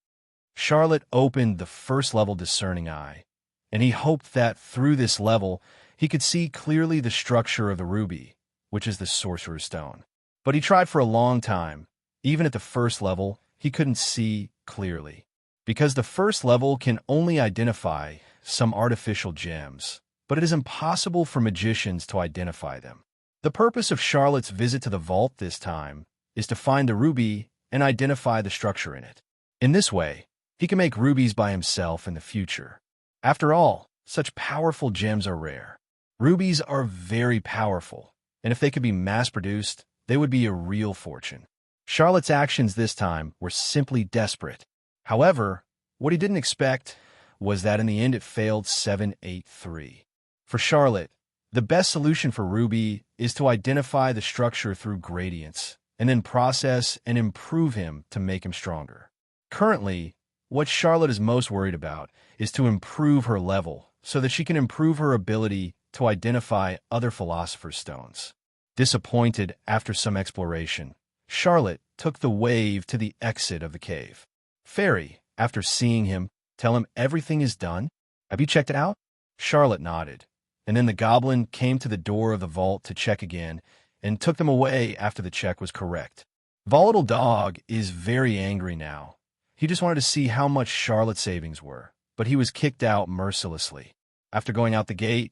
Charlotte opened the first-level discerning eye, and he hoped that through this level, he could see clearly the structure of the ruby, which is the Sorcerer's Stone. But he tried for a long time. Even at the first level, he couldn't see clearly, because the first level can only identify some artificial gems, but it is impossible for magicians to identify them. The purpose of Charlotte's visit to the vault this time is to find the ruby and identify the structure in it. In this way, he can make rubies by himself in the future. After all, such powerful gems are rare. Rubies are very powerful, and if they could be mass-produced, they would be a real fortune. Charlotte's actions this time were simply desperate. However, what he didn't expect was that in the end it failed 7-8-3. For Charlotte, the best solution for Ruby is to identify the structure through gradients, and then process and improve him to make him stronger. Currently, what Charlotte is most worried about is to improve her level so that she can improve her ability to identify other Philosopher's Stones. Disappointed after some exploration, Charlotte took the wave to the exit of the cave. Fairy, after seeing him, tell him everything is done? Have you checked it out? Charlotte nodded, and then the goblin came to the door of the vault to check again and took them away after the check was correct. Volatile Dog is very angry now. He just wanted to see how much Charlotte's savings were, but he was kicked out mercilessly. After going out the gate,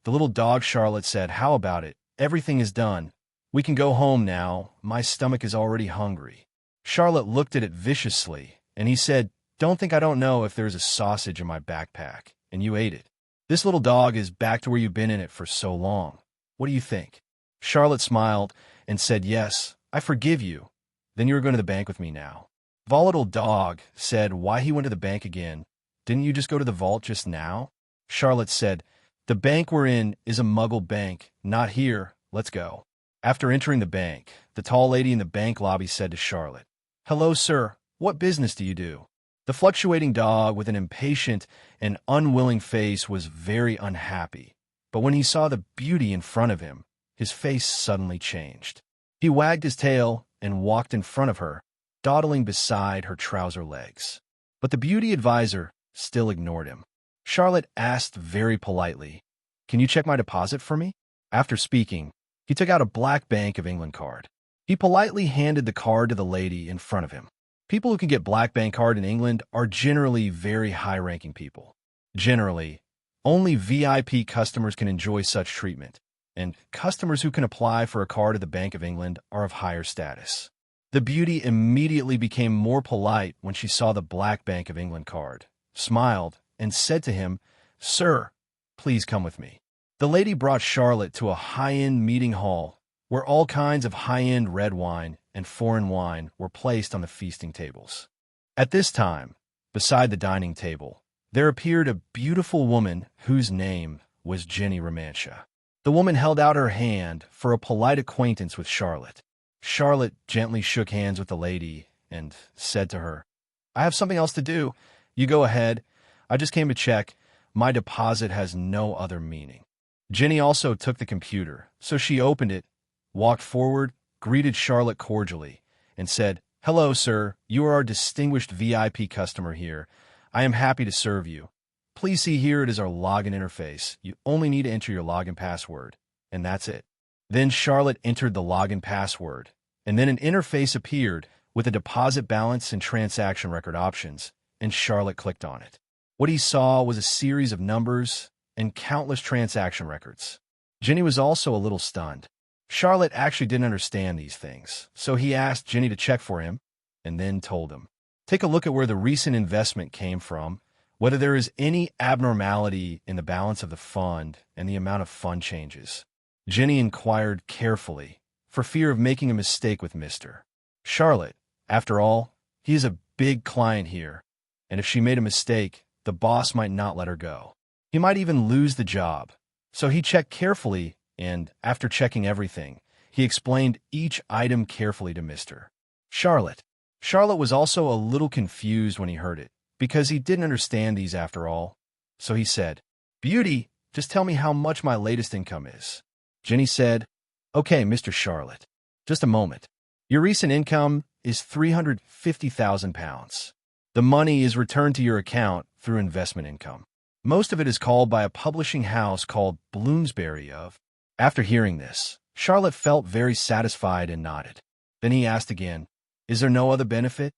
the little dog Charlotte said, "How about it? Everything is done. We can go home now. My stomach is already hungry." Charlotte looked at it viciously, and he said, "Don't think I don't know if there's a sausage in my backpack, and you ate it. This little dog is back to where you've been in it for so long. What do you think?" Charlotte smiled and said, "Yes, I forgive you. Then you are going to the bank with me now." Volatile Dog said why he went to the bank again. "Didn't you just go to the vault just now?" Charlotte said, "The bank we're in is a muggle bank, not here. Let's go." After entering the bank, the tall lady in the bank lobby said to Charlotte, "Hello, sir. What business do you do?" The fluctuating dog with an impatient and unwilling face was very unhappy, but when he saw the beauty in front of him, his face suddenly changed. He wagged his tail and walked in front of her, dawdling beside her trouser legs. But the beauty advisor still ignored him. Charlotte asked very politely, Can you check my deposit for me? After speaking, he took out a black Bank of England card. He politely handed the card to the lady in front of him. People who can get Black Bank card in England are generally very high-ranking people. Generally, only VIP customers can enjoy such treatment, and customers who can apply for a card at the Bank of England are of higher status. The beauty immediately became more polite when she saw the Black Bank of England card, smiled, and said to him, "Sir, please come with me." The lady brought Charlotte to a high-end meeting hall where all kinds of high-end red wine and foreign wine were placed on the feasting tables. At this time, beside the dining table, there appeared a beautiful woman whose name was Jenny Romancia. The woman held out her hand for a polite acquaintance with Charlotte. Charlotte gently shook hands with the lady and said to her, "I have something else to do. You go ahead. I just came to check. My deposit has no other meaning." Jenny also took the computer, so she opened it, walked forward, greeted Charlotte cordially, and said, "Hello, sir. You are our distinguished VIP customer here. I am happy to serve you. Please see here it is our login interface. You only need to enter your login password, and that's it." Then Charlotte entered the login password, and then an interface appeared with a deposit balance and transaction record options, and Charlotte clicked on it. What he saw was a series of numbers and countless transaction records. Jenny was also a little stunned. Charlotte actually didn't understand these things, so he asked Jenny to check for him, and then told him, "Take a look at where the recent investment came from, whether there is any abnormality in the balance of the fund and the amount of fund changes." Jenny inquired carefully, for fear of making a mistake with Mr. Charlotte. After all, he is a big client here, and if she made a mistake, the boss might not let her go. He might even lose the job. So he checked carefully, and after checking everything, he explained each item carefully to Mr. Charlotte. Charlotte was also a little confused when he heard it, because he didn't understand these after all. So he said, "Beauty, just tell me how much my latest income is." Jenny said, "Okay, Mr. Charlotte, just a moment. Your recent income is £350,000. The money is returned to your account through investment income. Most of it is called by a publishing house called Bloomsbury of." After hearing this, Charlotte felt very satisfied and nodded. Then he asked again, "Is there no other benefit?"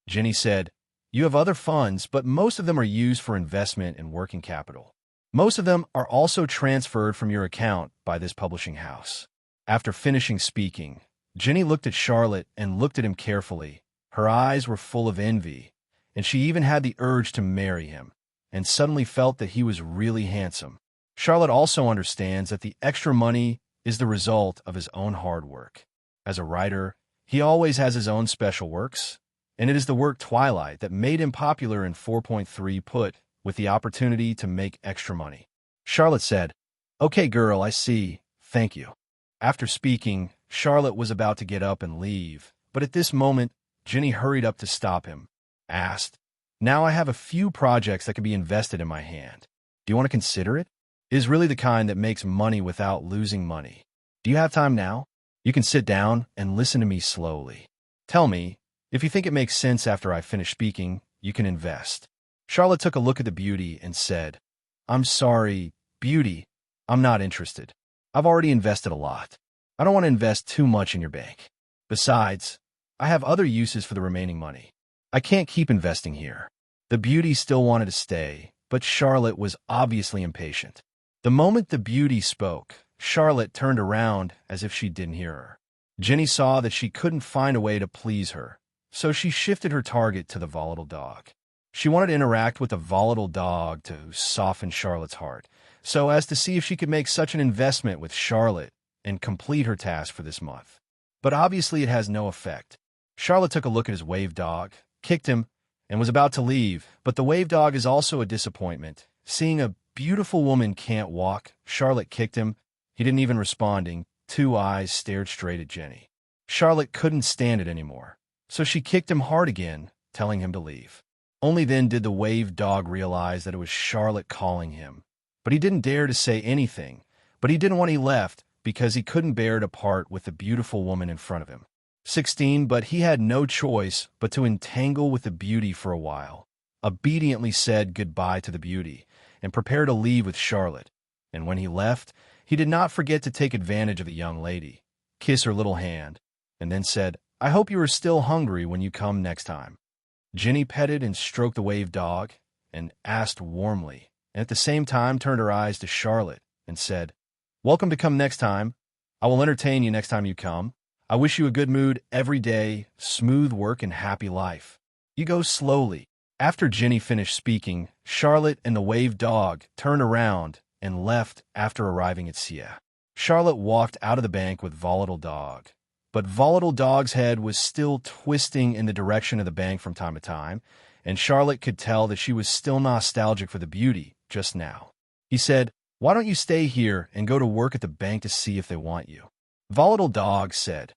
Jenny said, "You have other funds, but most of them are used for investment and working capital. Most of them are also transferred from your account by this publishing house." After finishing speaking, Jenny looked at Charlotte and looked at him carefully. Her eyes were full of envy, and she even had the urge to marry him, and suddenly felt that he was really handsome. Charlotte also understands that the extra money is the result of his own hard work. As a writer, he always has his own special works, and it is the work Twilight that made him popular in 4.3 put with the opportunity to make extra money. Charlotte said, "Okay, girl, I see. Thank you." After speaking, Charlotte was about to get up and leave, but at this moment, Jenny hurried up to stop him, asked, "Now I have a few projects that can be invested in my hand. Do you want to consider it? It is really the kind that makes money without losing money. Do you have time now? You can sit down and listen to me slowly. Tell me, if you think it makes sense after I finish speaking, you can invest." Charlotte took a look at the beauty and said, "I'm sorry, beauty, I'm not interested. I've already invested a lot. I don't want to invest too much in your bank. Besides, I have other uses for the remaining money. I can't keep investing here." The beauty still wanted to stay, but Charlotte was obviously impatient. The moment the beauty spoke, Charlotte turned around as if she didn't hear her. Jenny saw that she couldn't find a way to please her, so she shifted her target to the volatile dog. She wanted to interact with the volatile dog to soften Charlotte's heart, so as to see if she could make such an investment with Charlotte and complete her task for this month. But obviously it has no effect. Charlotte took a look at his wave dog, kicked him, and was about to leave, but the wave dog is also a disappointment. Seeing a beautiful woman can't walk, Charlotte kicked him. He didn't even responding. Two eyes stared straight at Jenny. Charlotte couldn't stand it anymore, so she kicked him hard again, telling him to leave. Only then did the wave dog realize that it was Charlotte calling him. But he didn't dare to say anything, but he didn't want he left because he couldn't bear to part with the beautiful woman in front of him. 16, but he had no choice but to entangle with the beauty for a while. Obediently said goodbye to the beauty and prepared to leave with Charlotte. and when he left, he did not forget to take advantage of the young lady, kiss her little hand, and then said, "I hope you are still hungry when you come next time." Ginny petted and stroked the wave dog and asked warmly, and at the same time turned her eyes to Charlotte and said, "Welcome to come next time. I will entertain you next time you come. I wish you a good mood every day, smooth work, and happy life. You go slowly." After Ginny finished speaking, Charlotte and the wave dog turned around and left after arriving at Sia. Charlotte walked out of the bank with Volatile Dog, but Volatile Dog's head was still twisting in the direction of the bank from time to time, and Charlotte could tell that she was still nostalgic for the beauty just now. He said, "Why don't you stay here and go to work at the bank to see if they want you?" Volatile Dog said,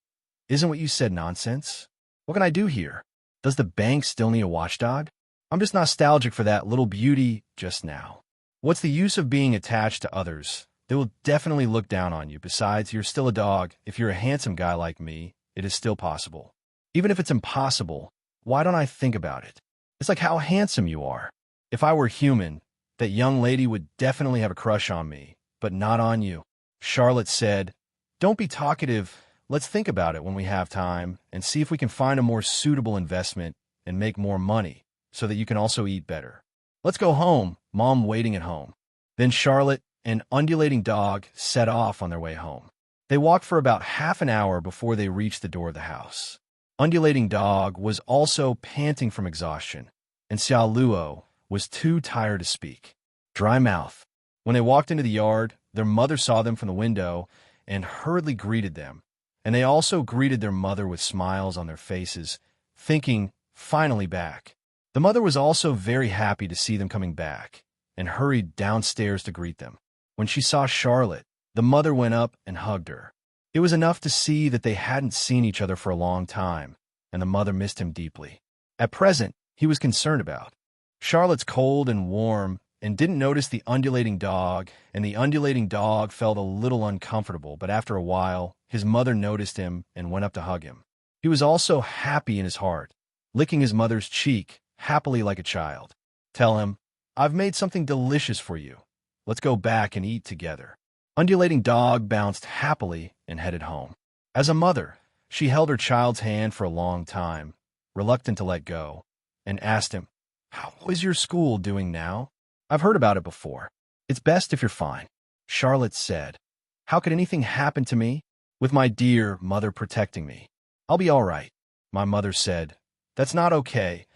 "Isn't what you said nonsense? What can I do here? Does the bank still need a watchdog? I'm just nostalgic for that little beauty just now. What's the use of being attached to others? They will definitely look down on you. Besides, you're still a dog. If you're a handsome guy like me, it is still possible. Even if it's impossible, why don't I think about it? It's like how handsome you are. If I were human, that young lady would definitely have a crush on me, but not on you." Charlotte said, "Don't be talkative. Let's think about it when we have time and see if we can find a more suitable investment and make more money so that you can also eat better. Let's go home. Mom waiting at home." Then Charlotte and Undulating Dog set off on their way home. They walked for about half an hour before they reached the door of the house. Undulating Dog was also panting from exhaustion, and Xiao Luo was too tired to speak. Dry mouth. When they walked into the yard, their mother saw them from the window and hurriedly greeted them, and they also greeted their mother with smiles on their faces, thinking, "Finally back." The mother was also very happy to see them coming back, and hurried downstairs to greet them. When she saw Charlotte, the mother went up and hugged her. It was enough to see that they hadn't seen each other for a long time, and the mother missed him deeply. At present, he was concerned about. Charlotte's cold and warm, and didn't notice the Undulating Dog, and the Undulating Dog felt a little uncomfortable, but after a while, his mother noticed him and went up to hug him. He was also happy in his heart, licking his mother's cheek, happily like a child. "Tell him, I've made something delicious for you. Let's go back and eat together." Undulating Dog bounced happily and headed home. As a mother, she held her child's hand for a long time, reluctant to let go, and asked him, "How is your school doing now? I've heard about it before. It's best if you're fine." Charlotte said, "How could anything happen to me? With my dear mother protecting me, I'll be all right." My mother said, "That's not okay.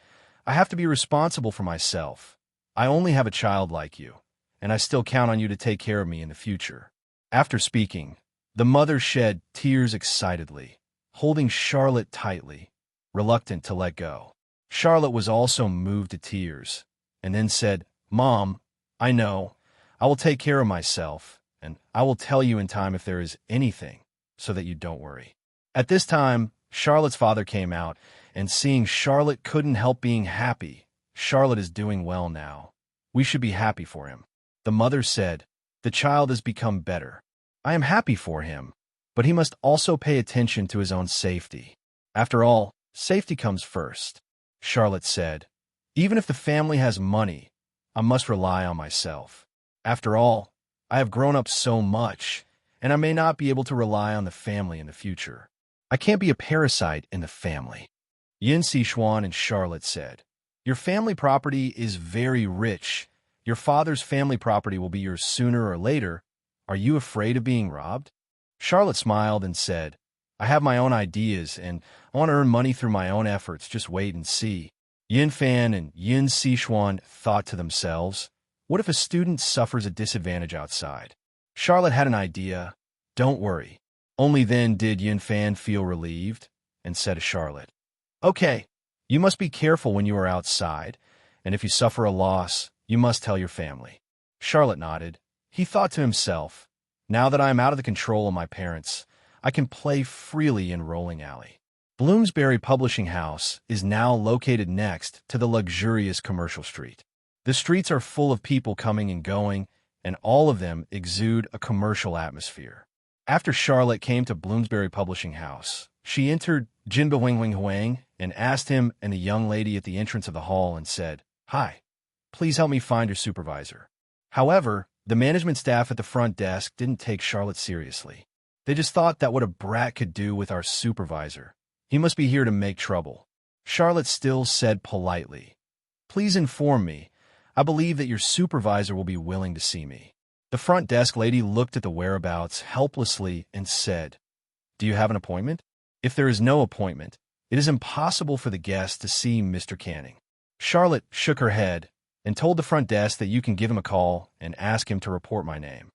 I have to be responsible for myself. I only have a child like you, and I still count on you to take care of me in the future." After speaking, the mother shed tears excitedly, holding Charlotte tightly, reluctant to let go. Charlotte was also moved to tears, and then said, "Mom, I know. I will take care of myself, and I will tell you in time if there is anything, so that you don't worry." At this time, Charlotte's father came out, and seeing Charlotte couldn't help being happy. "Charlotte is doing well now. We should be happy for him." The mother said, "The child has become better. I am happy for him, but he must also pay attention to his own safety. After all, safety comes first." Charlotte said, "Even if the family has money, I must rely on myself. After all, I have grown up so much, and I may not be able to rely on the family in the future. I can't be a parasite in the family." Yin Sichuan and Charlotte said, "Your family property is very rich. Your father's family property will be yours sooner or later. Are you afraid of being robbed?" Charlotte smiled and said, "I have my own ideas, and I want to earn money through my own efforts. Just wait and see." Yin Fan and Yin Sichuan thought to themselves, what if a student suffers a disadvantage outside? Charlotte had an idea. "Don't worry." Only then did Yin Fan feel relieved and said to Charlotte, "Okay, you must be careful when you are outside, and if you suffer a loss, you must tell your family." Charlotte nodded. He thought to himself, "Now that I am out of the control of my parents, I can play freely in Rolling Alley." Bloomsbury Publishing House is now located next to the luxurious commercial street. The streets are full of people coming and going, and all of them exude a commercial atmosphere. After Charlotte came to Bloomsbury Publishing House, she entered Jinba Wing Huang and asked him and the young lady at the entrance of the hall and said, "Hi, please help me find your supervisor." However, The management staff at the front desk didn't take Charlotte seriously. They just thought that what a brat could do with our supervisor. He must be here to make trouble. Charlotte still said politely, "Please inform me. I believe that your supervisor will be willing to see me." The front desk lady looked at the whereabouts helplessly and said, "Do you have an appointment? If there is no appointment, it is impossible for the guest to see Mr. Canning." Charlotte shook her head and told the front desk that you can give him a call and ask him to report my name.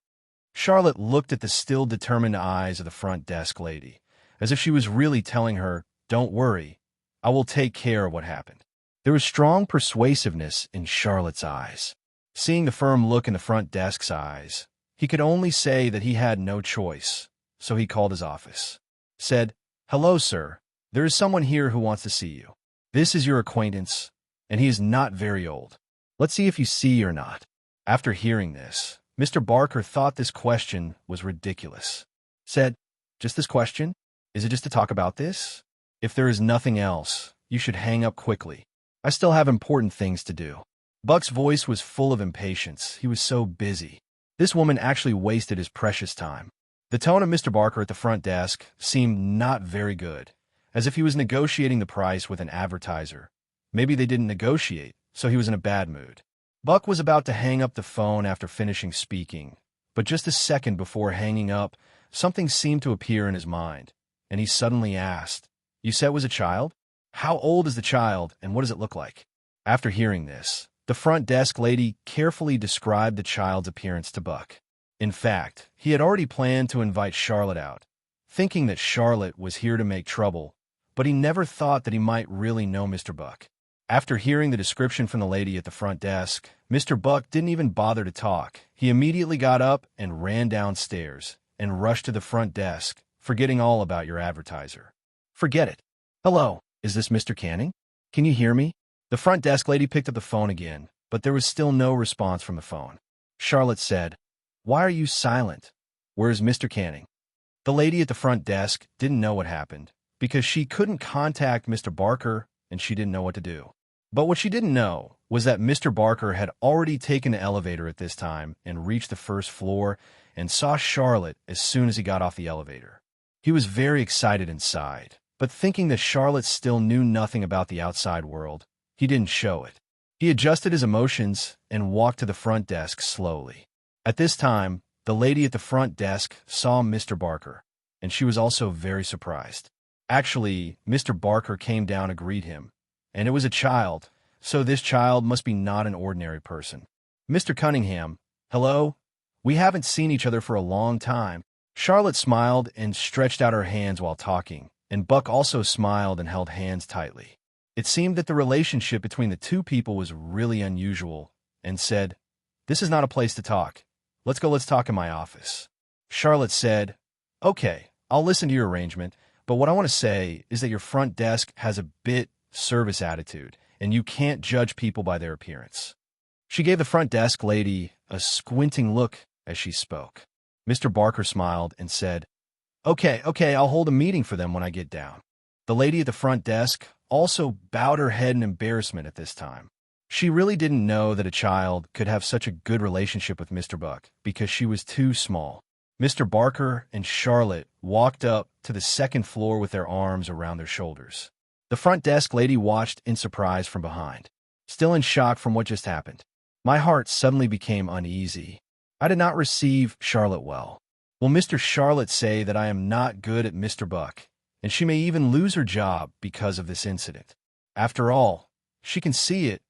Charlotte looked at the still determined eyes of the front desk lady, as if she was really telling her, "Don't worry, I will take care of what happened." There was strong persuasiveness in Charlotte's eyes. Seeing the firm look in the front desk's eyes, he could only say that he had no choice, so he called his office. Said, "Hello, sir. There is someone here who wants to see you. This is your acquaintance, and he is not very old. Let's see if you see or not." After hearing this, Mr. Barker thought this question was ridiculous. Said, "Just this question? Is it just to talk about this? If there is nothing else, you should hang up quickly. I still have important things to do." Buck's voice was full of impatience. He was so busy. This woman actually wasted his precious time. The tone of Mr. Barker at the front desk seemed not very good, as if he was negotiating the price with an advertiser. Maybe they didn't negotiate, so he was in a bad mood. Buck was about to hang up the phone after finishing speaking, but just a second before hanging up, something seemed to appear in his mind, and he suddenly asked, "You said it was a child? How old is the child, and what does it look like?" After hearing this, the front desk lady carefully described the child's appearance to Buck. In fact, he had already planned to invite Charlotte out, thinking that Charlotte was here to make trouble, but he never thought that he might really know Mr. Buck. After hearing the description from the lady at the front desk, Mr. Buck didn't even bother to talk. He immediately got up and ran downstairs and rushed to the front desk, forgetting all about your advertiser. "Forget it. Hello, is this Mr. Canning? Can you hear me?" The front desk lady picked up the phone again, but there was still no response from the phone. Charlotte said, "Why are you silent? Where is Mr. Canning?" The lady at the front desk didn't know what happened, because she couldn't contact Mr. Barker and she didn't know what to do. But what she didn't know was that Mr. Barker had already taken the elevator at this time and reached the first floor and saw Charlotte as soon as he got off the elevator. He was very excited inside, but thinking that Charlotte still knew nothing about the outside world, he didn't show it. He adjusted his emotions and walked to the front desk slowly. At this time, the lady at the front desk saw Mr. Barker, and she was also very surprised. Actually, Mr. Barker came down to greet him, and it was a child, so this child must be not an ordinary person. "Mr. Cunningham, hello? We haven't seen each other for a long time." Charlotte smiled and stretched out her hands while talking, and Buck also smiled and held hands tightly. It seemed that the relationship between the two people was really unusual, and said, "This is not a place to talk. Let's talk in my office." Charlotte said, "Okay, I'll listen to your arrangement, but what I want to say is that your front desk has a bit service attitude, and you can't judge people by their appearance." She gave the front desk lady a squinting look as she spoke. Mr. Barker smiled and said, Okay, I'll hold a meeting for them when I get down." The lady at the front desk also bowed her head in embarrassment at this time. She really didn't know that a child could have such a good relationship with Mr. Buck because she was too small. Mr. Barker and Charlotte walked up to the second floor with their arms around their shoulders. The front desk lady watched in surprise from behind, still in shock from what just happened. My heart suddenly became uneasy. I did not receive Charlotte well. Will Mr. Charlotte say that I am not good at Mr. Buck, and she may even lose her job because of this incident? After all, she can see it.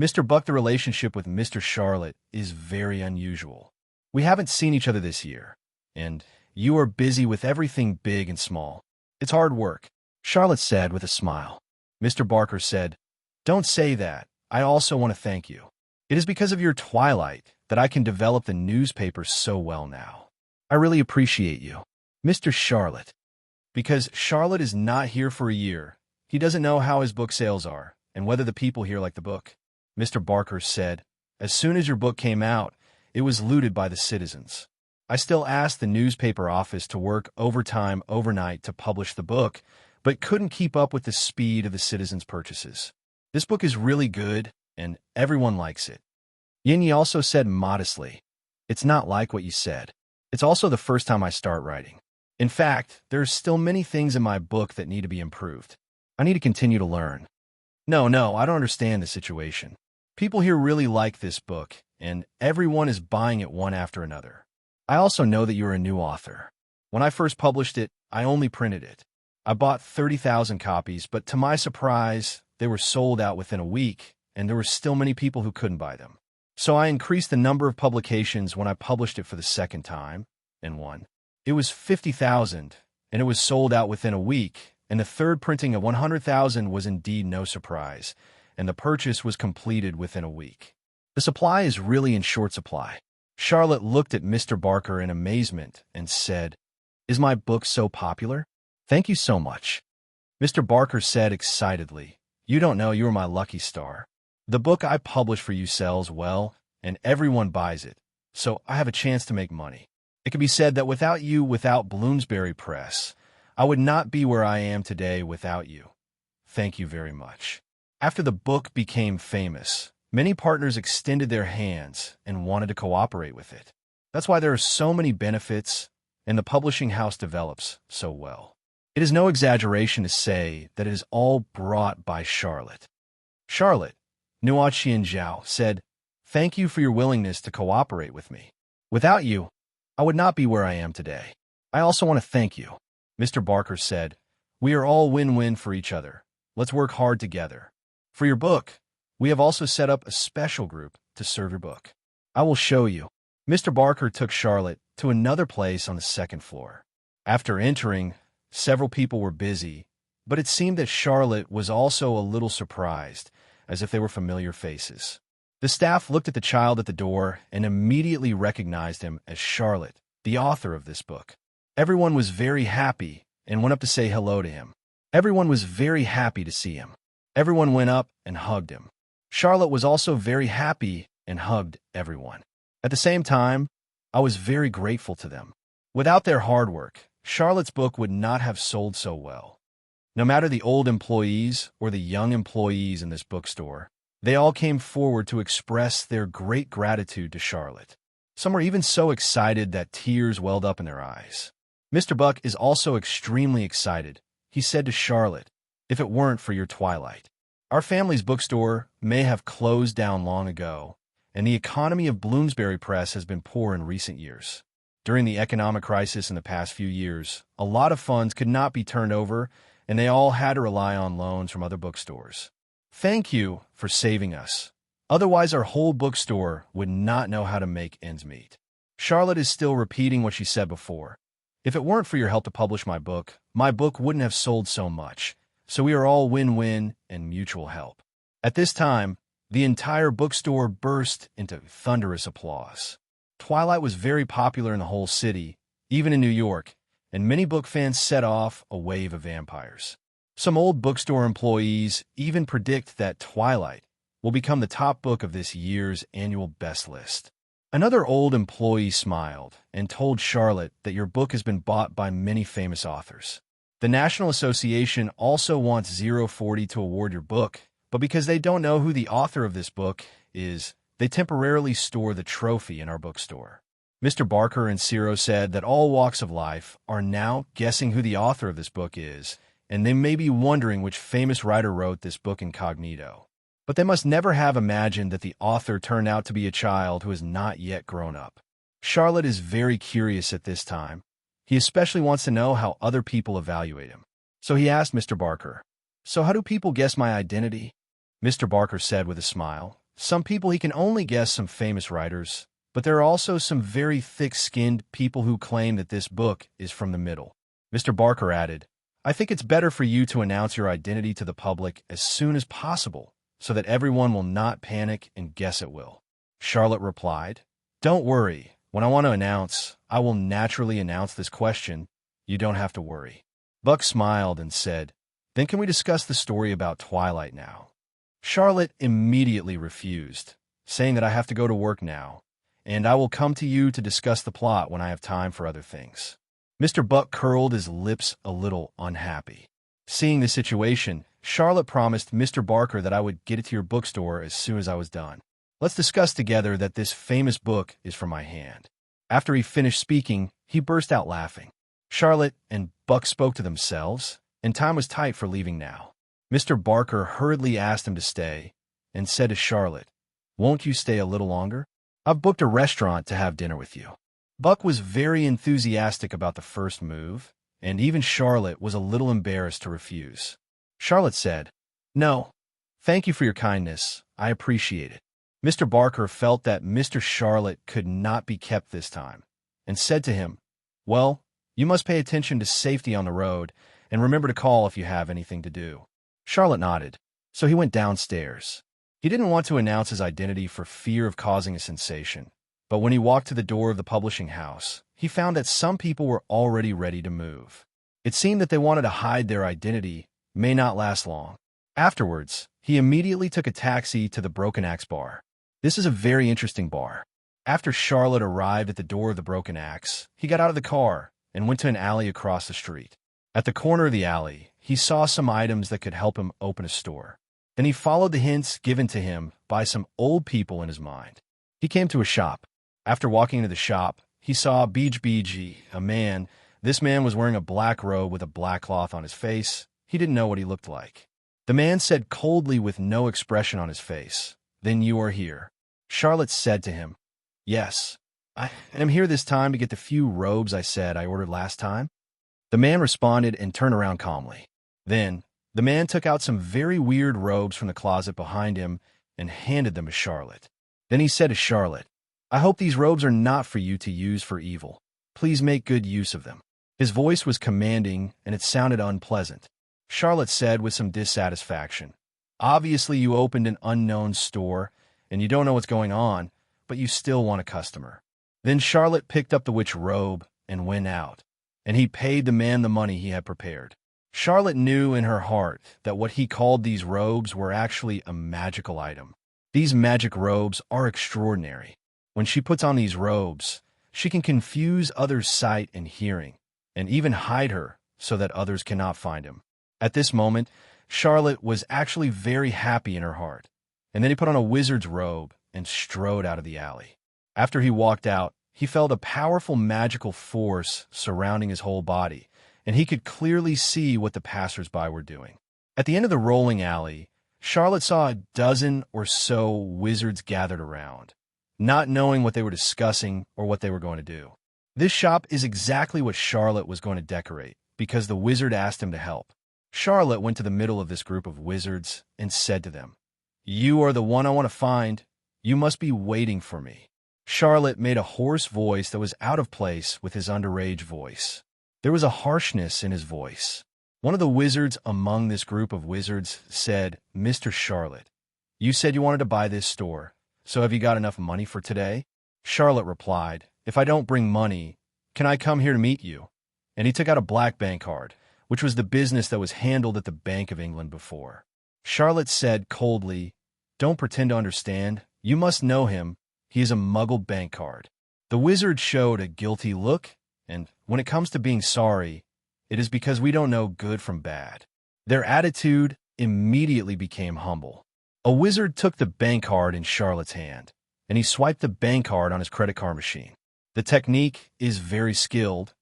Mr. Buck, the relationship with Mr. Charlotte is very unusual. We haven't seen each other this year, and you are busy with everything big and small. It's hard work, Charlotte said with a smile. Mr. Barker said, "Don't say that. I also want to thank you. It is because of your Twilight that I can develop the newspaper so well now. I really appreciate you, Mr. Charlotte." Because Charlotte is not here for a year, he doesn't know how his book sales are and whether the people here like the book. Mr. Barker said, "As soon as your book came out, it was looted by the citizens. I still asked the newspaper office to work overtime overnight to publish the book, but couldn't keep up with the speed of the citizens' purchases. This book is really good, and everyone likes it." Yin Yi also said modestly, It's not like what you said. It's also the first time I start writing. In fact, there are still many things in my book that need to be improved. I need to continue to learn. No, I don't understand the situation. People here really like this book, and everyone is buying it one after another. I also know that you're a new author. When I first published it, I only printed it. I bought 30,000 copies, but to my surprise, they were sold out within a week, and there were still many people who couldn't buy them. So I increased the number of publications when I published it for the second time, and won. It was 50,000, and it was sold out within a week, and the third printing of 100,000 was indeed no surprise, and the purchase was completed within a week. The supply is really in short supply. Charlotte looked at Mr. Barker in amazement and said, "Is my book so popular? Thank you so much." Mr. Barker said excitedly, "You don't know you are my lucky star. The book I publish for you sells well, and everyone buys it, so I have a chance to make money. It can be said that without Bloomsbury Press, I would not be where I am today without you. Thank you very much." After the book became famous, many partners extended their hands and wanted to cooperate with it. That's why there are so many benefits, and the publishing house develops so well. It is no exaggeration to say that it is all brought by Charlotte. Charlotte, Nuo Qianzhao, said, "Thank you for your willingness to cooperate with me. Without you, I would not be where I am today. I also want to thank you." Mr. Barker said, "We are all win-win for each other. Let's work hard together. For your book, we have also set up a special group to serve your book. I will show you." Mr. Barker took Charlotte to another place on the second floor. After entering, several people were busy, but it seemed that Charlotte was also a little surprised, as if they were familiar faces. The staff looked at the child at the door and immediately recognized him as Charlotte, the author of this book. Everyone was very happy and went up to say hello to him. Everyone was very happy to see him. Everyone went up and hugged him. Charlotte was also very happy and hugged everyone. At the same time, I was very grateful to them. Without their hard work, Charlotte's book would not have sold so well. No matter the old employees or the young employees in this bookstore, they all came forward to express their great gratitude to Charlotte. Some were even so excited that tears welled up in their eyes. Mr. Buck is also extremely excited. He said to Charlotte, "If it weren't for your Twilight, our family's bookstore may have closed down long ago, and the economy of Bloomsbury Press has been poor in recent years. During the economic crisis in the past few years, a lot of funds could not be turned over, and they all had to rely on loans from other bookstores. Thank you for saving us. Otherwise, our whole bookstore would not know how to make ends meet." Charlotte is still repeating what she said before. "If it weren't for your help to publish my book wouldn't have sold so much, so we are all win-win and mutual help." At this time, the entire bookstore burst into thunderous applause. Twilight was very popular in the whole city, even in New York, and many book fans set off a wave of vampires. Some old bookstore employees even predict that Twilight will become the top book of this year's annual best list. Another old employee smiled and told Charlotte that your book has been bought by many famous authors. The National Association also wants 040 to award your book, but because they don't know who the author of this book is, they temporarily store the trophy in our bookstore. Mr. Barker and Ciro said that all walks of life are now guessing who the author of this book is, and they may be wondering which famous writer wrote this book incognito. But they must never have imagined that the author turned out to be a child who is not yet grown up. Charlotte is very curious at this time. He especially wants to know how other people evaluate him. So he asked Mr. Barker, "So how do people guess my identity?" Mr. Barker said with a smile, "Some people he can only guess some famous writers, but there are also some very thick-skinned people who claim that this book is from the middle." Mr. Barker added, "I think it's better for you to announce your identity to the public as soon as possible, so that everyone will not panic and guess at will." Charlotte replied, "Don't worry. When I want to announce, I will naturally announce this question. You don't have to worry." Buck smiled and said, "Then can we discuss the story about Twilight now?" Charlotte immediately refused, saying that I have to go to work now, and I will come to you to discuss the plot when I have time for other things. Mr. Buck curled his lips a little unhappy. Seeing the situation, Charlotte promised Mr. Barker that I would get it to your bookstore as soon as I was done. Let's discuss together that this famous book is from my hand." After he finished speaking, he burst out laughing. Charlotte and Buck spoke to themselves, and time was tight for leaving now. Mr. Barker hurriedly asked him to stay, and said to Charlotte, "Won't you stay a little longer? I've booked a restaurant to have dinner with you." Buck was very enthusiastic about the first move, and even Charlotte was a little embarrassed to refuse. Charlotte said, "No, thank you for your kindness. I appreciate it." Mr. Barker felt that Mr. Charlotte could not be kept this time, and said to him, "Well, you must pay attention to safety on the road, and remember to call if you have anything to do." Charlotte nodded, so he went downstairs. He didn't want to announce his identity for fear of causing a sensation, but when he walked to the door of the publishing house, he found that some people were already ready to move. It seemed that they wanted to hide their identity may not last long. Afterwards, he immediately took a taxi to the Broken Axe bar. This is a very interesting bar. After Charlotte arrived at the door of the Broken Axe, he got out of the car and went to an alley across the street. At the corner of the alley, he saw some items that could help him open a store. Then he followed the hints given to him by some old people in his mind. He came to a shop. After walking into the shop, he saw BG, a man. This man was wearing a black robe with a black cloth on his face. He didn't know what he looked like. The man said coldly with no expression on his face, "Then you are here." Charlotte said to him, "Yes, I am here this time to get the few robes I said I ordered last time." The man responded and turned around calmly. Then, the man took out some very weird robes from the closet behind him and handed them to Charlotte. Then he said to Charlotte, "I hope these robes are not for you to use for evil. Please make good use of them." His voice was commanding, and it sounded unpleasant. Charlotte said with some dissatisfaction, "Obviously you opened an unknown store, and you don't know what's going on, but you still want a customer." Then Charlotte picked up the witch robe and went out, and he paid the man the money he had prepared. Charlotte knew in her heart that what he called these robes were actually a magical item. These magic robes are extraordinary. When she puts on these robes, she can confuse others' sight and hearing, and even hide her so that others cannot find him. At this moment, Charlotte was actually very happy in her heart, and then he put on a wizard's robe and strode out of the alley. After he walked out, he felt a powerful magical force surrounding his whole body, and he could clearly see what the passers-by were doing. At the end of the rolling alley, Charlotte saw a dozen or so wizards gathered around, not knowing what they were discussing or what they were going to do. This shop is exactly what Charlotte was going to decorate, because the wizard asked him to help. Charlotte went to the middle of this group of wizards and said to them, "You are the one I want to find. You must be waiting for me." Charlotte made a hoarse voice that was out of place with his underage voice. There was a harshness in his voice. One of the wizards among this group of wizards said, "Mr. Charlotte, you said you wanted to buy this store, so have you got enough money for today?" Charlotte replied, "If I don't bring money, can I come here to meet you?" And he took out a black bank card, which was the business that was handled at the Bank of England before. Charlotte said coldly, "Don't pretend to understand. You must know him. He is a muggled bank card." The wizard showed a guilty look, and when it comes to being sorry, it is because we don't know good from bad. Their attitude immediately became humble. A wizard took the bank card in Charlotte's hand, and he swiped the bank card on his credit card machine. The technique is very skilled,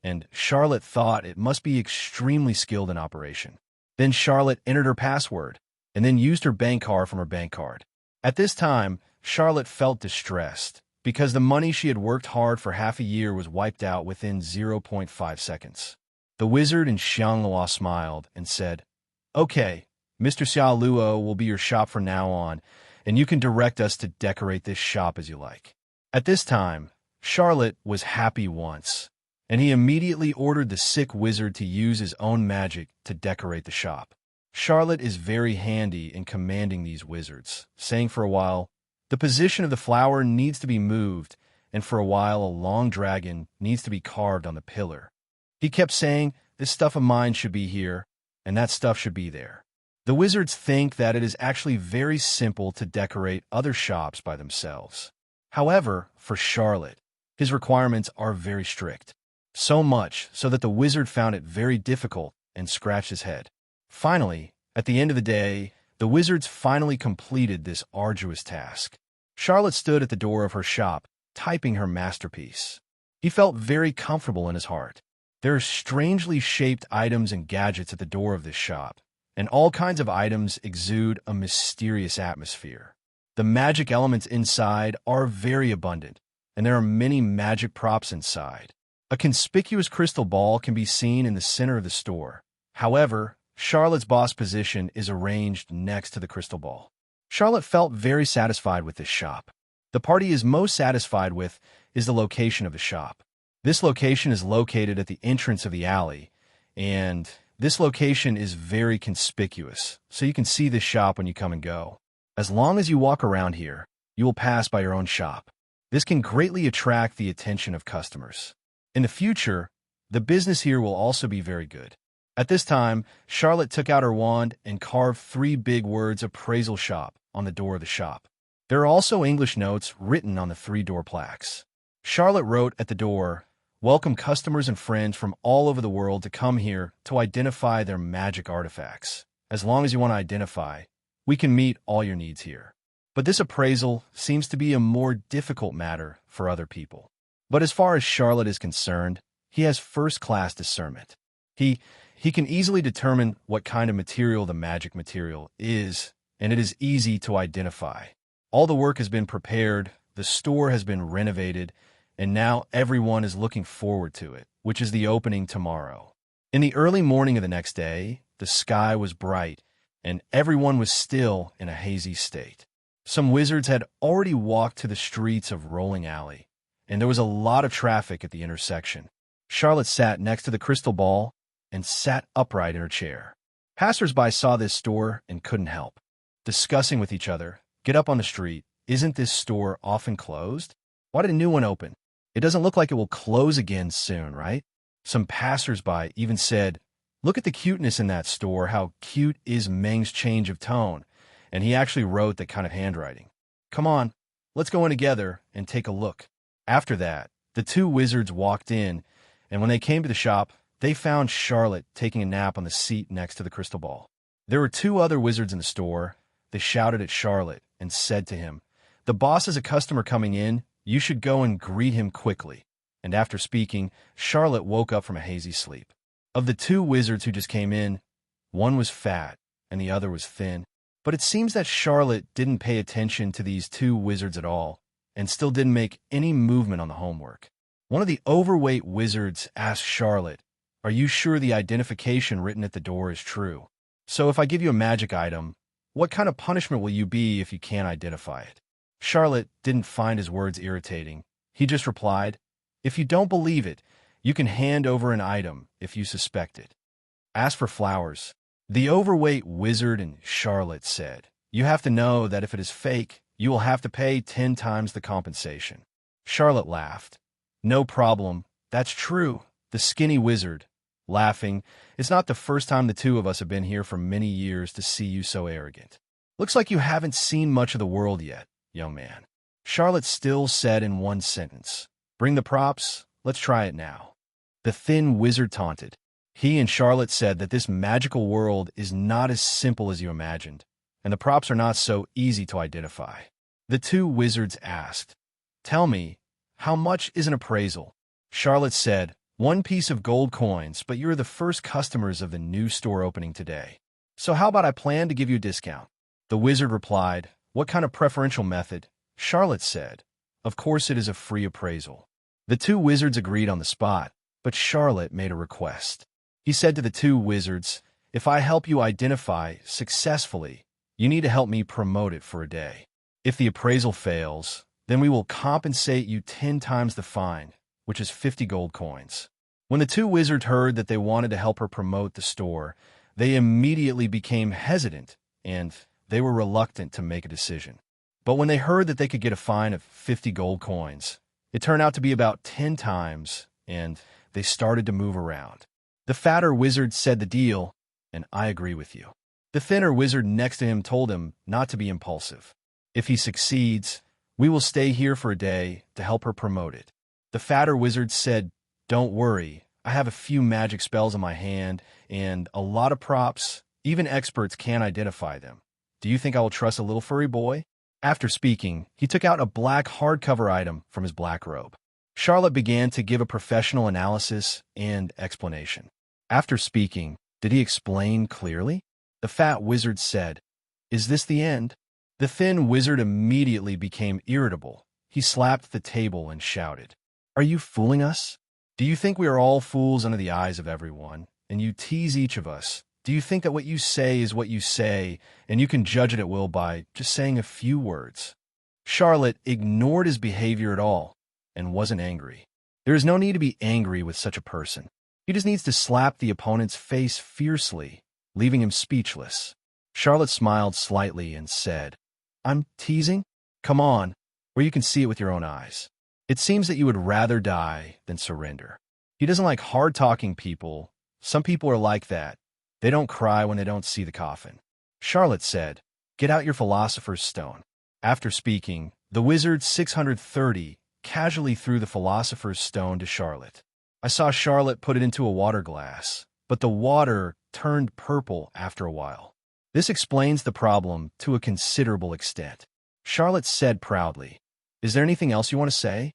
and Charlotte thought it must be extremely skilled in operation. Then Charlotte entered her password, and then used her bank card from her bank card. At this time, Charlotte felt distressed, because the money she had worked hard for half a year was wiped out within 0.5 seconds. The wizard in Xianglua smiled and said, "Okay, Mr. Xiaoluo will be your shop from now on, and you can direct us to decorate this shop as you like." At this time, Charlotte was happy once, and he immediately ordered the sick wizard to use his own magic to decorate the shop. Charlotte is very handy in commanding these wizards, saying for a while, "The position of the flower needs to be moved," and for a while a long dragon needs to be carved on the pillar. He kept saying, "This stuff of mine should be here, and that stuff should be there." The wizards think that it is actually very simple to decorate other shops by themselves. However, for Charlotte, his requirements are very strict. So much so that the wizard found it very difficult and scratched his head. Finally, at the end of the day, the wizards finally completed this arduous task. Charlotte stood at the door of her shop, typing her masterpiece. He felt very comfortable in his heart. There are strangely shaped items and gadgets at the door of this shop, and all kinds of items exude a mysterious atmosphere. The magic elements inside are very abundant, and there are many magic props inside. A conspicuous crystal ball can be seen in the center of the store. However, Charlotte's boss position is arranged next to the crystal ball. Charlotte felt very satisfied with this shop. The part he is most satisfied with is the location of the shop. This location is located at the entrance of the alley, and this location is very conspicuous, so you can see this shop when you come and go. As long as you walk around here, you will pass by your own shop. This can greatly attract the attention of customers. In the future, the business here will also be very good. At this time, Charlotte took out her wand and carved 3 big words "Appraisal Shop" on the door of the shop. There are also English notes written on the 3 door plaques. Charlotte wrote at the door, "Welcome customers and friends from all over the world to come here to identify their magic artifacts. As long as you want to identify, we can meet all your needs here." But this appraisal seems to be a more difficult matter for other people. But as far as Charlotte is concerned, he has first-class discernment. He can easily determine what kind of material the magic material is, and it is easy to identify. All the work has been prepared, the store has been renovated, and now everyone is looking forward to it, which is the opening tomorrow. In the early morning of the next day, the sky was bright, and everyone was still in a hazy state. Some wizards had already walked to the streets of Rolling Alley, and there was a lot of traffic at the intersection. Charlotte sat next to the crystal ball and sat upright in her chair. Passers-by saw this store and couldn't help discussing with each other, "Get up on the street. Isn't this store often closed? Why did a new one open? It doesn't look like it will close again soon, right?" Some passers-by even said, "Look at the cuteness in that store. How cute is Meng's change of tone." And he actually wrote that kind of handwriting. "Come on, let's go in together and take a look." After that, the 2 wizards walked in, and when they came to the shop, they found Charlotte taking a nap on the seat next to the crystal ball. There were 2 other wizards in the store. They shouted at Charlotte and said to him, "The boss is a customer coming in. You should go and greet him quickly." And after speaking, Charlotte woke up from a hazy sleep. Of the 2 wizards who just came in, one was fat and the other was thin. But it seems that Charlotte didn't pay attention to these 2 wizards at all and still didn't make any movement on the homework. One of the overweight wizards asked Charlotte, "Are you sure the identification written at the door is true? So if I give you a magic item, what kind of punishment will you be if you can't identify it?" Charlotte didn't find his words irritating. He just replied, "If you don't believe it, you can hand over an item if you suspect it. Ask for flowers." The overweight wizard and Charlotte said, "You have to know that if it is fake, you will have to pay 10 times the compensation." Charlotte laughed. "No problem. That's true." The skinny wizard, laughing, "It's not the first time the 2 of us have been here for many years to see you so arrogant. Looks like you haven't seen much of the world yet, young man." Charlotte still said in one sentence, "Bring the props. Let's try it now." The thin wizard taunted. He and Charlotte said that this magical world is not as simple as you imagined, and the props are not so easy to identify. The 2 wizards asked, "Tell me, how much is an appraisal?" Charlotte said, "1 piece of gold coins, but you're the first customers of the new store opening today. So how about I plan to give you a discount?" The wizard replied, "What kind of preferential method?" Charlotte said, "Of course it is a free appraisal." The 2 wizards agreed on the spot, but Charlotte made a request. He said to the 2 wizards, "If I help you identify successfully, you need to help me promote it for a day. If the appraisal fails, then we will compensate you 10 times the fine, which is 50 gold coins." When the 2 wizards heard that they wanted to help her promote the store, they immediately became hesitant, and they were reluctant to make a decision. But when they heard that they could get a fine of 50 gold coins, it turned out to be about 10 times, and they started to move around. The fatter wizard said the deal, and I agree with you. The thinner wizard next to him told him not to be impulsive. If he succeeds, we will stay here for a day to help her promote it. The fatter wizard said, "Don't worry, I have a few magic spells in my hand, and a lot of props. Even experts can't identify them. Do you think I will trust a little furry boy?" After speaking, he took out a black hardcover item from his black robe. Charlotte began to give a professional analysis and explanation. After speaking, did he explain clearly? The fat wizard said, "Is this the end?" The thin wizard immediately became irritable. He slapped the table and shouted, "Are you fooling us? Do you think we are all fools under the eyes of everyone, and you tease each of us? Do you think that what you say is what you say, and you can judge it at will by just saying a few words?" Charlotte ignored his behavior at all and wasn't angry. There is no need to be angry with such a person. He just needs to slap the opponent's face fiercely, leaving him speechless. Charlotte smiled slightly and said, "I'm teasing? Come on, where you can see it with your own eyes. It seems that you would rather die than surrender." He doesn't like hard-talking people. Some people are like that. They don't cry when they don't see the coffin. Charlotte said, "Get out your philosopher's stone." After speaking, the wizard 630 casually threw the philosopher's stone to Charlotte. I saw Charlotte put it into a water glass, but the water turned purple after a while. This explains the problem to a considerable extent. Charlotte said proudly, "Is there anything else you want to say?"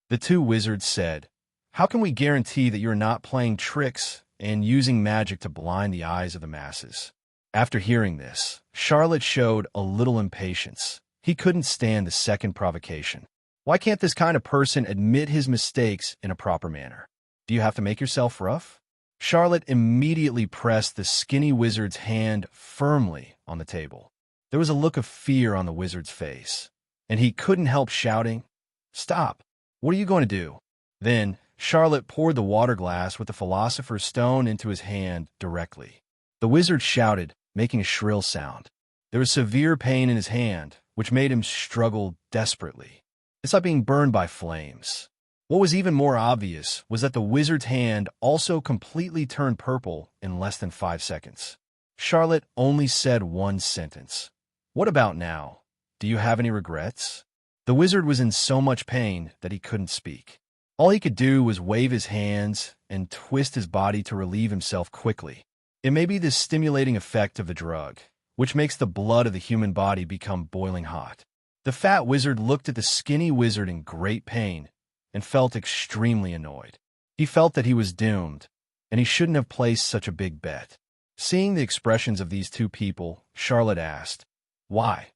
The two wizards said, "How can we guarantee that you're not playing tricks and using magic to blind the eyes of the masses?" After hearing this, Charlotte showed a little impatience. He couldn't stand the second provocation. Why can't this kind of person admit his mistakes in a proper manner? Do you have to make yourself rough? Charlotte immediately pressed the skinny wizard's hand firmly on the table. There was a look of fear on the wizard's face, and he couldn't help shouting, "Stop! What are you going to do?" Then Charlotte poured the water glass with the philosopher's stone into his hand directly. The wizard shouted, making a shrill sound. There was severe pain in his hand, which made him struggle desperately. It's like being burned by flames. What was even more obvious was that the wizard's hand also completely turned purple in less than 5 seconds. Charlotte only said one sentence. "What about now? Do you have any regrets?" The wizard was in so much pain that he couldn't speak. All he could do was wave his hands and twist his body to relieve himself quickly. It may be the stimulating effect of the drug, which makes the blood of the human body become boiling hot. The fat wizard looked at the skinny wizard in great pain and felt extremely annoyed. He felt that he was doomed, and he shouldn't have placed such a big bet. Seeing the expressions of these two people, Charlotte asked, "Why?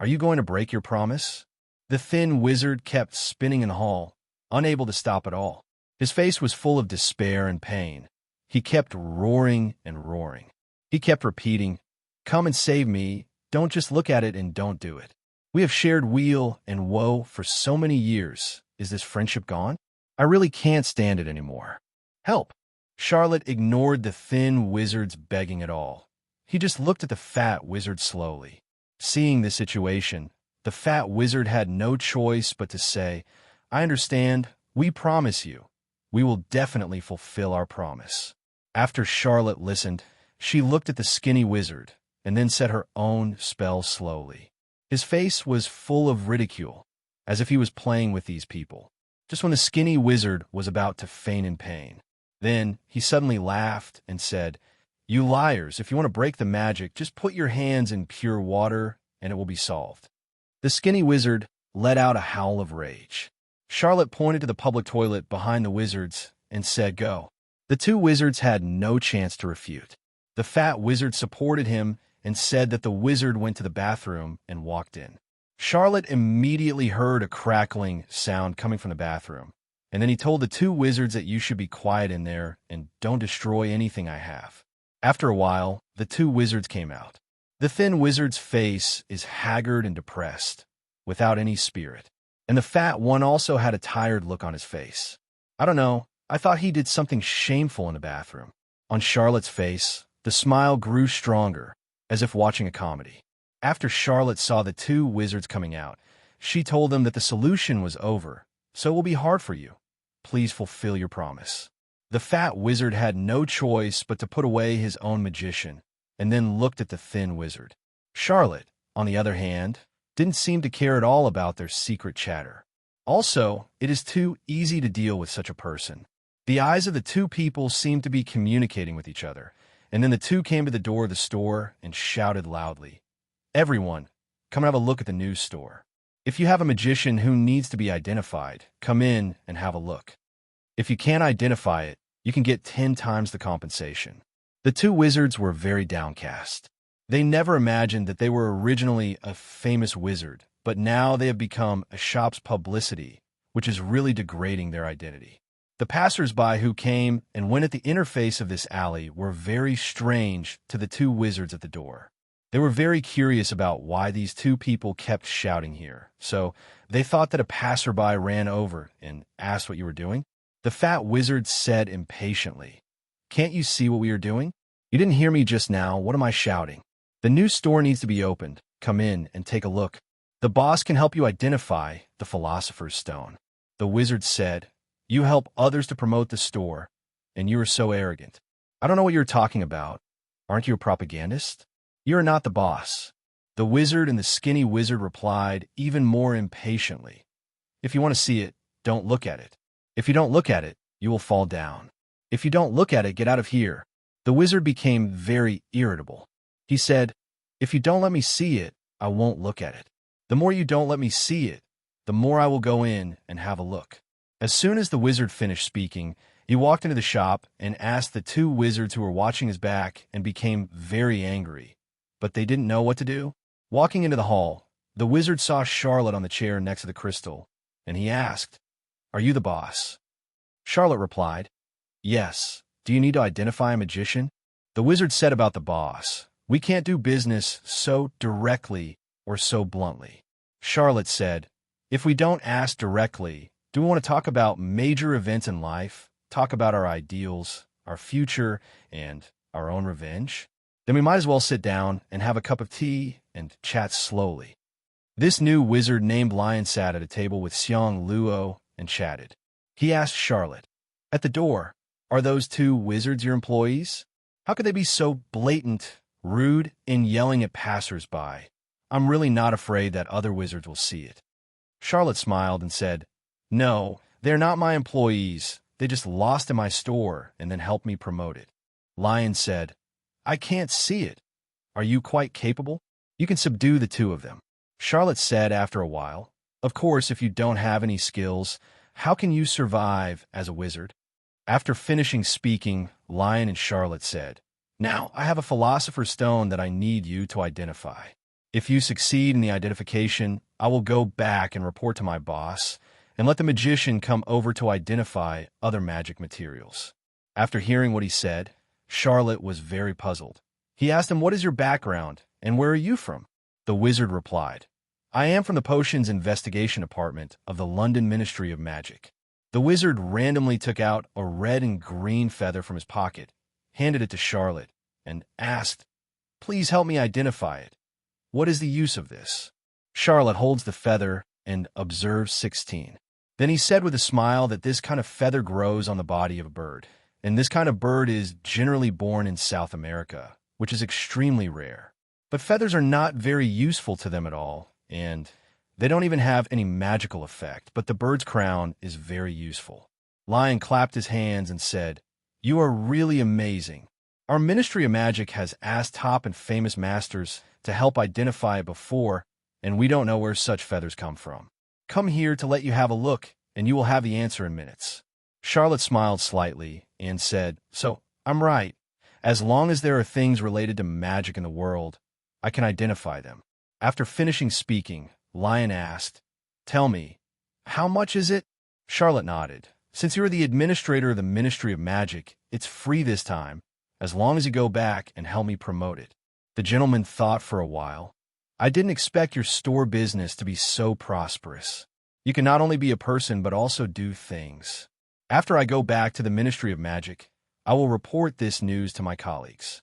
Are you going to break your promise?" The thin wizard kept spinning in the hall, unable to stop at all. His face was full of despair and pain. He kept roaring and roaring. He kept repeating, "Come and save me. Don't just look at it and don't do it. We have shared weal and woe for so many years. Is this friendship gone? I really can't stand it anymore. Help!" Charlotte ignored the thin wizard's begging at all. He just looked at the fat wizard slowly. Seeing the situation, the fat wizard had no choice but to say, "I understand. We promise you. We will definitely fulfill our promise." After Charlotte listened, she looked at the skinny wizard and then said her own spell slowly. His face was full of ridicule, as if he was playing with these people, just when the skinny wizard was about to faint in pain. Then he suddenly laughed and said, "You liars, if you want to break the magic, just put your hands in pure water and it will be solved." The skinny wizard let out a howl of rage. Charlotte pointed to the public toilet behind the wizards and said, "Go." The two wizards had no chance to refute. The fat wizard supported him and said that the wizard went to the bathroom and walked in. Charlotte immediately heard a crackling sound coming from the bathroom, and then he told the two wizards that you should be quiet in there and don't destroy anything I have. After a while, the two wizards came out. The thin wizard's face is haggard and depressed, without any spirit, and the fat one also had a tired look on his face. I don't know, I thought he did something shameful in the bathroom. On Charlotte's face, the smile grew stronger, as if watching a comedy. After Charlotte saw the two wizards coming out, she told them that the solution was over, so it will be hard for you. Please fulfill your promise. The fat wizard had no choice but to put away his own magician, and then looked at the thin wizard. Charlotte, on the other hand, didn't seem to care at all about their secret chatter. Also, it is too easy to deal with such a person. The eyes of the two people seemed to be communicating with each other, and then the two came to the door of the store and shouted loudly, "Everyone, come and have a look at the news store. If you have a magician who needs to be identified, come in and have a look. If you can't identify it, you can get 10 times the compensation." The two wizards were very downcast. They never imagined that they were originally a famous wizard, but now they have become a shop's publicity, which is really degrading their identity. The passers-by who came and went at the interface of this alley were very strange to the two wizards at the door. They were very curious about why these two people kept shouting here, so they thought that a passerby ran over and asked what you were doing. The fat wizard said impatiently, "Can't you see what we are doing? You didn't hear me just now. What am I shouting? The new store needs to be opened. Come in and take a look. The boss can help you identify the Philosopher's Stone." The wizard said, "You help others to promote the store, and you are so arrogant. I don't know what you're talking about. Aren't you a propagandist? You are not the boss." The wizard and the skinny wizard replied even more impatiently, "If you want to see it, don't look at it. If you don't look at it, you will fall down. If you don't look at it, get out of here." The wizard became very irritable. He said, "If you don't let me see it, I won't look at it. The more you don't let me see it, the more I will go in and have a look." As soon as the wizard finished speaking, he walked into the shop and asked the two wizards who were watching his back and became very angry, but they didn't know what to do. Walking into the hall, the wizard saw Charlotte on the chair next to the crystal, and he asked, "Are you the boss?" Charlotte replied, "Yes. Do you need to identify a magician?" The wizard said about the boss, "We can't do business so directly or so bluntly." Charlotte said, "If we don't ask directly, do we want to talk about major events in life, talk about our ideals, our future, and our own revenge? Then we might as well sit down and have a cup of tea and chat slowly." This new wizard named Lion sat at a table with Xiang Luo and chatted. He asked Charlotte, "At the door, are those two wizards your employees? How could they be so blatant, rude, and yelling at passers-by? I'm really not afraid that other wizards will see it." Charlotte smiled and said, "No, they're not my employees. They just lost in my store and then helped me promote it." Lion said, "I can't see it. Are you quite capable? You can subdue the two of them." Charlotte said after a while, "Of course, if you don't have any skills, how can you survive as a wizard?" After finishing speaking, Lion and Charlotte said, "Now, I have a Philosopher's Stone that I need you to identify. If you succeed in the identification, I will go back and report to my boss and let the magician come over to identify other magic materials." After hearing what he said, Charlotte was very puzzled. He asked him, "What is your background, and where are you from?" The wizard replied, "I am from the Potions Investigation Department of the London Ministry of Magic." The wizard randomly took out a red and green feather from his pocket, handed it to Charlotte, and asked, "Please help me identify it. What is the use of this?" Charlotte holds the feather and observes 16. Then he said with a smile that this kind of feather grows on the body of a bird, and this kind of bird is generally born in South America, which is extremely rare. But feathers are not very useful to them at all, and they don't even have any magical effect, but the bird's crown is very useful. Lion clapped his hands and said, "You are really amazing. Our Ministry of Magic has asked top and famous masters to help identify it before, and we don't know where such feathers come from. Come here to let you have a look, and you will have the answer in minutes." Charlotte smiled slightly and said, "So, I'm right. As long as there are things related to magic in the world, I can identify them." After finishing speaking, Lion asked, "Tell me, how much is it?" Charlotte nodded. "Since you are the administrator of the Ministry of Magic, it's free this time, as long as you go back and help me promote it." The gentleman thought for a while. "I didn't expect your store business to be so prosperous. You can not only be a person but also do things. After I go back to the Ministry of Magic, I will report this news to my colleagues."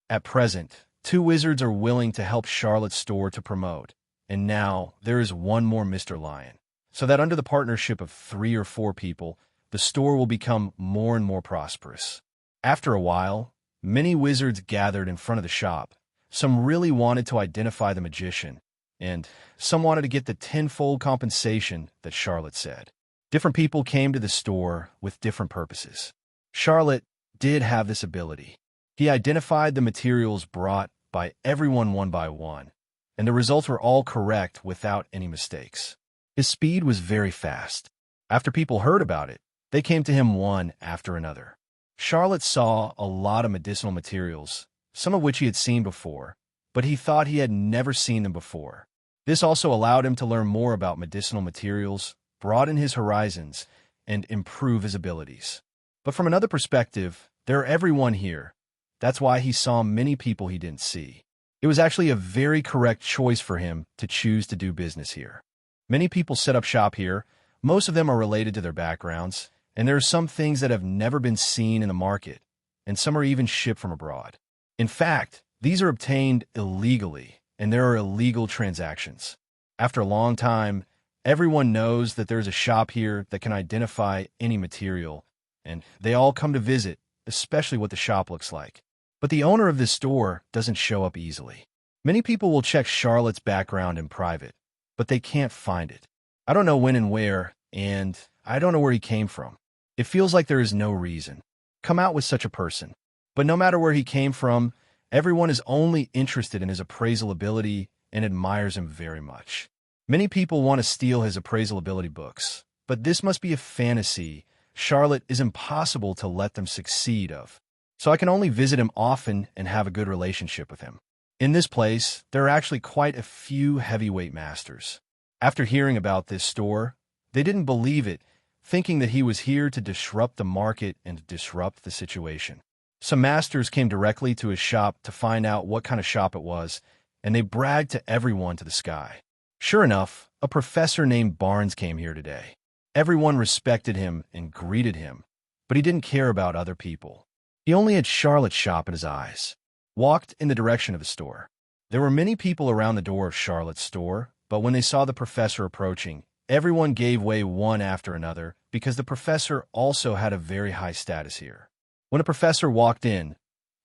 At present, two wizards are willing to help Charlotte's store to promote, and now there is one more Mr. Lion, so that under the partnership of 3 or 4 people, the store will become more and more prosperous. After a while, many wizards gathered in front of the shop. Some really wanted to identify the magician, and some wanted to get the tenfold compensation that Charlotte said. Different people came to the store with different purposes. Charlotte did have this ability. He identified the materials brought by everyone one by one, and the results were all correct without any mistakes. His speed was very fast. After people heard about it, they came to him one after another. Charlotte saw a lot of medicinal materials, some of which he had seen before, but he thought he had never seen them before. This also allowed him to learn more about medicinal materials, broaden his horizons, and improve his abilities. But from another perspective, there are everyone here. That's why he saw many people he didn't see. It was actually a very correct choice for him to choose to do business here. Many people set up shop here. Most of them are related to their backgrounds, and there are some things that have never been seen in the market, and some are even shipped from abroad. In fact, these are obtained illegally, and there are illegal transactions. After a long time, everyone knows that there's a shop here that can identify any material, and they all come to visit, especially what the shop looks like. But the owner of this store doesn't show up easily. Many people will check Charlotte's background in private, but they can't find it. I don't know when and where, and I don't know where he came from. It feels like there is no reason. Come out with such a person. But no matter where he came from, everyone is only interested in his appraisal ability and admires him very much. Many people want to steal his appraisal ability books, but this must be a fantasy Charlotte is impossible to let them succeed of. So I can only visit him often and have a good relationship with him. In this place, there are actually quite a few heavyweight masters. After hearing about this store, they didn't believe it, thinking that he was here to disrupt the market and disrupt the situation. Some masters came directly to his shop to find out what kind of shop it was, and they bragged to everyone to the sky. Sure enough, a professor named Barnes came here today. Everyone respected him and greeted him, but he didn't care about other people. He only had Charlotte's shop in his eyes. Walked in the direction of the store. There were many people around the door of Charlotte's store, but when they saw the professor approaching, everyone gave way one after another because the professor also had a very high status here. When a professor walked in,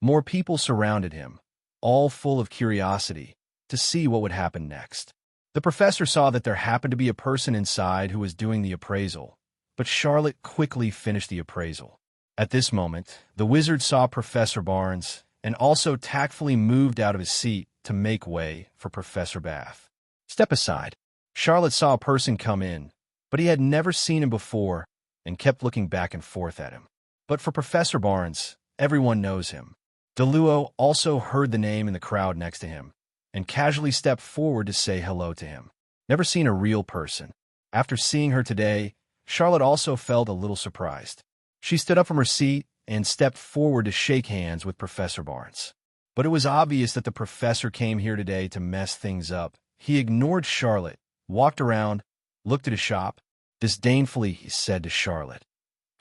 more people surrounded him, all full of curiosity to see what would happen next. The professor saw that there happened to be a person inside who was doing the appraisal, but Charlotte quickly finished the appraisal. At this moment, the wizard saw Professor Barnes and also tactfully moved out of his seat to make way for Professor Bath. Step aside. Charlotte saw a person come in, but he had never seen him before and kept looking back and forth at him. But for Professor Barnes, everyone knows him. DeLuo also heard the name in the crowd next to him and casually stepped forward to say hello to him. Never seen a real person. After seeing her today, Charlotte also felt a little surprised. She stood up from her seat and stepped forward to shake hands with Professor Barnes. But it was obvious that the professor came here today to mess things up. He ignored Charlotte, walked around, looked at his shop. Disdainfully, he said to Charlotte,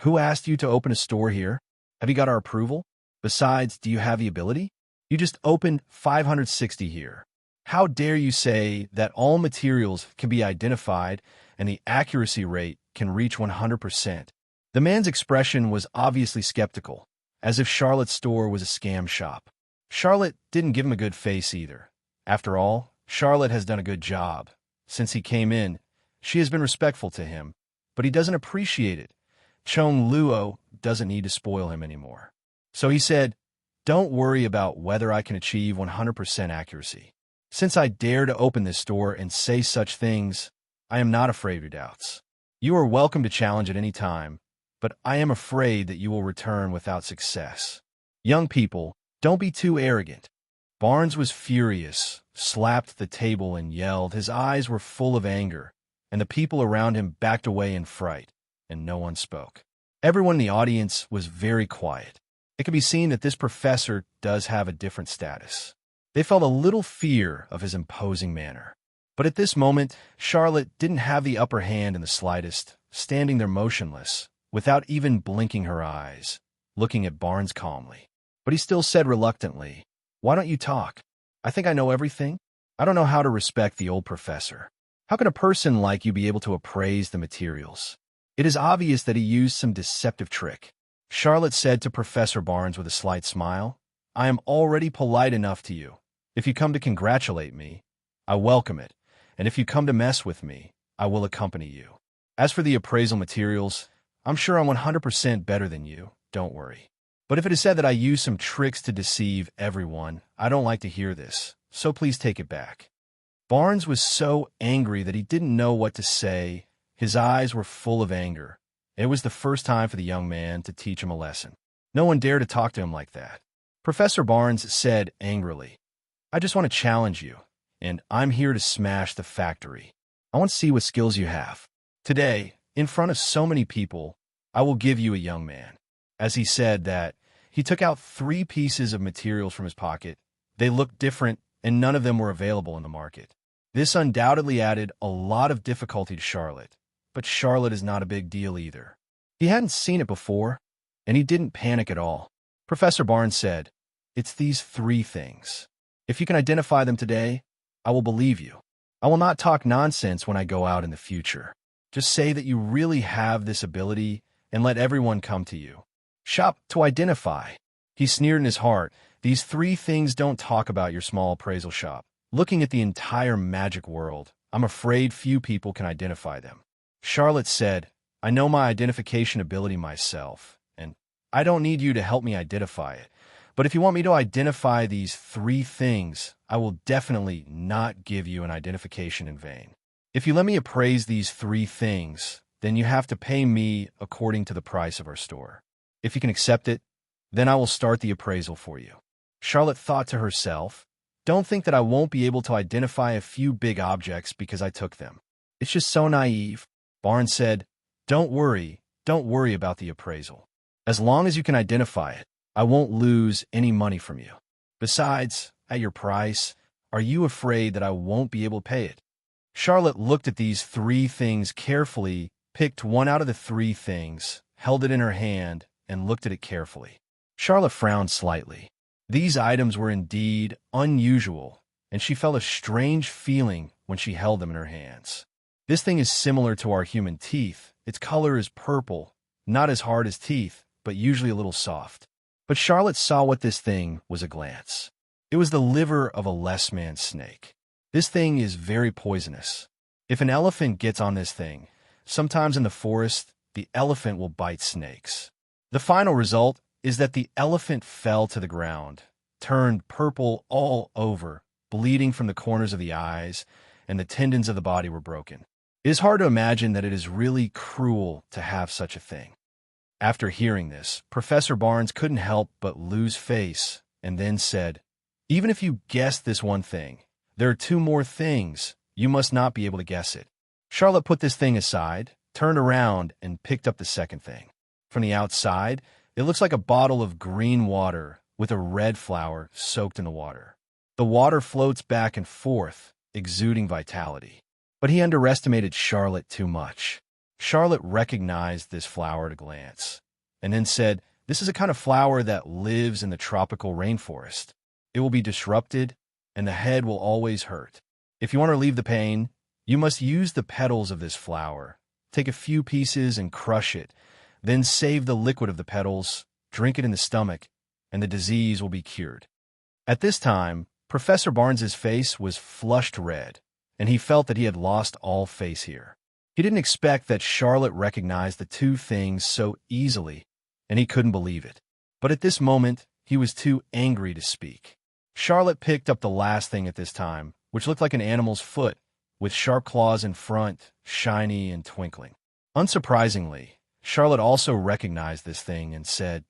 "Who asked you to open a store here? Have you got our approval? Besides, do you have the ability? You just opened 560 here. How dare you say that all materials can be identified and the accuracy rate can reach 100%? The man's expression was obviously skeptical, as if Charlotte's store was a scam shop. Charlotte didn't give him a good face either. After all, Charlotte has done a good job. Since he came in, she has been respectful to him, but he doesn't appreciate it. Chong Luo doesn't need to spoil him anymore. So he said, "Don't worry about whether I can achieve 100% accuracy. Since I dare to open this store and say such things, I am not afraid of your doubts. You are welcome to challenge at any time, but I am afraid that you will return without success. Young people, don't be too arrogant." Barnes was furious, slapped the table and yelled. His eyes were full of anger, and the people around him backed away in fright, and no one spoke. Everyone in the audience was very quiet. It could be seen that this professor does have a different status. They felt a little fear of his imposing manner. But at this moment, Charlotte didn't have the upper hand in the slightest, standing there motionless, without even blinking her eyes, looking at Barnes calmly. But he still said reluctantly, "Why don't you talk? I think I know everything. I don't know how to respect the old professor. How can a person like you be able to appraise the materials?" It is obvious that he used some deceptive trick. Charlotte said to Professor Barnes with a slight smile, "I am already polite enough to you. If you come to congratulate me, I welcome it, and if you come to mess with me, I will accompany you. As for the appraisal materials, I'm sure I'm 100% better than you, don't worry. But if it is said that I use some tricks to deceive everyone, I don't like to hear this, so please take it back." Barnes was so angry that he didn't know what to say. His eyes were full of anger. It was the first time for the young man to teach him a lesson. No one dared to talk to him like that. Professor Barnes said angrily, "I just want to challenge you, and I'm here to smash the factory. I want to see what skills you have. Today, in front of so many people, I will give you a young man." As he said that, he took out 3 pieces of materials from his pocket. They looked different, and none of them were available in the market. This undoubtedly added a lot of difficulty to Charlotte, but Charlotte is not a big deal either. He hadn't seen it before, and he didn't panic at all. Professor Barnes said, "It's these 3 things. If you can identify them today, I will believe you. I will not talk nonsense when I go out in the future. Just say that you really have this ability and let everyone come to you. Shop to identify." He sneered in his heart. "These 3 things don't talk about your small appraisal shop. Looking at the entire magic world, I'm afraid few people can identify them." Charlotte said, "I know my identification ability myself, and I don't need you to help me identify it. But if you want me to identify these 3 things, I will definitely not give you an identification in vain. If you let me appraise these 3 things, then you have to pay me according to the price of our store. If you can accept it, then I will start the appraisal for you." Charlotte thought to herself, "Don't think that I won't be able to identify a few big objects because I took them. It's just so naive." Barnes said, don't worry about the appraisal. As long as you can identify it, I won't lose any money from you. Besides, at your price, are you afraid that I won't be able to pay it?" Charlotte looked at these 3 things carefully, picked one out of the 3 things, held it in her hand, and looked at it carefully. Charlotte frowned slightly. These items were indeed unusual, and she felt a strange feeling when she held them in her hands. This thing is similar to our human teeth. Its color is purple, not as hard as teeth, but usually a little soft. But Charlotte saw what this thing was at a glance. It was the liver of a less man snake. This thing is very poisonous. If an elephant gets on this thing, sometimes in the forest, the elephant will bite snakes. The final result is that the elephant fell to the ground, turned purple all over, bleeding from the corners of the eyes, and the tendons of the body were broken. It is hard to imagine that it is really cruel to have such a thing. After hearing this, Professor Barnes couldn't help but lose face, and then said, "Even if you guessed this one thing, there are 2 more things. You must not be able to guess it." Charlotte put this thing aside, turned around, and picked up the second thing. From the outside, it looks like a bottle of green water with a red flower soaked in the water. The water floats back and forth, exuding vitality. But he underestimated Charlotte too much. Charlotte recognized this flower at a glance, and then said, "This is a kind of flower that lives in the tropical rainforest. It will be disrupted, and the head will always hurt. If you want to relieve the pain, you must use the petals of this flower. Take a few pieces and crush it, then save the liquid of the petals, drink it in the stomach, and the disease will be cured." At this time, Professor Barnes's face was flushed red, and he felt that he had lost all face here. He didn't expect that Charlotte recognized the 2 things so easily, and he couldn't believe it. But at this moment, he was too angry to speak. Charlotte picked up the last thing at this time, which looked like an animal's foot, with sharp claws in front, shiny and twinkling. Unsurprisingly, Charlotte also recognized this thing and said,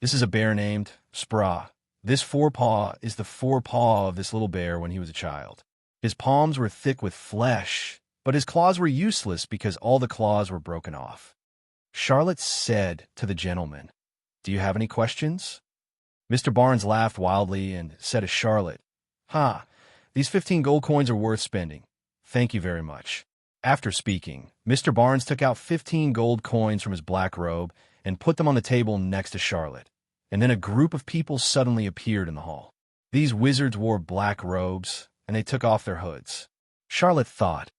"This is a bear named Spra. This forepaw is the forepaw of this little bear when he was a child. His palms were thick with flesh, but his claws were useless because all the claws were broken off." Charlotte said to the gentleman, "Do you have any questions?" Mr. Barnes laughed wildly and said to Charlotte, "These 15 gold coins are worth spending. Thank you very much." After speaking, Mr. Barnes took out 15 gold coins from his black robe and put them on the table next to Charlotte, and then a group of people suddenly appeared in the hall. These wizards wore black robes, and they took off their hoods. Charlotte thought,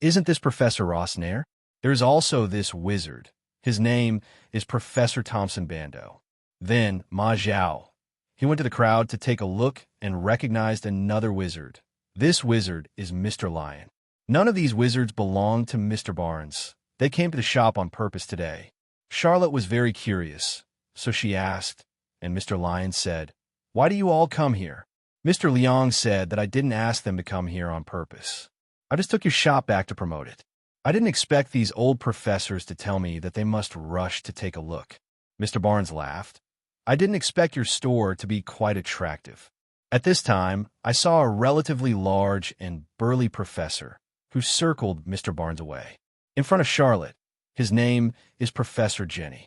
"Isn't this Professor Rossnair? There is also this wizard. His name is Professor Thompson Bando." Then Ma Zhao. He went to the crowd to take a look and recognized another wizard. This wizard is Mr. Lion. None of these wizards belonged to Mr. Barnes. They came to the shop on purpose today. Charlotte was very curious, so she asked, and Mr. Lion said, "Why do you all come here?" Mr. Leong said that I didn't ask them to come here on purpose. I just took your shop back to promote it. I didn't expect these old professors to tell me that they must rush to take a look. Mr. Barnes laughed. I didn't expect your store to be quite attractive. At this time, I saw a relatively large and burly professor who circled Mr. Barnes away. In front of Charlotte, his name is Professor Jenny.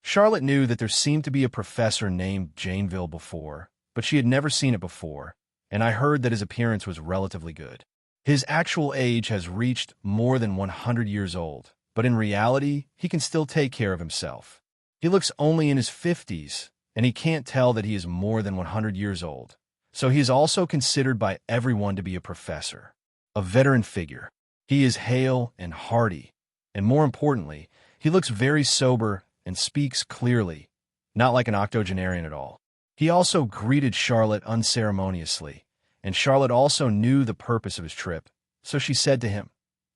Charlotte knew that there seemed to be a professor named Janeville before, but she had never seen it before, and I heard that his appearance was relatively good. His actual age has reached more than 100 years old, but in reality, he can still take care of himself. He looks only in his 50s, and he can't tell that he is more than 100 years old. So he is also considered by everyone to be a professor, a veteran figure. He is hale and hearty, and more importantly, he looks very sober and speaks clearly, not like an octogenarian at all. He also greeted Charlotte unceremoniously, and Charlotte also knew the purpose of his trip, so she said to him,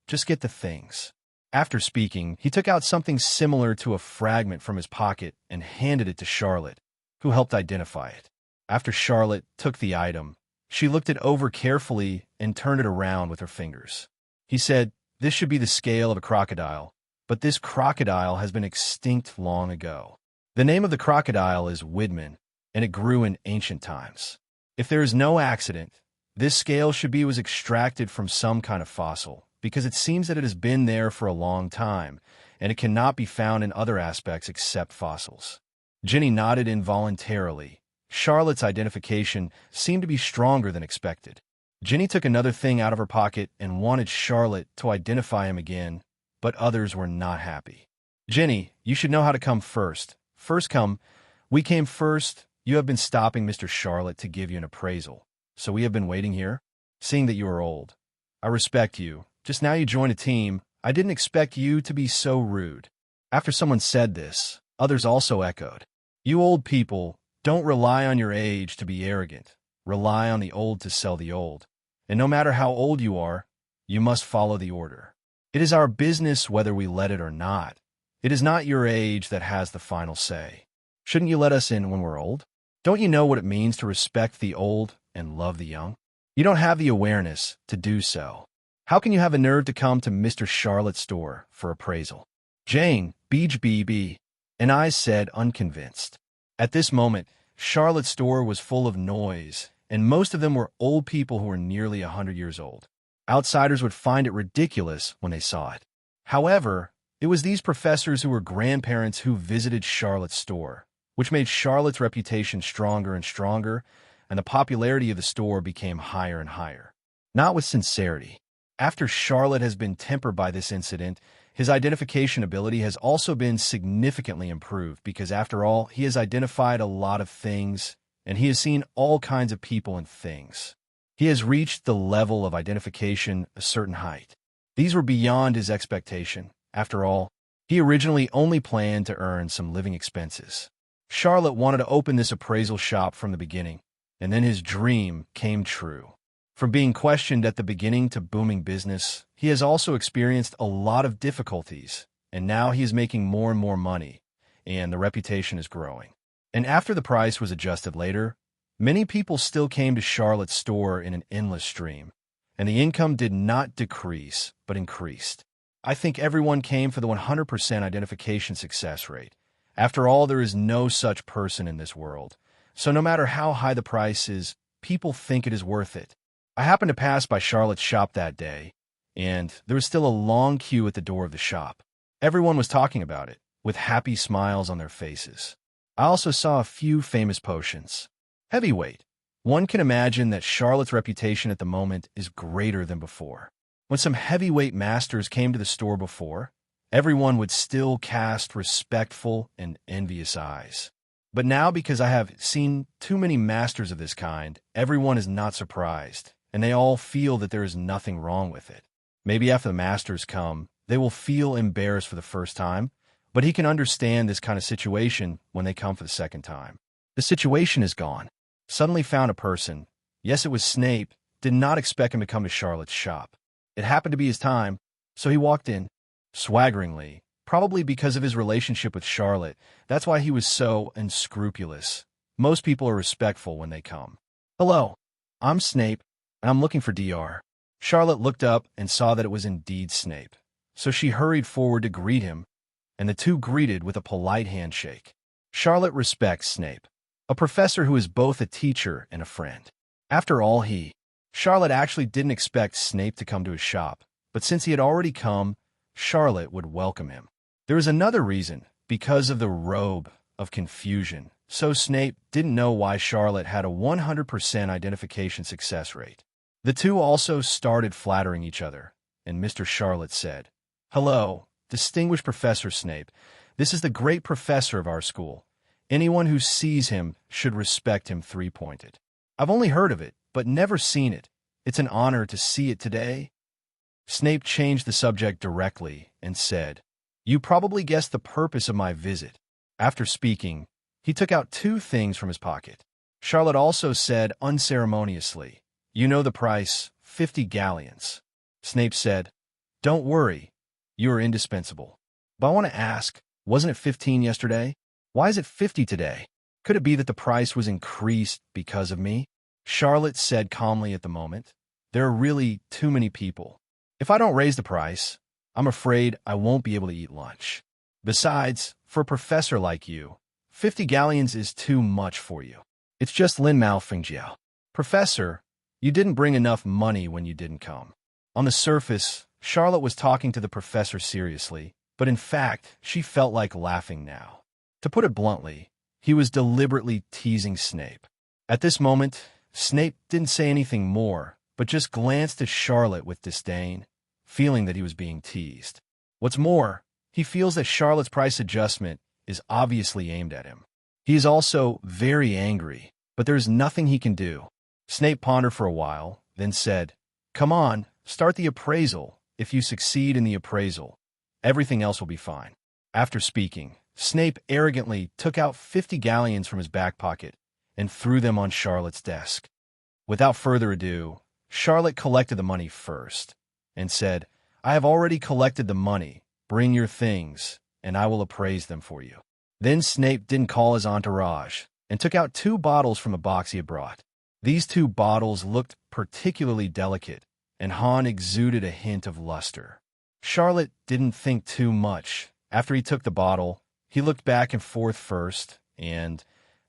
"Just get the things." After speaking, he took out something similar to a fragment from his pocket and handed it to Charlotte, who helped identify it. After Charlotte took the item, she looked it over carefully and turned it around with her fingers. He said, "This should be the scale of a crocodile, but this crocodile has been extinct long ago. The name of the crocodile is Widman, and it grew in ancient times. If there is no accident, this scale was extracted from some kind of fossil, because it seems that it has been there for a long time, and it cannot be found in other aspects except fossils." Jenny nodded involuntarily. Charlotte's identification seemed to be stronger than expected. Jenny took another thing out of her pocket and wanted Charlotte to identify him again, but others were not happy. "Jenny, you should know how to come first. First come. We came first. You have been stopping Mr. Charlotte to give you an appraisal, so we have been waiting here. Seeing that you are old, I respect you. Just now you joined a team. I didn't expect you to be so rude." After someone said this, others also echoed. "You old people, don't rely on your age to be arrogant. Rely on the old to sell the old. And no matter how old you are, you must follow the order. It is our business whether we let it or not. It is not your age that has the final say. Shouldn't you let us in when we're old? Don't you know what it means to respect the old and love the young? You don't have the awareness to do so. How can you have a nerve to come to Mr. Charlotte's store for appraisal?" "Jane, BB," and I said unconvinced. At this moment, Charlotte's store was full of noise, and most of them were old people who were nearly 100 years old. Outsiders would find it ridiculous when they saw it. However, it was these professors who were grandparents who visited Charlotte's store, which made Charlotte's reputation stronger and stronger, and the popularity of the store became higher and higher. Not with sincerity. After Charlotte has been tempered by this incident, his identification ability has also been significantly improved because, after all, he has identified a lot of things, and he has seen all kinds of people and things. He has reached the level of identification a certain height. These were beyond his expectation. After all, he originally only planned to earn some living expenses. Charlotte wanted to open this appraisal shop from the beginning, and then his dream came true. From being questioned at the beginning to booming business, he has also experienced a lot of difficulties, and now he is making more and more money, and the reputation is growing. And after the price was adjusted later, many people still came to Charlotte's store in an endless stream, and the income did not decrease, but increased. I think everyone came for the 100% identification success rate. After all, there is no such person in this world, so no matter how high the price is, people think it is worth it. I happened to pass by Charlotte's shop that day, and there was still a long queue at the door of the shop. Everyone was talking about it, with happy smiles on their faces. I also saw a few famous potions. Heavyweight. One can imagine that Charlotte's reputation at the moment is greater than before. When some heavyweight masters came to the store before, everyone would still cast respectful and envious eyes. But now, because I have seen too many masters of this kind, everyone is not surprised, and they all feel that there is nothing wrong with it. Maybe after the masters come, they will feel embarrassed for the first time, but he can understand this kind of situation when they come for the second time. The situation is gone. Suddenly found a person. Yes, it was Snape. Did not expect him to come to Charlotte's shop. It happened to be his time, so he walked in, swaggeringly, probably because of his relationship with Charlotte. That's why he was so unscrupulous. Most people are respectful when they come. "Hello. I'm Snape, and I'm looking for Dr. Charlotte looked up and saw that it was indeed Snape, so she hurried forward to greet him, and the two greeted with a polite handshake. Charlotte respects Snape, a professor who is both a teacher and a friend. After all, Charlotte actually didn't expect Snape to come to his shop, but since he had already come, Charlotte would welcome him. There was another reason, because of the robe of confusion, so Snape didn't know why Charlotte had a 100% identification success rate. The two also started flattering each other, and Mr. Charlotte said, "Hello, distinguished Professor Snape. This is the great professor of our school. Anyone who sees him should respect him 3-pointed. I've only heard of it, but never seen it. It's an honor to see it today." Snape changed the subject directly and said, "You probably guessed the purpose of my visit." After speaking, he took out 2 things from his pocket. Charlotte also said unceremoniously, "You know the price, 50 galleons." Snape said, "Don't worry, you are indispensable. But I want to ask, wasn't it 15 yesterday? Why is it 50 today? Could it be that the price was increased because of me?" Charlotte said calmly at the moment, "There are really too many people. If I don't raise the price, I'm afraid I won't be able to eat lunch. Besides, for a professor like you, 50 galleons is too much for you. It's just Lin Mao Fingjiao. Professor, you didn't bring enough money when you didn't come." On the surface, Charlotte was talking to the professor seriously, but in fact, she felt like laughing now. To put it bluntly, he was deliberately teasing Snape. At this moment, Snape didn't say anything more, but just glanced at Charlotte with disdain, feeling that he was being teased. What's more, he feels that Charlotte's price adjustment is obviously aimed at him. He is also very angry, but there's nothing he can do. Snape pondered for a while, then said, "Come on, start the appraisal. If you succeed in the appraisal, everything else will be fine." After speaking, Snape arrogantly took out 50 galleons from his back pocket and threw them on Charlotte's desk. Without further ado, Charlotte collected the money first and said, "I have already collected the money. Bring your things, and I will appraise them for you." Then Snape didn't call his entourage and took out 2 bottles from a box he had brought. These 2 bottles looked particularly delicate, and Han exuded a hint of luster. Charlotte didn't think too much. After he took the bottle, he looked back and forth first, and,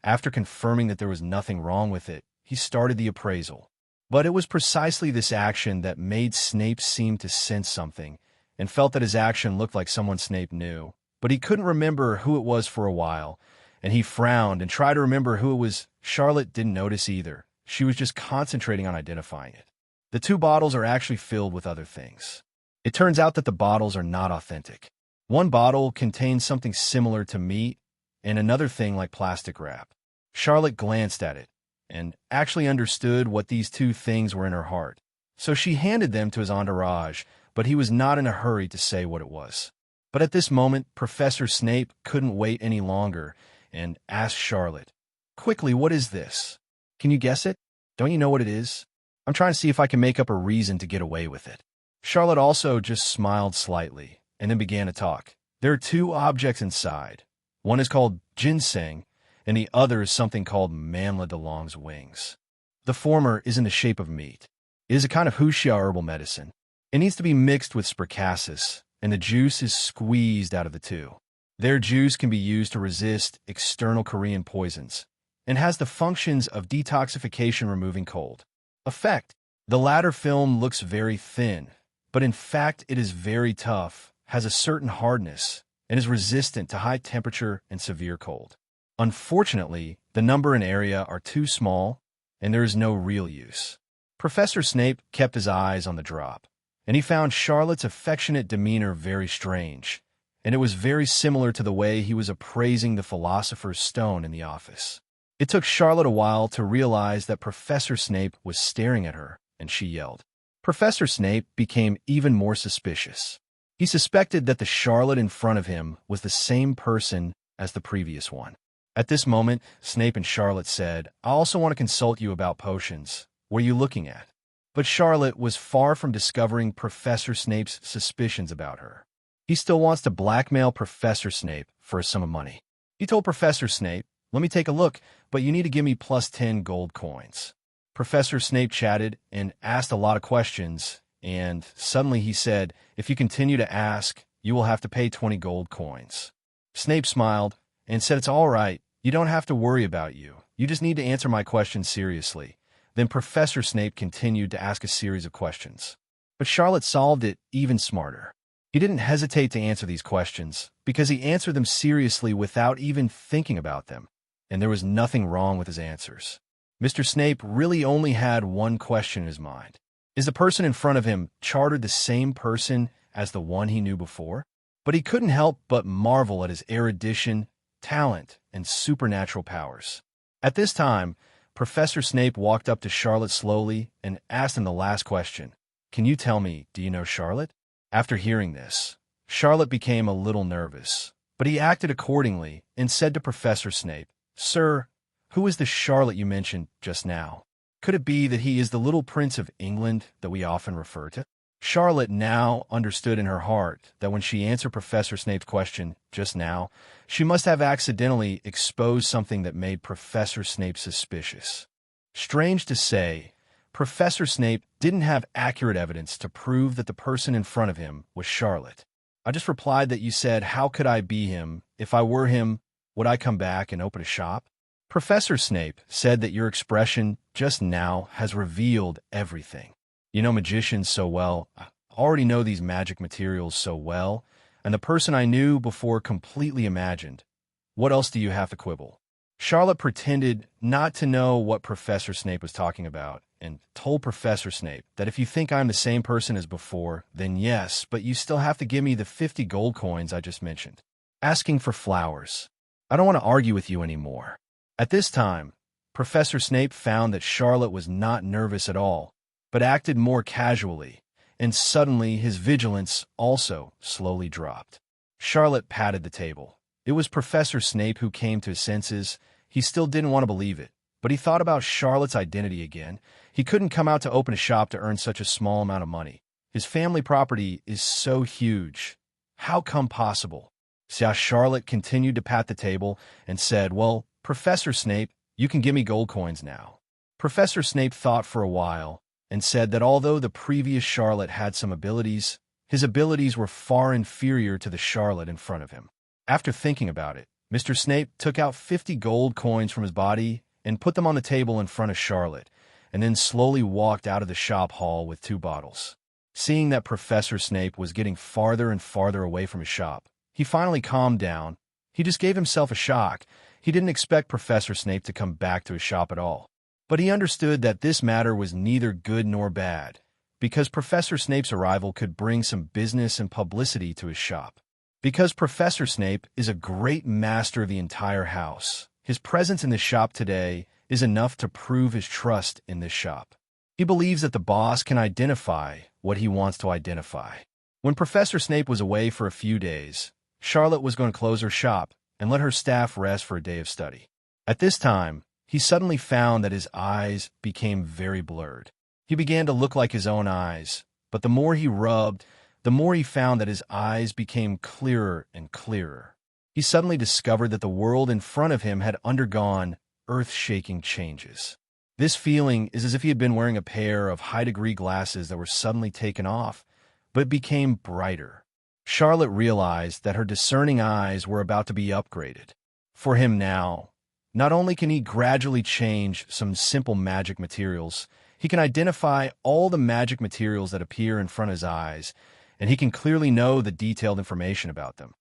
after confirming that there was nothing wrong with it, he started the appraisal. But it was precisely this action that made Snape seem to sense something, and felt that his action looked like someone Snape knew. But he couldn't remember who it was for a while, and he frowned and tried to remember who it was. Charlotte didn't notice either. She was just concentrating on identifying it. The 2 bottles are actually filled with other things. It turns out that the bottles are not authentic. One bottle contains something similar to meat, and another thing like plastic wrap. Charlotte glanced at it, and actually understood what these 2 things were in her heart. So she handed them to his entourage, but he was not in a hurry to say what it was. But at this moment, Professor Snape couldn't wait any longer and asked Charlotte, "Quickly, what is this? Can you guess it? Don't you know what it is? I'm trying to see if I can make up a reason to get away with it." Charlotte also just smiled slightly and then began to talk. "There are 2 objects inside. One is called ginseng, and the other is something called Manla de Long's wings. The former is in the shape of meat. It is a kind of Huxia herbal medicine. It needs to be mixed with spricassus, and the juice is squeezed out of the 2. Their juice can be used to resist external Korean poisons, and has the functions of detoxification, removing cold effect. The latter film looks very thin, but in fact it is very tough, has a certain hardness, and is resistant to high temperature and severe cold. Unfortunately, the number and area are too small, and there is no real use." Professor Snape kept his eyes on the drop, and he found Charlotte's affectionate demeanor very strange, and it was very similar to the way he was appraising the Philosopher's Stone in the office. It took Charlotte a while to realize that Professor Snape was staring at her, and she yelled. Professor Snape became even more suspicious. He suspected that the Charlotte in front of him was the same person as the previous one. At this moment, Snape and Charlotte said, "I also want to consult you about potions. What are you looking at?" But Charlotte was far from discovering Professor Snape's suspicions about her. He still wants to blackmail Professor Snape for a sum of money. He told Professor Snape, "Let me take a look, but you need to give me +10 gold coins." Professor Snape chatted and asked a lot of questions, and suddenly he said, "If you continue to ask, you will have to pay 20 gold coins." Snape smiled and said, "It's all right. You don't have to worry about you. You just need to answer my questions seriously." Then Professor Snape continued to ask a series of questions. But Charlotte solved it even smarter. He didn't hesitate to answer these questions because he answered them seriously without even thinking about them, and there was nothing wrong with his answers. Mr. Snape really only had one question in his mind. Is the person in front of him chartered the same person as the one he knew before? But he couldn't help but marvel at his erudition, talent, and supernatural powers. At this time, Professor Snape walked up to Charlotte slowly and asked him the last question. "Can you tell me, do you know Charlotte?" After hearing this, Charlotte became a little nervous, but he acted accordingly and said to Professor Snape, "Sir, who is the Charlotte you mentioned just now? Could it be that he is the little prince of England that we often refer to?" Charlotte now understood in her heart that when she answered Professor Snape's question just now, she must have accidentally exposed something that made Professor Snape suspicious. Strange to say, Professor Snape didn't have accurate evidence to prove that the person in front of him was Charlotte. "I just replied that you said, 'How could I be him? If I were him, would I come back and open a shop?' Professor Snape said that your expression just now has revealed everything. You know magicians so well. I already know these magic materials so well, and the person I knew before completely imagined. What else do you have to quibble?" Charlotte pretended not to know what Professor Snape was talking about, and told Professor Snape that if you think I'm the same person as before, then yes, but you still have to give me the 50 gold coins I just mentioned. Asking for flowers. I don't want to argue with you anymore. At this time, Professor Snape found that Charlotte was not nervous at all, but acted more casually, and suddenly his vigilance also slowly dropped. Charlotte patted the table. It was Professor Snape who came to his senses. He still didn't want to believe it, but he thought about Charlotte's identity again. He couldn't come out to open a shop to earn such a small amount of money. His family property is so huge. How come possible? So Charlotte continued to pat the table and said, "Well, Professor Snape, you can give me gold coins now." Professor Snape thought for a while and said that although the previous Charlotte had some abilities, his abilities were far inferior to the Charlotte in front of him. After thinking about it, Mr. Snape took out 50 gold coins from his body and put them on the table in front of Charlotte, and then slowly walked out of the shop hall with 2 bottles. Seeing that Professor Snape was getting farther and farther away from his shop, he finally calmed down. He just gave himself a shock. He didn't expect Professor Snape to come back to his shop at all. But he understood that this matter was neither good nor bad, because Professor Snape's arrival could bring some business and publicity to his shop. Because Professor Snape is a great master of the entire house, his presence in the shop today is enough to prove his trust in this shop. He believes that the boss can identify what he wants to identify. When Professor Snape was away for a few days, Charlotte was going to close her shop and let her staff rest for a day of study. At this time, he suddenly found that his eyes became very blurred. He began to look like his own eyes, but the more he rubbed, the more he found that his eyes became clearer and clearer. He suddenly discovered that the world in front of him had undergone earth-shaking changes. This feeling is as if he had been wearing a pair of high-degree glasses that were suddenly taken off, but became brighter. Charlotte realized that her discerning eyes were about to be upgraded. For him now, not only can he gradually change some simple magic materials, he can identify all the magic materials that appear in front of his eyes, and he can clearly know the detailed information about them.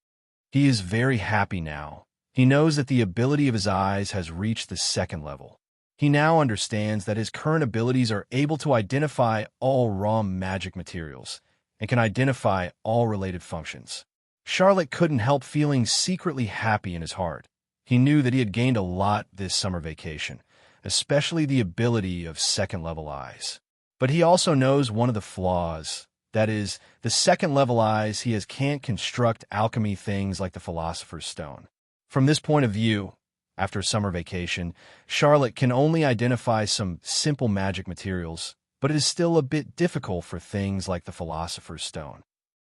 He is very happy now. He knows that the ability of his eyes has reached the 2nd level. He now understands that his current abilities are able to identify all raw magic materials and can identify all related functions. Charlotte couldn't help feeling secretly happy in his heart. He knew that he had gained a lot this summer vacation, especially the ability of 2nd-level eyes. But he also knows one of the flaws. That is, the 2nd-level eyes he can't construct alchemy things like the Philosopher's Stone. From this point of view, after summer vacation, Charlotte can only identify some simple magic materials, but it is still a bit difficult for things like the Philosopher's Stone.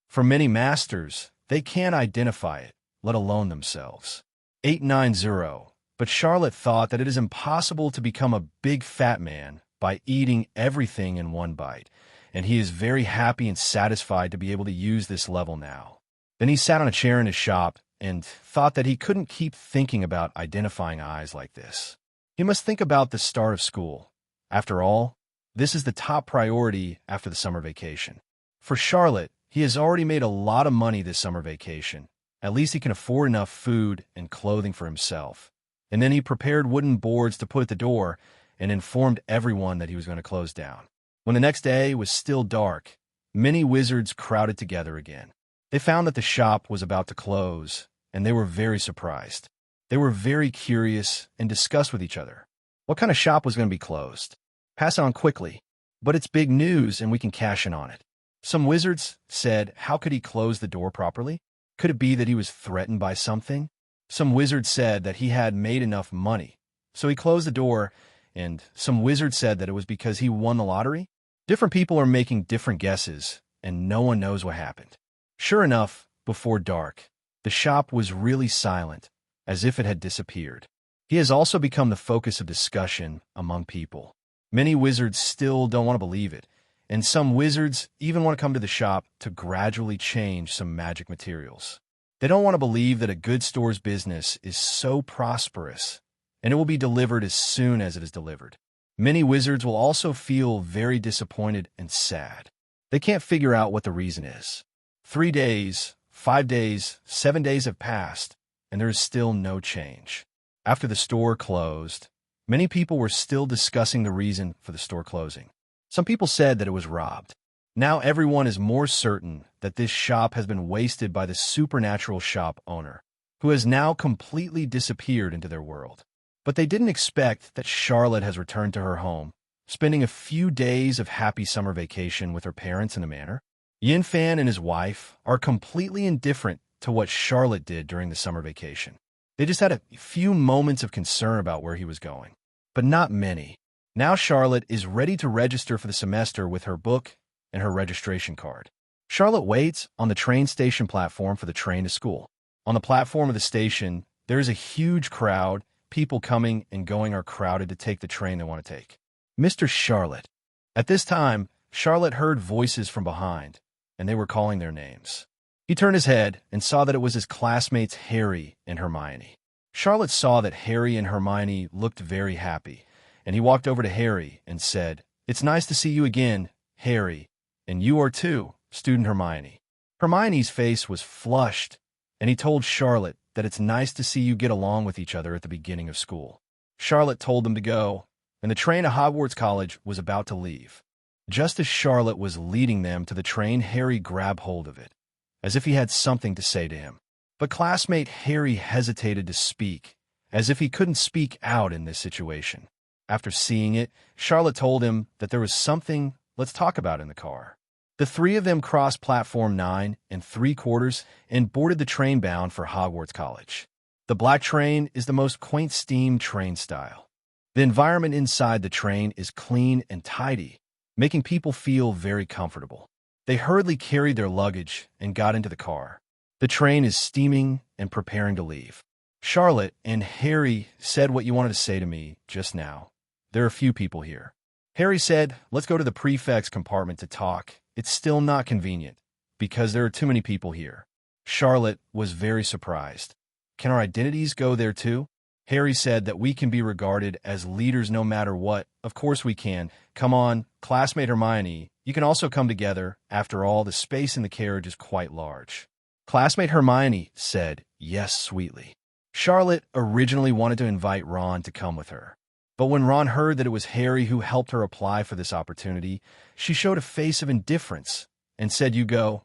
For many masters, they can't identify it, let alone themselves. 890. But Charlotte thought that it is impossible to become a big fat man by eating everything in one bite, and he is very happy and satisfied to be able to use this level now. Then he sat on a chair in his shop and thought that he couldn't keep thinking about identifying eyes like this. He must think about the start of school. After all, this is the top priority after the summer vacation. For Charlotte, he has already made a lot of money this summer vacation. At least he can afford enough food and clothing for himself. And then he prepared wooden boards to put at the door and informed everyone that he was going to close down. When the next day was still dark, many wizards crowded together again. They found that the shop was about to close, and they were very surprised. They were very curious and discussed with each other. What kind of shop was going to be closed? Pass it on quickly. But it's big news and we can cash in on it. Some wizards said, how could he close the door properly? Could it be that he was threatened by something? Some wizards said that he had made enough money, so he closed the door, and some wizards said that it was because he won the lottery. Different people are making different guesses, and no one knows what happened. Sure enough, before dark, the shop was really silent, as if it had disappeared. He has also become the focus of discussion among people. Many wizards still don't want to believe it, and some wizards even want to come to the shop to gradually change some magic materials. They don't want to believe that a good store's business is so prosperous, and it will be delivered as soon as it is delivered. Many wizards will also feel very disappointed and sad. They can't figure out what the reason is. 3 days, 5 days, 7 days have passed, and there is still no change. After the store closed, many people were still discussing the reason for the store closing. Some people said that it was robbed. Now everyone is more certain that this shop has been wasted by the supernatural shop owner, who has now completely disappeared into their world. But they didn't expect that Charlotte has returned to her home, spending a few days of happy summer vacation with her parents in the manor. Yin Fan and his wife are completely indifferent to what Charlotte did during the summer vacation. They just had a few moments of concern about where he was going, but not many. Now Charlotte is ready to register for the semester with her book and her registration card. Charlotte waits on the train station platform for the train to school. On the platform of the station, there is a huge crowd. People coming and going are crowded to take the train they want to take. Mr. Charlotte. At this time, Charlotte heard voices from behind, and they were calling their names. He turned his head and saw that it was his classmates Harry and Hermione. Charlotte saw that Harry and Hermione looked very happy, and he walked over to Harry and said, "It's nice to see you again, Harry, and you are too, student Hermione." Hermione's face was flushed, and he told Charlotte that it's nice to see you get along with each other at the beginning of school. Charlotte told them to go, and the train to Hogwarts College was about to leave. Just as Charlotte was leading them to the train, Harry grabbed hold of it, as if he had something to say to him. But classmate Harry hesitated to speak, as if he couldn't speak out in this situation. After seeing it, Charlotte told him that there was something let's talk about in the car. The three of them crossed platform 9 3/4 and boarded the train bound for Hogwarts College. The black train is the most quaint steam train style. The environment inside the train is clean and tidy, making people feel very comfortable. They hurriedly carried their luggage and got into the car. The train is steaming and preparing to leave. Charlotte and Harry said what you wanted to say to me just now. There are a few people here. Harry said, "Let's go to the prefect's compartment to talk. It's still not convenient, because there are too many people here." Charlotte was very surprised. "Can our identities go there too?" Harry said that we can be regarded as leaders no matter what. "Of course we can. Come on, classmate Hermione. You can also come together. After all, the space in the carriage is quite large." Classmate Hermione said yes sweetly. Charlotte originally wanted to invite Ron to come with her. But when Ron heard that it was Harry who helped her apply for this opportunity, she showed a face of indifference and said, "You go.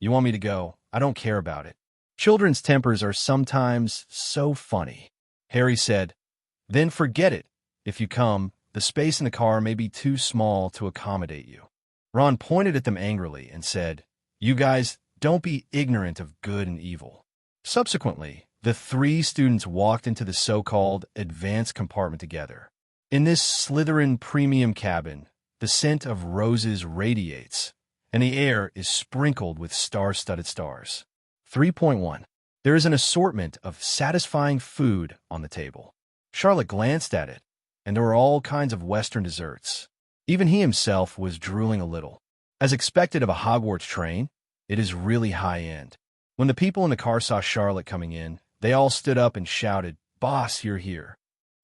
You want me to go. I don't care about it." Children's tempers are sometimes so funny. Harry said, "Then forget it. If you come, the space in the car may be too small to accommodate you." Ron pointed at them angrily and said, "You guys, don't be ignorant of good and evil." Subsequently, the three students walked into the so-called advanced compartment together. In this Slytherin premium cabin, the scent of roses radiates, and the air is sprinkled with star-studded stars. 3.1. There is an assortment of satisfying food on the table. Charlotte glanced at it, and there were all kinds of Western desserts. Even he himself was drooling a little. As expected of a Hogwarts train, it is really high-end. When the people in the car saw Charlotte coming in, they all stood up and shouted, "Boss, you're here."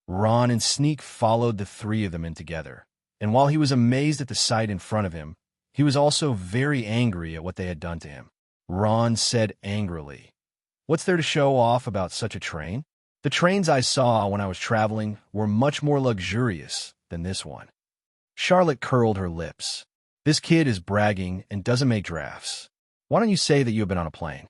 Ron and Sneak followed the three of them in together, and while he was amazed at the sight in front of him, he was also very angry at what they had done to him. Ron said angrily, "What's there to show off about such a train? The trains I saw when I was traveling were much more luxurious than this one." Charlotte curled her lips. "This kid is bragging and doesn't make drafts. Why don't you say that you have been on a plane?"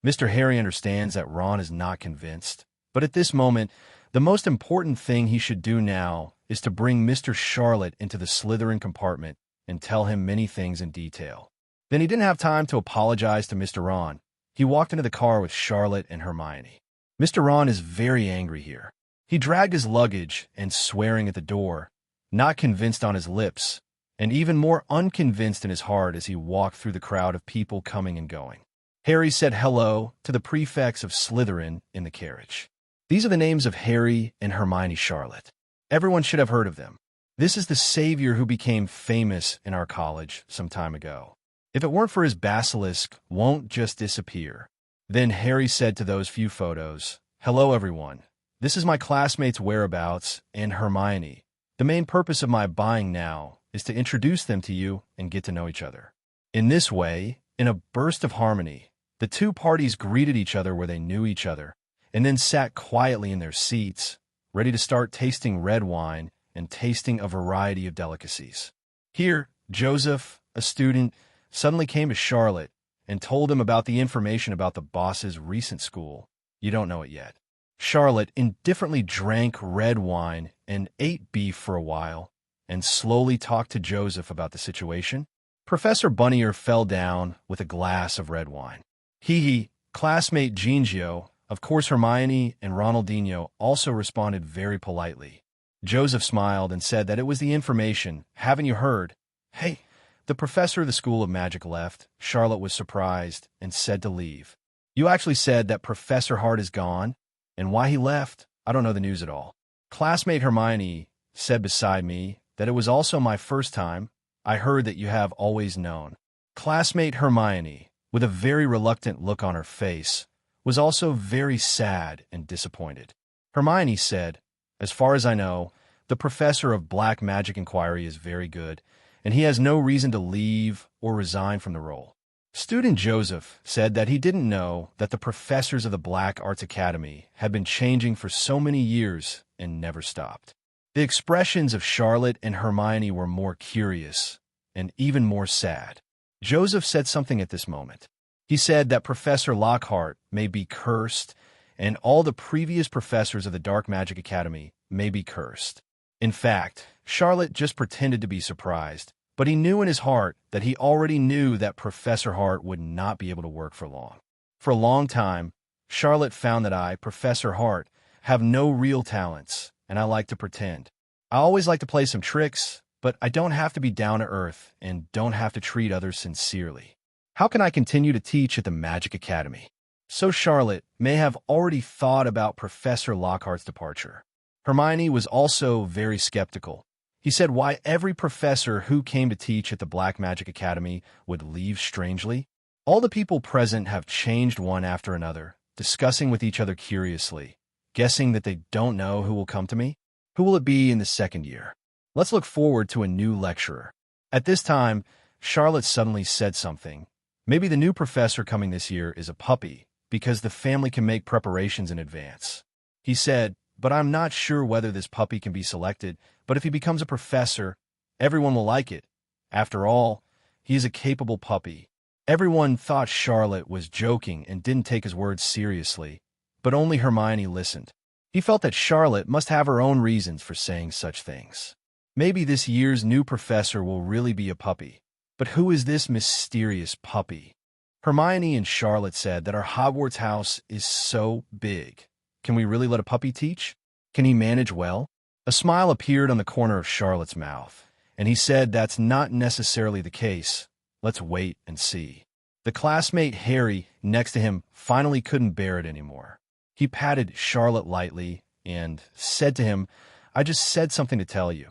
Mr. Harry understands that Ron is not convinced, but at this moment, the most important thing he should do now is to bring Mr. Charlotte into the Slytherin compartment and tell him many things in detail. Then he didn't have time to apologize to Mr. Ron. He walked into the car with Charlotte and Hermione. Mr. Ron is very angry here. He dragged his luggage and swearing at the door, not convinced on his lips, and even more unconvinced in his heart as he walked through the crowd of people coming and going. Harry said hello to the prefects of Slytherin in the carriage. These are the names of Harry and Hermione Charlotte. Everyone should have heard of them. This is the savior who became famous in our college some time ago. If it weren't for his basilisk, won't just disappear. Then Harry said to those few photos, "Hello, everyone. This is my classmate's whereabouts and Hermione. The main purpose of my buying now is to introduce them to you and get to know each other." In this way, in a burst of harmony, the two parties greeted each other where they knew each other, and then sat quietly in their seats, ready to start tasting red wine and tasting a variety of delicacies. Here, Joseph, a student, suddenly came to Charlotte and told him about the information about the boss's recent school. You don't know it yet. Charlotte indifferently drank red wine and ate beef for a while, and slowly talked to Joseph about the situation. Professor Bunnier fell down with a glass of red wine. He, classmate Gingio, of course Hermione and Ronaldinho also responded very politely. Joseph smiled and said that it was the information. Haven't you heard? Hey, the professor of the School of Magic left. Charlotte was surprised and said to leave. You actually said that Professor Hart is gone? And why he left? I don't know the news at all. Classmate Hermione said beside me that it was also my first time. I heard that you have always known. Classmate Hermione, with a very reluctant look on her face, was also very sad and disappointed. Hermione said, as far as I know, the professor of Black Magic Inquiry is very good, and he has no reason to leave or resign from the role. Student Joseph said that he didn't know that the professors of the Black Arts Academy had been changing for so many years and never stopped. The expressions of Charlotte and Hermione were more curious and even more sad. Joseph said something at this moment. He said that Professor Lockhart may be cursed, and all the previous professors of the Dark Magic Academy may be cursed. In fact, Charlotte just pretended to be surprised, but he knew in his heart that he already knew that Professor Hart would not be able to work for long. For a long time, Charlotte found that I, Professor Hart, have no real talents, and I like to pretend. I always like to play some tricks, but I don't have to be down to earth and don't have to treat others sincerely. How can I continue to teach at the Magic Academy? So Charlotte may have already thought about Professor Lockhart's departure. Hermione was also very skeptical. He said why every professor who came to teach at the Black Magic Academy would leave strangely. All the people present have changed one after another, discussing with each other curiously, guessing that they don't know who will come to me. Who will it be in the second year? Let's look forward to a new lecturer. At this time, Charlotte suddenly said something. Maybe the new professor coming this year is a puppy, because the family can make preparations in advance. He said, but I'm not sure whether this puppy can be selected, but if he becomes a professor, everyone will like it. After all, he is a capable puppy. Everyone thought Charlotte was joking and didn't take his words seriously, but only Hermione listened. He felt that Charlotte must have her own reasons for saying such things. Maybe this year's new professor will really be a puppy. But who is this mysterious puppy? Hermione and Charlotte said that our Hogwarts house is so big. Can we really let a puppy teach? Can he manage well? A smile appeared on the corner of Charlotte's mouth, and he said that's not necessarily the case. Let's wait and see. The classmate Harry next to him finally couldn't bear it anymore. He patted Charlotte lightly and said to him, I just said something to tell you.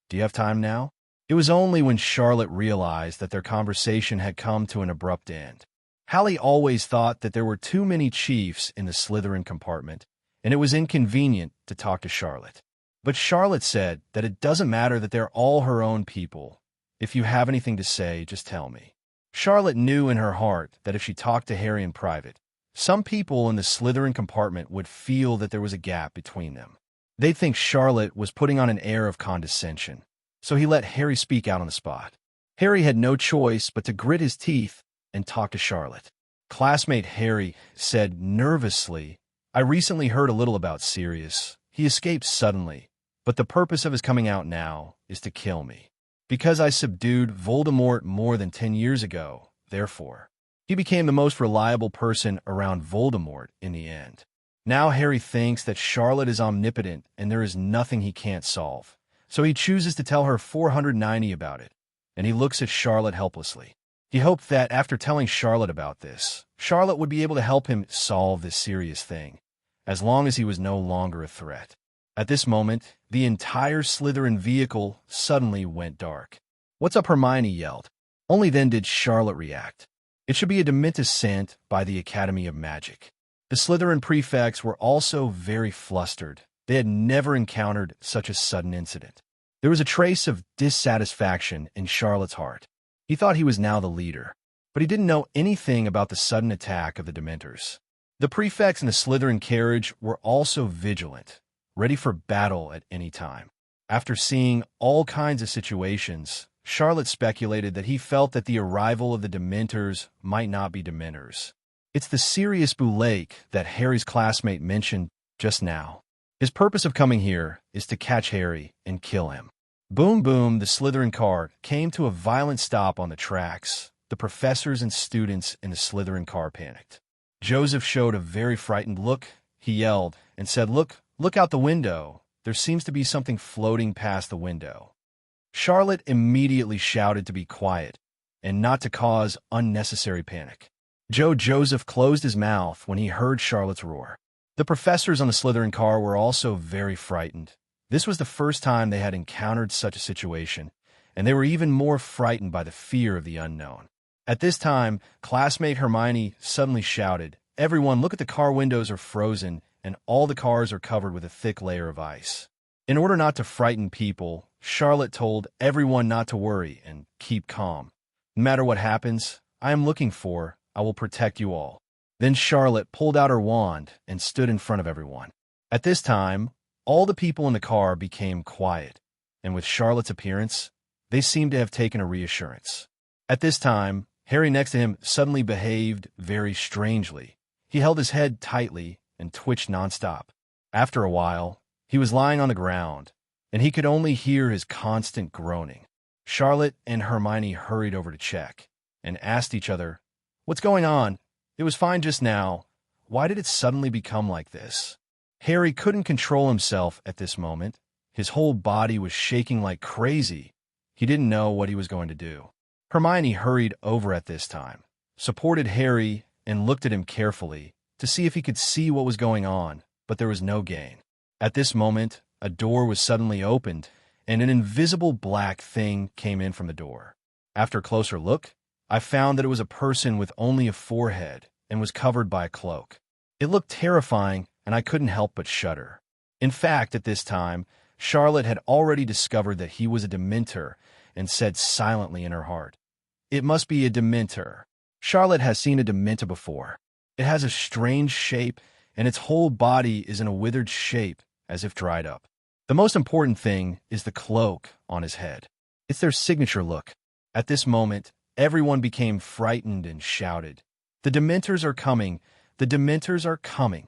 Do you have time now? It was only when Charlotte realized that their conversation had come to an abrupt end. Hallie always thought that there were too many chiefs in the Slytherin compartment, and it was inconvenient to talk to Charlotte. But Charlotte said that it doesn't matter that they're all her own people. If you have anything to say, just tell me. Charlotte knew in her heart that if she talked to Harry in private, some people in the Slytherin compartment would feel that there was a gap between them. They'd think Charlotte was putting on an air of condescension, so he let Harry speak out on the spot. Harry had no choice but to grit his teeth and talk to Charlotte. Classmate Harry said nervously, "I recently heard a little about Sirius. He escaped suddenly, but the purpose of his coming out now is to kill me. Because I subdued Voldemort more than 10 years ago, therefore, he became the most reliable person around Voldemort in the end. Now Harry thinks that Charlotte is omnipotent and there is nothing he can't solve, so he chooses to tell her 490 about it, and he looks at Charlotte helplessly. He hoped that after telling Charlotte about this, Charlotte would be able to help him solve this serious thing, as long as he was no longer a threat. At this moment, the entire Slytherin vehicle suddenly went dark. "What's up?" Hermione yelled. Only then did Charlotte react. It should be a Dementus sent by the Academy of Magic. The Slytherin prefects were also very flustered. They had never encountered such a sudden incident. There was a trace of dissatisfaction in Charlotte's heart. He thought he was now the leader, but he didn't know anything about the sudden attack of the Dementors. The prefects in the Slytherin carriage were also vigilant, ready for battle at any time. After seeing all kinds of situations, Charlotte speculated that he felt that the arrival of the Dementors might not be Dementors. It's the Sirius Black that Harry's classmate mentioned just now. His purpose of coming here is to catch Harry and kill him. Boom boom, the Slytherin car came to a violent stop on the tracks. The professors and students in the Slytherin car panicked. Joseph showed a very frightened look. He yelled and said, Look out the window. There seems to be something floating past the window." Charlotte immediately shouted to be quiet and not to cause unnecessary panic. Joseph closed his mouth when he heard Charlotte's roar. The professors on the Slytherin car were also very frightened. This was the first time they had encountered such a situation, and they were even more frightened by the fear of the unknown. At this time, classmate Hermione suddenly shouted, "Everyone, look at the car windows are frozen, and all the cars are covered with a thick layer of ice." In order not to frighten people, Charlotte told everyone not to worry and keep calm. "No matter what happens, I will protect you all." Then Charlotte pulled out her wand and stood in front of everyone. At this time, all the people in the car became quiet, and with Charlotte's appearance, they seemed to have taken a reassurance. At this time, Harry next to him suddenly behaved very strangely. He held his head tightly and twitched nonstop. After a while, he was lying on the ground, and he could only hear his constant groaning. Charlotte and Hermione hurried over to check and asked each other, "What's going on? It was fine just now. Why did it suddenly become like this?" Harry couldn't control himself at this moment. His whole body was shaking like crazy. He didn't know what he was going to do. Hermione hurried over at this time, supported Harry, and looked at him carefully to see if he could see what was going on, but there was no gain. At this moment, a door was suddenly opened, and an invisible black thing came in from the door. After a closer look, I found that it was a person with only a forehead and was covered by a cloak. It looked terrifying, and I couldn't help but shudder. In fact, at this time, Charlotte had already discovered that he was a Dementor and said silently in her heart, "It must be a Dementor." Charlotte has seen a Dementor before. It has a strange shape, and its whole body is in a withered shape, as if dried up. The most important thing is the cloak on his head. It's their signature look. At this moment, everyone became frightened and shouted, "The Dementors are coming! The Dementors are coming!"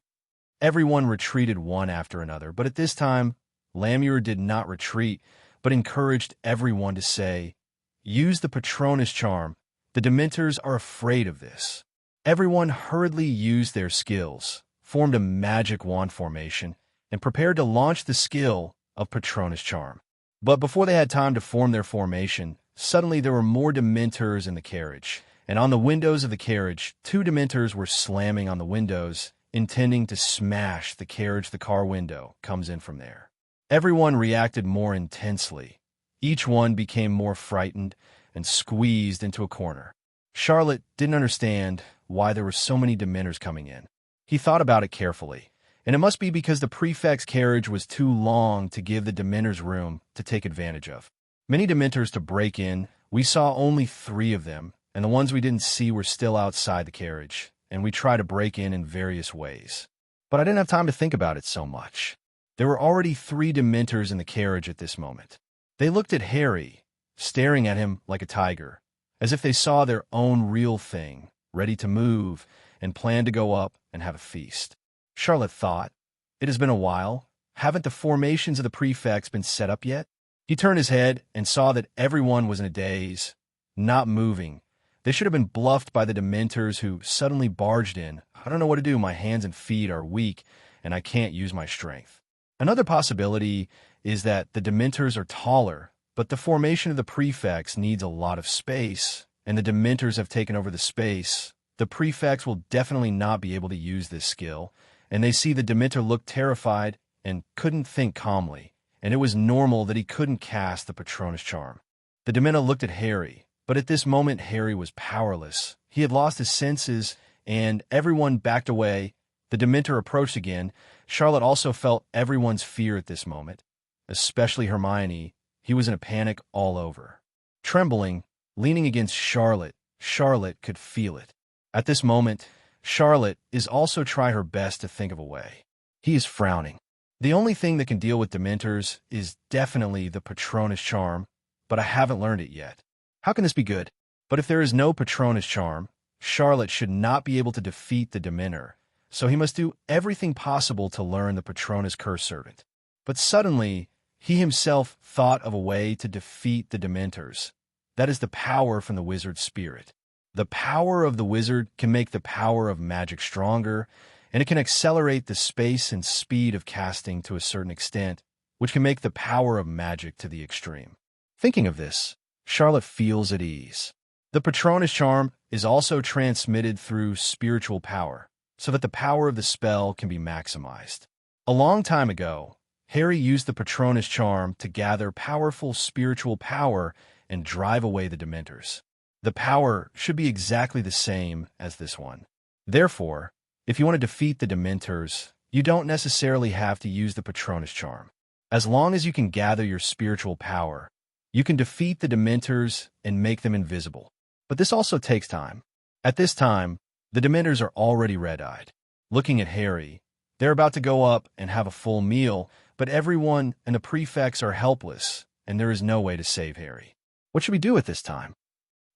Everyone retreated one after another, but at this time, Lamure did not retreat, but encouraged everyone to say, "Use the Patronus charm. The Dementors are afraid of this." Everyone hurriedly used their skills, formed a magic wand formation, and prepared to launch the skill of Patronus charm. But before they had time to form their formation, suddenly there were more Dementors in the carriage, and on the windows of the carriage, 2 Dementors were slamming on the windows, intending to smash the carriage. The car window comes in from there. Everyone reacted more intensely. Each one became more frightened and squeezed into a corner. Charlotte didn't understand why there were so many Dementors coming in. He thought about it carefully, and it must be because the prefect's carriage was too long to give the Dementors room to take advantage of. Many Dementors to break in. We saw only 3 of them, and the ones we didn't see were still outside the carriage, and we tried to break in various ways. But I didn't have time to think about it so much. There were already 3 Dementors in the carriage at this moment. They looked at Harry, staring at him like a tiger, as if they saw their own real thing, ready to move, and planned to go up and have a feast. Charlotte thought, it has been a while. Haven't the formations of the prefects been set up yet? He turned his head and saw that everyone was in a daze, not moving. They should have been bluffed by the Dementors who suddenly barged in. I don't know what to do. My hands and feet are weak, and I can't use my strength. Another possibility is that the Dementors are taller, but the formation of the prefects needs a lot of space, and the Dementors have taken over the space. The prefects will definitely not be able to use this skill, and they see the Dementor look terrified and couldn't think calmly, and it was normal that he couldn't cast the Patronus charm. The Dementor looked at Harry, but at this moment Harry was powerless. He had lost his senses, and everyone backed away. The Dementor approached again. Charlotte also felt everyone's fear at this moment, especially Hermione. He was in a panic all over. Trembling, leaning against Charlotte, Charlotte could feel it. At this moment, Charlotte is also trying her best to think of a way. He is frowning. The only thing that can deal with Dementors is definitely the Patronus charm, but I haven't learned it yet. How can this be good? But if there is no Patronus charm, Charlotte should not be able to defeat the Dementor, so he must do everything possible to learn the Patronus Curse Servant. But suddenly, he himself thought of a way to defeat the Dementors. That is the power from the wizard's spirit. The power of the wizard can make the power of magic stronger, and it can accelerate the space and speed of casting to a certain extent, which can make the power of magic to the extreme. Thinking of this, Charlotte feels at ease. The Patronus charm is also transmitted through spiritual power, so that the power of the spell can be maximized. A long time ago, Harry used the Patronus charm to gather powerful spiritual power and drive away the Dementors. The power should be exactly the same as this one. Therefore, if you want to defeat the Dementors, you don't necessarily have to use the Patronus charm. As long as you can gather your spiritual power, you can defeat the Dementors and make them invisible. But this also takes time. At this time, the Dementors are already red-eyed. Looking at Harry, they're about to go up and have a full meal, but everyone and the prefects are helpless, and there is no way to save Harry. What should we do at this time?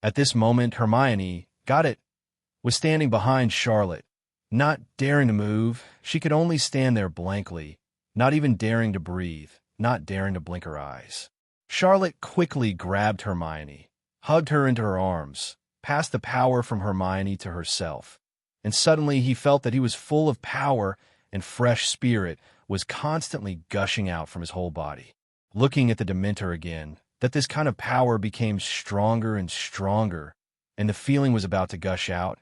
At this moment, Hermione, was standing behind Charlotte, not daring to move. She could only stand there blankly, not even daring to breathe, not daring to blink her eyes. Charlotte quickly grabbed Hermione, hugged her into her arms, passed the power from Hermione to herself, and suddenly he felt that he was full of power and fresh spirit was constantly gushing out from his whole body. Looking at the Dementor again, that this kind of power became stronger and stronger, and the feeling was about to gush out,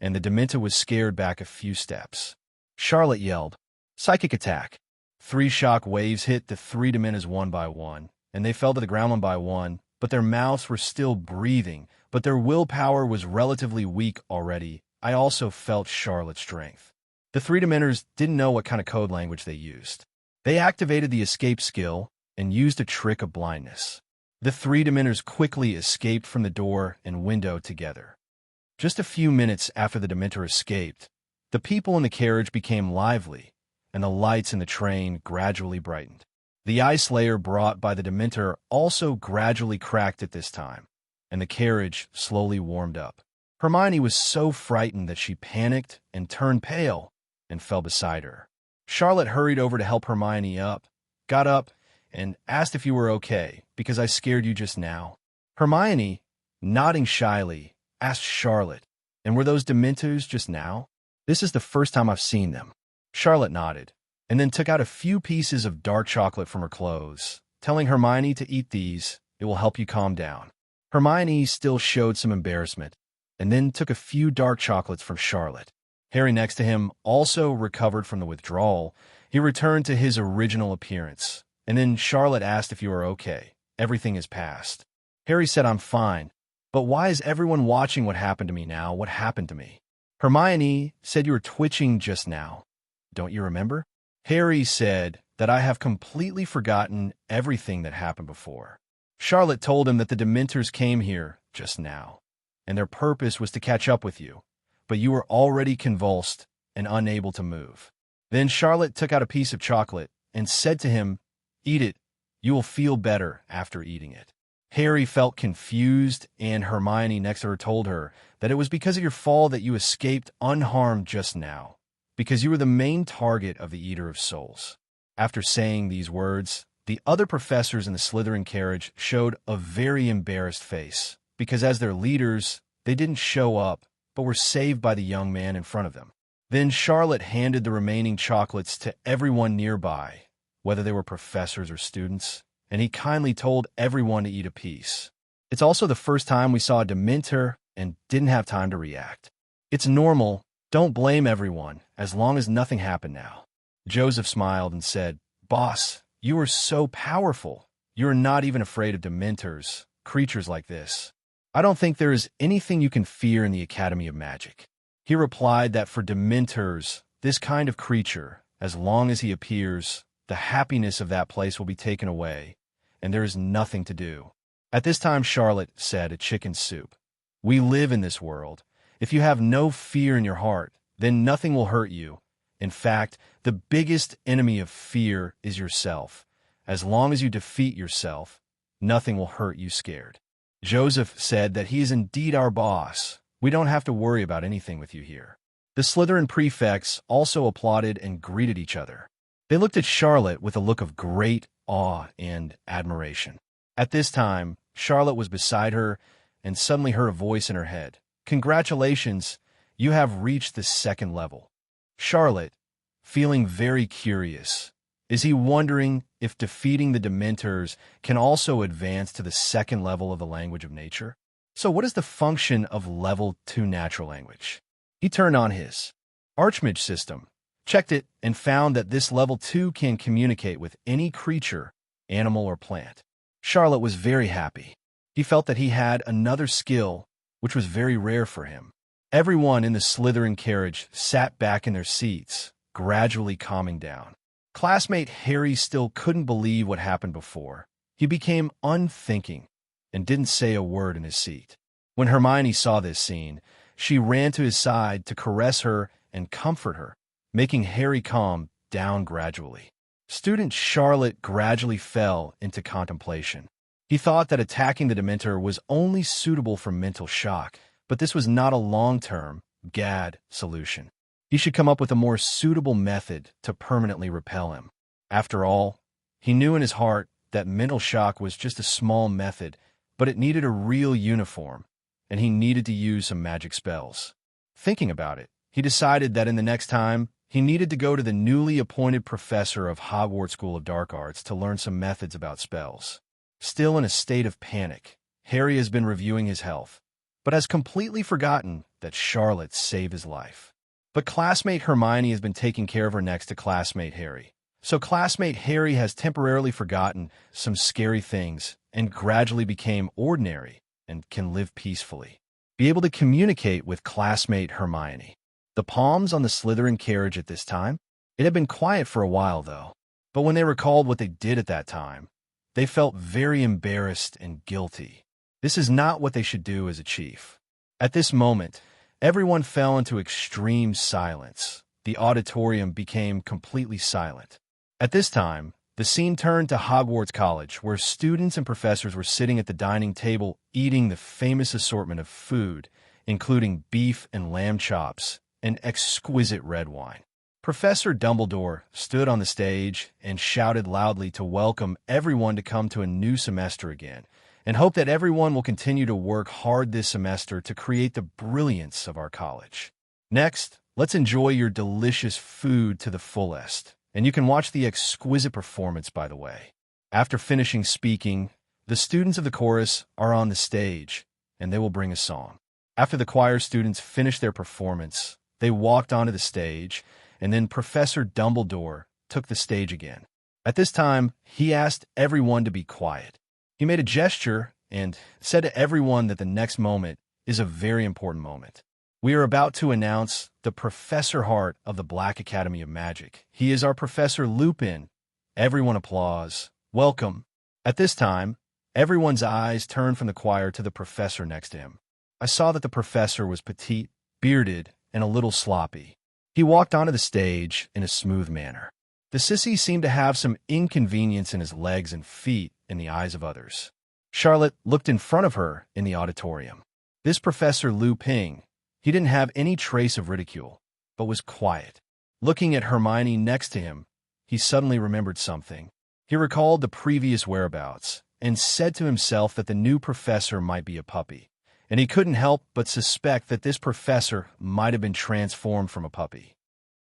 and the Dementor was scared back a few steps. Charlotte yelled, "Psychic attack!" 3 shock waves hit the 3 Dementors one by one, and they fell to the ground one by one, but their mouths were still breathing, but their willpower was relatively weak already. I also felt Charlotte's strength. The 3 Dementors didn't know what kind of code language they used. They activated the escape skill and used a trick of blindness. The 3 Dementors quickly escaped from the door and window together. Just a few minutes after the Dementor escaped, the people in the carriage became lively, and the lights in the train gradually brightened. The ice layer brought by the Dementor also gradually cracked at this time, and the carriage slowly warmed up. Hermione was so frightened that she panicked and turned pale and fell beside her. Charlotte hurried over to help Hermione up, got up, and asked if you were okay, because I scared you just now. Hermione, nodding shyly, asked Charlotte, "And were those Dementors just now? This is the first time I've seen them." Charlotte nodded, and then took out a few pieces of dark chocolate from her clothes, telling Hermione to eat these. It will help you calm down. Hermione still showed some embarrassment, and then took a few dark chocolates from Charlotte. Harry next to him also recovered from the withdrawal. He returned to his original appearance, and then Charlotte asked if you were okay, everything is past. Harry said, I'm fine. But why is everyone watching what happened to me now? What happened to me? Hermione said you were twitching just now. Don't you remember? Harry said that I have completely forgotten everything that happened before. Charlotte told him that the Dementors came here just now, and their purpose was to catch up with you, but you were already convulsed and unable to move. Then Charlotte took out a piece of chocolate and said to him, Eat it. You will feel better after eating it. Harry felt confused, and Hermione next to her told her that it was because of your fall that you escaped unharmed just now, because you were the main target of the Eater of Souls. After saying these words, the other professors in the Slytherin carriage showed a very embarrassed face, because as their leaders, they didn't show up, but were saved by the young man in front of them. Then Charlotte handed the remaining chocolates to everyone nearby, whether they were professors or students, and he kindly told everyone to eat a piece. It's also the first time we saw a Dementor and didn't have time to react. It's normal. Don't blame everyone, as long as nothing happened now. Joseph smiled and said, Boss, you are so powerful. You're not even afraid of Dementors, creatures like this. I don't think there is anything you can fear in the Academy of Magic. He replied that for Dementors, this kind of creature, as long as he appears, the happiness of that place will be taken away, and there is nothing to do. At this time, Charlotte said a chicken soup. We live in this world. If you have no fear in your heart, then nothing will hurt you. In fact, the biggest enemy of fear is yourself. As long as you defeat yourself, nothing will hurt you scared. Joseph said that he is indeed our boss. We don't have to worry about anything with you here. The Slytherin prefects also applauded and greeted each other. They looked at Charlotte with a look of great awe and admiration. At this time, Charlotte was beside her and suddenly heard a voice in her head. Congratulations, you have reached the second level. Charlotte, feeling very curious, is he wondering if defeating the Dementors can also advance to the second level of the language of nature? So what is the function of level 2 natural language? He turned on his Archmage system, checked it, and found that this level 2 can communicate with any creature, animal, or plant. Charlotte was very happy. He felt that he had another skill, which was very rare for him. Everyone in the Slytherin carriage sat back in their seats, gradually calming down. Classmate Harry still couldn't believe what happened before. He became unthinking and didn't say a word in his seat. When Hermione saw this scene, she ran to his side to caress her and comfort her, making Harry calm down gradually. Student Charlotte gradually fell into contemplation. He thought that attacking the Dementor was only suitable for mental shock, but this was not a long-term, GAD solution. He should come up with a more suitable method to permanently repel him. After all, he knew in his heart that mental shock was just a small method, but it needed a real uniform, and he needed to use some magic spells. Thinking about it, he decided that in the next time, he needed to go to the newly appointed professor of Hogwarts School of Dark Arts to learn some methods about spells. Still in a state of panic, Harry has been reviewing his health, but has completely forgotten that Charlotte saved his life. But classmate Hermione has been taking care of her next to classmate Harry. So classmate Harry has temporarily forgotten some scary things and gradually became ordinary and can live peacefully. Be able to communicate with classmate Hermione. The Palms on the Slytherin carriage at this time? It had been quiet for a while, though. But when they recalled what they did at that time, they felt very embarrassed and guilty. This is not what they should do as a chief. At this moment, everyone fell into extreme silence. The auditorium became completely silent. At this time, the scene turned to Hogwarts College, where students and professors were sitting at the dining table eating the famous assortment of food, including beef and lamb chops and exquisite red wine. Professor Dumbledore stood on the stage and shouted loudly to welcome everyone to come to a new semester again, and hope that everyone will continue to work hard this semester to create the brilliance of our college. Next, let's enjoy your delicious food to the fullest, and you can watch the exquisite performance, by the way. After finishing speaking, the students of the chorus are on the stage, and they will bring a song. After the choir students finished their performance, they walked onto the stage, and then Professor Dumbledore took the stage again. At this time, he asked everyone to be quiet. He made a gesture and said to everyone that the next moment is a very important moment. We are about to announce the Professor Hart of the Black Academy of Magic. He is our Professor Lupin. Everyone applause. Welcome. At this time, everyone's eyes turned from the choir to the professor next to him. I saw that the professor was petite, bearded, and a little sloppy. He walked onto the stage in a smooth manner. The sissy seemed to have some inconvenience in his legs and feet in the eyes of others. Charlotte looked in front of her in the auditorium. This Professor Lupin, he didn't have any trace of ridicule, but was quiet. Looking at Hermione next to him, he suddenly remembered something. He recalled the previous whereabouts and said to himself that the new professor might be a puppy, and he couldn't help but suspect that this professor might have been transformed from a puppy.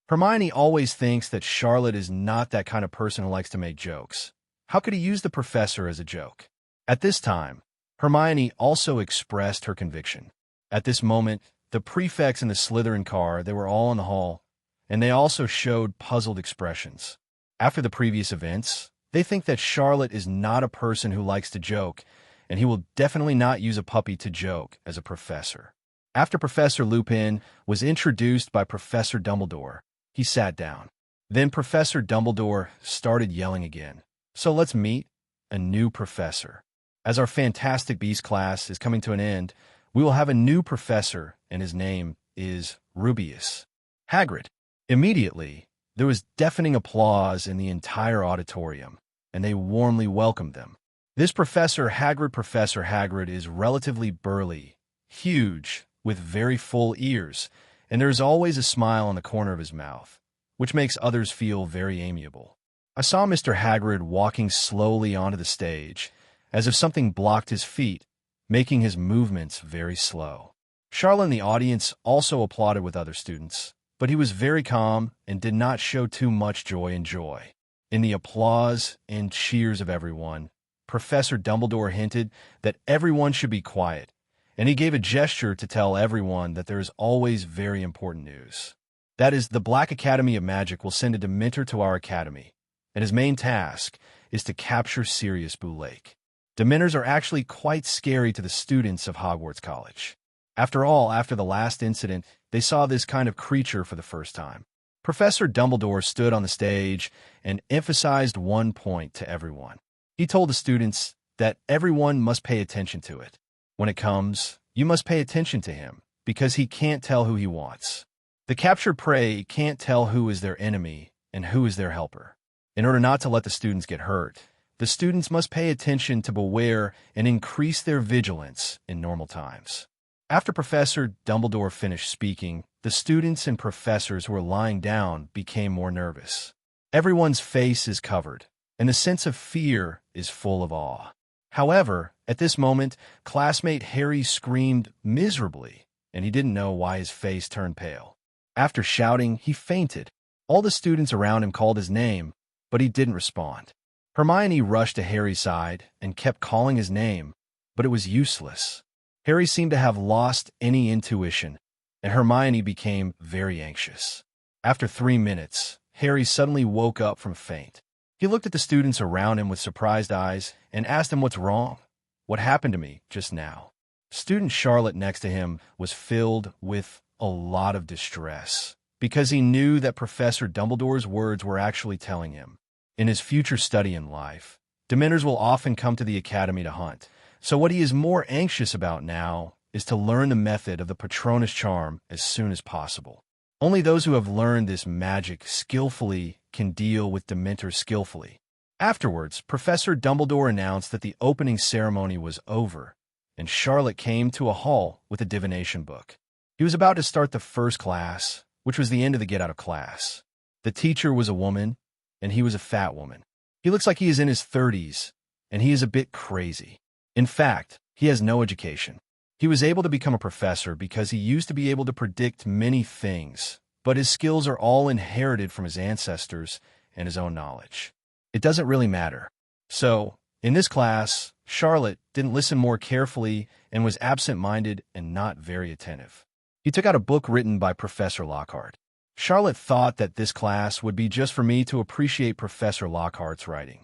Hermione always thinks that Charlotte is not that kind of person who likes to make jokes. How could he use the professor as a joke? At this time, Hermione also expressed her conviction. At this moment, the prefects in the Slytherin car, they were all in the hall, and they also showed puzzled expressions. After the previous events, they think that Charlotte is not a person who likes to joke, and he will definitely not use a puppy to joke as a professor. After Professor Lupin was introduced by Professor Dumbledore, he sat down. Then Professor Dumbledore started yelling again. So let's meet a new professor. As our Fantastic Beasts class is coming to an end, we will have a new professor, and his name is Rubeus Hagrid. Immediately, there was deafening applause in the entire auditorium, and they warmly welcomed them. This Professor Hagrid is relatively burly, huge, with very full ears, and there is always a smile on the corner of his mouth, which makes others feel very amiable. I saw Mr. Hagrid walking slowly onto the stage, as if something blocked his feet, making his movements very slow. Charlotte in the audience also applauded with other students, but he was very calm and did not show too much joy. In the applause and cheers of everyone, Professor Dumbledore hinted that everyone should be quiet, and he gave a gesture to tell everyone that there is always very important news. That is, the Black Academy of Magic will send a Dementor to our academy, and his main task is to capture Sirius Blake. Dementors are actually quite scary to the students of Hogwarts College. After all, after the last incident, they saw this kind of creature for the first time. Professor Dumbledore stood on the stage and emphasized one point to everyone. He told the students that everyone must pay attention to it. When it comes, you must pay attention to him, because he can't tell who he wants. The captured prey can't tell who is their enemy and who is their helper. In order not to let the students get hurt, the students must pay attention to beware and increase their vigilance in normal times. After Professor Dumbledore finished speaking, the students and professors who were lying down became more nervous. Everyone's face is covered, and the sense of fear is full of awe. However, at this moment, classmate Harry screamed miserably, and he didn't know why his face turned pale. After shouting, he fainted. All the students around him called his name, but he didn't respond. Hermione rushed to Harry's side and kept calling his name, but it was useless. Harry seemed to have lost any intuition, and Hermione became very anxious. After 3 minutes, Harry suddenly woke up from a faint. He looked at the students around him with surprised eyes and asked them what's wrong. What happened to me just now? Student Charlotte next to him was filled with a lot of distress, because he knew that Professor Dumbledore's words were actually telling him. In his future study in life, Dementors will often come to the academy to hunt. So what he is more anxious about now is to learn the method of the Patronus charm as soon as possible. Only those who have learned this magic skillfully can deal with Dementors skillfully. Afterwards, Professor Dumbledore announced that the opening ceremony was over, and Charlotte came to a hall with a divination book. He was about to start the first class, which was the end of the get out of class. The teacher was a woman, and he was a fat woman. He looks like he is in his 30s, and he is a bit crazy. In fact, he has no education. He was able to become a professor because he used to be able to predict many things, but his skills are all inherited from his ancestors and his own knowledge. It doesn't really matter. So, in this class, Charlotte didn't listen more carefully and was absent-minded and not very attentive. He took out a book written by Professor Lockhart. Charlotte thought that this class would be just for me to appreciate Professor Lockhart's writing.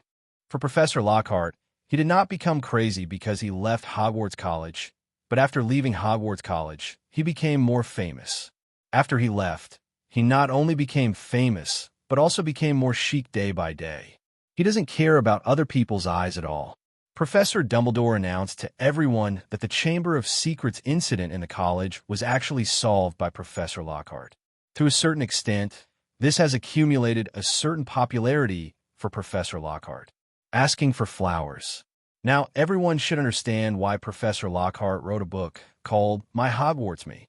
For Professor Lockhart, He did not become crazy because he left Hogwarts College, but after leaving Hogwarts College, he became more famous. After he left, he not only became famous, but also became more chic day by day. He doesn't care about other people's eyes at all. Professor Dumbledore announced to everyone that the Chamber of Secrets incident in the college was actually solved by Professor Lockhart. To a certain extent, this has accumulated a certain popularity for Professor Lockhart. Asking for flowers. Now, everyone should understand why Professor Lockhart wrote a book called My Hogwarts Me.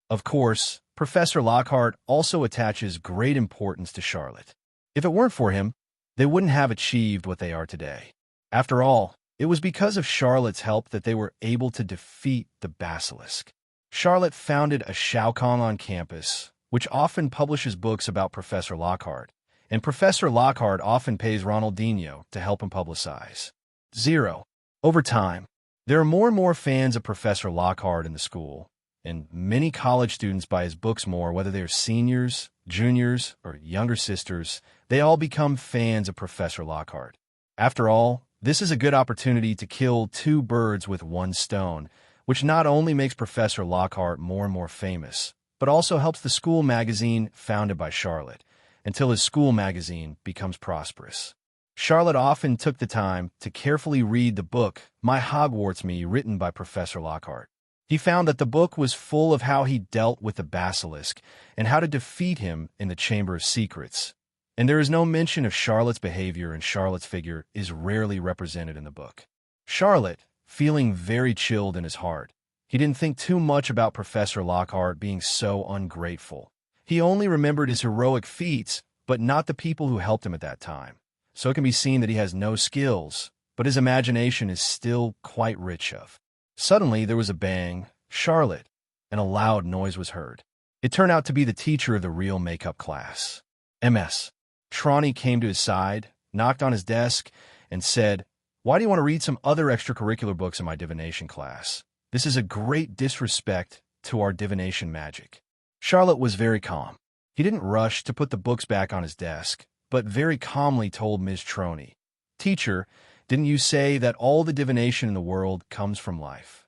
Of course, Professor Lockhart also attaches great importance to Charlotte. If it weren't for him, they wouldn't have achieved what they are today. After all, it was because of Charlotte's help that they were able to defeat the basilisk. Charlotte founded a Shaokong on campus, which often publishes books about Professor Lockhart, and Professor Lockhart often pays Ronaldinho to help him publicize. 0. Over time, there are more and more fans of Professor Lockhart in the school, and many college students buy his books more, whether they're seniors, juniors, or younger sisters. They all become fans of Professor Lockhart. After all, this is a good opportunity to kill two birds with one stone, which not only makes Professor Lockhart more and more famous, but also helps the school magazine founded by Charlotte, until his school magazine becomes prosperous. Charlotte often took the time to carefully read the book My Hogwarts Me, written by Professor Lockhart. He found that the book was full of how he dealt with the basilisk and how to defeat him in the Chamber of Secrets. And there is no mention of Charlotte's behavior, and Charlotte's figure is rarely represented in the book. Charlotte, feeling very chilled in his heart, he didn't think too much about Professor Lockhart being so ungrateful. He only remembered his heroic feats, but not the people who helped him at that time. So it can be seen that he has no skills, but his imagination is still quite rich of. Suddenly, there was a bang, Charlotte, and a loud noise was heard. It turned out to be the teacher of the real makeup class. Ms. Trelawney came to his side, knocked on his desk, and said, "Why do you want to read some other extracurricular books in my divination class? This is a great disrespect to our divination magic." Charlotte was very calm. He didn't rush to put the books back on his desk, but very calmly told Ms. Trelawney, "Teacher, didn't you say that all the divination in the world comes from life?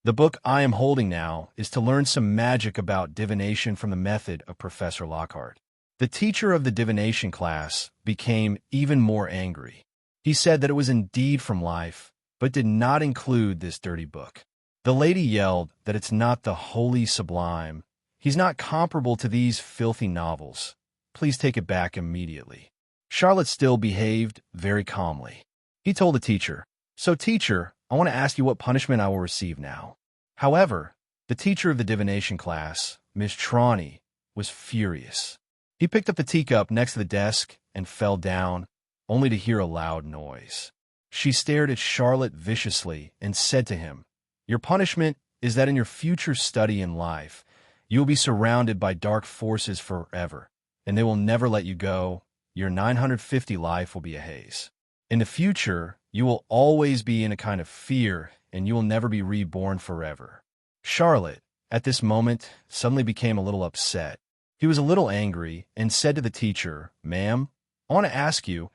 The book I am holding now is to learn some magic about divination from the method of Professor Lockhart." The teacher of the divination class became even more angry. He said that it was indeed from life, but did not include this dirty book. The lady yelled that it's not the holy sublime. He's not comparable to these filthy novels. Please take it back immediately. Charlotte still behaved very calmly. He told the teacher, "So teacher, I want to ask you what punishment I will receive now." However, the teacher of the divination class, Miss Trelawney, was furious. He picked up the teacup next to the desk and fell down, only to hear a loud noise. She stared at Charlotte viciously and said to him, "Your punishment is that in your future study in life, you will be surrounded by dark forces forever, and they will never let you go. Your 950 life will be a haze. In the future, you will always be in a kind of fear, and you will never be reborn forever." Charlotte, at this moment, suddenly became a little upset. He was a little angry and said to the teacher, "Ma'am, I want to ask you,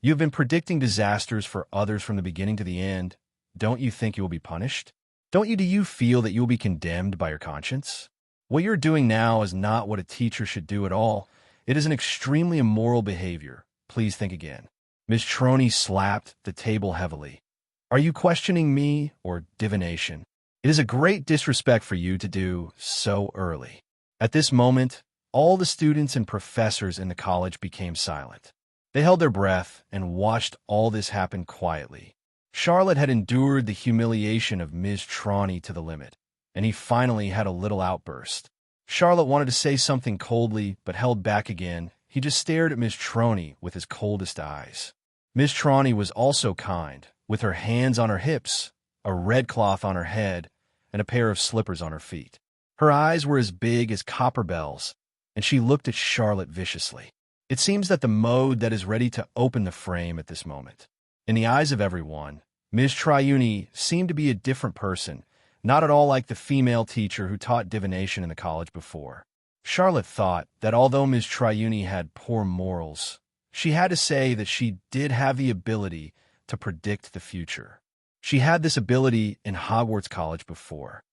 you have been predicting disasters for others from the beginning to the end. Don't you think you will be punished? Do you feel that you will be condemned by your conscience? What you're doing now is not what a teacher should do at all. It is an extremely immoral behavior. Please think again." Miss Trelawney slapped the table heavily. "Are you questioning me or divination? It is a great disrespect for you to do so early." At this moment, all the students and professors in the college became silent. They held their breath and watched all this happen quietly. Charlotte had endured the humiliation of Miss Trelawney to the limit, and he finally had a little outburst. Charlotte wanted to say something coldly, but held back again. He just stared at Miss Trelawney with his coldest eyes. Miss Trelawney was also kind, with her hands on her hips, a red cloth on her head, and a pair of slippers on her feet. Her eyes were as big as copper bells, and she looked at Charlotte viciously. It seems that the mode that is ready to open the frame at this moment. In the eyes of everyone, Miss Trelawney seemed to be a different person, not at all like the female teacher who taught divination in the college before. Charlotte thought that although Miss Trelawney had poor morals, she had to say that she did have the ability to predict the future. She had this ability in Hogwarts College before.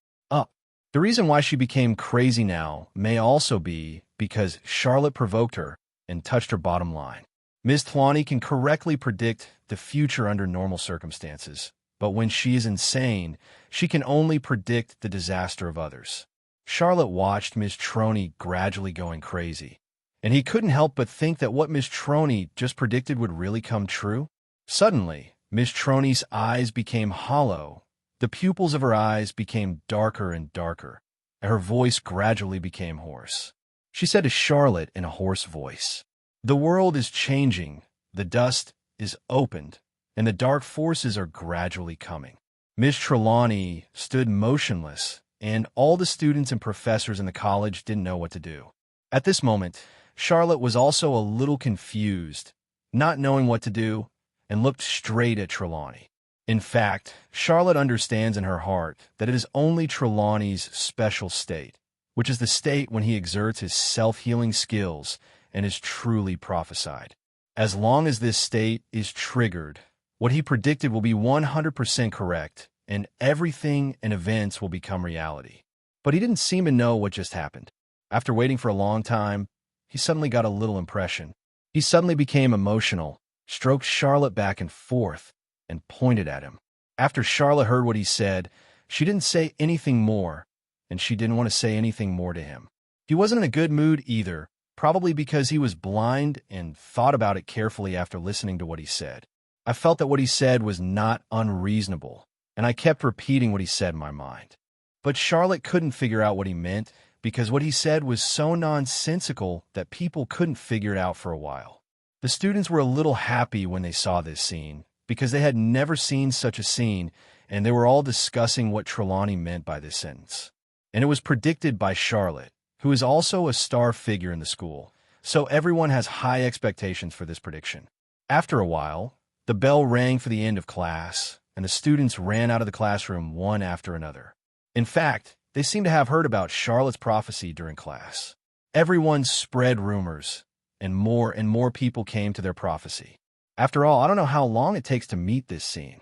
The reason why she became crazy now may also be because Charlotte provoked her and touched her bottom line. Ms. Trelawney can correctly predict the future under normal circumstances, but when she is insane, she can only predict the disaster of others. Charlotte watched Ms. Trelawney gradually going crazy, and he couldn't help but think that what Ms. Trelawney just predicted would really come true. Suddenly, Ms. Trelawney's eyes became hollow. The pupils of her eyes became darker and darker, and her voice gradually became hoarse. She said to Charlotte in a hoarse voice, "The world is changing, the dust is opened, and the dark forces are gradually coming." Miss Trelawney stood motionless, and all the students and professors in the college didn't know what to do. At this moment, Charlotte was also a little confused, not knowing what to do, and looked straight at Trelawney. In fact, Charlotte understands in her heart that it is only Trelawney's special state, which is the state when he exerts his self-healing skills and is truly prophesied. As long as this state is triggered, what he predicted will be 100% correct, and everything and events will become reality. But he didn't seem to know what just happened. After waiting for a long time, he suddenly got a little impression. He suddenly became emotional, stroked Charlotte back and forth, and pointed at him. After Charlotte heard what he said, she didn't say anything more, and she didn't want to say anything more to him. He wasn't in a good mood either, probably because he was blind and thought about it carefully after listening to what he said. I felt that what he said was not unreasonable, and I kept repeating what he said in my mind. But Charlotte couldn't figure out what he meant because what he said was so nonsensical that people couldn't figure it out for a while. The students were a little happy when they saw this scene, because they had never seen such a scene, and they were all discussing what Trelawney meant by this sentence. And it was predicted by Charlotte, who is also a star figure in the school, so everyone has high expectations for this prediction. After a while, the bell rang for the end of class, and the students ran out of the classroom one after another. In fact, they seemed to have heard about Charlotte's prophecy during class. Everyone spread rumors, and more people came to their prophecy. After all, I don't know how long it takes to meet this scene.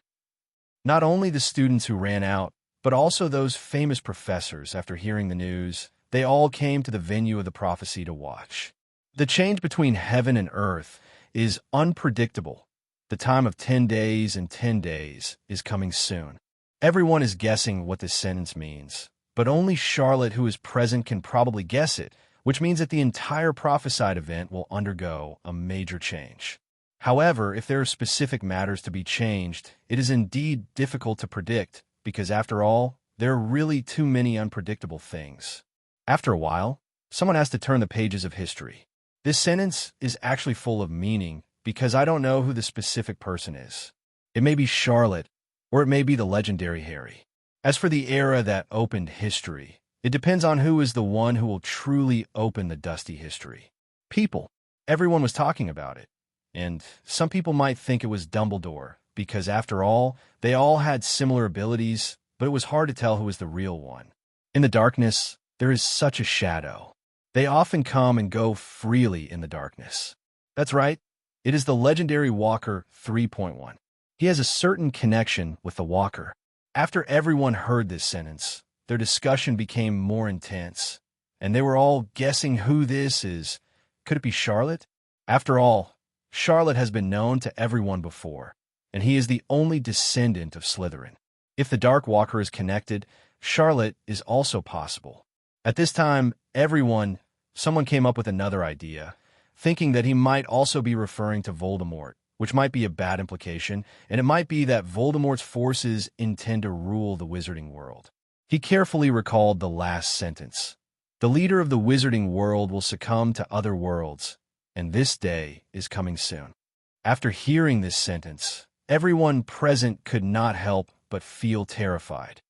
Not only the students who ran out, but also those famous professors, after hearing the news, they all came to the venue of the prophecy to watch. The change between heaven and earth is unpredictable. The time of 10 days and 10 days is coming soon. Everyone is guessing what this sentence means, but only Charlotte, who is present, can probably guess it, which means that the entire prophesied event will undergo a major change. However, if there are specific matters to be changed, it is indeed difficult to predict, because after all, there are really too many unpredictable things. After a while, someone has to turn the pages of history. This sentence is actually full of meaning, because I don't know who the specific person is. It may be Charlotte, or it may be the legendary Harry. As for the era that opened history, it depends on who is the one who will truly open the dusty history. People. Everyone was talking about it. And some people might think it was Dumbledore, because after all, they all had similar abilities, but it was hard to tell who was the real one. In the darkness, there is such a shadow. They often come and go freely in the darkness. That's right, it is the legendary Walker 3.1. He has a certain connection with the Walker. After everyone heard this sentence, their discussion became more intense, and they were all guessing who this is. Could it be Charlotte? After all, Charlotte has been known to everyone before, and he is the only descendant of Slytherin. If the Dark Walker is connected, Charlotte is also possible. At this time, someone came up with another idea, thinking that he might also be referring to Voldemort, which might be a bad implication, and it might be that Voldemort's forces intend to rule the wizarding world. He carefully recalled the last sentence. The leader of the wizarding world will succumb to other worlds, and this day is coming soon. After hearing this sentence, everyone present could not help but feel terrified.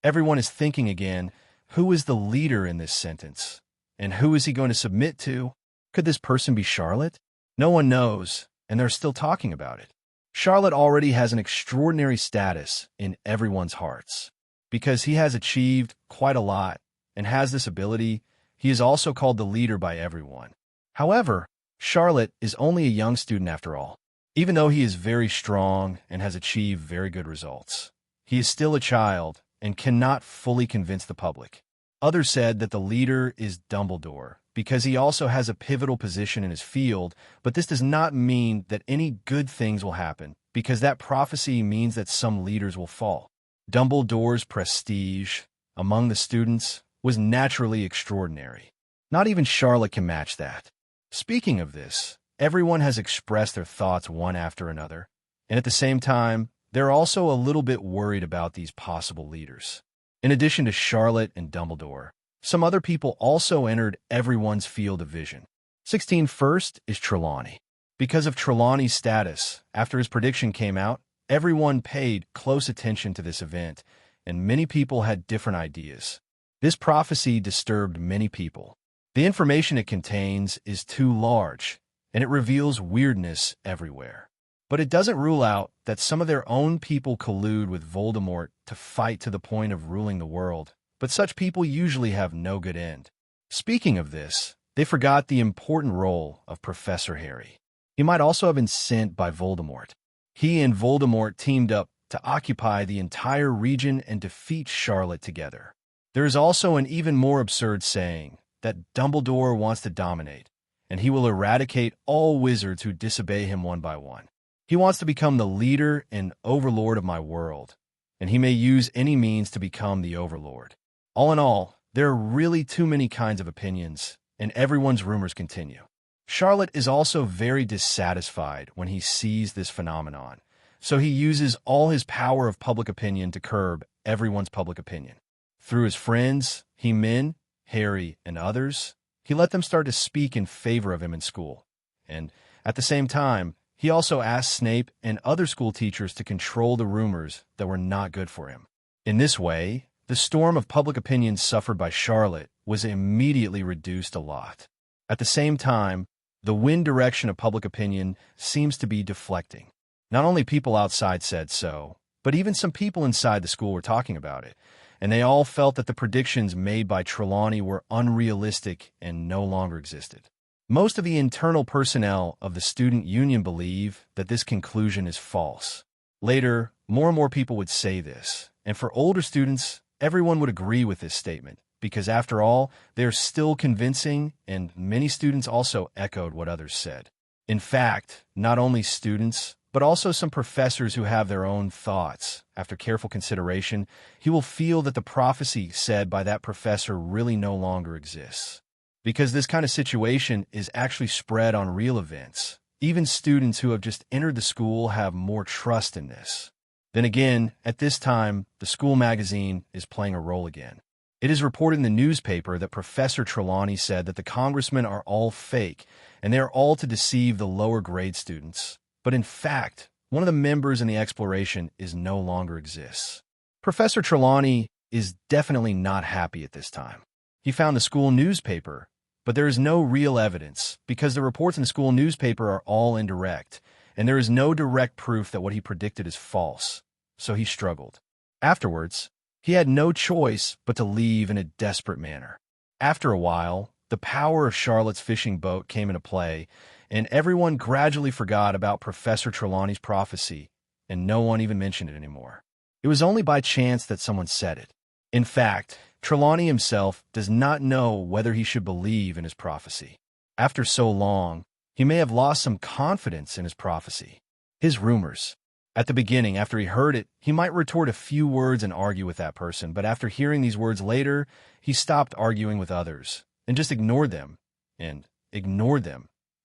Everyone is thinking again, who is the leader in this sentence? And who is he going to submit to? Could this person be Charlotte? No one knows, and they're still talking about it. Charlotte already has an extraordinary status in everyone's hearts. Because he has achieved quite a lot and has this ability, he is also called the leader by everyone. However, Charlotte is only a young student after all. Even though he is very strong and has achieved very good results, he is still a child and cannot fully convince the public. Others said that the leader is Dumbledore because he also has a pivotal position in his field, but this does not mean that any good things will happen, because that prophecy means that some leaders will fall. Dumbledore's prestige among the students was naturally extraordinary. Not even Charlotte can match that. Speaking of this, everyone has expressed their thoughts one after another, and at the same time, they're also a little bit worried about these possible leaders. In addition to Charlotte and Dumbledore, some other people also entered everyone's field of vision. 16 first is Trelawney. Because of Trelawney's status, after his prediction came out, everyone paid close attention to this event, and many people had different ideas. This prophecy disturbed many people. The information it contains is too large, and it reveals weirdness everywhere. But it doesn't rule out that some of their own people collude with Voldemort to fight to the point of ruling the world, but such people usually have no good end. Speaking of this, they forgot the important role of Professor Harry. He might also have been sent by Voldemort. He and Voldemort teamed up to occupy the entire region and defeat Charlotte together. There is also an even more absurd saying that Dumbledore wants to dominate, and he will eradicate all wizards who disobey him one by one. He wants to become the leader and overlord of my world, and he may use any means to become the overlord. All in all, there are really too many kinds of opinions, and everyone's rumors continue. Charlotte is also very dissatisfied when he sees this phenomenon, so he uses all his power of public opinion to curb everyone's public opinion. Through his friends, He-Man, Harry, and others, he let them start to speak in favor of him in school. And at the same time, he also asked Snape and other school teachers to control the rumors that were not good for him. In this way, the storm of public opinion suffered by Charlotte was immediately reduced a lot. At the same time, the wind direction of public opinion seems to be deflecting. Not only people outside said so, but even some people inside the school were talking about it, and they all felt that the predictions made by Trelawney were unrealistic and no longer existed. Most of the internal personnel of the student union believe that this conclusion is false. Later, more and more people would say this, and for older students, everyone would agree with this statement, because after all, they're still convincing, and many students also echoed what others said. In fact, not only students, but also some professors who have their own thoughts. After careful consideration, he will feel that the prophecy said by that professor really no longer exists. Because this kind of situation is actually spread on real events. Even students who have just entered the school have more trust in this. Then again, at this time, the school magazine is playing a role again. It is reported in the newspaper that Professor Trelawney said that the congressmen are all fake, and they are all to deceive the lower grade students. But in fact, one of the members in the exploration is no longer exists. Professor Trelawney is definitely not happy at this time. He found the school newspaper, but there is no real evidence because the reports in the school newspaper are all indirect, and there is no direct proof that what he predicted is false, so he struggled. Afterwards, he had no choice but to leave in a desperate manner. After a while, the power of Charlotte's fishing boat came into play, and everyone gradually forgot about Professor Trelawney's prophecy, and no one even mentioned it anymore. It was only by chance that someone said it. In fact, Trelawney himself does not know whether he should believe in his prophecy. After so long, he may have lost some confidence in his prophecy. His rumors. At the beginning, after he heard it, he might retort a few words and argue with that person, but after hearing these words later, he stopped arguing with others and just ignored them and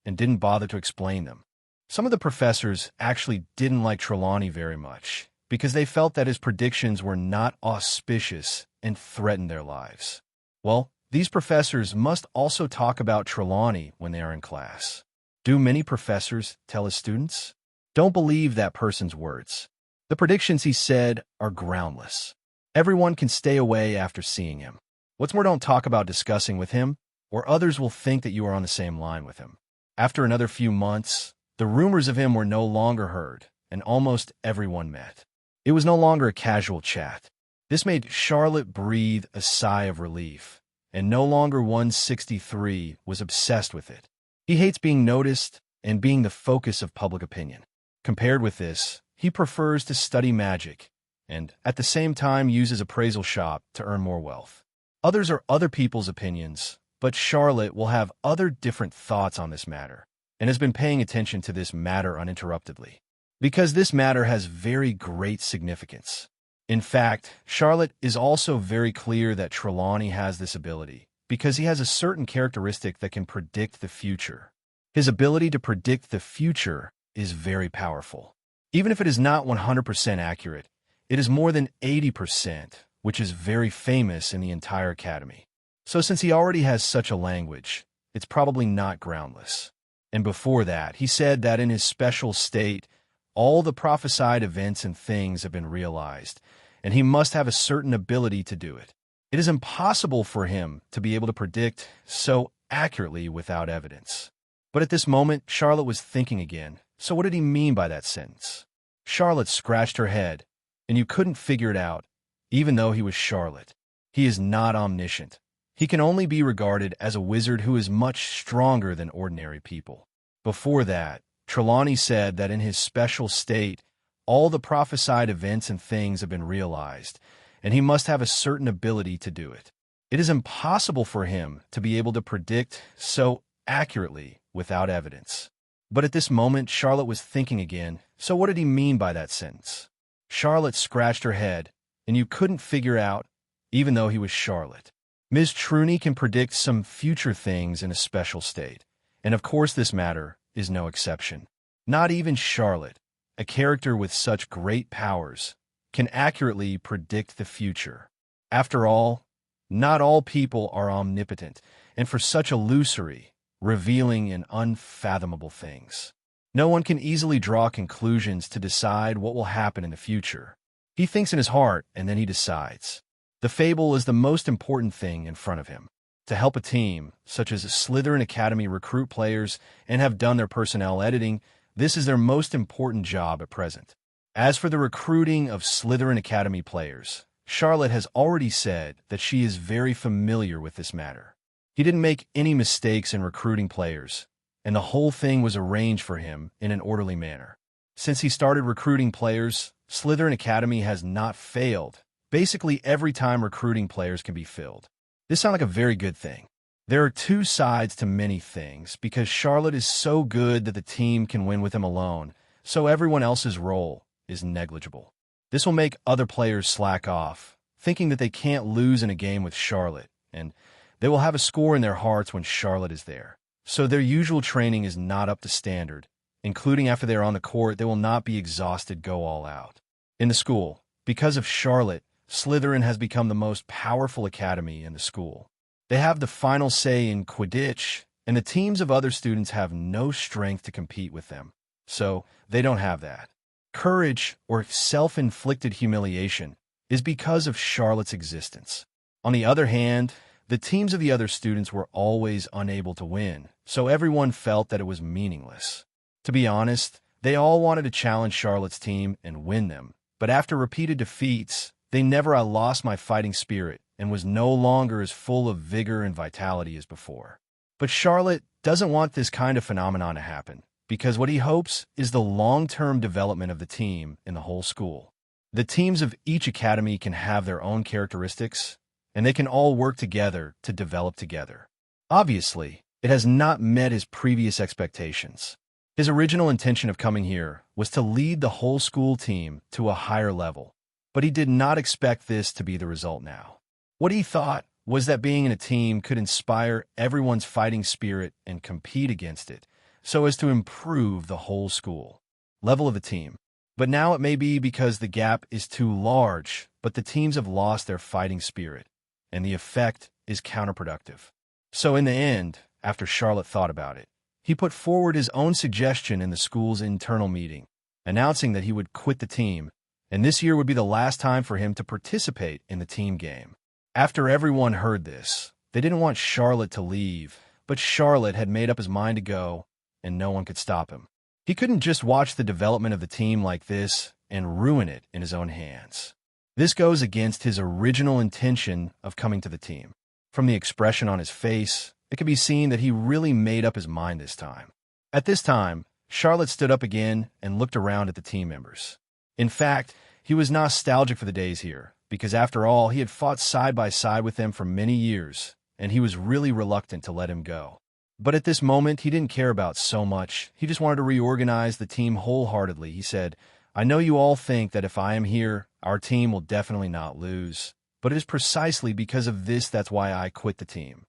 didn't bother to explain them. Some of the professors actually didn't like Trelawney very much because they felt that his predictions were not auspicious and threatened their lives. Well, these professors must also talk about Trelawney when they are in class. Do many professors tell his students? Don't believe that person's words. The predictions he said are groundless. Everyone can stay away after seeing him. What's more, don't talk about discussing with him, or others will think that you are on the same line with him. After another few months, the rumors of him were no longer heard, and almost everyone met. It was no longer a casual chat. This made Charlotte breathe a sigh of relief, and no longer 163 was obsessed with it. He hates being noticed and being the focus of public opinion. Compared with this, he prefers to study magic and, at the same time, uses appraisal shop to earn more wealth. Others are other people's opinions, but Charlotte will have other different thoughts on this matter and has been paying attention to this matter uninterruptedly, because this matter has very great significance. In fact, Charlotte is also very clear that Trelawney has this ability because he has a certain characteristic that can predict the future. His ability to predict the future is very powerful. Even if it is not 100% accurate, it is more than 80%, which is very famous in the entire academy. So since he already has such a language, it's probably not groundless. And before that, he said that in his special state, all the prophesied events and things have been realized, and he must have a certain ability to do it. It is impossible for him to be able to predict so accurately without evidence. But at this moment, Charlotte was thinking again. So what did he mean by that sentence? Charlotte scratched her head, and you couldn't figure it out, even though he was Charlotte. He is not omniscient. He can only be regarded as a wizard who is much stronger than ordinary people. Before that, Trelawney said that in his special state, all the prophesied events and things have been realized, and he must have a certain ability to do it. It is impossible for him to be able to predict so accurately without evidence. But at this moment, Charlotte was thinking again. So what did he mean by that sentence? Charlotte scratched her head, and you couldn't figure out, even though he was Charlotte. Ms. Trelawney can predict some future things in a special state, and of course this matter is no exception. Not even Charlotte, a character with such great powers, can accurately predict the future. After all, not all people are omnipotent, and for such illusory, revealing and unfathomable things. No one can easily draw conclusions to decide what will happen in the future. He thinks in his heart, and then he decides. The fable is the most important thing in front of him. To help a team, such as Slytherin Academy, recruit players and have done their personnel editing, this is their most important job at present. As for the recruiting of Slytherin Academy players, Charlotte has already said that she is very familiar with this matter. He didn't make any mistakes in recruiting players, and the whole thing was arranged for him in an orderly manner. Since he started recruiting players, Slytherin Academy has not failed. Basically, every time recruiting players can be filled. This sounds like a very good thing. There are two sides to many things, because Charlotte is so good that the team can win with him alone, so everyone else's role is negligible. This will make other players slack off, thinking that they can't lose in a game with Charlotte, and they will have a score in their hearts when Charlotte is there. So their usual training is not up to standard, including after they are on the court, they will not be exhausted, go all out. In the school, because of Charlotte, Slytherin has become the most powerful academy in the school. They have the final say in Quidditch, and the teams of other students have no strength to compete with them. So they don't have that. Courage, or self-inflicted humiliation, is because of Charlotte's existence. On the other hand, the teams of the other students were always unable to win, so everyone felt that it was meaningless. To be honest, they all wanted to challenge Charlotte's team and win them, but after repeated defeats, they never lost my fighting spirit and was no longer as full of vigor and vitality as before. But Charlotte doesn't want this kind of phenomenon to happen, because what he hopes is the long-term development of the team in the whole school. The teams of each academy can have their own characteristics, and they can all work together to develop together. Obviously, it has not met his previous expectations. His original intention of coming here was to lead the whole school team to a higher level, but he did not expect this to be the result now. What he thought was that being in a team could inspire everyone's fighting spirit and compete against it, so as to improve the whole school level of the team. But now it may be because the gap is too large, but the teams have lost their fighting spirit, and the effect is counterproductive. So in the end, after Charlotte thought about it, he put forward his own suggestion in the school's internal meeting, announcing that he would quit the team, and this year would be the last time for him to participate in the team game. After everyone heard this, they didn't want Charlotte to leave, but Charlotte had made up his mind to go, and no one could stop him. He couldn't just watch the development of the team like this and ruin it in his own hands. This goes against his original intention of coming to the team. From the expression on his face, it can be seen that he really made up his mind this time. At this time, Charlotte stood up again and looked around at the team members. In fact, he was nostalgic for the days here, because after all, he had fought side by side with them for many years, and he was really reluctant to let him go. But at this moment, he didn't care about so much. He just wanted to reorganize the team wholeheartedly. He said, "I know you all think that if I am here, our team will definitely not lose. But it is precisely because of this that's why I quit the team."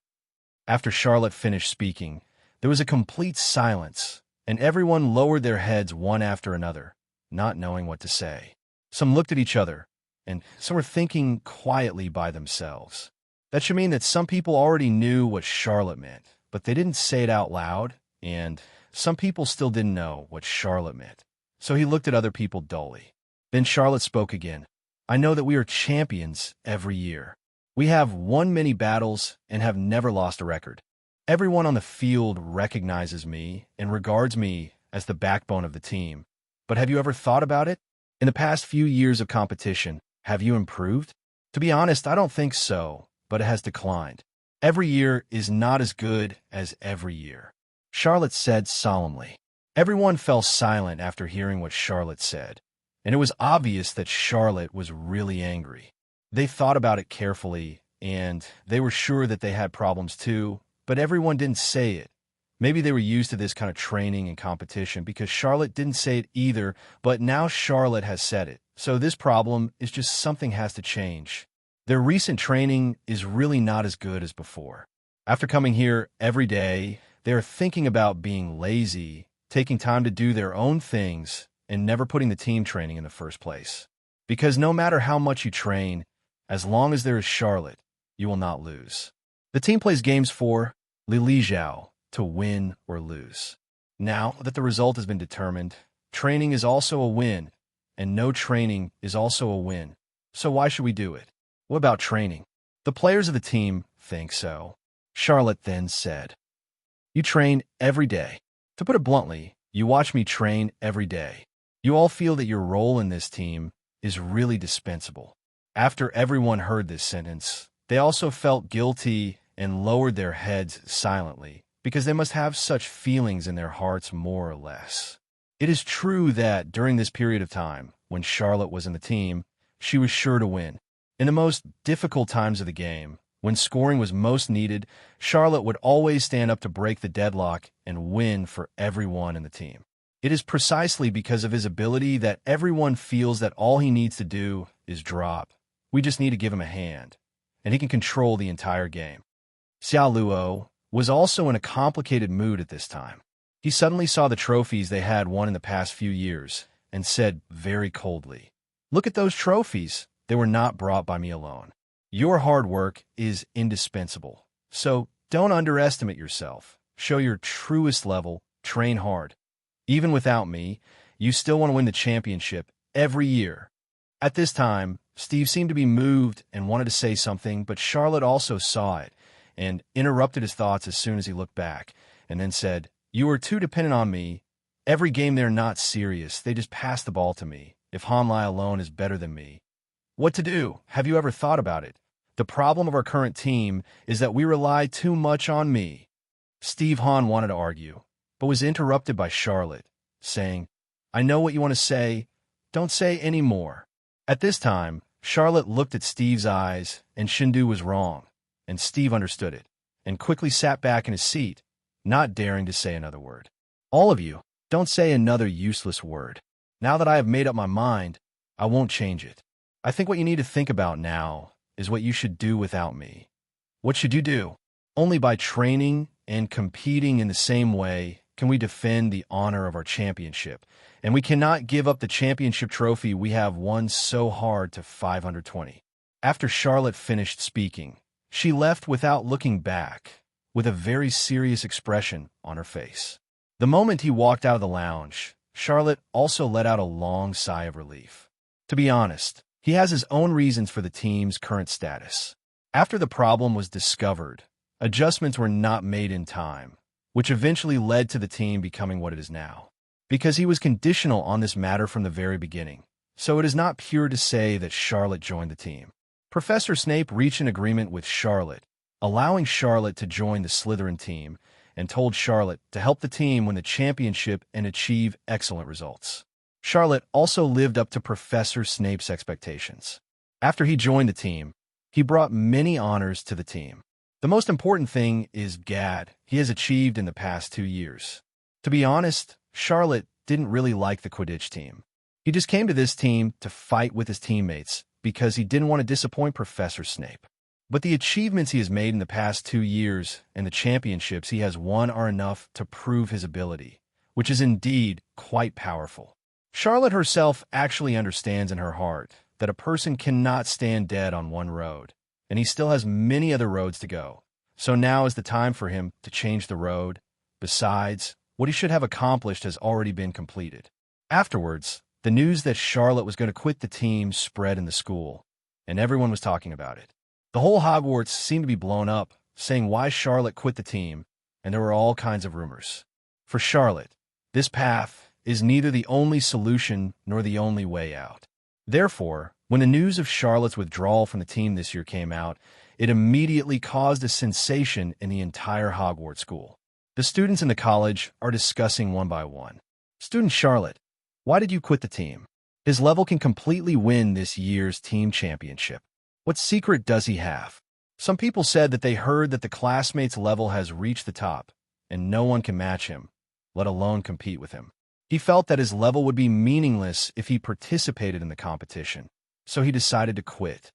After Charlotte finished speaking, there was a complete silence, and everyone lowered their heads one after another, not knowing what to say. Some looked at each other, and some were thinking quietly by themselves. That should mean that some people already knew what Charlotte meant, but they didn't say it out loud, and some people still didn't know what Charlotte meant. So he looked at other people dully. Then Charlotte spoke again. "I know that we are champions every year. We have won many battles and have never lost a record. Everyone on the field recognizes me and regards me as the backbone of the team. But have you ever thought about it? In the past few years of competition, have you improved? To be honest, I don't think so, but it has declined. Every year is not as good as every year," Charlotte said solemnly. Everyone fell silent after hearing what Charlotte said, and it was obvious that Charlotte was really angry. They thought about it carefully, and they were sure that they had problems too, but everyone didn't say it. Maybe they were used to this kind of training and competition because Charlotte didn't say it either, but now Charlotte has said it. So this problem is just something has to change. Their recent training is really not as good as before. After coming here every day, they are thinking about being lazy, taking time to do their own things, and never putting the team training in the first place. Because no matter how much you train, as long as there is Charlotte, you will not lose. The team plays games for Lili Zhao, to win or lose. Now that the result has been determined, training is also a win, and no training is also a win. So why should we do it? What about training? The players of the team think so. Charlotte then said, "You train every day. To put it bluntly, you watch me train every day. You all feel that your role in this team is really dispensable." After everyone heard this sentence, they also felt guilty and lowered their heads silently, because they must have such feelings in their hearts more or less. It is true that during this period of time, when Charlotte was in the team, she was sure to win. In the most difficult times of the game, when scoring was most needed, Charlotte would always stand up to break the deadlock and win for everyone in the team. It is precisely because of his ability that everyone feels that all he needs to do is drop. We just need to give him a hand, and he can control the entire game. Xiao Luo was also in a complicated mood at this time. He suddenly saw the trophies they had won in the past few years and said very coldly, "Look at those trophies. They were not brought by me alone. Your hard work is indispensable. So don't underestimate yourself. Show your truest level, train hard. Even without me, you still want to win the championship every year." At this time, Steve seemed to be moved and wanted to say something, but Charlotte also saw it and interrupted his thoughts as soon as he looked back, and then said, "You are too dependent on me. Every game they're not serious. They just pass the ball to me. If Hanlai alone is better than me. What to do? Have you ever thought about it? The problem of our current team is that we rely too much on me." Steve Han wanted to argue, but was interrupted by Charlotte, saying, "I know what you want to say. Don't say any more." At this time, Charlotte looked at Steve's eyes, and Shindu was wrong, and Steve understood it, and quickly sat back in his seat, not daring to say another word. "All of you, don't say another useless word. Now that I have made up my mind, I won't change it. I think what you need to think about now is what you should do without me. What should you do? Only by training and competing in the same way can we defend the honor of our championship, and we cannot give up the championship trophy we have won so hard to 520. After Charlotte finished speaking, she left without looking back, with a very serious expression on her face. The moment he walked out of the lounge, Charlotte also let out a long sigh of relief. To be honest, he has his own reasons for the team's current status. After the problem was discovered, adjustments were not made in time, which eventually led to the team becoming what it is now. Because he was conditional on this matter from the very beginning, so it is not pure to say that Charlotte joined the team. Professor Snape reached an agreement with Charlotte, allowing Charlotte to join the Slytherin team, and told Charlotte to help the team win the championship and achieve excellent results. Charlotte also lived up to Professor Snape's expectations. After he joined the team, he brought many honors to the team. The most important thing is GAD he has achieved in the past 2 years. To be honest, Charlotte didn't really like the Quidditch team. He just came to this team to fight with his teammates because he didn't want to disappoint Professor Snape. But the achievements he has made in the past 2 years and the championships he has won are enough to prove his ability, which is indeed quite powerful. Charlotte herself actually understands in her heart that a person cannot stand dead on one road, and he still has many other roads to go. So now is the time for him to change the road. Besides, what he should have accomplished has already been completed. Afterwards, the news that Charlotte was going to quit the team spread in the school, and everyone was talking about it. The whole Hogwarts seemed to be blown up, saying why Charlotte quit the team, and there were all kinds of rumors. For Charlotte, this path is neither the only solution nor the only way out. Therefore, when the news of Charlotte's withdrawal from the team this year came out, it immediately caused a sensation in the entire Hogwarts school. The students in the college are discussing one by one. Student Charlotte, why did you quit the team? His level can completely win this year's team championship. What secret does he have? Some people said that they heard that the classmate's level has reached the top, and no one can match him, let alone compete with him. He felt that his level would be meaningless if he participated in the competition, so he decided to quit.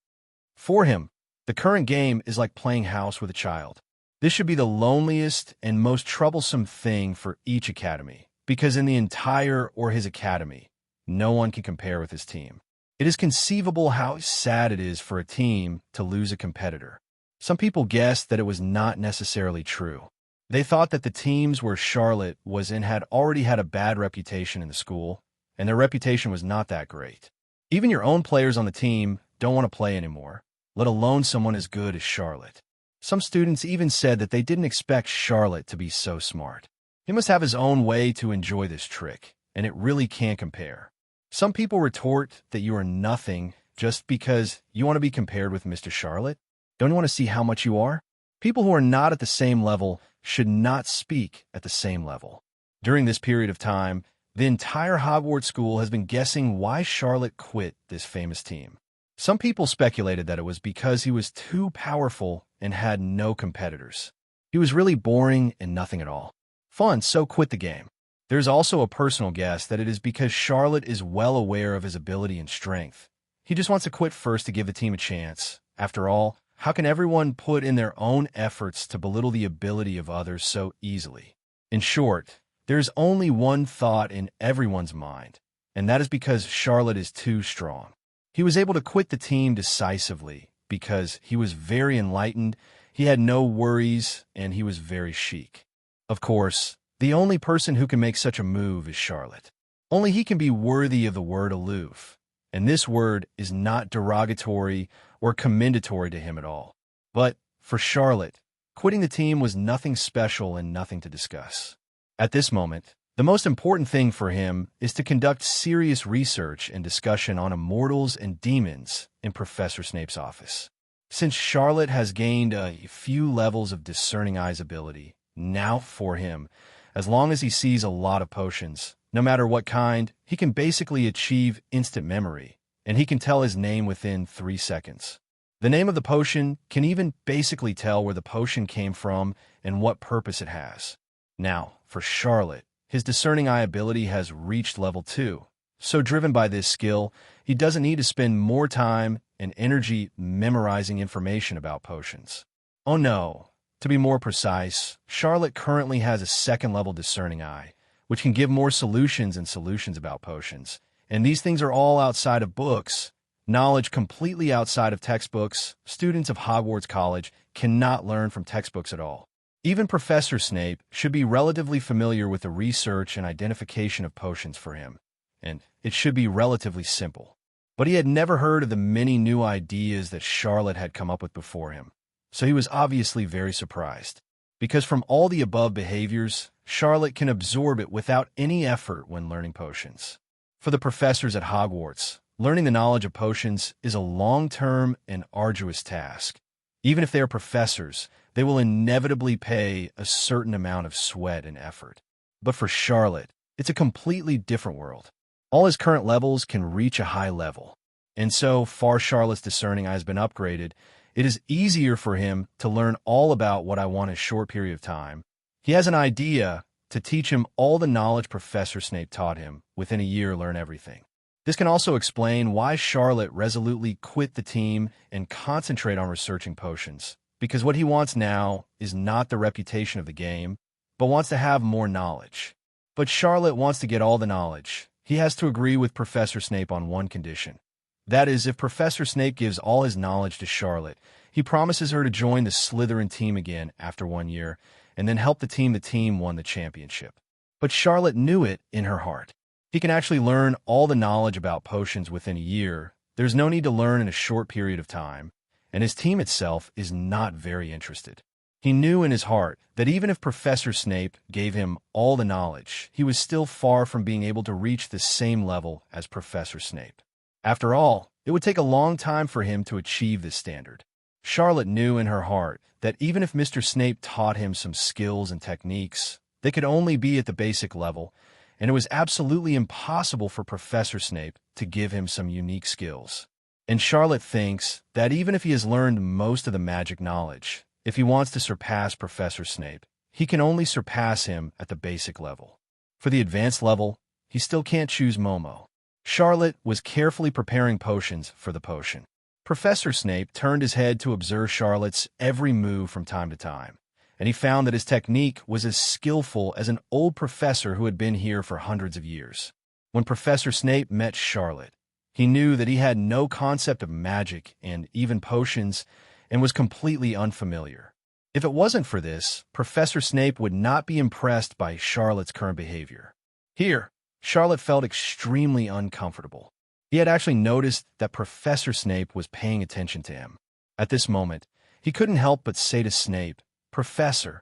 For him, the current game is like playing house with a child. This should be the loneliest and most troublesome thing for each academy, because in the entire or his academy, no one can compare with his team. It is conceivable how sad it is for a team to lose a competitor. Some people guessed that it was not necessarily true. They thought that the teams where Charlotte was in had already had a bad reputation in the school, and their reputation was not that great. Even your own players on the team don't want to play anymore, let alone someone as good as Charlotte. Some students even said that they didn't expect Charlotte to be so smart. He must have his own way to enjoy this trick, and it really can't compare. Some people retort that you are nothing just because you want to be compared with Mr. Charlotte. Don't you want to see how much you are? People who are not at the same level should not speak at the same level. During this period of time, the entire Hogwarts school has been guessing why Charlotte quit this famous team. Some people speculated that it was because he was too powerful and had no competitors. He was really boring and nothing at all. Fun, so quit the game. There's also a personal guess that it is because Charlotte is well aware of his ability and strength. He just wants to quit first to give the team a chance. After all, how can everyone put in their own efforts to belittle the ability of others so easily? In short, there's only one thought in everyone's mind, and that is because Charlotte is too strong. He was able to quit the team decisively because he was very enlightened, he had no worries, and he was very chic. Of course, the only person who can make such a move is Charlotte. Only he can be worthy of the word aloof, and this word is not derogatory or commendatory to him at all. But for Charlotte, quitting the team was nothing special and nothing to discuss. At this moment, the most important thing for him is to conduct serious research and discussion on immortals and demons in Professor Snape's office. Since Charlotte has gained a few levels of discerning eyes ability, now for him, as long as he sees a lot of potions, no matter what kind, he can basically achieve instant memory, and he can tell his name within 3 seconds. The name of the potion can even basically tell where the potion came from and what purpose it has. Now, for Charlotte, his discerning eye ability has reached level 2, so driven by this skill, he doesn't need to spend more time and energy memorizing information about potions. Oh no! To be more precise, Charlotte currently has a second-level discerning eye, which can give more solutions and solutions about potions. And these things are all outside of books. Knowledge completely outside of textbooks. Students of Hogwarts College cannot learn from textbooks at all. Even Professor Snape should be relatively familiar with the research and identification of potions for him, and it should be relatively simple. But he had never heard of the many new ideas that Charlotte had come up with before him. So he was obviously very surprised, because from all the above behaviors, Charlotte can absorb it without any effort when learning potions. For the professors at Hogwarts, learning the knowledge of potions is a long-term and arduous task. Even if they are professors, they will inevitably pay a certain amount of sweat and effort. But for Charlotte, it's a completely different world. All his current levels can reach a high level. And so far Charlotte's discerning eye has been upgraded, it is easier for him to learn all about what I want in a short period of time. He has an idea to teach him all the knowledge Professor Snape taught him, within a year learn everything. This can also explain why Charlotte resolutely quit the team and concentrate on researching potions, because what he wants now is not the reputation of the game, but wants to have more knowledge. But Charlotte wants to get all the knowledge. He has to agree with Professor Snape on one condition. That is, if Professor Snape gives all his knowledge to Charlotte, he promises her to join the Slytherin team again after 1 year, and then help the team won the championship. But Charlotte knew it in her heart. He can actually learn all the knowledge about potions within a year. There's no need to learn in a short period of time, and his team itself is not very interested. He knew in his heart that even if Professor Snape gave him all the knowledge, he was still far from being able to reach the same level as Professor Snape. After all, it would take a long time for him to achieve this standard. Charlotte knew in her heart that even if Mr. Snape taught him some skills and techniques, they could only be at the basic level, and it was absolutely impossible for Professor Snape to give him some unique skills. And Charlotte thinks that even if he has learned most of the magic knowledge, if he wants to surpass Professor Snape, he can only surpass him at the basic level. For the advanced level, he still can't choose Momo. Charlotte was carefully preparing potions for the potion. Professor Snape turned his head to observe Charlotte's every move from time to time, and he found that his technique was as skillful as an old professor who had been here for hundreds of years. When Professor Snape met Charlotte, he knew that he had no concept of magic and even potions and was completely unfamiliar. If it wasn't for this, Professor Snape would not be impressed by Charlotte's current behavior. Here, Charlotte felt extremely uncomfortable. He had actually noticed that Professor Snape was paying attention to him. At this moment, he couldn't help but say to Snape, "Professor,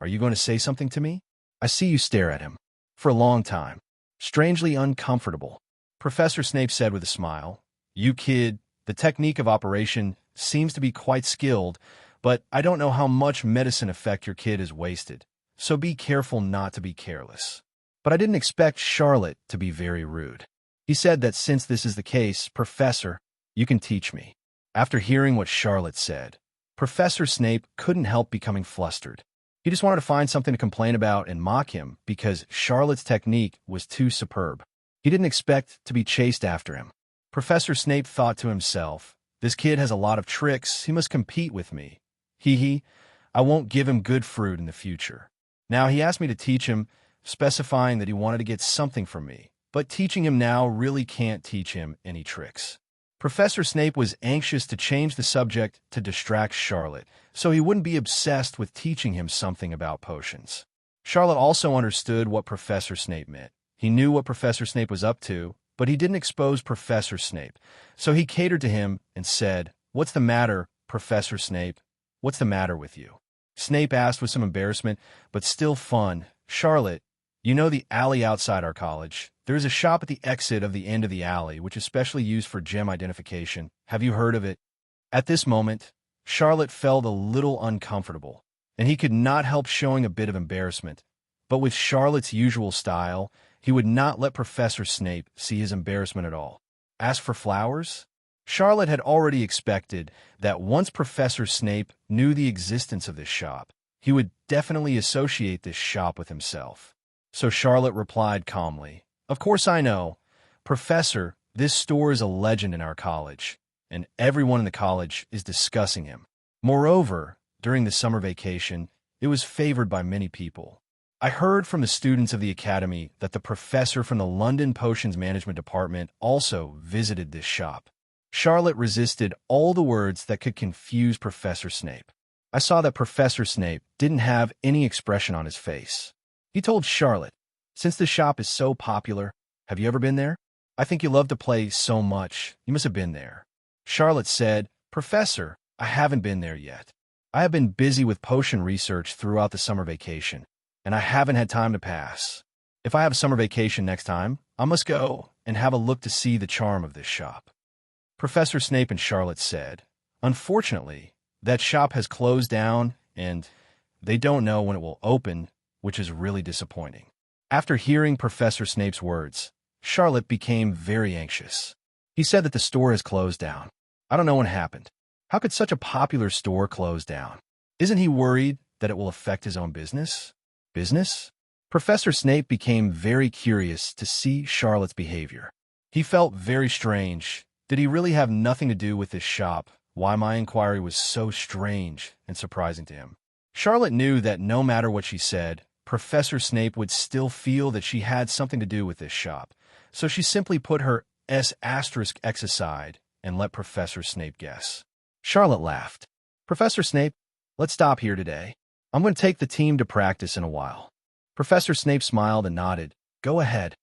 are you going to say something to me? I see you stare at him." For a long time. Strangely uncomfortable. Professor Snape said with a smile, "You kid, the technique of operation seems to be quite skilled, but I don't know how much medicine effect your kid has wasted, so be careful not to be careless." But I didn't expect Charlotte to be very rude. He said that since this is the case, "Professor, you can teach me." After hearing what Charlotte said, Professor Snape couldn't help becoming flustered. He just wanted to find something to complain about and mock him because Charlotte's technique was too superb. He didn't expect to be chased after him. Professor Snape thought to himself, "This kid has a lot of tricks. He must compete with me. Hee, I won't give him good fruit in the future." Now he asked me to teach him, specifying that he wanted to get something from me, but teaching him now really can't teach him any tricks. Professor Snape was anxious to change the subject to distract Charlotte, so he wouldn't be obsessed with teaching him something about potions. Charlotte also understood what Professor Snape meant. He knew what Professor Snape was up to, but he didn't expose Professor Snape, so he catered to him and said, "What's the matter, Professor Snape? What's the matter with you?" Snape asked with some embarrassment, but still fun, "Charlotte, you know the alley outside our college? There is a shop at the exit of the end of the alley, which is specially used for gem identification. Have you heard of it?" At this moment, Charlotte felt a little uncomfortable, and he could not help showing a bit of embarrassment. But with Charlotte's usual style, he would not let Professor Snape see his embarrassment at all. Ask for flowers? Charlotte had already expected that once Professor Snape knew the existence of this shop, he would definitely associate this shop with himself. So Charlotte replied calmly, "Of course I know. Professor, this store is a legend in our college, and everyone in the college is discussing him. Moreover, during the summer vacation, it was favored by many people. I heard from the students of the academy that the professor from the London Potions Management Department also visited this shop." Charlotte resisted all the words that could confuse Professor Snape. I saw that Professor Snape didn't have any expression on his face. He told Charlotte, "Since the shop is so popular, have you ever been there? I think you love to play so much, you must have been there." Charlotte said, "Professor, I haven't been there yet. I have been busy with potion research throughout the summer vacation, and I haven't had time to pass. If I have a summer vacation next time, I must go and have a look to see the charm of this shop." Professor Snape and Charlotte said, "Unfortunately, that shop has closed down, and they don't know when it will open, which is really disappointing. After hearing Professor Snape's words, Charlotte became very anxious. He said that the store has closed down. I don't know what happened. How could such a popular store close down? Isn't he worried that it will affect his own business? Business? Professor Snape became very curious to see Charlotte's behavior. He felt very strange. Did he really have nothing to do with this shop? Why my inquiry was so strange and surprising to him. Charlotte knew that no matter what she said, Professor Snape would still feel that she had something to do with this shop. So she simply put her S** X aside and let Professor Snape guess. Charlotte laughed. Professor Snape, let's stop here today. I'm going to take the team to practice in a while. Professor Snape smiled and nodded. Go ahead.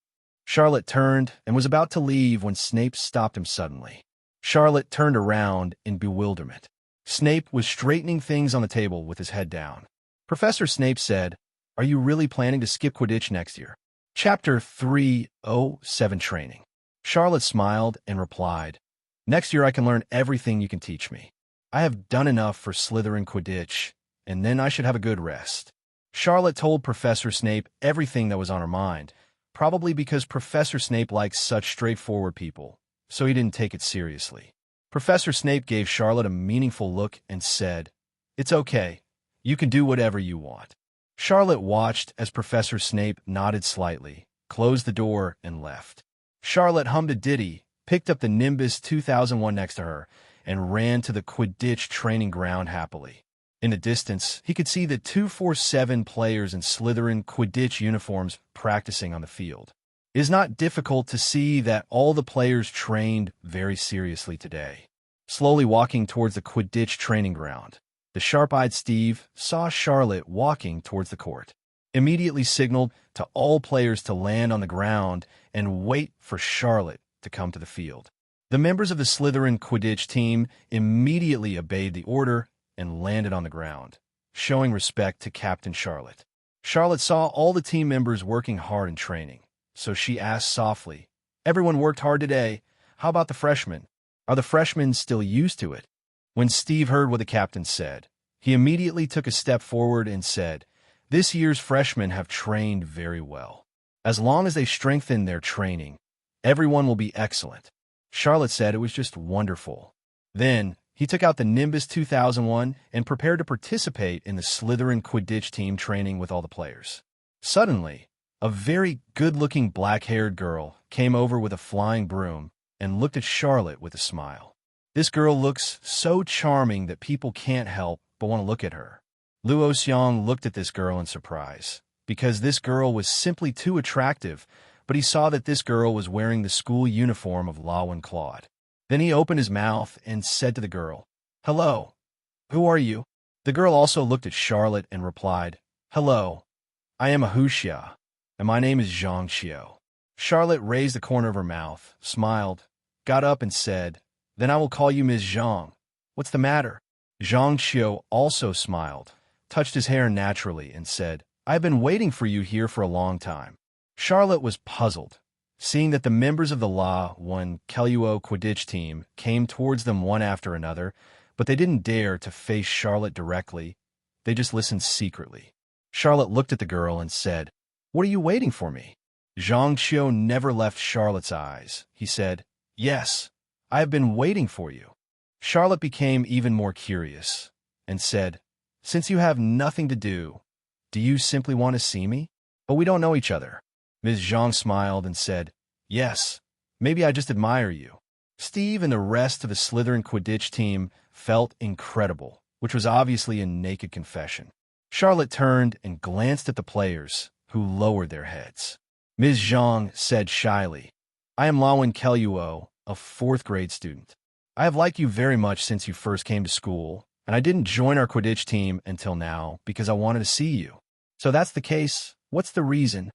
Charlotte turned and was about to leave when Snape stopped him suddenly. Charlotte turned around in bewilderment. Snape was straightening things on the table with his head down. Professor Snape said, Are you really planning to skip Quidditch next year? Chapter 307 Training. Charlotte smiled and replied, Next year I can learn everything you can teach me. I have done enough for Slytherin Quidditch, and then I should have a good rest. Charlotte told Professor Snape everything that was on her mind, probably because Professor Snape likes such straightforward people, so he didn't take it seriously. Professor Snape gave Charlotte a meaningful look and said, It's okay. You can do whatever you want. Charlotte watched as Professor Snape nodded slightly, closed the door, and left. Charlotte hummed a ditty, picked up the Nimbus 2001 next to her, and ran to the Quidditch training ground happily. In the distance, he could see the 247 players in Slytherin Quidditch uniforms practicing on the field. It is not difficult to see that all the players trained very seriously today. Slowly walking towards the Quidditch training ground, the sharp-eyed Steve saw Charlotte walking towards the court. Immediately signaled to all players to land on the ground and wait for Charlotte to come to the field. The members of the Slytherin Quidditch team immediately obeyed the order and landed on the ground, showing respect to Captain Charlotte. Charlotte saw all the team members working hard in training, so she asked softly, Everyone worked hard today. How about the freshmen? Are the freshmen still used to it? When Steve heard what the captain said, he immediately took a step forward and said, This year's freshmen have trained very well. As long as they strengthen their training, everyone will be excellent. Charlotte said it was just wonderful. Then, he took out the Nimbus 2001 and prepared to participate in the Slytherin Quidditch team training with all the players. Suddenly, a very good-looking black-haired girl came over with a flying broom and looked at Charlotte with a smile. This girl looks so charming that people can't help but want to look at her. Luo Xiong looked at this girl in surprise, because this girl was simply too attractive, but he saw that this girl was wearing the school uniform of Lawan Claude. Then he opened his mouth and said to the girl, Hello, who are you? The girl also looked at Charlotte and replied, Hello, I am Ahuxia, and my name is Zhang Xiao. Charlotte raised the corner of her mouth, smiled, got up and said, Then I will call you Ms. Zhang. What's the matter? Zhang Xiao also smiled, touched his hair naturally, and said, I have been waiting for you here for a long time. Charlotte was puzzled, seeing that the members of the La One Keluo Quidditch team came towards them one after another, but they didn't dare to face Charlotte directly. They just listened secretly. Charlotte looked at the girl and said, What are you waiting for me? Zhang Xiao never left Charlotte's eyes. He said, Yes, I have been waiting for you. Charlotte became even more curious and said, Since you have nothing to do you simply want to see me? But we don't know each other. Ms. Zhang smiled and said, Yes, maybe I just admire you. Steve and the rest of the Slytherin Quidditch team felt incredible, which was obviously a naked confession. Charlotte turned and glanced at the players, who lowered their heads. Ms. Zhang said shyly, I am Lawan Keluo, a 4th grade student. I have liked you very much since you first came to school, and I didn't join our Quidditch team until now because I wanted to see you. So that's the case. What's the reason?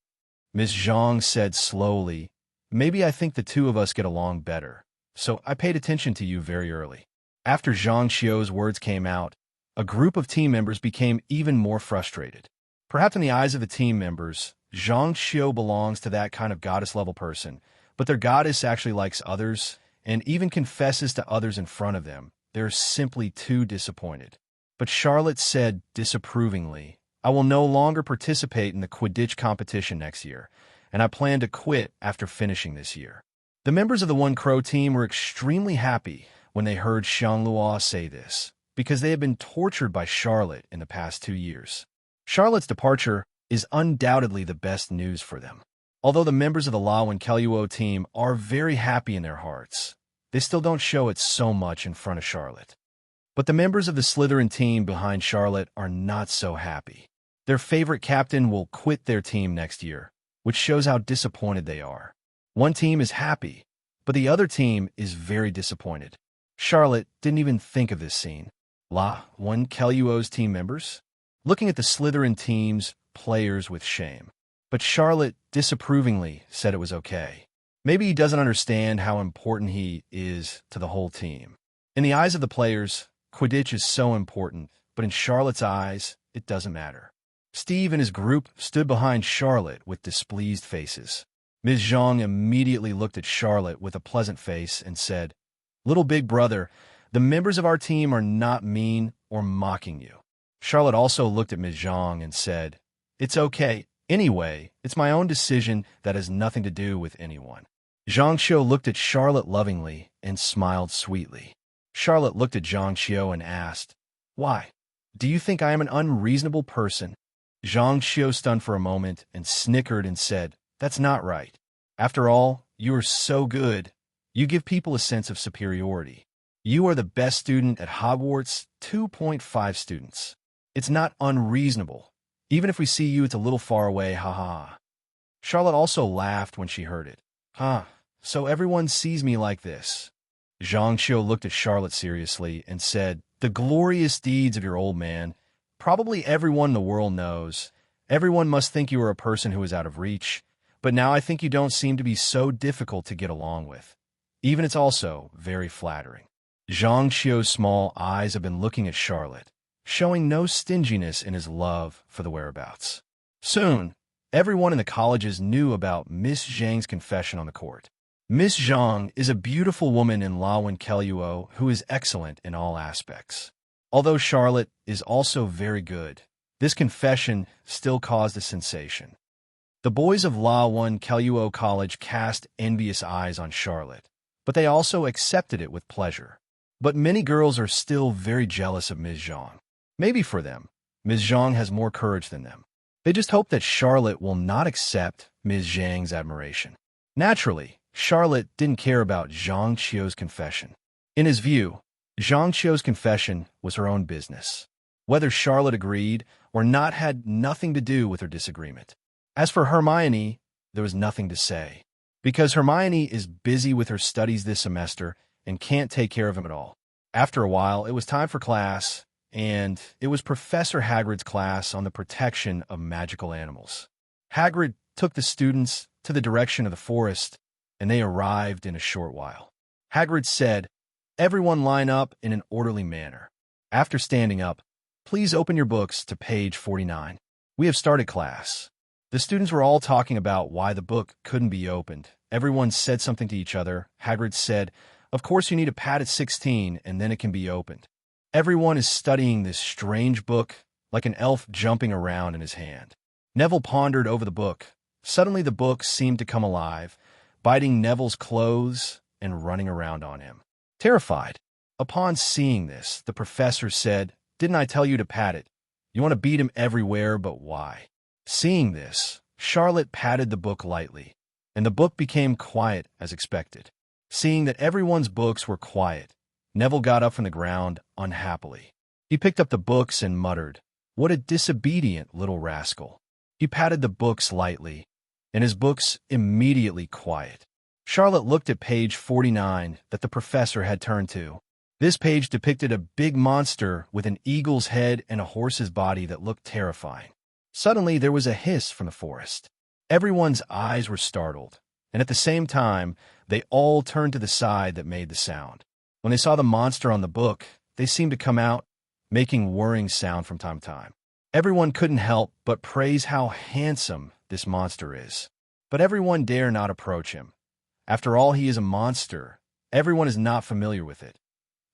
Ms. Zhang said slowly, Maybe I think the two of us get along better, so I paid attention to you very early. After Zhang Xiao's words came out, a group of team members became even more frustrated. Perhaps in the eyes of the team members, Zhang Xiao belongs to that kind of goddess-level person, but their goddess actually likes others and even confesses to others in front of them. They're simply too disappointed. But Charlotte said disapprovingly, "I will no longer participate in the Quidditch competition next year, and I plan to quit after finishing this year." The members of the One Crow team were extremely happy when they heard Xianglua say this, because they had been tortured by Charlotte in the past 2 years. Charlotte's departure is undoubtedly the best news for them. Although the members of the Lao and Keluo team are very happy in their hearts, they still don't show it so much in front of Charlotte. But the members of the Slytherin team behind Charlotte are not so happy. Their favorite captain will quit their team next year, which shows how disappointed they are. One team is happy, but the other team is very disappointed. Charlotte didn't even think of this scene. One Keluo's team members, looking at the Slytherin team's players with shame. But Charlotte disapprovingly said it was okay. Maybe he doesn't understand how important he is to the whole team. In the eyes of the players, Quidditch is so important, but in Charlotte's eyes, it doesn't matter. Steve and his group stood behind Charlotte with displeased faces. Ms. Zhang immediately looked at Charlotte with a pleasant face and said, "Little big brother, the members of our team are not mean or mocking you." Charlotte also looked at Ms. Zhang and said, "It's okay. Anyway, it's my own decision that has nothing to do with anyone." Zhang Xiu looked at Charlotte lovingly and smiled sweetly. Charlotte looked at Zhang Xiu and asked, "Why? Do you think I am an unreasonable person?" Zhang Xiu stunned for a moment and snickered and said, "That's not right. After all, you are so good. You give people a sense of superiority. You are the best student at Hogwarts, 2.5 students. It's not unreasonable. Even if we see you, it's a little far away, ha." Charlotte also laughed when she heard it. So everyone sees me like this." Zhang Xiu looked at Charlotte seriously and said, "The glorious deeds of your old man, probably everyone in the world knows. Everyone must think you are a person who is out of reach, but now I think you don't seem to be so difficult to get along with. Even it's also very flattering." Zhang Xiu's small eyes have been looking at Charlotte, showing no stinginess in his love for the whereabouts. Soon, everyone in the colleges knew about Miss Zhang's confession on the court. Miss Zhang is a beautiful woman in Laowen Keluo who is excellent in all aspects. Although Charlotte is also very good, this confession still caused a sensation. The boys of Laowen Keluo College cast envious eyes on Charlotte, but they also accepted it with pleasure. But many girls are still very jealous of Ms. Zhang. Maybe for them, Ms. Zhang has more courage than them. They just hope that Charlotte will not accept Ms. Zhang's admiration. Naturally, Charlotte didn't care about Zhang Qiu's confession. In his view, Zhang Qiu's confession was her own business. Whether Charlotte agreed or not had nothing to do with her disagreement. As for Hermione, there was nothing to say, because Hermione is busy with her studies this semester and can't take care of him at all. After a while, it was time for class, and it was Professor Hagrid's class on the protection of magical animals. Hagrid took the students to the direction of the forest, and they arrived in a short while. Hagrid said, "Everyone line up in an orderly manner. After standing up, please open your books to page 49. We have started class." The students were all talking about why the book couldn't be opened. Everyone said something to each other. Hagrid said, "Of course you need a pad at 16, and then it can be opened." Everyone is studying this strange book like an elf jumping around in his hand. Neville pondered over the book. Suddenly the book seemed to come alive, biting Neville's clothes and running around on him. Terrified. Upon seeing this, the professor said, "Didn't I tell you to pat it? You want to beat him everywhere, but why?" Seeing this, Charlotte patted the book lightly, and the book became quiet as expected. Seeing that everyone's books were quiet, Neville got up from the ground unhappily. He picked up the books and muttered, "What a disobedient little rascal." He patted the books lightly, and his books immediately quiet. Charlotte looked at page 49 that the professor had turned to. This page depicted a big monster with an eagle's head and a horse's body that looked terrifying. Suddenly, there was a hiss from the forest. Everyone's eyes were startled, and at the same time, they all turned to the side that made the sound. When they saw the monster on the book, they seemed to come out, making whirring sound from time to time. Everyone couldn't help but praise how handsome this monster is. But everyone dare not approach him. After all, he is a monster. Everyone is not familiar with it.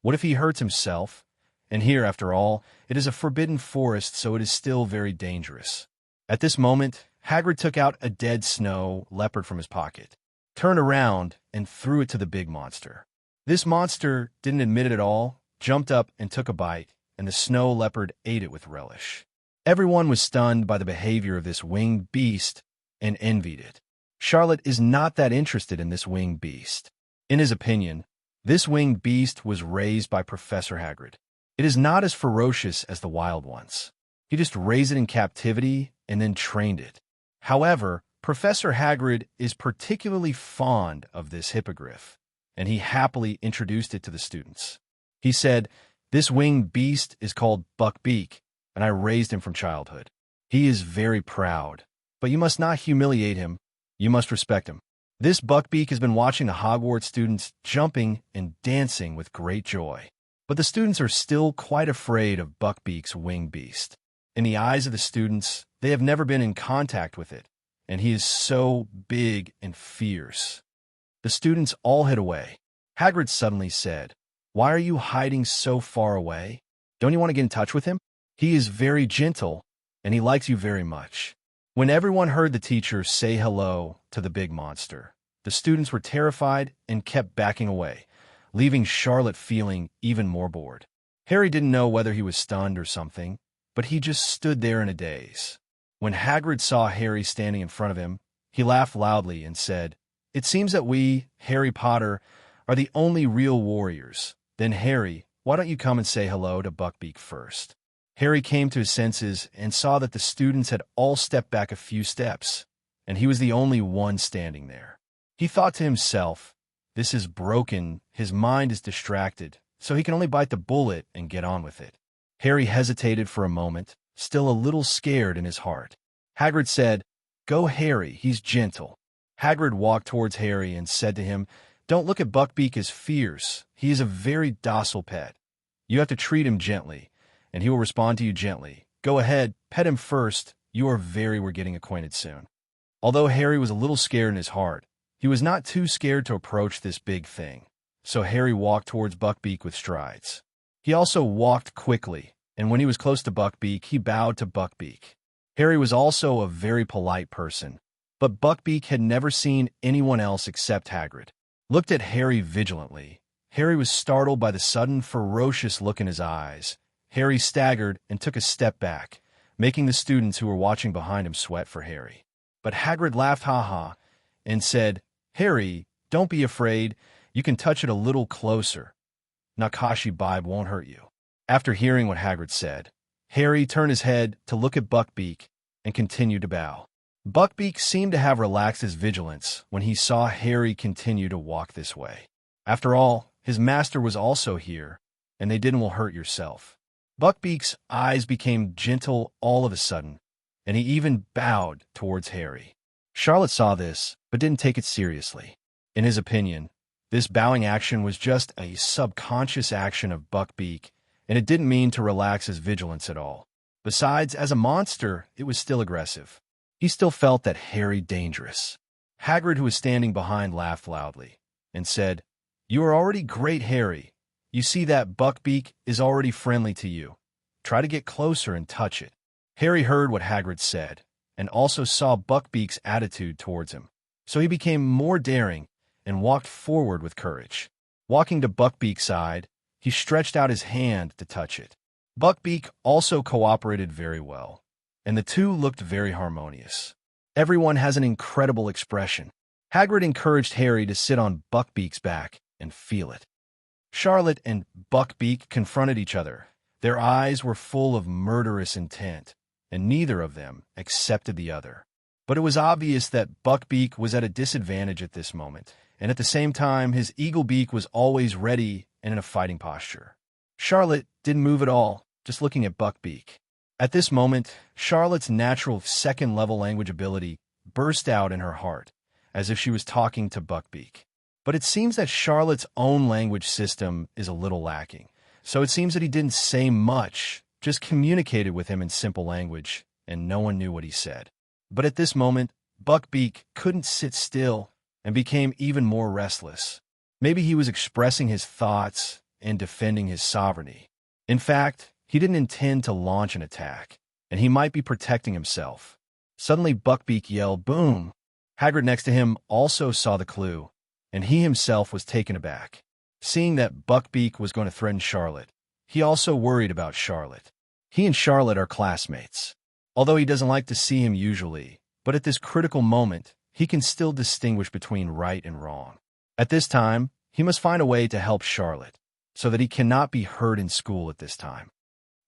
What if he hurts himself? And here, after all, it is a forbidden forest, so it is still very dangerous. At this moment, Hagrid took out a dead snow leopard from his pocket, turned around, and threw it to the big monster. This monster didn't admit it at all, jumped up and took a bite, and the snow leopard ate it with relish. Everyone was stunned by the behavior of this winged beast and envied it. Charlotte is not that interested in this winged beast. In his opinion, this winged beast was raised by Professor Hagrid. It is not as ferocious as the wild ones. He just raised it in captivity and then trained it. However, Professor Hagrid is particularly fond of this hippogriff, and he happily introduced it to the students. He said, "This winged beast is called Buckbeak, and I raised him from childhood. He is very proud, but you must not humiliate him. You must respect him. This Buckbeak has been watching the Hogwarts students jumping and dancing with great joy. But the students are still quite afraid of Buckbeak's winged beast. In the eyes of the students, they have never been in contact with it, and he is so big and fierce." The students all hid away. Hagrid suddenly said, "Why are you hiding so far away? Don't you want to get in touch with him? He is very gentle, and he likes you very much." When everyone heard the teacher say hello to the big monster, the students were terrified and kept backing away, leaving Charlotte feeling even more bored. Harry didn't know whether he was stunned or something, but he just stood there in a daze. When Hagrid saw Harry standing in front of him, he laughed loudly and said, "It seems that we, Harry Potter, are the only real warriors. Then, Harry, why don't you come and say hello to Buckbeak first?" Harry came to his senses and saw that the students had all stepped back a few steps, and he was the only one standing there. He thought to himself, "This is broken, his mind is distracted, so he can only bite the bullet and get on with it." Harry hesitated for a moment, still a little scared in his heart. Hagrid said, "Go, Harry, he's gentle." Hagrid walked towards Harry and said to him, "Don't look at Buckbeak as fierce. He is a very docile pet. You have to treat him gently, and he will respond to you gently. Go ahead, pet him first. We're getting acquainted soon." Although Harry was a little scared in his heart, he was not too scared to approach this big thing. So Harry walked towards Buckbeak with strides. He also walked quickly, and when he was close to Buckbeak, he bowed to Buckbeak. Harry was also a very polite person, but Buckbeak had never seen anyone else except Hagrid. Looked at Harry vigilantly. Harry was startled by the sudden ferocious look in his eyes. Harry staggered and took a step back, making the students who were watching behind him sweat for Harry. But Hagrid laughed ha-ha and said, "Harry, don't be afraid. You can touch it a little closer. Nakashi Bibe won't hurt you." After hearing what Hagrid said, Harry turned his head to look at Buckbeak and continued to bow. Buckbeak seemed to have relaxed his vigilance when he saw Harry continue to walk this way. After all, his master was also here, and they didn't will hurt yourself. Buckbeak's eyes became gentle all of a sudden, and he even bowed towards Harry. Charlotte saw this, but didn't take it seriously. In his opinion, this bowing action was just a subconscious action of Buckbeak, and it didn't mean to relax his vigilance at all. Besides, as a monster, it was still aggressive. He still felt that Harry dangerous. Hagrid, who was standing behind, laughed loudly and said, "You are already great, Harry. You see that Buckbeak is already friendly to you. Try to get closer and touch it." Harry heard what Hagrid said, and also saw Buckbeak's attitude towards him. So he became more daring and walked forward with courage. Walking to Buckbeak's side, he stretched out his hand to touch it. Buckbeak also cooperated very well, and the two looked very harmonious. Everyone has an incredible expression. Hagrid encouraged Harry to sit on Buckbeak's back and feel it. Charlotte and Buckbeak confronted each other. Their eyes were full of murderous intent, and neither of them accepted the other. But it was obvious that Buckbeak was at a disadvantage at this moment, and at the same time, his eagle beak was always ready and in a fighting posture. Charlotte didn't move at all, just looking at Buckbeak. At this moment, Charlotte's natural second-level language ability burst out in her heart, as if she was talking to Buckbeak. But it seems that Charlotte's own language system is a little lacking, so it seems that he didn't say much, just communicated with him in simple language, and no one knew what he said. But at this moment, Buckbeak couldn't sit still and became even more restless. Maybe he was expressing his thoughts and defending his sovereignty. In fact, he didn't intend to launch an attack, and he might be protecting himself. Suddenly, Buckbeak yelled, "Boom!" Hagrid next to him also saw the clue, and he himself was taken aback. Seeing that Buckbeak was going to threaten Charlotte, he also worried about Charlotte. He and Charlotte are classmates. Although he doesn't like to see him usually, but at this critical moment, he can still distinguish between right and wrong. At this time, he must find a way to help Charlotte, so that he cannot be hurt in school at this time.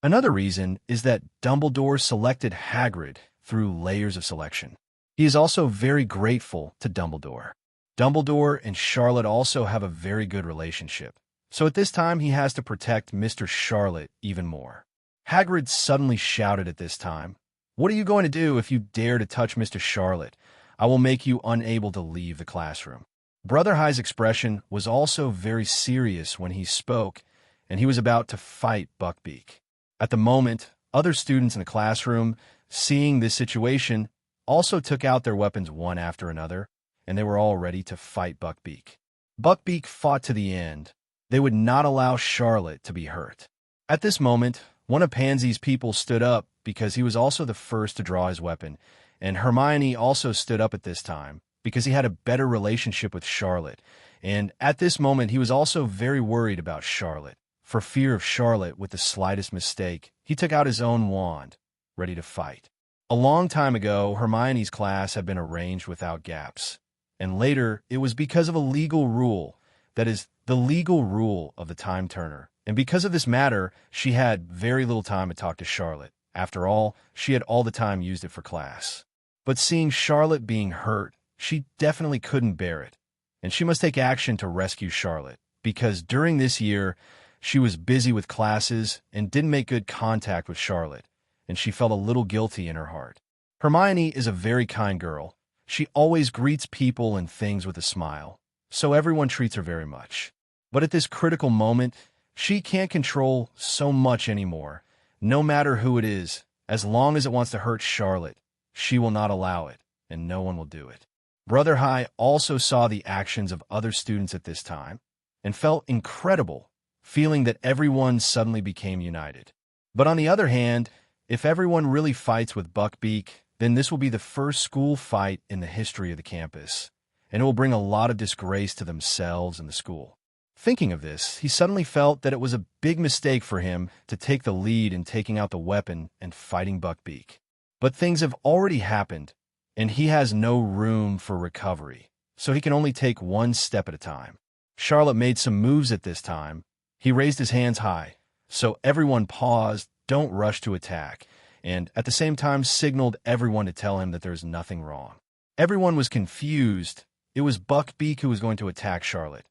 Another reason is that Dumbledore selected Hagrid through layers of selection. He is also very grateful to Dumbledore. Dumbledore and Charlotte also have a very good relationship, so at this time he has to protect Mr. Charlotte even more. Hagrid suddenly shouted at this time, "What are you going to do if you dare to touch Mr. Charlotte? I will make you unable to leave the classroom." Brother High's expression was also very serious when he spoke, and he was about to fight Buckbeak. At the moment, other students in the classroom, seeing this situation, also took out their weapons one after another, and they were all ready to fight Buckbeak. Buckbeak fought to the end. They would not allow Charlotte to be hurt. At this moment, one of Pansy's people stood up because he was also the first to draw his weapon, and Hermione also stood up at this time because he had a better relationship with Charlotte, and at this moment he was also very worried about Charlotte. For fear of Charlotte with the slightest mistake, he took out his own wand, ready to fight. A long time ago, Hermione's class had been arranged without gaps, and later it was because of a legal rule, that is, the legal rule of the Time Turner, and because of this matter, she had very little time to talk to Charlotte. After all, she had all the time used it for class. But seeing Charlotte being hurt, she definitely couldn't bear it, and she must take action to rescue Charlotte, because during this year, she was busy with classes and didn't make good contact with Charlotte, and she felt a little guilty in her heart. Hermione is a very kind girl. She always greets people and things with a smile, so everyone treats her very much. But at this critical moment, she can't control so much anymore. No matter who it is, as long as it wants to hurt Charlotte, she will not allow it, and no one will do it. Brother High also saw the actions of other students at this time, and felt incredible, feeling that everyone suddenly became united. But on the other hand, if everyone really fights with Buckbeak, then this will be the first school fight in the history of the campus, and it will bring a lot of disgrace to themselves and the school. Thinking of this, he suddenly felt that it was a big mistake for him to take the lead in taking out the weapon and fighting Buckbeak. But things have already happened, and he has no room for recovery, so he can only take one step at a time. Charlotte made some moves at this time. He raised his hands high, so everyone paused, don't rush to attack, and at the same time signaled everyone to tell him that there's nothing wrong. Everyone was confused. It was Buckbeak who was going to attack Charlotte.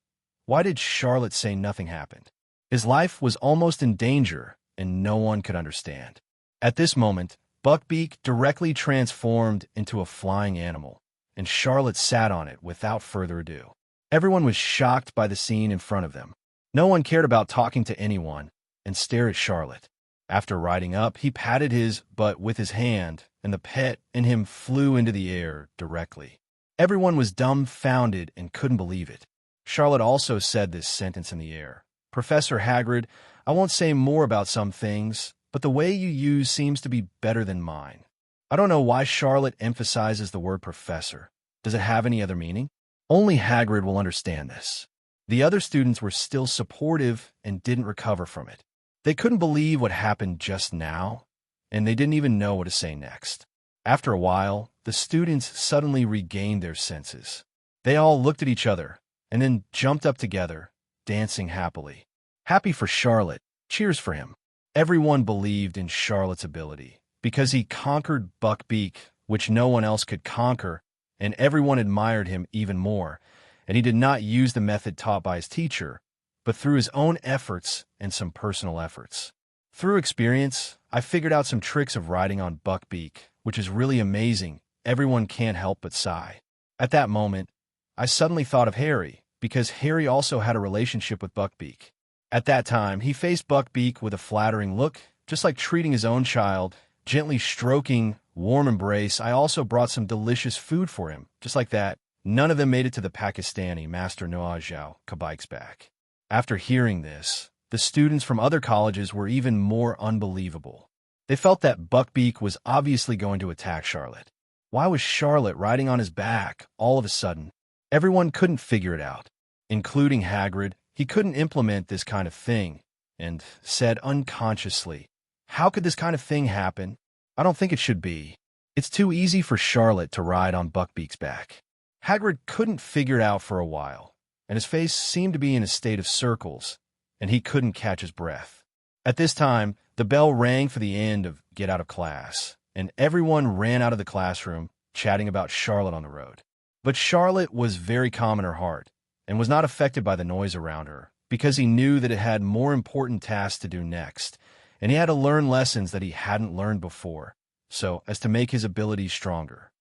Why did Charlotte say nothing happened? His life was almost in danger, and no one could understand. At this moment, Buckbeak directly transformed into a flying animal, and Charlotte sat on it without further ado. Everyone was shocked by the scene in front of them. No one cared about talking to anyone, and stared at Charlotte. After riding up, he patted his butt with his hand, and the pet in him flew into the air directly. Everyone was dumbfounded and couldn't believe it. Charlotte also said this sentence in the air. "Professor Hagrid, I won't say more about some things, but the way you use seems to be better than mine." I don't know why Charlotte emphasizes the word professor. Does it have any other meaning? Only Hagrid will understand this. The other students were still supportive and didn't recover from it. They couldn't believe what happened just now, and they didn't even know what to say next. After a while, the students suddenly regained their senses. They all looked at each other, and then jumped up together, dancing happily. Happy for Charlotte, cheers for him. Everyone believed in Charlotte's ability, because he conquered Buckbeak, which no one else could conquer, and everyone admired him even more, and he did not use the method taught by his teacher, but through his own efforts and some personal efforts. Through experience, I figured out some tricks of riding on Buckbeak, which is really amazing. Everyone can't help but sigh. At that moment, I suddenly thought of Harry, because Harry also had a relationship with Buckbeak. At that time, he faced Buckbeak with a flattering look, just like treating his own child, gently stroking, warm embrace. I also brought some delicious food for him, just like that. None of them made it to the Pakistani Master Noajau Kabike's back. After hearing this, the students from other colleges were even more unbelievable. They felt that Buckbeak was obviously going to attack Charlotte. Why was Charlotte riding on his back all of a sudden? Everyone couldn't figure it out, including Hagrid. He couldn't implement this kind of thing, and said unconsciously, "How could this kind of thing happen? I don't think it should be. It's too easy for Charlotte to ride on Buckbeak's back." Hagrid couldn't figure it out for a while, and his face seemed to be in a state of circles, and he couldn't catch his breath. At this time, the bell rang for the end of Get Out of Class, and everyone ran out of the classroom, chatting about Charlotte on the road. But Charlotte was very calm in her heart, and was not affected by the noise around her, because he knew that it had more important tasks to do next, and he had to learn lessons that he hadn't learned before, so as to make his abilities stronger.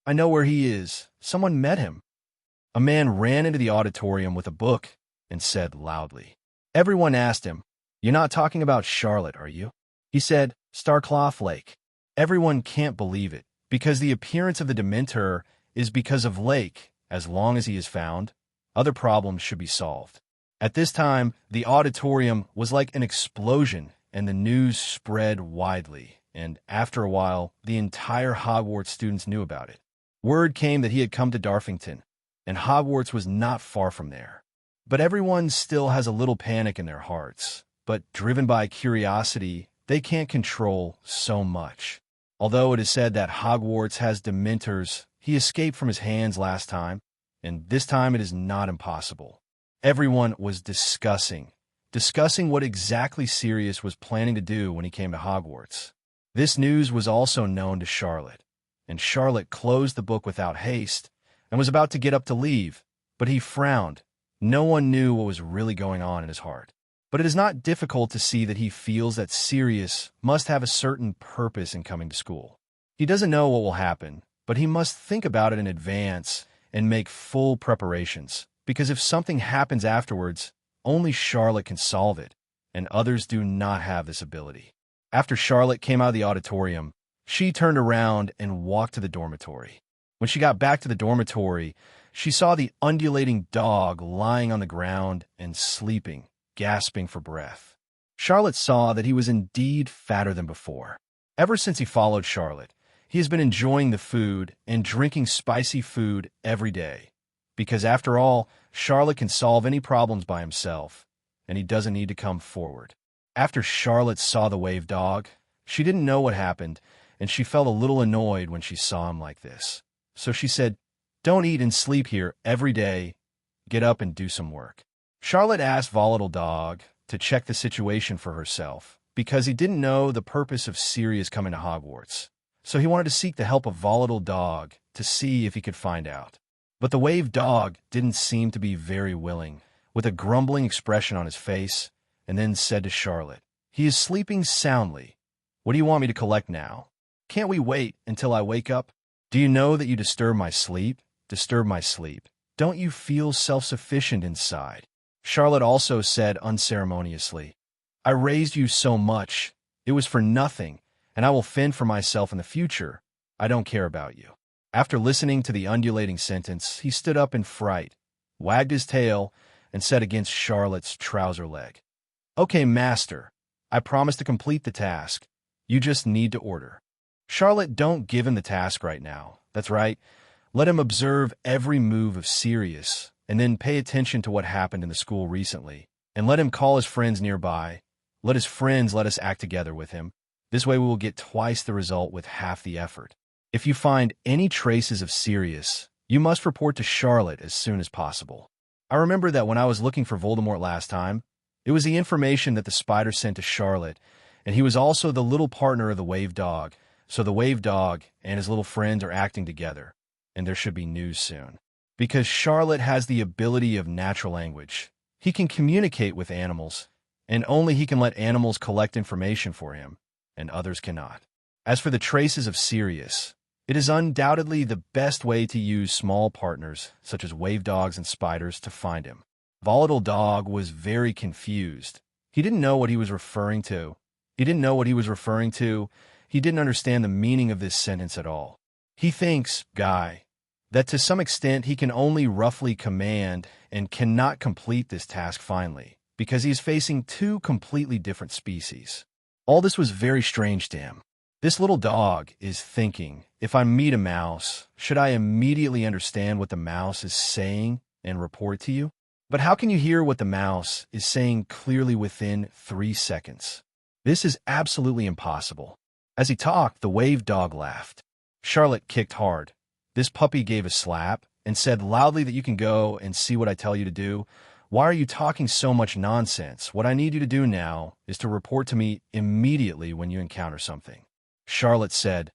"I know where he is. Someone met him." A man ran into the auditorium with a book and said loudly. Everyone asked him, "You're not talking about Charlotte, are you?" He said, "Starcloth Lake." Everyone can't believe it, because the appearance of the Dementor is because of Lake. As long as he is found, other problems should be solved. At this time, the auditorium was like an explosion, and the news spread widely, and after a while, the entire Hogwarts students knew about it. Word came that he had come to Darfington, and Hogwarts was not far from there. But everyone still has a little panic in their hearts, but driven by curiosity, they can't control so much. Although it is said that Hogwarts has Dementors, he escaped from his hands last time, and this time it is not impossible. Everyone was discussing what exactly Sirius was planning to do when he came to Hogwarts. This news was also known to Charlotte, and Charlotte closed the book without haste and was about to get up to leave, but he frowned. No one knew what was really going on in his heart. But it is not difficult to see that he feels that Sirius must have a certain purpose in coming to school. He doesn't know what will happen, but he must think about it in advance and make full preparations, because if something happens afterwards, only Charlotte can solve it, and others do not have this ability. After Charlotte came out of the auditorium, she turned around and walked to the dormitory. When she got back to the dormitory, she saw the undulating dog lying on the ground and sleeping, gasping for breath. Charlotte saw that he was indeed fatter than before. Ever since he followed Charlotte, he has been enjoying the food and drinking spicy food every day, because after all, Charlotte can solve any problems by himself, and he doesn't need to come forward. After Charlotte saw the wave dog, she didn't know what happened, and she felt a little annoyed when she saw him like this. So she said, "Don't eat and sleep here every day. Get up and do some work." Charlotte asked Volatile Dog to check the situation for herself, because he didn't know the purpose of Sirius coming to Hogwarts. So he wanted to seek the help of Volatile Dog to see if he could find out. But the wave dog didn't seem to be very willing, with a grumbling expression on his face, and then said to Charlotte, "He is sleeping soundly. What do you want me to collect now? Can't we wait until I wake up? Do you know that you disturb my sleep? Disturb my sleep. Don't you feel self-sufficient inside?" Charlotte also said unceremoniously, "I raised you so much. It was for nothing, and I will fend for myself in the future. I don't care about you." After listening to the undulating sentence, he stood up in fright, wagged his tail, and said against Charlotte's trouser leg, "Okay, master, I promise to complete the task. You just need to order." Charlotte, don't give him the task right now. That's right. Let him observe every move of Sirius, and then pay attention to what happened in the school recently, and let him call his friends nearby. Let his friends let us act together with him. This way we will get twice the result with half the effort. If you find any traces of Sirius, you must report to Charlotte as soon as possible. I remember that when I was looking for Voldemort last time, it was the information that the spider sent to Charlotte, and he was also the little partner of the wave dog, so the wave dog and his little friends are acting together, and there should be news soon. Because Charlotte has the ability of natural language. He can communicate with animals, and only he can let animals collect information for him, and others cannot. As for the traces of Sirius, it is undoubtedly the best way to use small partners, such as wave dogs and spiders, to find him. Volatile Dog was very confused. He didn't know what he was referring to. He didn't understand the meaning of this sentence at all. He thinks, that to some extent he can only roughly command and cannot complete this task finally, because he is facing two completely different species. All this was very strange to him. This little dog is thinking, if I meet a mouse, should I immediately understand what the mouse is saying and report to you? But how can you hear what the mouse is saying clearly within 3 seconds? This is absolutely impossible. As he talked, the wave dog laughed. Charlotte kicked hard. This puppy gave a slap and said loudly that you can go and see what I tell you to do. Why are you talking so much nonsense? What I need you to do now is to report to me immediately when you encounter something. Charlotte said,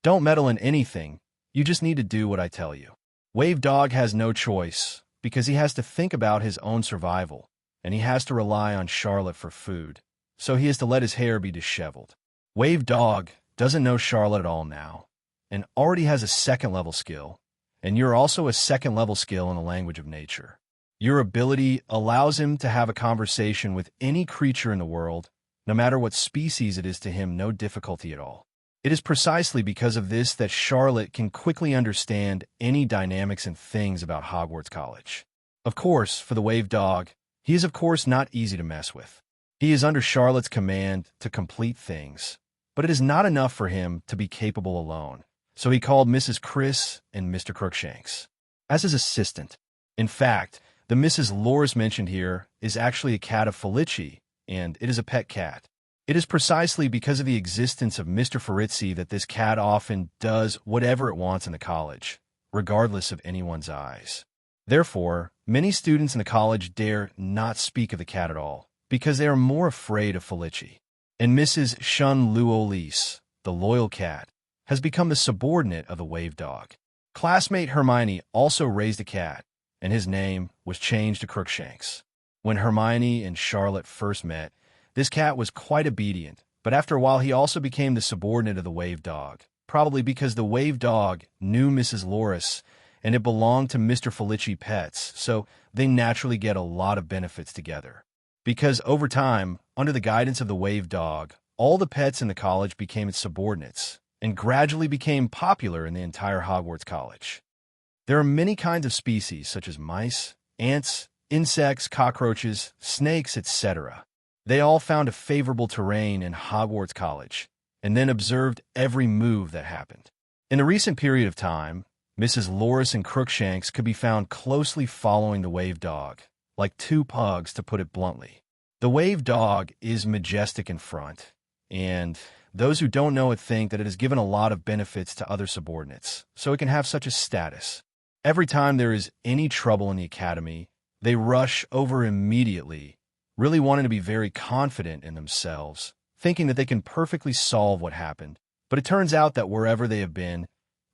don't meddle in anything. You just need to do what I tell you. Wave Dog has no choice because he has to think about his own survival, and he has to rely on Charlotte for food, so he has to let his hair be disheveled. Wave Dog doesn't know Charlotte at all now, and already has a second-level skill, and you're also a second-level skill in the language of nature. Your ability allows him to have a conversation with any creature in the world, no matter what species it is to him, no difficulty at all. It is precisely because of this that Charlotte can quickly understand any dynamics and things about Hogwarts College. Of course, for the Wave Dog, he is of course not easy to mess with. He is under Charlotte's command to complete things, but it is not enough for him to be capable alone, so he called Mrs. Chris and Mr. Crookshanks as his assistant. In fact, the Mrs. Loris mentioned here is actually a cat of Felici, and it is a pet cat. It is precisely because of the existence of Mr. Farizzi that this cat often does whatever it wants in the college, regardless of anyone's eyes. Therefore, many students in the college dare not speak of the cat at all, because they are more afraid of Felici. And Mrs. Shun Luolis, the loyal cat, has become the subordinate of the Wave Dog. Classmate Hermione also raised a cat, and his name was changed to Crookshanks. When Hermione and Charlotte first met, this cat was quite obedient, but after a while he also became the subordinate of the Wave Dog, probably because the Wave Dog knew Mrs. Loris, and it belonged to Mr. Felici Pets, so they naturally get a lot of benefits together. Because over time, under the guidance of the Wave Dog, all the pets in the college became its subordinates, and gradually became popular in the entire Hogwarts College. There are many kinds of species, such as mice, ants, insects, cockroaches, snakes, etc. They all found a favorable terrain in Hogwarts College, and then observed every move that happened. In a recent period of time, Mrs. Loris and Crookshanks could be found closely following the Wave Dog, like two pugs, to put it bluntly. The Wave Dog is majestic in front, and those who don't know it think that it has given a lot of benefits to other subordinates, so it can have such a status. Every time there is any trouble in the academy, they rush over immediately, really wanting to be very confident in themselves, thinking that they can perfectly solve what happened. But it turns out that wherever they have been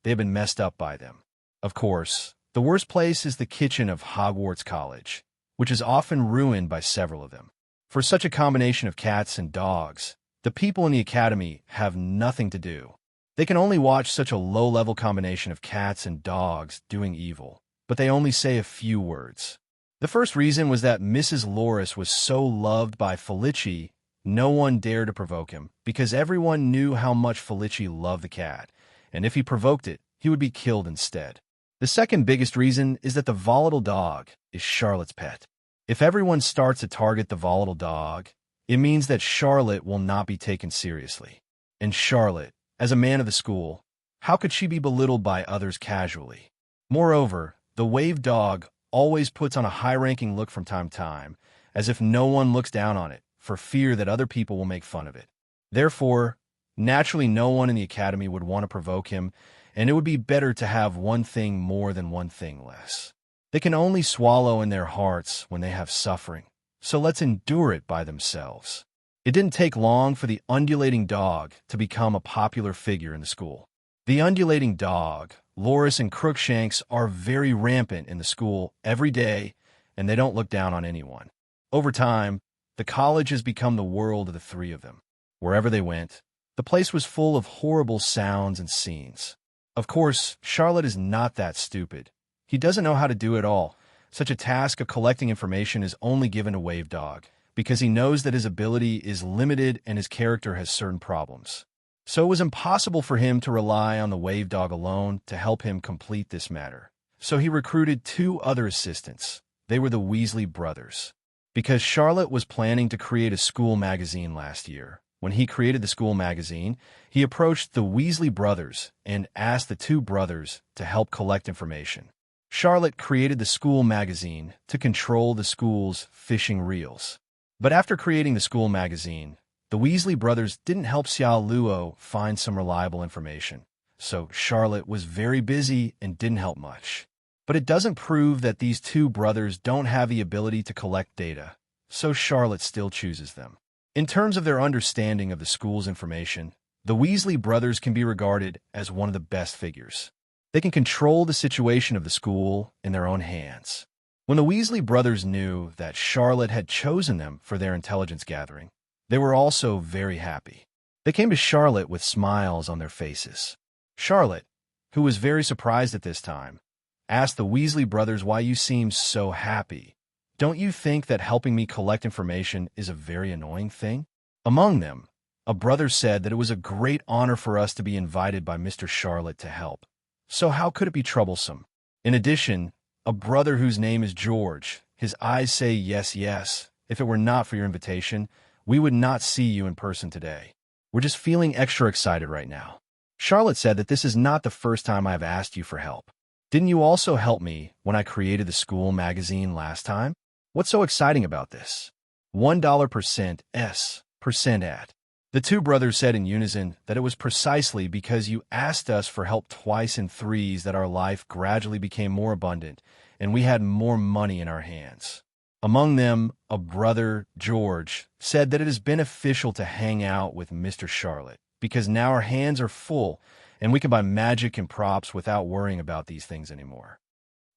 messed up by them. Of course, the worst place is the kitchen of Hogwarts College, which is often ruined by several of them. For such a combination of cats and dogs, the people in the academy have nothing to do. They can only watch such a low-level combination of cats and dogs doing evil, but they only say a few words. The first reason was that Mrs. Loris was so loved by Felici, no one dared to provoke him, because everyone knew how much Felici loved the cat, and if he provoked it, he would be killed instead. The second biggest reason is that the volatile dog is Charlotte's pet. If everyone starts to target the volatile dog, it means that Charlotte will not be taken seriously. And Charlotte, as a man of the school, how could she be belittled by others casually? Moreover, the Wave Dog always puts on a high-ranking look from time to time, as if no one looks down on it, for fear that other people will make fun of it. Therefore, naturally no one in the academy would want to provoke him, and it would be better to have one thing more than one thing less. They can only swallow in their hearts when they have suffering, so let's endure it by themselves. It didn't take long for the undulating dog to become a popular figure in the school. The undulating dog, Loris and Crookshanks, are very rampant in the school every day, and they don't look down on anyone. Over time, the college has become the world of the three of them. Wherever they went, the place was full of horrible sounds and scenes. Of course, Charlotte is not that stupid. He doesn't know how to do it all. Such a task of collecting information is only given to Wave Dog, because he knows that his ability is limited and his character has certain problems. So it was impossible for him to rely on the Wave Dog alone to help him complete this matter. So he recruited two other assistants. They were the Weasley brothers. because Charlotte was planning to create a school magazine last year. When he created the school magazine, he approached the Weasley brothers and asked the two brothers to help collect information. Charlotte created the school magazine to control the school's fishing reels. But after creating the school magazine, the Weasley brothers didn't help Xiao Luo find some reliable information. So Charlotte was very busy and didn't help much. But it doesn't prove that these two brothers don't have the ability to collect data, so Charlotte still chooses them. In terms of their understanding of the school's information, the Weasley brothers can be regarded as one of the best figures. They can control the situation of the school in their own hands. When the Weasley brothers knew that Charlotte had chosen them for their intelligence gathering, they were also very happy. They came to Charlotte with smiles on their faces. Charlotte, who was very surprised at this time, asked the Weasley brothers, "Why you seem so happy? Don't you think that helping me collect information is a very annoying thing?" Among them, a brother said that it was a great honor for us to be invited by Mr. Charlotte to help. So how could it be troublesome? In addition, a brother whose name is George, his eyes say yes, yes. If it were not for your invitation, we would not see you in person today. We're just feeling extra excited right now. Charlotte said that this is not the first time I have asked you for help. Didn't you also help me when I created the school magazine last time? What's so exciting about this? $1% at. The two brothers said in unison that it was precisely because you asked us for help twice in threes that our life gradually became more abundant and we had more money in our hands. Among them, a brother, George, said that it is beneficial to hang out with Mr. Charlotte because now our hands are full and we can buy magic and props without worrying about these things anymore.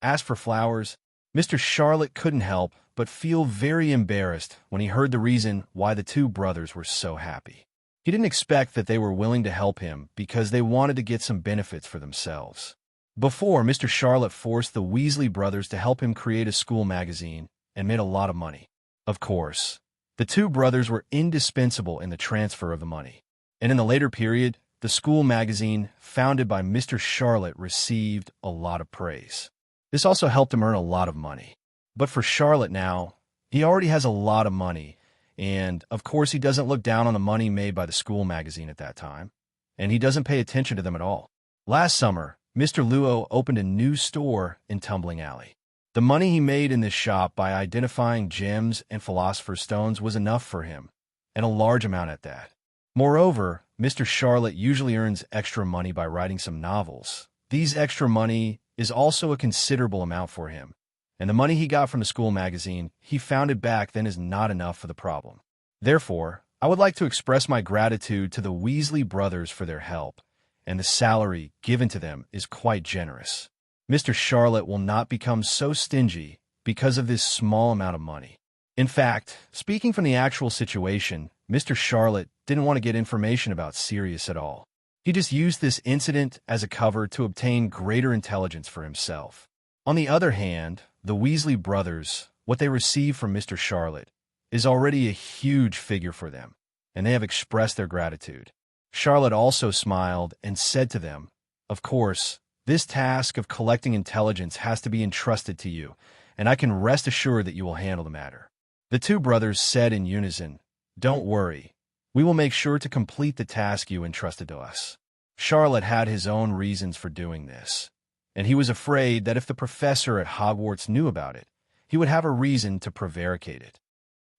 As for flowers, Mr. Charlotte couldn't help but feel very embarrassed when he heard the reason why the two brothers were so happy. He didn't expect that they were willing to help him because they wanted to get some benefits for themselves. Before, Mr. Charlotte forced the Weasley brothers to help him create a school magazine and made a lot of money. Of course, the two brothers were indispensable in the transfer of the money. And in the later period, the school magazine, founded by Mr. Charlotte, received a lot of praise. This also helped him earn a lot of money. But for Charlotte now, he already has a lot of money, and of course he doesn't look down on the money made by the school magazine at that time, and he doesn't pay attention to them at all. Last summer, Mr. Luo opened a new store in Tumbling Alley. The money he made in this shop by identifying gems and philosopher's stones was enough for him, and a large amount at that. Moreover, Mr. Charlotte usually earns extra money by writing some novels. These extra money is also a considerable amount for him, and the money he got from the school magazine he founded back then is not enough for the problem. Therefore, I would like to express my gratitude to the Weasley brothers for their help, and the salary given to them is quite generous. Mr. Charlotte will not become so stingy because of this small amount of money. In fact, speaking from the actual situation, Mr. Charlotte didn't want to get information about Sirius at all. He just used this incident as a cover to obtain greater intelligence for himself. On the other hand, the Weasley brothers, what they receive from Mr. Charlotte, is already a huge figure for them, and they have expressed their gratitude. Charlotte also smiled and said to them, "Of course, this task of collecting intelligence has to be entrusted to you, and I can rest assured that you will handle the matter." The two brothers said in unison, "Don't worry. We will make sure to complete the task you entrusted to us." Charlotte had his own reasons for doing this, and he was afraid that if the professor at Hogwarts knew about it, he would have a reason to prevaricate it.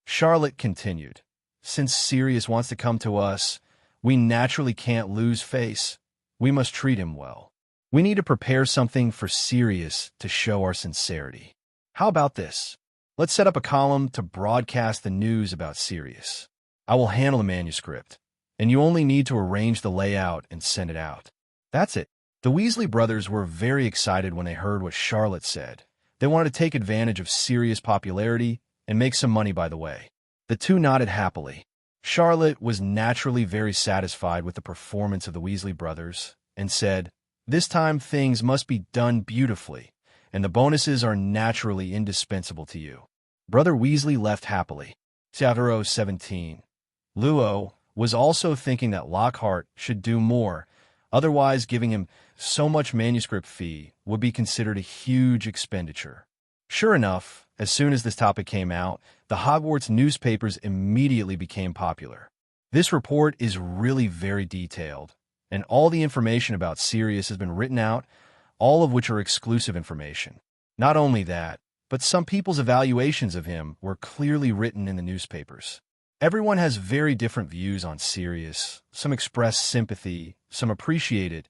Charlotte continued, "Since Sirius wants to come to us, we naturally can't lose face. We must treat him well. We need to prepare something for Sirius to show our sincerity. How about this? Let's set up a column to broadcast the news about Sirius. I will handle the manuscript, and you only need to arrange the layout and send it out. That's it." The Weasley brothers were very excited when they heard what Charlotte said. They wanted to take advantage of Sirius' popularity and make some money by the way. The two nodded happily. Charlotte was naturally very satisfied with the performance of the Weasley brothers and said, "This time things must be done beautifully, and the bonuses are naturally indispensable to you." Brother Weasley left happily. Chapter 17. Luo was also thinking that Lockhart should do more, otherwise giving him so much manuscript fee would be considered a huge expenditure. Sure enough, As soon as this topic came out, the Hogwarts newspapers immediately became popular. This report is really very detailed, and all the information about Sirius has been written out, all of which are exclusive information. Not only that, but some people's evaluations of him were clearly written in the newspapers. Everyone has very different views on Sirius. Some express sympathy, some appreciate it.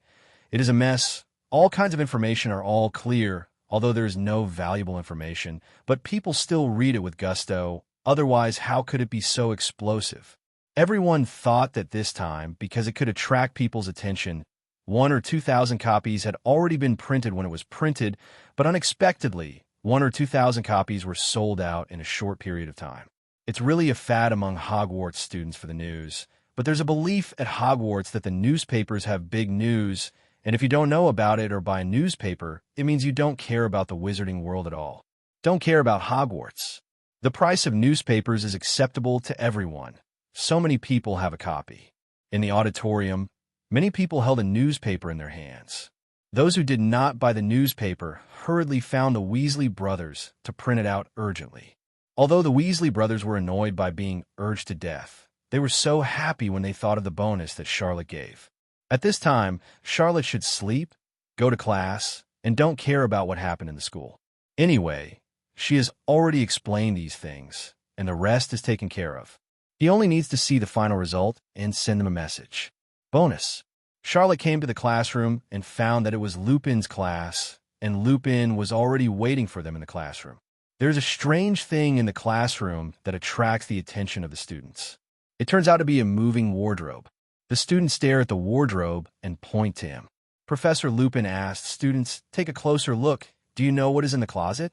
It is a mess. All kinds of information are all clear, although there is no valuable information, but people still read it with gusto. Otherwise, how could it be so explosive? Everyone thought that this time, because it could attract people's attention, 1,000 or 2,000 copies had already been printed when it was printed, but unexpectedly, 1,000 or 2,000 copies were sold out in a short period of time. It's really a fad among Hogwarts students for the news, but there's a belief at Hogwarts that the newspapers have big news, and if you don't know about it or buy a newspaper, it means you don't care about the wizarding world at all. Don't care about Hogwarts. The price of newspapers is acceptable to everyone. So many people have a copy. In the auditorium, many people held a newspaper in their hands. Those who did not buy the newspaper hurriedly found the Weasley brothers to print it out urgently. Although the Weasley brothers were annoyed by being urged to death, they were so happy when they thought of the bonus that Charlotte gave. At this time, Charlotte should sleep, go to class, and don't care about what happened in the school. Anyway, she has already explained these things, and the rest is taken care of. He only needs to see the final result and send them a message. Bonus. Charlotte came to the classroom and found that it was Lupin's class, and Lupin was already waiting for them in the classroom. There's a strange thing in the classroom that attracts the attention of the students. It turns out to be a moving wardrobe. The students stare at the wardrobe and point to him. Professor Lupin asked students, "Take a closer look. Do you know what is in the closet?"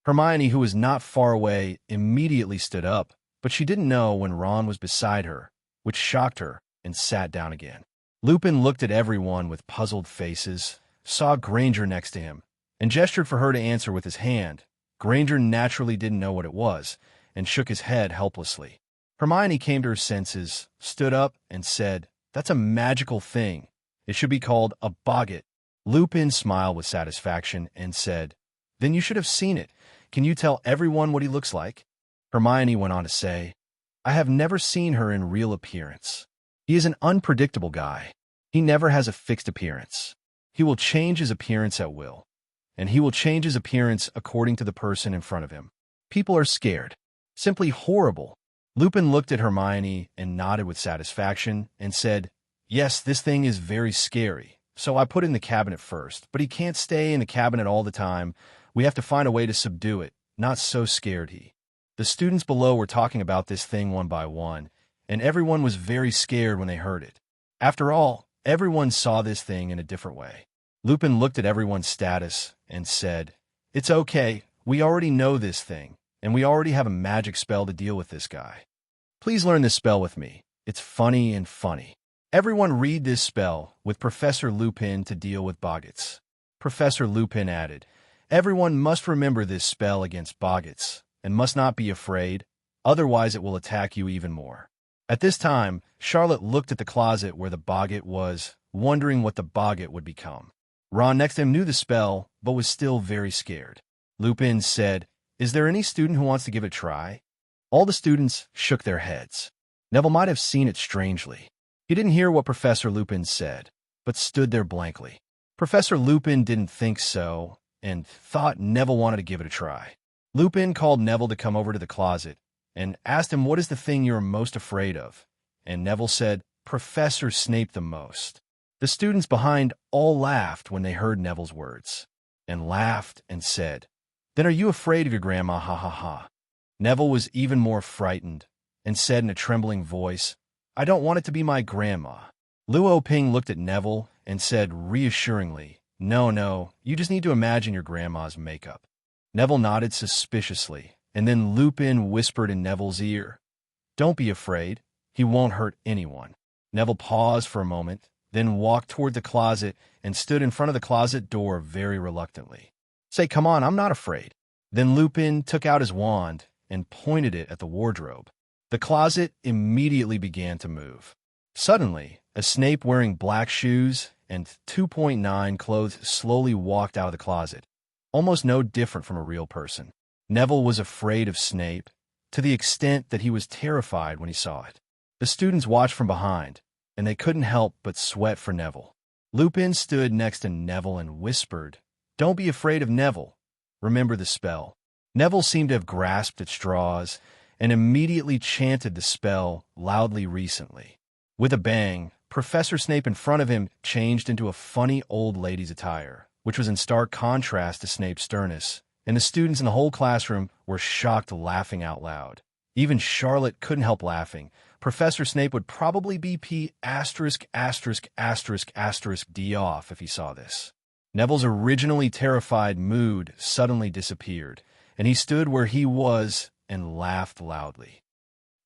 Hermione, who was not far away, immediately stood up, but she didn't know when Ron was beside her, which shocked her, and sat down again. Lupin looked at everyone with puzzled faces, saw Granger next to him, and gestured for her to answer with his hand. Granger naturally didn't know what it was, and shook his head helplessly. Hermione came to her senses, stood up, and said, "That's a magical thing. It should be called a boggart." Lupin smiled with satisfaction and said, "Then you should have seen it. Can you tell everyone what he looks like?" Hermione went on to say, "I have never seen her in real appearance. He is an unpredictable guy. He never has a fixed appearance. He will change his appearance at will, and he will change his appearance according to the person in front of him. People are scared. Simply horrible." Lupin looked at Hermione and nodded with satisfaction and said, "Yes, this thing is very scary, so I put it in the cabinet first, but he can't stay in the cabinet all the time. We have to find a way to subdue it. Not so scared he." The students below were talking about this thing one by one, and everyone was very scared when they heard it. After all, everyone saw this thing in a different way. Lupin looked at everyone's status and said, "It's okay, we already know this thing, and we already have a magic spell to deal with this guy. Please learn this spell with me. It's funny and funny. Everyone read this spell with Professor Lupin to deal with boggarts." Professor Lupin added, "Everyone must remember this spell against boggarts, and must not be afraid, otherwise it will attack you even more." At this time, Charlotte looked at the closet where the boggart was, wondering what the boggart would become. Ron next to him knew the spell, but was still very scared. Lupin said, "Is there any student who wants to give it a try?" All the students shook their heads. Neville might have seen it strangely. He didn't hear what Professor Lupin said, but stood there blankly. Professor Lupin didn't think so, and thought Neville wanted to give it a try. Lupin called Neville to come over to the closet, and asked him, "What is the thing you're most afraid of?" And Neville said, "Professor Snape the most." The students behind all laughed when they heard Neville's words, and laughed and said, "Then are you afraid of your grandma, ha ha ha." Neville was even more frightened, and said in a trembling voice, "I don't want it to be my grandma." Luo Ping looked at Neville and said reassuringly, No, you just need to imagine your grandma's makeup." Neville nodded suspiciously, and then Lupin whispered in Neville's ear, "Don't be afraid. He won't hurt anyone." Neville paused for a moment, then walked toward the closet and stood in front of the closet door very reluctantly. "Say, come on, I'm not afraid." Then Lupin took out his wand and pointed it at the wardrobe. The closet immediately began to move. Suddenly, a Snape wearing black shoes and 2.9 clothes slowly walked out of the closet, almost no different from a real person. Neville was afraid of Snape, to the extent that he was terrified when he saw it. The students watched from behind, and they couldn't help but sweat for Neville. Lupin stood next to Neville and whispered, "Don't be afraid of Neville. Remember the spell." Neville seemed to have grasped at straws and immediately chanted the spell loudly recently. With a bang, Professor Snape in front of him changed into a funny old lady's attire, which was in stark contrast to Snape's sternness, and the students in the whole classroom were shocked, laughing out loud. Even Charlotte couldn't help laughing. Professor Snape would probably be P************ D off if he saw this. Neville's originally terrified mood suddenly disappeared, and he stood where he was and laughed loudly.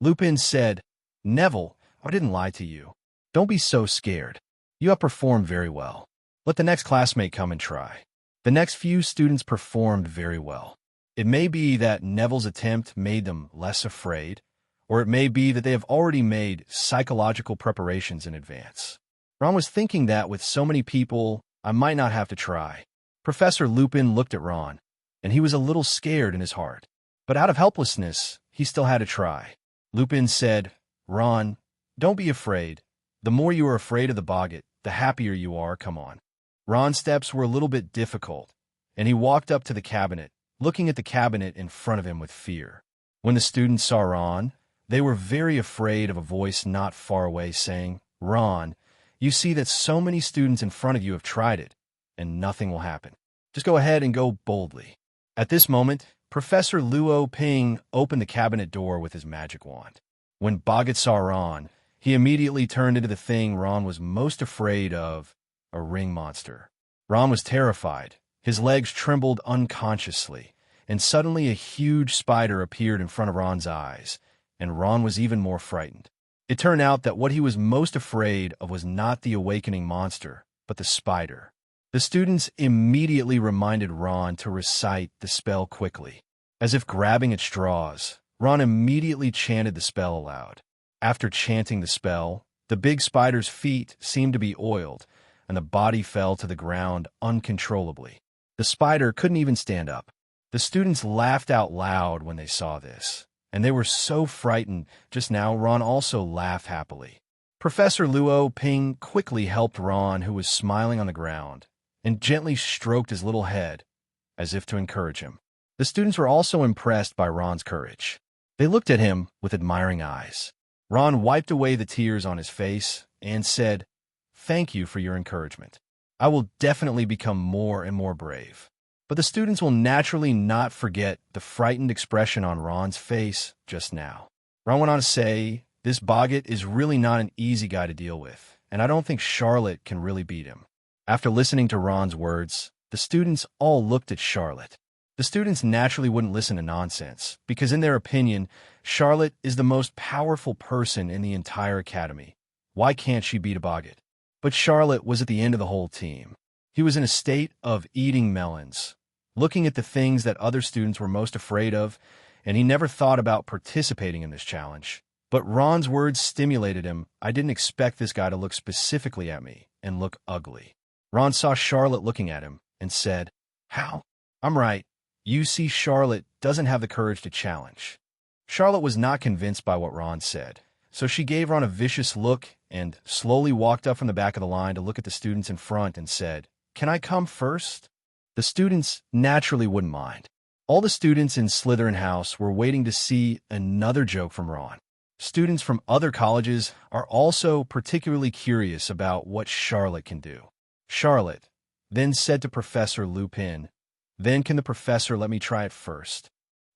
Lupin said, "Neville, I didn't lie to you. Don't be so scared. You have performed very well. Let the next classmate come and try." The next few students performed very well. It may be that Neville's attempt made them less afraid, or it may be that they have already made psychological preparations in advance. Ron was thinking that with so many people, I might not have to try. Professor Lupin looked at Ron, and he was a little scared in his heart. But out of helplessness, he still had to try. Lupin said, "Ron, don't be afraid. The more you are afraid of the boggart, the happier you are. Come on." Ron's steps were a little bit difficult, and he walked up to the cabinet, looking at the cabinet in front of him with fear. When the students saw Ron, they were very afraid of a voice not far away saying, "Ron, you see that so many students in front of you have tried it, and nothing will happen. Just go ahead and go boldly." At this moment, Professor Luo Ping opened the cabinet door with his magic wand. When Boggart saw Ron, he immediately turned into the thing Ron was most afraid of, a ring monster. Ron was terrified. His legs trembled unconsciously, and suddenly a huge spider appeared in front of Ron's eyes, and Ron was even more frightened. It turned out that what he was most afraid of was not the awakening monster, but the spider. The students immediately reminded Ron to recite the spell quickly. As if grabbing at straws, Ron immediately chanted the spell aloud. After chanting the spell, the big spider's feet seemed to be oiled, and the body fell to the ground uncontrollably. The spider couldn't even stand up. The students laughed out loud when they saw this, and they were so frightened. Just now, Ron also laughed happily. Professor Luo Ping quickly helped Ron, who was smiling on the ground, and gently stroked his little head, as if to encourage him. The students were also impressed by Ron's courage. They looked at him with admiring eyes. Ron wiped away the tears on his face and said, "Thank you for your encouragement. I will definitely become more and more brave." But the students will naturally not forget the frightened expression on Ron's face just now. Ron went on to say, "This Boggart is really not an easy guy to deal with, and I don't think Charlotte can really beat him." After listening to Ron's words, the students all looked at Charlotte. The students naturally wouldn't listen to nonsense, because in their opinion, Charlotte is the most powerful person in the entire academy. Why can't she beat a Boggart? But Charlotte was at the end of the whole team. He was in a state of eating melons, looking at the things that other students were most afraid of, and he never thought about participating in this challenge. But Ron's words stimulated him. "I didn't expect this guy to look specifically at me and look ugly." Ron saw Charlotte looking at him and said, "How? I'm right. You see, Charlotte doesn't have the courage to challenge." Charlotte was not convinced by what Ron said, so she gave Ron a vicious look and slowly walked up from the back of the line to look at the students in front and said, "Can I come first?" The students naturally wouldn't mind. All the students in Slytherin House were waiting to see another joke from Ron. Students from other colleges are also particularly curious about what Charlotte can do. Charlotte then said to Professor Lupin, "Then can the professor let me try it first?"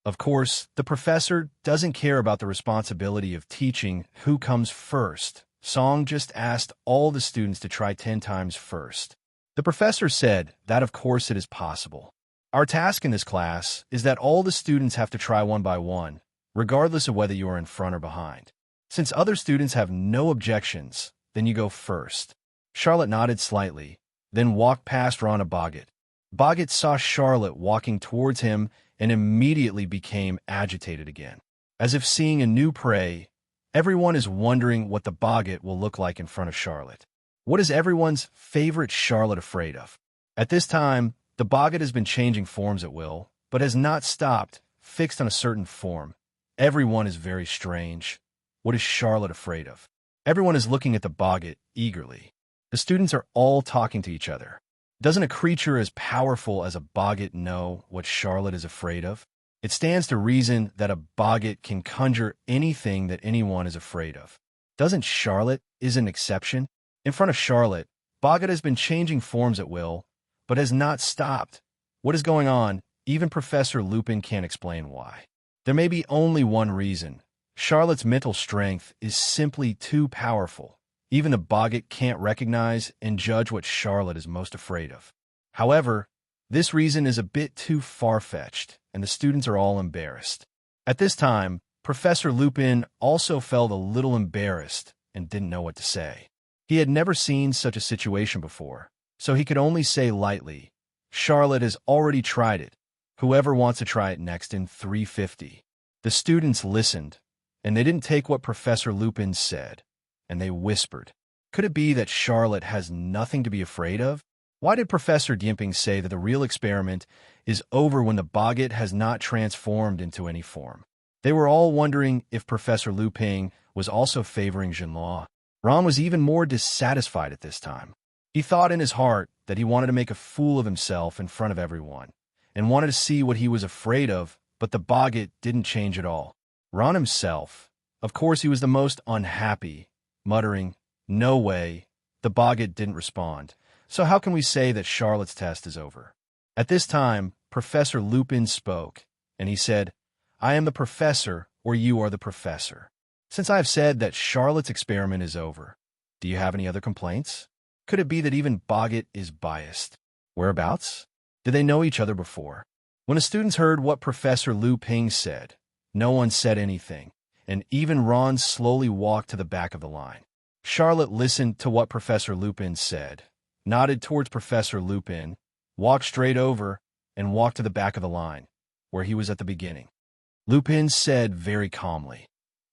Of course, the professor doesn't care about the responsibility of teaching who comes first. Song just asked all the students to try 10 times first. The professor said that of course it is possible. Our task in this class is that all the students have to try one by one, regardless of whether you are in front or behind. Since other students have no objections, then you go first. Charlotte nodded slightly, then walked past Ron and Boggart. Boggart saw Charlotte walking towards him and immediately became agitated again. As if seeing a new prey, everyone is wondering what the Boggart will look like in front of Charlotte. What is everyone's favorite Charlotte afraid of? At this time, the Boggart has been changing forms at will, but has not stopped fixed on a certain form. Everyone is very strange. What is Charlotte afraid of? Everyone is looking at the boggart eagerly. The students are all talking to each other. Doesn't a creature as powerful as a boggart know what Charlotte is afraid of? It stands to reason that a boggart can conjure anything that anyone is afraid of. Doesn't Charlotte is an exception? In front of Charlotte, boggart has been changing forms at will, but has not stopped. What is going on? Even Professor Lupin can't explain why. There may be only one reason. Charlotte's mental strength is simply too powerful. Even the boggart can't recognize and judge what Charlotte is most afraid of. However, this reason is a bit too far-fetched, and the students are all embarrassed. At this time, Professor Lupin also felt a little embarrassed and didn't know what to say. He had never seen such a situation before, so he could only say lightly, "Charlotte has already tried it. Whoever wants to try it next in 350. The students listened, and they didn't take what Professor Lupin said, and they whispered. Could it be that Charlotte has nothing to be afraid of? Why did Professor Gimping say that the real experiment is over when the boggart has not transformed into any form? They were all wondering if Professor Lupin was also favoring Jinlaw. Ron was even more dissatisfied at this time. He thought in his heart that he wanted to make a fool of himself in front of everyone, and wanted to see what he was afraid of, but the boggart didn't change at all. Ron himself, of course he was the most unhappy, muttering, "No way." The boggart didn't respond. So how can we say that Charlotte's test is over? At this time, Professor Lupin spoke, and he said, "I am the professor, or you are the professor. Since I have said that Charlotte's experiment is over, do you have any other complaints? Could it be that even boggart is biased? Whereabouts? Did they know each other before?" When the students heard what Professor Lupin said, no one said anything, and even Ron slowly walked to the back of the line. Charlotte listened to what Professor Lupin said, nodded towards Professor Lupin, walked straight over, and walked to the back of the line, where he was at the beginning. Lupin said very calmly,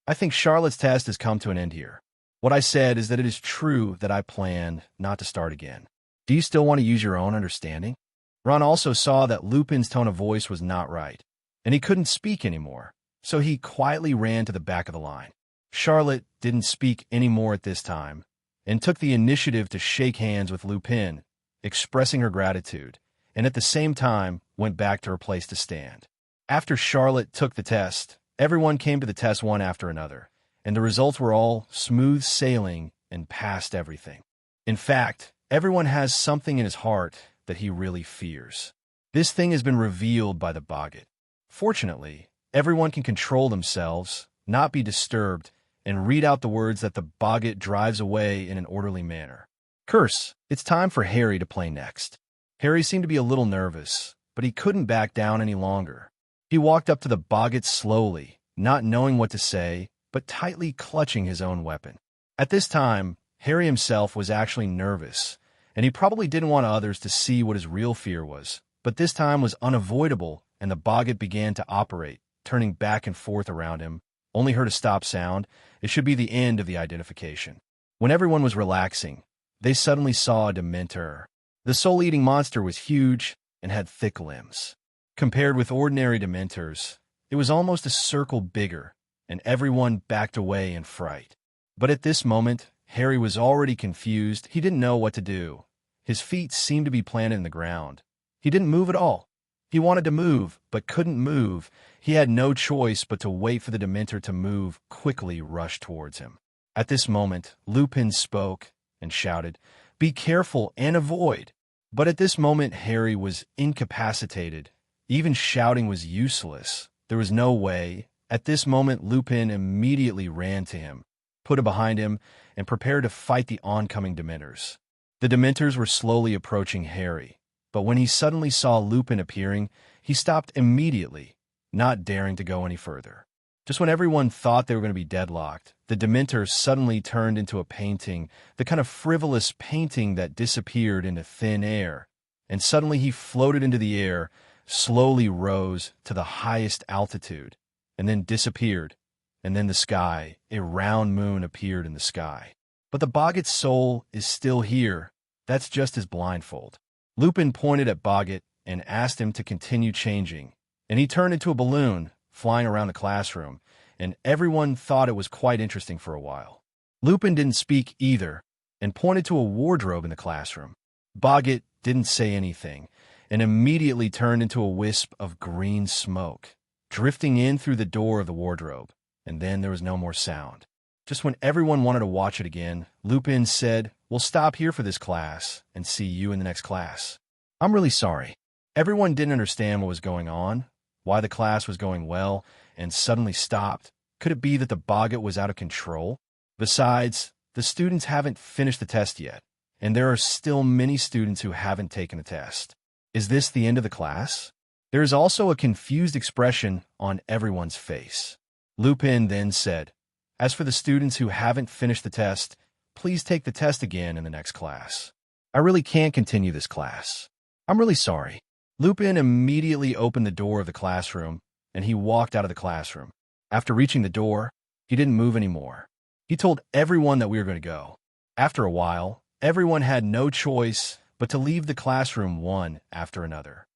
"I think Charlotte's test has come to an end here. What I said is that it is true that I plan not to start again. Do you still want to use your own understanding?" Ron also saw that Lupin's tone of voice was not right, and he couldn't speak anymore, so he quietly ran to the back of the line. Charlotte didn't speak anymore at this time, and took the initiative to shake hands with Lupin, expressing her gratitude, and at the same time went back to her place to stand. After Charlotte took the test, everyone came to the test one after another, and the results were all smooth sailing and passed everything. In fact, everyone has something in his heart that he really fears. This thing has been revealed by the boggart. Fortunately, everyone can control themselves, not be disturbed, and read out the words that the boggart drives away in an orderly manner. Curse, it's time for Harry to play next. Harry seemed to be a little nervous, but he couldn't back down any longer. He walked up to the boggart slowly, not knowing what to say, but tightly clutching his own weapon. At this time, Harry himself was actually nervous, and he probably didn't want others to see what his real fear was, but this time was unavoidable, and the boggart began to operate, turning back and forth around him, only heard a stop sound. It should be the end of the identification. When everyone was relaxing, they suddenly saw a Dementor. The soul-eating monster was huge and had thick limbs. Compared with ordinary Dementors, it was almost a circle bigger, and everyone backed away in fright. But at this moment, Harry was already confused. He didn't know what to do. His feet seemed to be planted in the ground. He didn't move at all. He wanted to move, but couldn't move. He had no choice but to wait for the Dementor to move, quickly rush towards him. At this moment, Lupin spoke and shouted, "Be careful and avoid." But at this moment, Harry was incapacitated. Even shouting was useless. There was no way. At this moment, Lupin immediately ran to him, put him behind him, and prepared to fight the oncoming Dementors. The Dementors were slowly approaching Harry, but when he suddenly saw Lupin appearing, he stopped immediately, not daring to go any further. Just when everyone thought they were going to be deadlocked, the Dementor suddenly turned into a painting, the kind of frivolous painting that disappeared into thin air, and suddenly he floated into the air, slowly rose to the highest altitude, and then disappeared, and then the sky, a round moon appeared in the sky. But the boggart's soul is still here. That's just his blindfold. Lupin pointed at Boggart and asked him to continue changing, and he turned into a balloon, flying around the classroom, and everyone thought it was quite interesting for a while. Lupin didn't speak either, and pointed to a wardrobe in the classroom. Boggett didn't say anything, and immediately turned into a wisp of green smoke, drifting in through the door of the wardrobe, and then there was no more sound. Just when everyone wanted to watch it again, Lupin said, "We'll stop here for this class, and see you in the next class." "I'm really sorry." Everyone didn't understand what was going on, why the class was going well, and suddenly stopped. Could it be that the Boggett was out of control? Besides, the students haven't finished the test yet, and there are still many students who haven't taken the test. Is this the end of the class? There is also a confused expression on everyone's face. Lupin then said, "As for the students who haven't finished the test, please take the test again in the next class. I really can't continue this class. I'm really sorry." Lupin immediately opened the door of the classroom, and he walked out of the classroom. After reaching the door, he didn't move anymore. He told everyone that we were going to go. After a while, everyone had no choice but to leave the classroom one after another.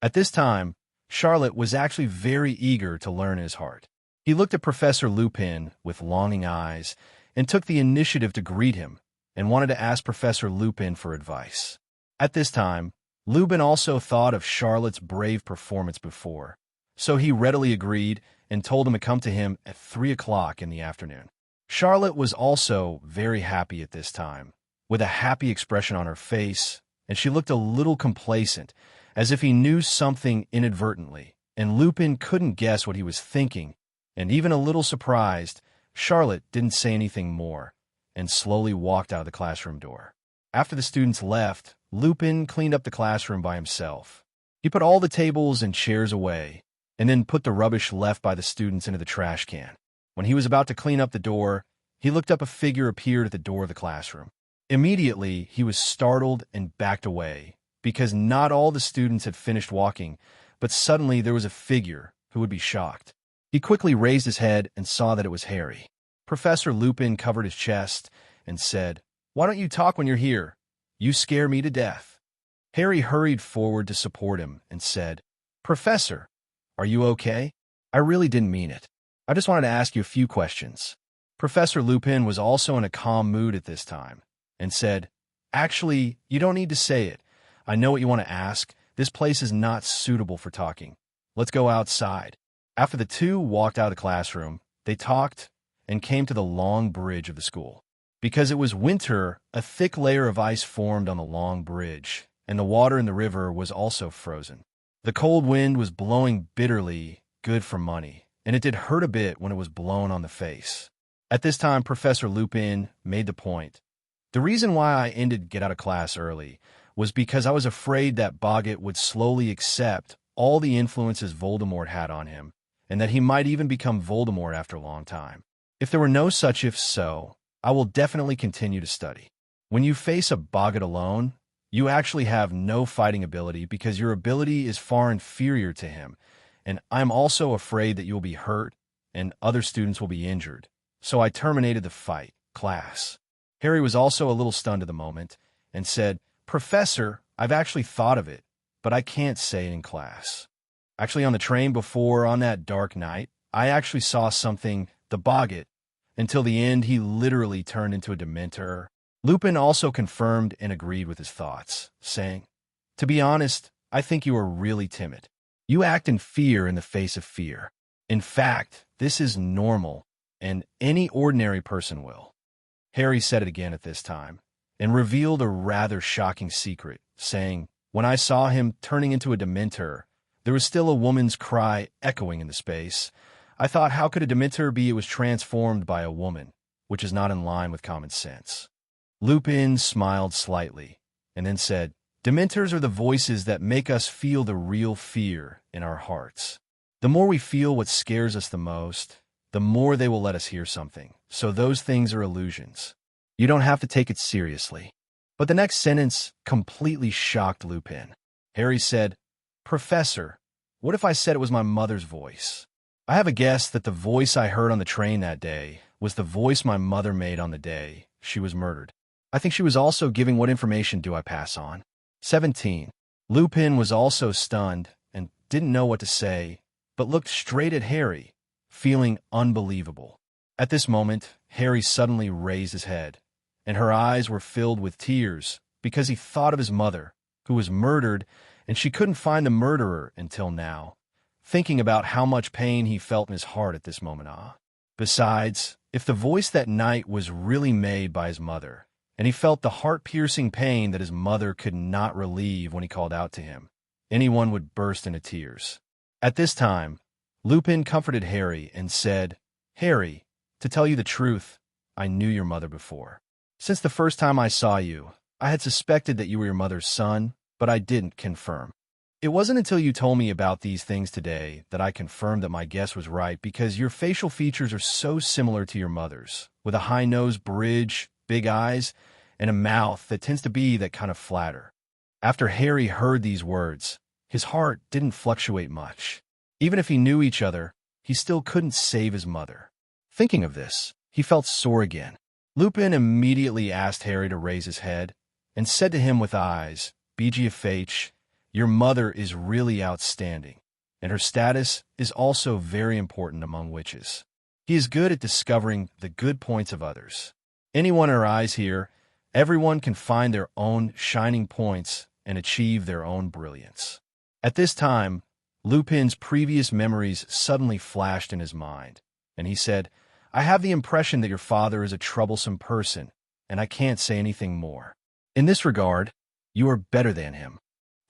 At this time, Charlotte was actually very eager to learn his heart. He looked at Professor Lupin with longing eyes and took the initiative to greet him and wanted to ask Professor Lupin for advice. At this time, Lupin also thought of Charlotte's brave performance before, so he readily agreed and told him to come to him at 3 o'clock in the afternoon. Charlotte was also very happy at this time, with a happy expression on her face, and she looked a little complacent, as if he knew something inadvertently, and Lupin couldn't guess what he was thinking, and even a little surprised, Charlotte didn't say anything more, and slowly walked out of the classroom door. After the students left, Lupin cleaned up the classroom by himself. He put all the tables and chairs away, and then put the rubbish left by the students into the trash can. When he was about to clean up the door, he looked up. A figure appeared at the door of the classroom. Immediately, he was startled and backed away, because not all the students had finished walking, but suddenly there was a figure who would be shocked. He quickly raised his head and saw that it was Harry. Professor Lupin covered his chest and said, "Why don't you talk when you're here? You scare me to death." Harry hurried forward to support him and said, "Professor, are you okay? I really didn't mean it. I just wanted to ask you a few questions." Professor Lupin was also in a calm mood at this time and said, "Actually, you don't need to say it. I know what you want to ask. This place is not suitable for talking. Let's go outside." After the two walked out of the classroom, they talked and came to the long bridge of the school. Because it was winter, a thick layer of ice formed on the long bridge, and the water in the river was also frozen. The cold wind was blowing bitterly, good for money, and it did hurt a bit when it was blown on the face. At this time, Professor Lupin made the point. "The reason why I ended get out of class early was because I was afraid that Boggett would slowly accept all the influences Voldemort had on him, and that he might even become Voldemort after a long time. If there were no such if so, I will definitely continue to study. When you face a Boggett alone, you actually have no fighting ability because your ability is far inferior to him, and I'm also afraid that you'll be hurt and other students will be injured. So I terminated the fight, class." Harry was also a little stunned at the moment and said, "Professor, I've actually thought of it, but I can't say it in class. Actually, on the train before, on that dark night, I actually saw something, the Boggett. Until the end, he literally turned into a Dementor." Lupin also confirmed and agreed with his thoughts, saying, "To be honest, I think you are really timid. You act in fear in the face of fear. In fact, this is normal, and any ordinary person will." Harry said it again at this time, and revealed a rather shocking secret, saying, "When I saw him turning into a Dementor, there was still a woman's cry echoing in the space. I thought, how could a Dementor be? It was transformed by a woman, which is not in line with common sense." Lupin smiled slightly, and then said, "Dementors are the voices that make us feel the real fear in our hearts. The more we feel what scares us the most, the more they will let us hear something. So those things are illusions. You don't have to take it seriously." But the next sentence completely shocked Lupin. Harry said, "Professor, what if I said it was my mother's voice? I have a guess that the voice I heard on the train that day was the voice my mother made on the day she was murdered. I think she was also giving what information do I pass on?" 17. Lupin was also stunned and didn't know what to say, but looked straight at Harry, feeling unbelievable. At this moment, Harry suddenly raised his head, and her eyes were filled with tears because he thought of his mother, who was murdered, and she couldn't find the murderer until now, thinking about how much pain he felt in his heart at this moment. Besides, if the voice that night was really made by his mother, and he felt the heart-piercing pain that his mother could not relieve when he called out to him, anyone would burst into tears. At this time, Lupin comforted Harry and said, "Harry, to tell you the truth, I knew your mother before. Since the first time I saw you, I had suspected that you were your mother's son, but I didn't confirm. It wasn't until you told me about these things today that I confirmed that my guess was right because your facial features are so similar to your mother's, with a high nose bridge, big eyes, and a mouth that tends to be that kind of flatter." After Harry heard these words, his heart didn't fluctuate much. Even if he knew each other, he still couldn't save his mother. Thinking of this, he felt sore again. Lupin immediately asked Harry to raise his head and said to him with eyes, "BGFH, your mother is really outstanding, and her status is also very important among witches. He is good at discovering the good points of others. Anyone in her eyes here, everyone can find their own shining points and achieve their own brilliance." At this time, Lupin's previous memories suddenly flashed in his mind, and he said, "I have the impression that your father is a troublesome person, and I can't say anything more. In this regard, you are better than him."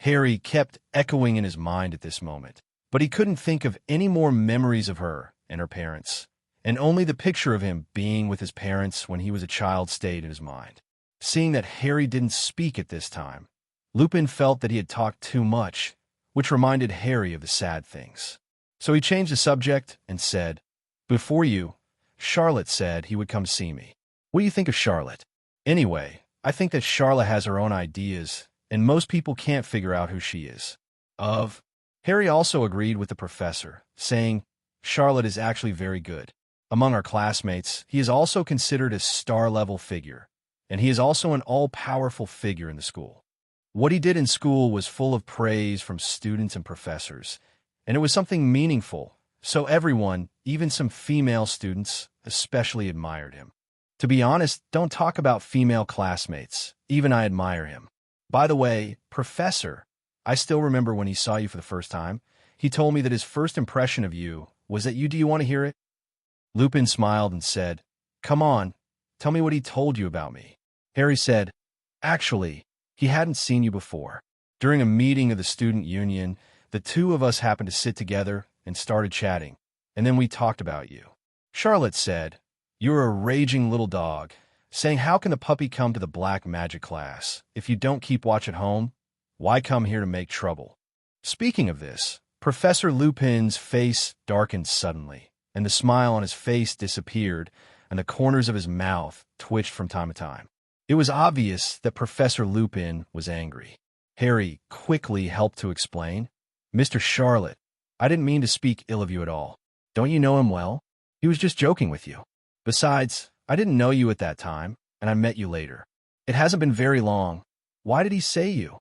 Harry kept echoing in his mind at this moment, but he couldn't think of any more memories of her and her parents, and only the picture of him being with his parents when he was a child stayed in his mind. Seeing that Harry didn't speak at this time, Lupin felt that he had talked too much, which reminded Harry of the sad things. So he changed the subject and said, "Before you, Charlotte said he would come see me. What do you think of Charlotte? Anyway, I think that Charlotte has her own ideas, and most people can't figure out who she is." Harry also agreed with the professor, saying, "Charlotte is actually very good. Among our classmates, he is also considered a star-level figure, and he is also an all-powerful figure in the school. What he did in school was full of praise from students and professors, and it was something meaningful, so everyone, even some female students, especially admired him. To be honest, don't talk about female classmates. Even I admire him. By the way, Professor, I still remember when he saw you for the first time. He told me that his first impression of you was that do you want to hear it?" Lupin smiled and said, "Come on, tell me what he told you about me." Harry said, "Actually, he hadn't seen you before. During a meeting of the student union, the two of us happened to sit together and started chatting, and then we talked about you. Charlotte said, 'You're a raging little dog,' saying, 'How can the puppy come to the black magic class? If you don't keep watch at home, why come here to make trouble?'" Speaking of this, Professor Lupin's face darkened suddenly, and the smile on his face disappeared, and the corners of his mouth twitched from time to time. It was obvious that Professor Lupin was angry. Harry quickly helped to explain, "Mr. Charlotte, I didn't mean to speak ill of you at all. Don't you know him well? He was just joking with you. Besides, I didn't know you at that time, and I met you later. It hasn't been very long. Why did he say you?"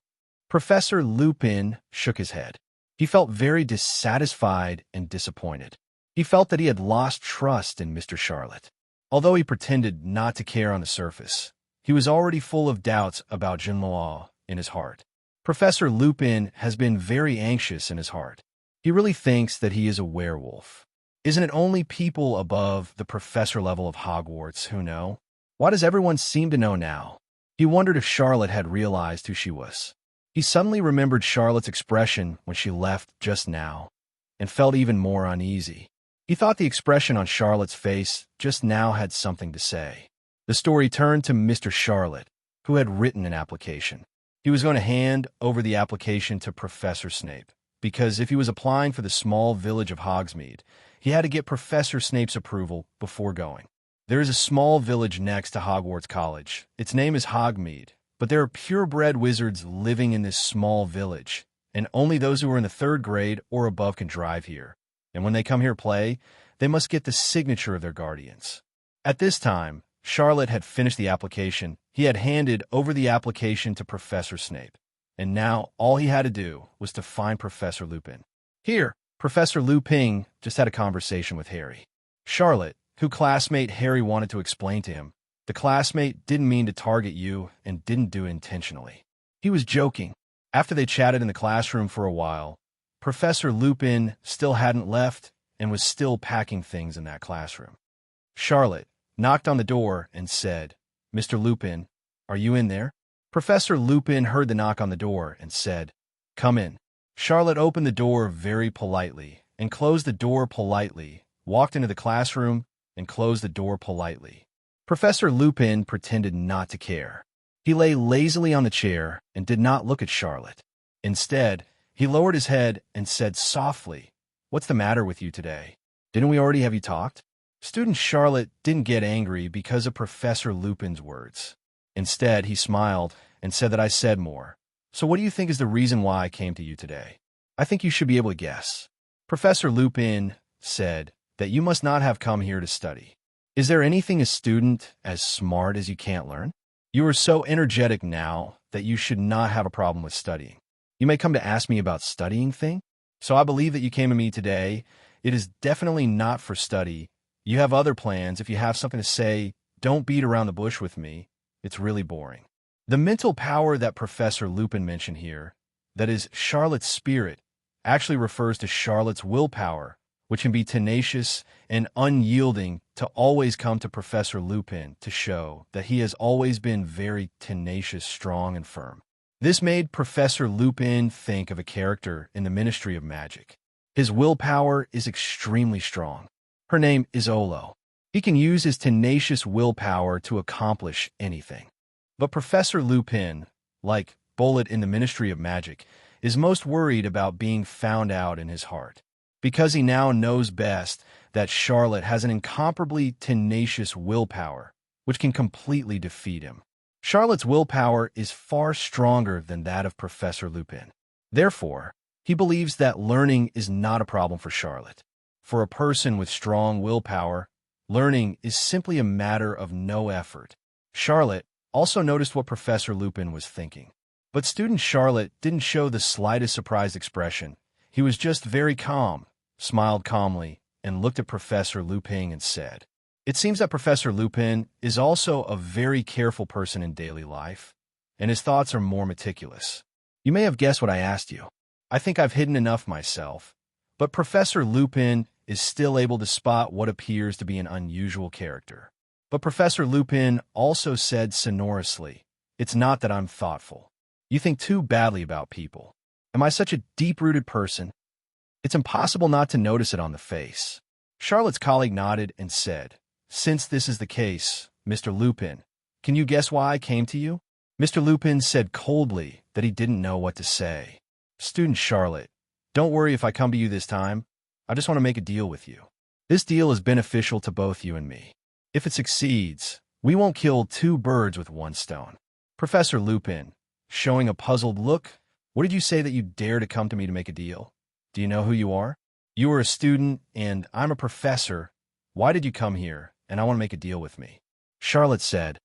Professor Lupin shook his head. He felt very dissatisfied and disappointed. He felt that he had lost trust in Mr. Charlotte. Although he pretended not to care on the surface, he was already full of doubts about Jinloa in his heart. Professor Lupin has been very anxious in his heart. He really thinks that he is a werewolf. Isn't it only people above the professor level of Hogwarts who know? Why does everyone seem to know now? He wondered if Charlotte had realized who she was. He suddenly remembered Charlotte's expression when she left just now, and felt even more uneasy. He thought the expression on Charlotte's face just now had something to say. The story turned to Mr. Charlotte, who had written an application. He was going to hand over the application to Professor Snape, because if he was applying for the small village of Hogsmeade, he had to get Professor Snape's approval before going. There is a small village next to Hogwarts College. Its name is Hogsmeade, but there are purebred wizards living in this small village, and only those who are in the 3rd grade or above can drive here. And when they come here to play, they must get the signature of their guardians. At this time, Charlotte had finished the application. He had handed over the application to Professor Snape, and now all he had to do was to find Professor Lupin. Here, Professor Lupin just had a conversation with Harry. Charlotte, who classmate Harry wanted to explain to him, the classmate didn't mean to target you and didn't do it intentionally. He was joking. After they chatted in the classroom for a while, Professor Lupin still hadn't left and was still packing things in that classroom. Charlotte knocked on the door and said, "Mr. Lupin, are you in there?" Professor Lupin heard the knock on the door and said, "Come in." Charlotte opened the door very politely and closed the door politely, walked into the classroom and closed the door politely. Professor Lupin pretended not to care. He lay lazily on the chair and did not look at Charlotte. Instead, he lowered his head and said softly, "What's the matter with you today? Didn't we already have you talked?" Student Charlotte didn't get angry because of Professor Lupin's words. Instead, he smiled and said that I said more. "So what do you think is the reason why I came to you today? I think you should be able to guess." Professor Lupin said that you must not have come here to study. Is there anything a student as smart as you can't learn? You are so energetic now that you should not have a problem with studying. You may come to ask me about studying thing. So I believe that you came to me today. It is definitely not for study. You have other plans. If you have something to say, don't beat around the bush with me. It's really boring. The mental power that Professor Lupin mentioned here, that is Charlotte's spirit, actually refers to Charlotte's willpower, which can be tenacious and unyielding to always come to Professor Lupin to show that he has always been very tenacious, strong, and firm. This made Professor Lupin think of a character in the Ministry of Magic. His willpower is extremely strong. Her name is Olo. He can use his tenacious willpower to accomplish anything. But Professor Lupin, like Bullet in the Ministry of Magic, is most worried about being found out in his heart, because he now knows best that Charlotte has an incomparably tenacious willpower, which can completely defeat him. Charlotte's willpower is far stronger than that of Professor Lupin. Therefore, he believes that learning is not a problem for Charlotte. For a person with strong willpower, learning is simply a matter of no effort. Charlotte also noticed what Professor Lupin was thinking. But student Charlotte didn't show the slightest surprised expression. He was just very calm, smiled calmly, and looked at Professor Lupin and said, "It seems that Professor Lupin is also a very careful person in daily life, and his thoughts are more meticulous. You may have guessed what I asked you. I think I've hidden enough myself, but Professor Lupin is still able to spot what appears to be an unusual character." But Professor Lupin also said sonorously, "It's not that I'm thoughtful. You think too badly about people. Am I such a deep-rooted person? It's impossible not to notice it on the face." Charlotte's colleague nodded and said, "Since this is the case, Mr. Lupin, can you guess why I came to you?" Mr. Lupin said coldly that he didn't know what to say. "Student Charlotte, don't worry if I come to you this time. I just want to make a deal with you. This deal is beneficial to both you and me. If it succeeds, we won't kill two birds with one stone." Professor Lupin, showing a puzzled look, "What did you say that you dare to come to me to make a deal? Do you know who you are? You are a student, and I'm a professor. Why did you come here, and I want to make a deal with me?" Charlotte said,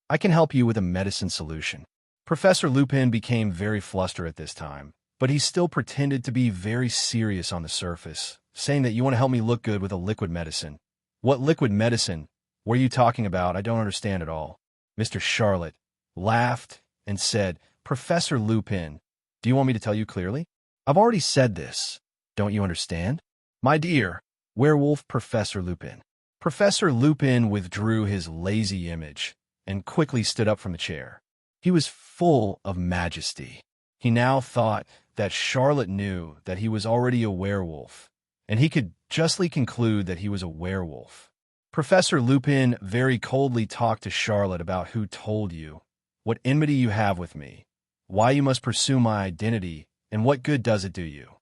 "I can help you with a medicine solution." Professor Lupin became very flustered at this time, but he still pretended to be very serious on the surface, saying that you want to help me look good with a liquid medicine. "What liquid medicine? What are you talking about? I don't understand at all." Mr. Charlotte laughed and said, "Professor Lupin, do you want me to tell you clearly? I've already said this. Don't you understand? My dear werewolf Professor Lupin." Professor Lupin withdrew his lazy image and quickly stood up from the chair. He was full of majesty. He now thought that Charlotte knew that he was already a werewolf, and he could justly conclude that he was a werewolf. Professor Lupin very coldly talked to Charlotte about who told you, what enmity you have with me, why you must pursue my identity, and what good does it do you.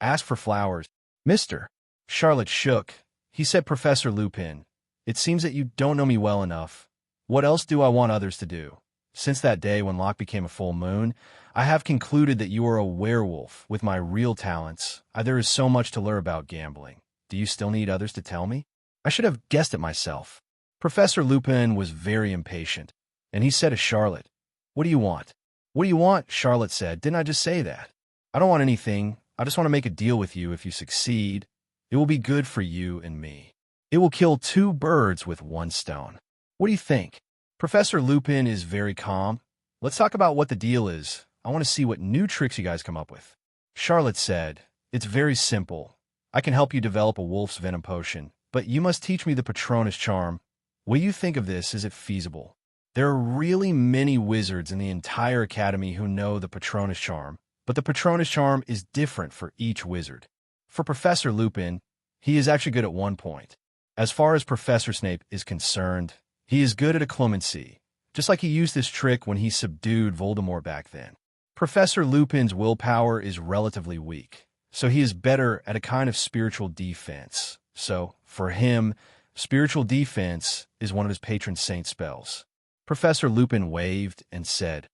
Ask for flowers. Mr. Charlotte shook. He said, "Professor Lupin, it seems that you don't know me well enough. What else do I want others to do? Since that day when Locke became a full moon, I have concluded that you are a werewolf with my real talents. There is so much to learn about gambling. Do you still need others to tell me? I should have guessed it myself." Professor Lupin was very impatient, and he said to Charlotte, "What do you want?" "What do you want?" Charlotte said. "Didn't I just say that? I don't want anything. I just want to make a deal with you. If you succeed, it will be good for you and me. It will kill two birds with one stone. What do you think? Professor Lupin is very calm. Let's talk about what the deal is. I want to see what new tricks you guys come up with. Charlotte said, it's very simple. I can help you develop a wolf's venom potion, but you must teach me the Patronus charm. What do you think of this? Is it feasible? There are really many wizards in the entire academy who know the Patronus charm, but the Patronus charm is different for each wizard. For Professor Lupin, he is actually good at one point. As far as Professor Snape is concerned, he is good at occlumency, just like he used this trick when he subdued Voldemort back then. Professor Lupin's willpower is relatively weak, so he is better at a kind of spiritual defense. So, for him, spiritual defense is one of his patron saint spells. Professor Lupin waved and said,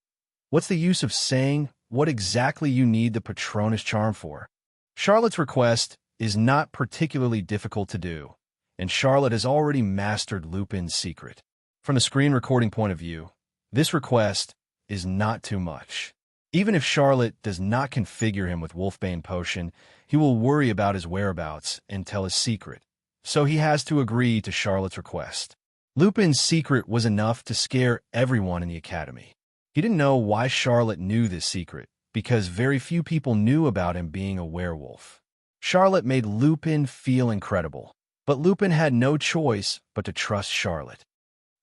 what's the use of saying what exactly you need the Patronus charm for? Charlotte's request is not particularly difficult to do, and Charlotte has already mastered Lupin's secret. From the screen recording point of view, this request is not too much. Even if Charlotte does not configure him with Wolfbane Potion, he will worry about his whereabouts and tell his secret, so he has to agree to Charlotte's request. Lupin's secret was enough to scare everyone in the academy. He didn't know why Charlotte knew this secret, because very few people knew about him being a werewolf. Charlotte made Lupin feel incredible, but Lupin had no choice but to trust Charlotte.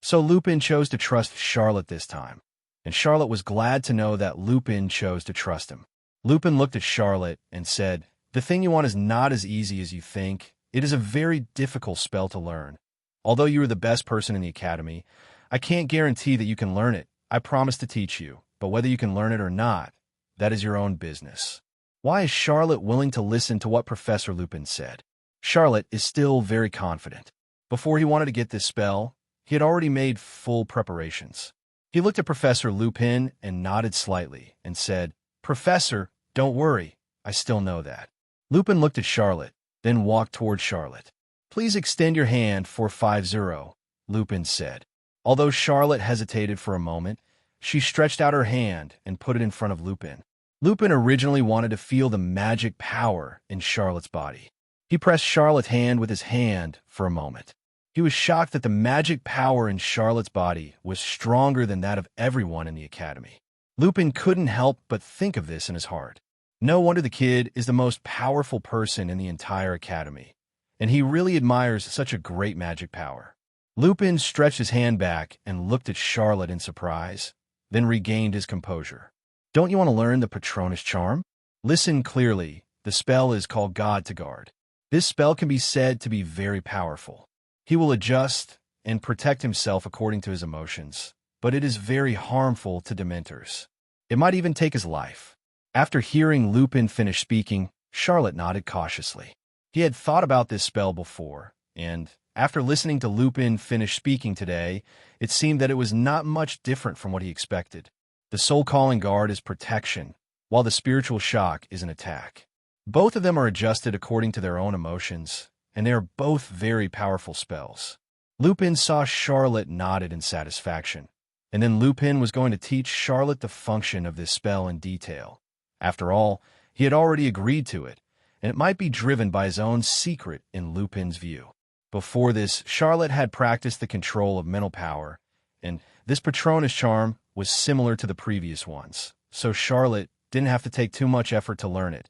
So Lupin chose to trust Charlotte this time, and Charlotte was glad to know that Lupin chose to trust him. Lupin looked at Charlotte and said, the thing you want is not as easy as you think. It is a very difficult spell to learn. Although you are the best person in the academy, I can't guarantee that you can learn it. I promise to teach you, but whether you can learn it or not, that is your own business. Why is Charlotte willing to listen to what Professor Lupin said? Charlotte is still very confident. Before he wanted to get this spell, he had already made full preparations. He looked at Professor Lupin and nodded slightly and said, Professor, don't worry, I still know that. Lupin looked at Charlotte, then walked toward Charlotte. Please extend your hand for 50, Lupin said. Although Charlotte hesitated for a moment, she stretched out her hand and put it in front of Lupin. Lupin originally wanted to feel the magic power in Charlotte's body. He pressed Charlotte's hand with his hand for a moment. He was shocked that the magic power in Charlotte's body was stronger than that of everyone in the academy. Lupin couldn't help but think of this in his heart. No wonder the kid is the most powerful person in the entire academy, and he really admires such a great magic power. Lupin stretched his hand back and looked at Charlotte in surprise, then regained his composure. Don't you want to learn the Patronus charm? Listen clearly. The spell is called God to Guard. This spell can be said to be very powerful. He will adjust and protect himself according to his emotions, but it is very harmful to Dementors. It might even take his life. After hearing Lupin finish speaking, Charlotte nodded cautiously. He had thought about this spell before, and after listening to Lupin finish speaking today, it seemed that it was not much different from what he expected. The soul-calling guard is protection, while the spiritual shock is an attack. Both of them are adjusted according to their own emotions, and they are both very powerful spells. Lupin saw Charlotte nodded in satisfaction, and then Lupin was going to teach Charlotte the function of this spell in detail. After all, he had already agreed to it, and it might be driven by his own secret in Lupin's view. Before this, Charlotte had practiced the control of mental power, and this Patronus charm was similar to the previous ones, so Charlotte didn't have to take too much effort to learn it,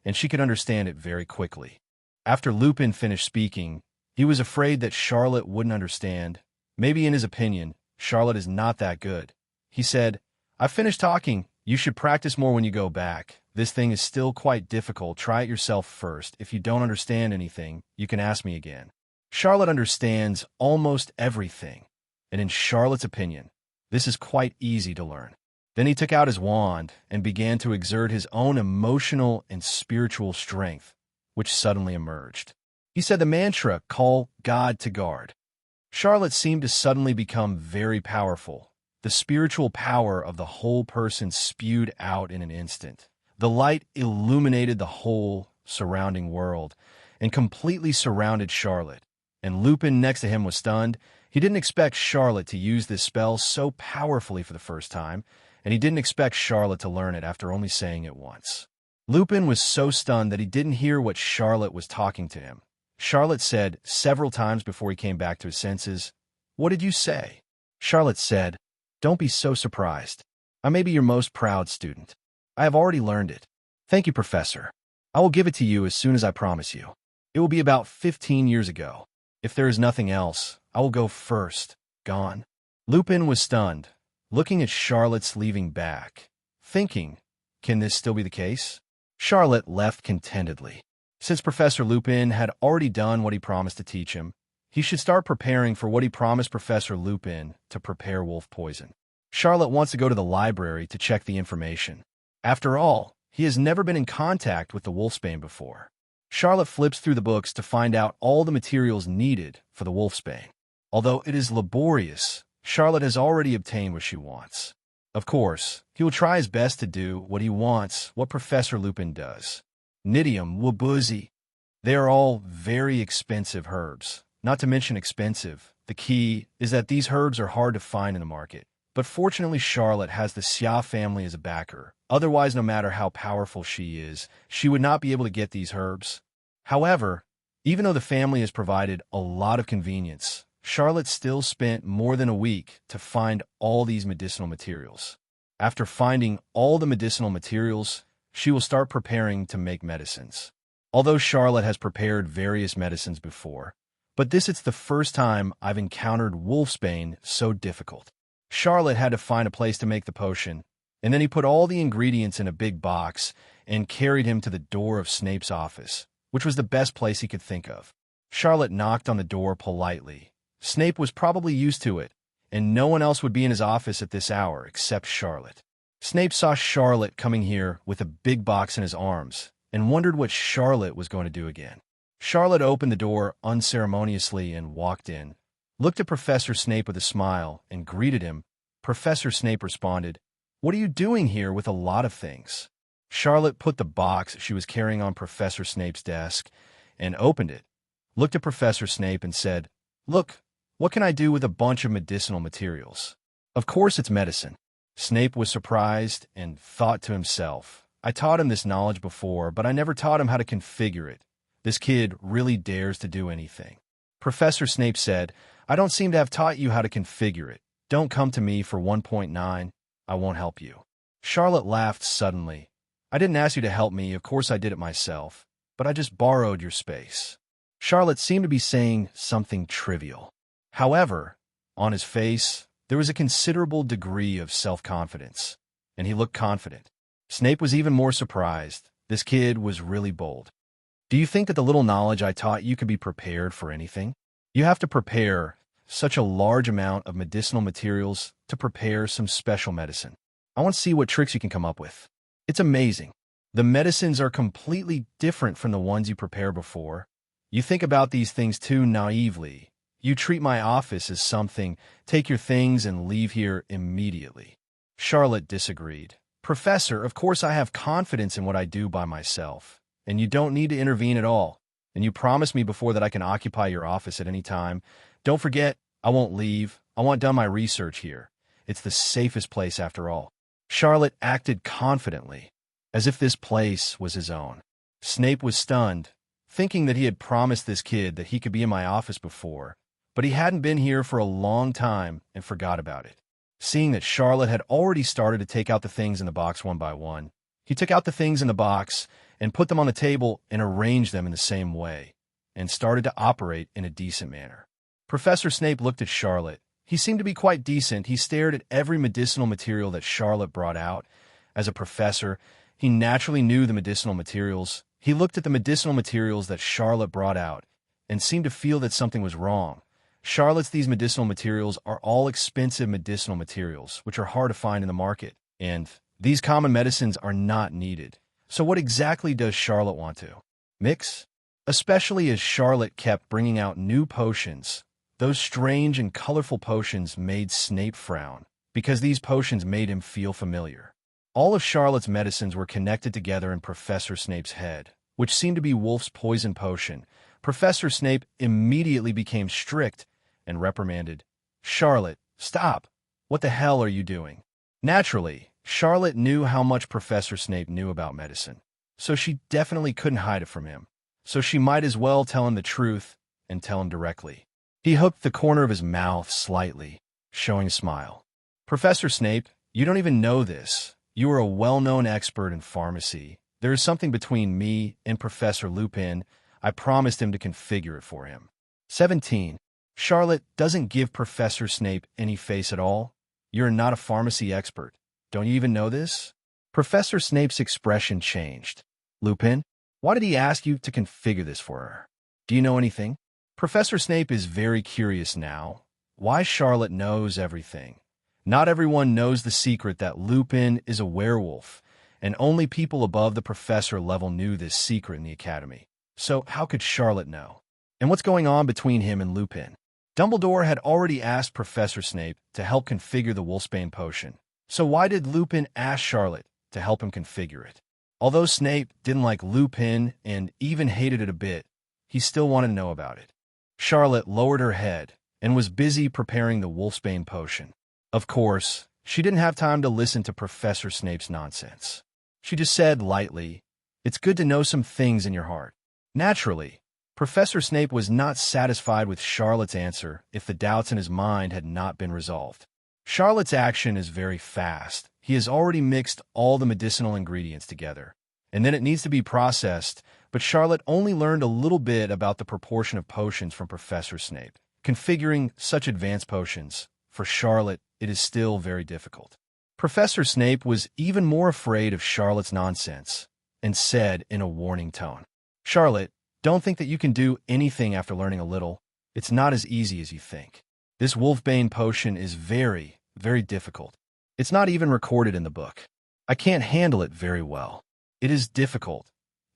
and she could understand it very quickly. After Lupin finished speaking, he was afraid that Charlotte wouldn't understand. Maybe in his opinion, Charlotte is not that good. He said, I've finished talking. You should practice more when you go back. This thing is still quite difficult. Try it yourself first. If you don't understand anything, you can ask me again. Charlotte understands almost everything, and in Charlotte's opinion, this is quite easy to learn. Then he took out his wand and began to exert his own emotional and spiritual strength, which suddenly emerged. He said the mantra, call God to guard. Charlotte seemed to suddenly become very powerful. The spiritual power of the whole person spewed out in an instant. The light illuminated the whole surrounding world and completely surrounded Charlotte. And Lupin next to him was stunned. He didn't expect Charlotte to use this spell so powerfully for the first time, and he didn't expect Charlotte to learn it after only saying it once. Lupin was so stunned that he didn't hear what Charlotte was talking to him. Charlotte said several times before he came back to his senses, "What did you say?" Charlotte said, "Don't be so surprised. I may be your most proud student. I have already learned it. Thank you, Professor. I will give it to you as soon as I promise you. It will be about 15 years ago. If there is nothing else, I will go first. Gone." Lupin was stunned, looking at Charlotte's leaving back, thinking, can this still be the case? Charlotte left contentedly. Since Professor Lupin had already done what he promised to teach him, he should start preparing for what he promised Professor Lupin to prepare wolf poison. Charlotte wants to go to the library to check the information. After all, he has never been in contact with the wolfsbane before. Charlotte flips through the books to find out all the materials needed for the wolfsbane. Although it is laborious, Charlotte has already obtained what she wants. Of course, he will try his best to do what he wants, what Professor Lupin does. Nidium, Wabuzi. They are all very expensive herbs. Not to mention expensive. The key is that these herbs are hard to find in the market. But fortunately, Charlotte has the Xia family as a backer. Otherwise, no matter how powerful she is, she would not be able to get these herbs. However, even though the family has provided a lot of convenience, Charlotte still spent more than a week to find all these medicinal materials. After finding all the medicinal materials, she will start preparing to make medicines. Although Charlotte has prepared various medicines before, but this is the first time I've encountered wolfsbane so difficult. Charlotte had to find a place to make the potion, and then he put all the ingredients in a big box and carried him to the door of Snape's office, which was the best place he could think of. Charlotte knocked on the door politely. Snape was probably used to it, and no one else would be in his office at this hour except Charlotte. Snape saw Charlotte coming here with a big box in his arms and wondered what Charlotte was going to do again. Charlotte opened the door unceremoniously and walked in, looked at Professor Snape with a smile, and greeted him. Professor Snape responded, "What are you doing here with a lot of things?" Charlotte put the box she was carrying on Professor Snape's desk and opened it, looked at Professor Snape and said, "Look, what can I do with a bunch of medicinal materials?" "Of course it's medicine." Snape was surprised and thought to himself, "I taught him this knowledge before, but I never taught him how to configure it. This kid really dares to do anything." Professor Snape said, "I don't seem to have taught you how to configure it. Don't come to me for 1.9. I won't help you." Charlotte laughed suddenly. "I didn't ask you to help me, of course I did it myself, but I just borrowed your space." Charlotte seemed to be saying something trivial. However, on his face, there was a considerable degree of self-confidence, and he looked confident. Snape was even more surprised. This kid was really bold. "Do you think that the little knowledge I taught you could be prepared for anything? You have to prepare such a large amount of medicinal materials to prepare some special medicine. I want to see what tricks you can come up with. It's amazing. The medicines are completely different from the ones you prepared before. You think about these things too naively. You treat my office as something, take your things and leave here immediately." Charlotte disagreed. "Professor, of course I have confidence in what I do by myself, and you don't need to intervene at all. And you promised me before that I can occupy your office at any time. Don't forget, I won't leave. I want done my research here. It's the safest place after all." Charlotte acted confidently, as if this place was his own. Snape was stunned, thinking that he had promised this kid that he could be in my office before, but he hadn't been here for a long time and forgot about it. Seeing that Charlotte had already started to take out the things in the box one by one, he took out the things in the box and put them on the table and arranged them in the same way, and started to operate in a decent manner. Professor Snape looked at Charlotte. He seemed to be quite decent. He stared at every medicinal material that Charlotte brought out. As a professor, he naturally knew the medicinal materials. He looked at the medicinal materials that Charlotte brought out and seemed to feel that something was wrong. Charlotte's these medicinal materials are all expensive medicinal materials, which are hard to find in the market, and these common medicines are not needed. So what exactly does Charlotte want to mix? Especially as Charlotte kept bringing out new potions. Those strange and colorful potions made Snape frown, because these potions made him feel familiar. All of Charlotte's medicines were connected together in Professor Snape's head, which seemed to be Wolf's poison potion. Professor Snape immediately became strict and reprimanded, "Charlotte, stop! What the hell are you doing?" Naturally, Charlotte knew how much Professor Snape knew about medicine. so she definitely couldn't hide it from him. So she might as well tell him the truth and tell him directly. He hooked the corner of his mouth slightly, showing a smile. Professor Snape, you don't even know this. You are a well-known expert in pharmacy. There is something between me and Professor Lupin. I promised him to configure it for him. 17. Charlotte doesn't give Professor Snape any face at all. You're not a pharmacy expert. Don't you even know this? Professor Snape's expression changed. Lupin, why did he ask you to configure this for her? Do you know anything? Professor Snape is very curious now. Why Charlotte knows everything. Not everyone knows the secret that Lupin is a werewolf, and only people above the professor level knew this secret in the academy. So how could Charlotte know? And what's going on between him and Lupin? Dumbledore had already asked Professor Snape to help configure the Wolfsbane potion. So why did Lupin ask Charlotte to help him configure it? Although Snape didn't like Lupin and even hated it a bit, he still wanted to know about it. Charlotte lowered her head and was busy preparing the Wolfsbane potion. Of course, she didn't have time to listen to Professor Snape's nonsense. She just said lightly, "It's good to know some things in your heart." Naturally, Professor Snape was not satisfied with Charlotte's answer if the doubts in his mind had not been resolved. Charlotte's action is very fast. He has already mixed all the medicinal ingredients together, and then it needs to be processed, but Charlotte only learned a little bit about the proportion of potions from Professor Snape. Configuring such advanced potions, for Charlotte, it is still very difficult. Professor Snape was even more afraid of Charlotte's nonsense, and said in a warning tone, "Charlotte, don't think that you can do anything after learning a little. It's not as easy as you think. This Wolfbane potion is very, very difficult. It's not even recorded in the book. I can't handle it very well. It is difficult.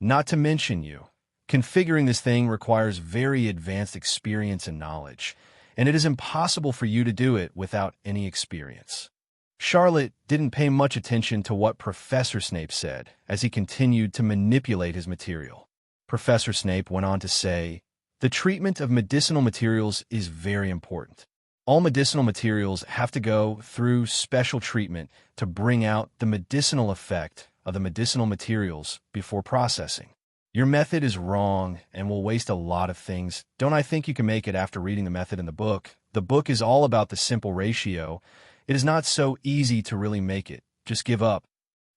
Not to mention you. Configuring this thing requires very advanced experience and knowledge, and it is impossible for you to do it without any experience." Charlotte didn't pay much attention to what Professor Snape said as he continued to manipulate his material. Professor Snape went on to say, "The treatment of medicinal materials is very important. All medicinal materials have to go through special treatment to bring out the medicinal effect of the medicinal materials before processing. Your method is wrong and will waste a lot of things. Don't I think you can make it after reading the method in the book? The book is all about the simple ratio. It is not so easy to really make it. Just give up."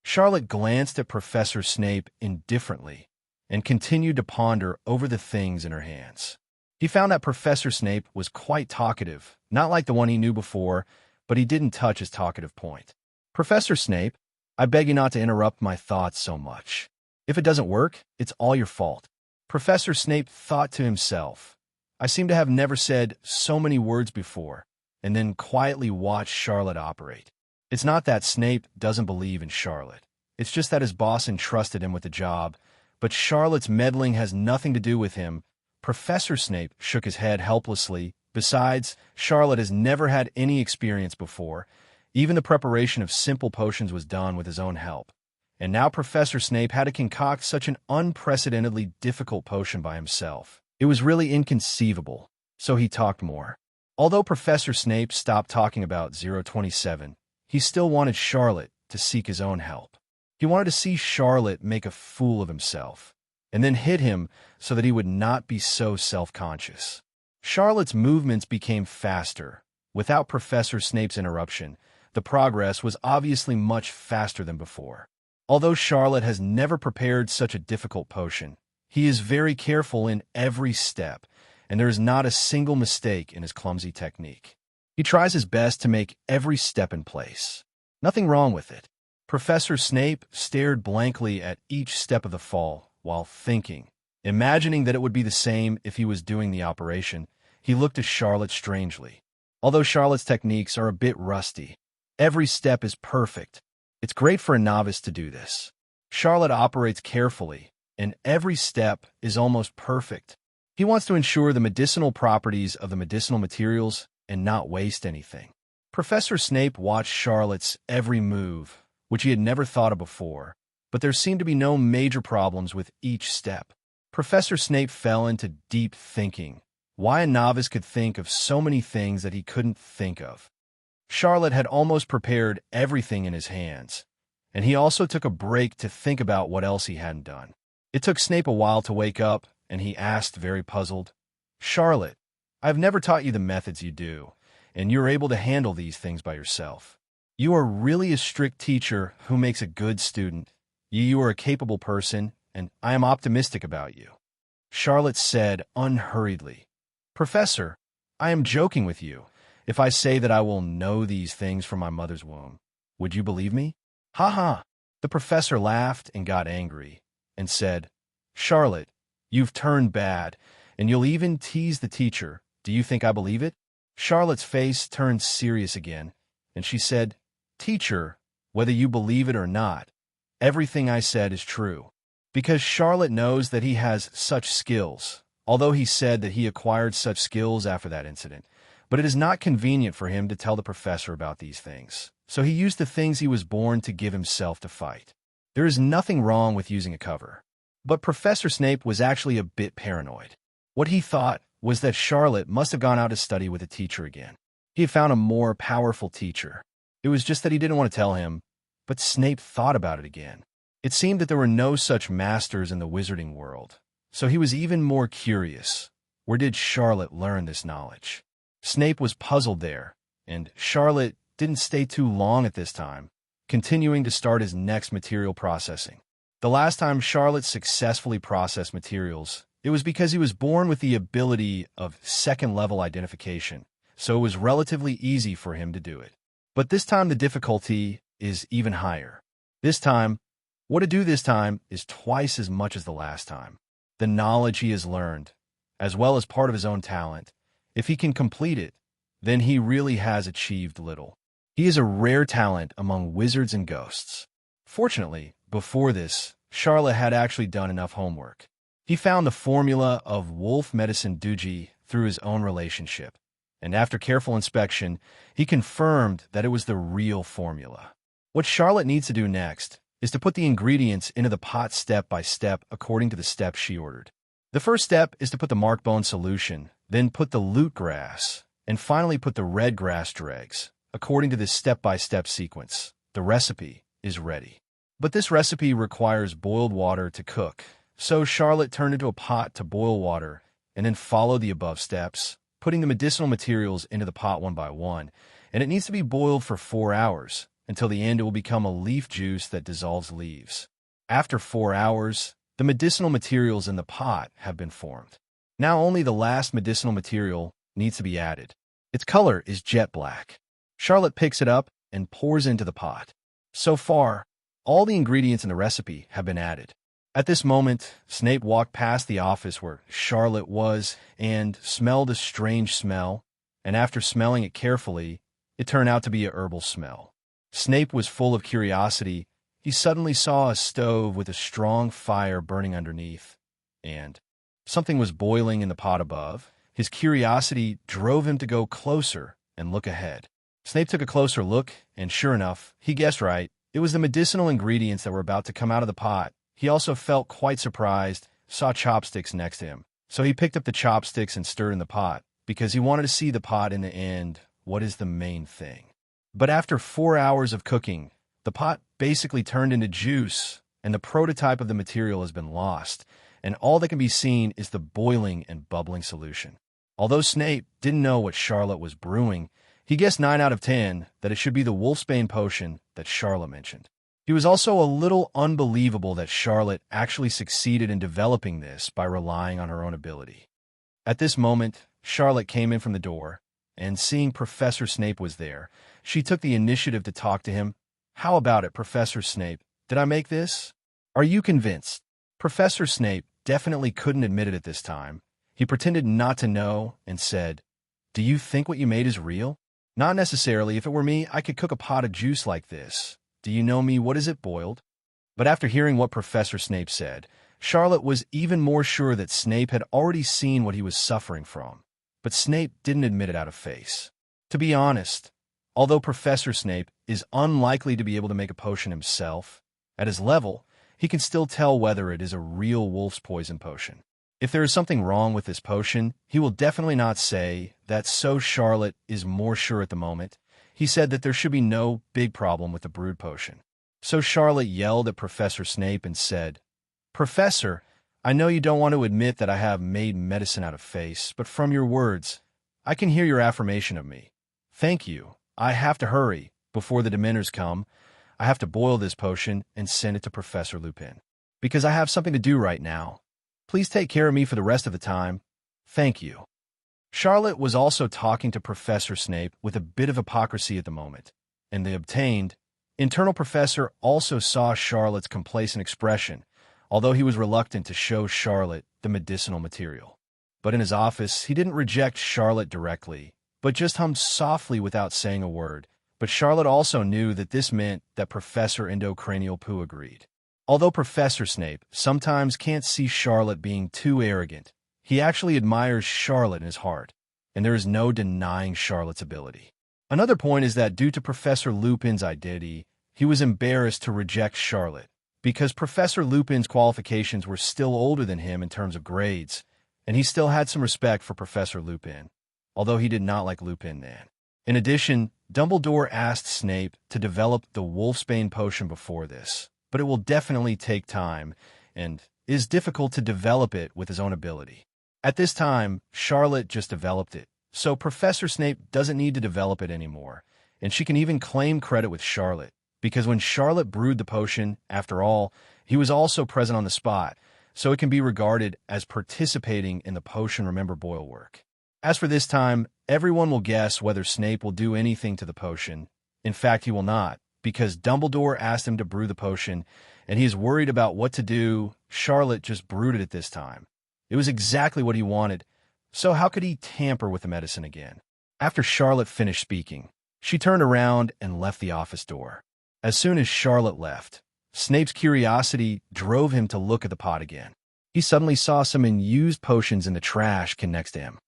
Charlotte glanced at Professor Snape indifferently and continued to ponder over the things in her hands. He found that Professor Snape was quite talkative, not like the one he knew before, but he didn't touch his talkative point. "Professor Snape, I beg you not to interrupt my thoughts so much. If it doesn't work, it's all your fault." Professor Snape thought to himself, "I seem to have never said so many words before," and then quietly watched Charlotte operate. It's not that Snape doesn't believe in Charlotte. It's just that his boss entrusted him with the job, but Charlotte's meddling has nothing to do with him. Professor Snape shook his head helplessly. Besides, Charlotte has never had any experience before. Even the preparation of simple potions was done with his own help. And now Professor Snape had to concoct such an unprecedentedly difficult potion by himself. It was really inconceivable, so he talked more. Although Professor Snape stopped talking about 027, he still wanted Charlotte to seek his own help. He wanted to see Charlotte make a fool of himself, and then hit him so that he would not be so self-conscious. Charlotte's movements became faster. Without Professor Snape's interruption, the progress was obviously much faster than before. Although Charlotte has never prepared such a difficult potion, he is very careful in every step, and there is not a single mistake in his clumsy technique. He tries his best to make every step in place. Nothing wrong with it. Professor Snape stared blankly at each step of the fall while thinking. Imagining that it would be the same if he was doing the operation, he looked at Charlotte strangely. Although Charlotte's techniques are a bit rusty, every step is perfect. It's great for a novice to do this. Charlotte operates carefully, and every step is almost perfect. He wants to ensure the medicinal properties of the medicinal materials and not waste anything. Professor Snape watched Charlotte's every move, which he had never thought of before, but there seemed to be no major problems with each step. Professor Snape fell into deep thinking. Why a novice could think of so many things that he couldn't think of. Charlotte had almost prepared everything in his hands, and he also took a break to think about what else he hadn't done. It took Snape a while to wake up, and he asked, very puzzled, "Charlotte, I've never taught you the methods you do, and you're able to handle these things by yourself. You are really a strict teacher who makes a good student. You are a capable person, and I am optimistic about you." Charlotte said unhurriedly, "Professor, I am joking with you. If I say that I will know these things from my mother's womb, would you believe me?" "Ha ha!" The professor laughed and got angry and said, "Charlotte, you've turned bad, and you'll even tease the teacher. Do you think I believe it?" Charlotte's face turned serious again, and she said, "Teacher, whether you believe it or not, everything I said is true." Because Charlotte knows that he has such skills, although he said that he acquired such skills after that incident. But it is not convenient for him to tell the professor about these things, so he used the things he was born to give himself to fight. There is nothing wrong with using a cover. But Professor Snape was actually a bit paranoid. What he thought was that Charlotte must have gone out to study with a teacher again. He had found a more powerful teacher. It was just that he didn't want to tell him, but Snape thought about it again. It seemed that there were no such masters in the wizarding world, so he was even more curious. Where did Charlotte learn this knowledge? Snape was puzzled there, and Charlotte didn't stay too long at this time, continuing to start his next material processing. The last time Charlotte successfully processed materials, it was because he was born with the ability of second-level identification, so it was relatively easy for him to do it. But this time the difficulty is even higher. This time, what to do this time is twice as much as the last time. The knowledge he has learned, as well as part of his own talent, if he can complete it, then he really has achieved little. He is a rare talent among wizards and ghosts. Fortunately, before this, Charlotte had actually done enough homework. He found the formula of wolf medicine Duji through his own relationship, and after careful inspection, he confirmed that it was the real formula. What Charlotte needs to do next is to put the ingredients into the pot step by step according to the steps she ordered. The first step is to put the mark bone solution, then put the lute grass, and finally put the red grass dregs, according to this step-by-step sequence. The recipe is ready. But this recipe requires boiled water to cook, so Charlotte turned into a pot to boil water and then followed the above steps, putting the medicinal materials into the pot one by one, and it needs to be boiled for 4 hours. Until the end, it will become a leaf juice that dissolves leaves. After 4 hours, the medicinal materials in the pot have been formed. Now only the last medicinal material needs to be added. Its color is jet black. Charlotte picks it up and pours into the pot. So far, all the ingredients in the recipe have been added. At this moment, Snape walked past the office where Charlotte was and smelled a strange smell, and after smelling it carefully, it turned out to be a herbal smell. Snape was full of curiosity. He suddenly saw a stove with a strong fire burning underneath, and something was boiling in the pot above. His curiosity drove him to go closer and look ahead. Snape took a closer look, and sure enough, he guessed right. It was the medicinal ingredients that were about to come out of the pot. He also felt quite surprised, saw chopsticks next to him. So he picked up the chopsticks and stirred in the pot, because he wanted to see the pot in the end. What is the main thing? But after 4 hours of cooking, the pot basically turned into juice, and the prototype of the material has been lost, and all that can be seen is the boiling and bubbling solution. Although Snape didn't know what Charlotte was brewing, he guessed 9 out of 10 that it should be the Wolfsbane potion that Charlotte mentioned. He was also a little unbelievable that Charlotte actually succeeded in developing this by relying on her own ability. At this moment, Charlotte came in from the door, and seeing Professor Snape was there, she took the initiative to talk to him. "How about it, Professor Snape? Did I make this? Are you convinced?" Professor Snape definitely couldn't admit it at this time. He pretended not to know and said, "Do you think what you made is real?" "Not necessarily. If it were me, I could cook a pot of juice like this. Do you know me? What is it, boiled?" But after hearing what Professor Snape said, Charlotte was even more sure that Snape had already seen what he was suffering from. But Snape didn't admit it out of face. To be honest, although Professor Snape is unlikely to be able to make a potion himself, at his level, he can still tell whether it is a real wolf's poison potion. If there is something wrong with this potion, he will definitely not say that, so Charlotte is more sure at the moment. He said that there should be no big problem with the brewed potion. So Charlotte yelled at Professor Snape and said, "Professor, I know you don't want to admit that I have made medicine out of face, but from your words, I can hear your affirmation of me. Thank you. I have to hurry. Before the Dementors come, I have to boil this potion and send it to Professor Lupin. Because I have something to do right now. Please take care of me for the rest of the time. Thank you." Charlotte was also talking to Professor Snape with a bit of hypocrisy at the moment, and the obtained internal professor also saw Charlotte's complacent expression, although he was reluctant to show Charlotte the medicinal material. But in his office, he didn't reject Charlotte directly, but just hummed softly without saying a word. But Charlotte also knew that this meant that Professor Endocranial Pooh agreed. Although Professor Snape sometimes can't see Charlotte being too arrogant, he actually admires Charlotte in his heart, and there is no denying Charlotte's ability. Another point is that due to Professor Lupin's identity, he was embarrassed to reject Charlotte, because Professor Lupin's qualifications were still older than him in terms of grades, and he still had some respect for Professor Lupin, although he did not like Lupin then. In addition, Dumbledore asked Snape to develop the Wolfsbane potion before this, but it will definitely take time, and is difficult to develop it with his own ability. At this time, Charlotte just developed it, so Professor Snape doesn't need to develop it anymore, and she can even claim credit with Charlotte, because when Charlotte brewed the potion, after all, he was also present on the spot, so it can be regarded as participating in the potion remember boil work. As for this time, everyone will guess whether Snape will do anything to the potion. In fact, he will not, because Dumbledore asked him to brew the potion, and he is worried about what to do. Charlotte just brewed it at this time. It was exactly what he wanted, so how could he tamper with the medicine again? After Charlotte finished speaking, she turned around and left the office door. As soon as Charlotte left, Snape's curiosity drove him to look at the pot again. He suddenly saw some unused potions in the trash can next to him.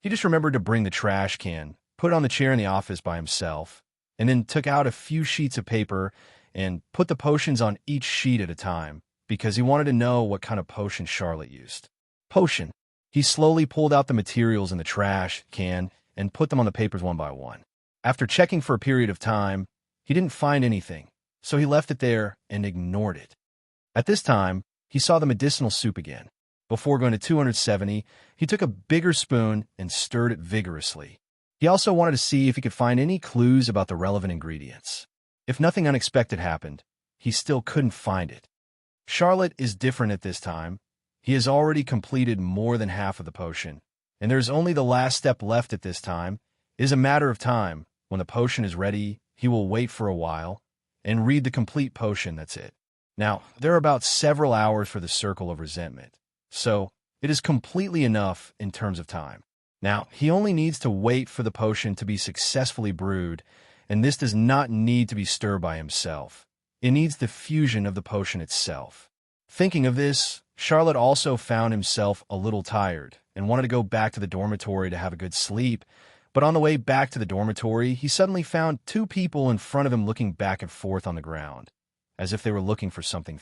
He just remembered to bring the trash can, put it on the chair in the office by himself, and then took out a few sheets of paper and put the potions on each sheet at a time, because he wanted to know what kind of potion Charlotte used. Potion. He slowly pulled out the materials in the trash can and put them on the papers one by one. After checking for a period of time, he didn't find anything, so he left it there and ignored it. At this time, he saw the medicinal soup again. Before going to 270, he took a bigger spoon and stirred it vigorously. He also wanted to see if he could find any clues about the relevant ingredients. If nothing unexpected happened, he still couldn't find it. Charlotte is different at this time. He has already completed more than half of the potion, and there's only the last step left at this time. It is a matter of time. When the potion is ready, he will wait for a while and read the complete potion, that's it. Now, there are about several hours for the Circle of Resentment, so it is completely enough in terms of time. Now, he only needs to wait for the potion to be successfully brewed, and this does not need to be stirred by himself. It needs the fusion of the potion itself. Thinking of this, Charlotte also found himself a little tired and wanted to go back to the dormitory to have a good sleep, but on the way back to the dormitory, he suddenly found two people in front of him looking back and forth on the ground, as if they were looking for something.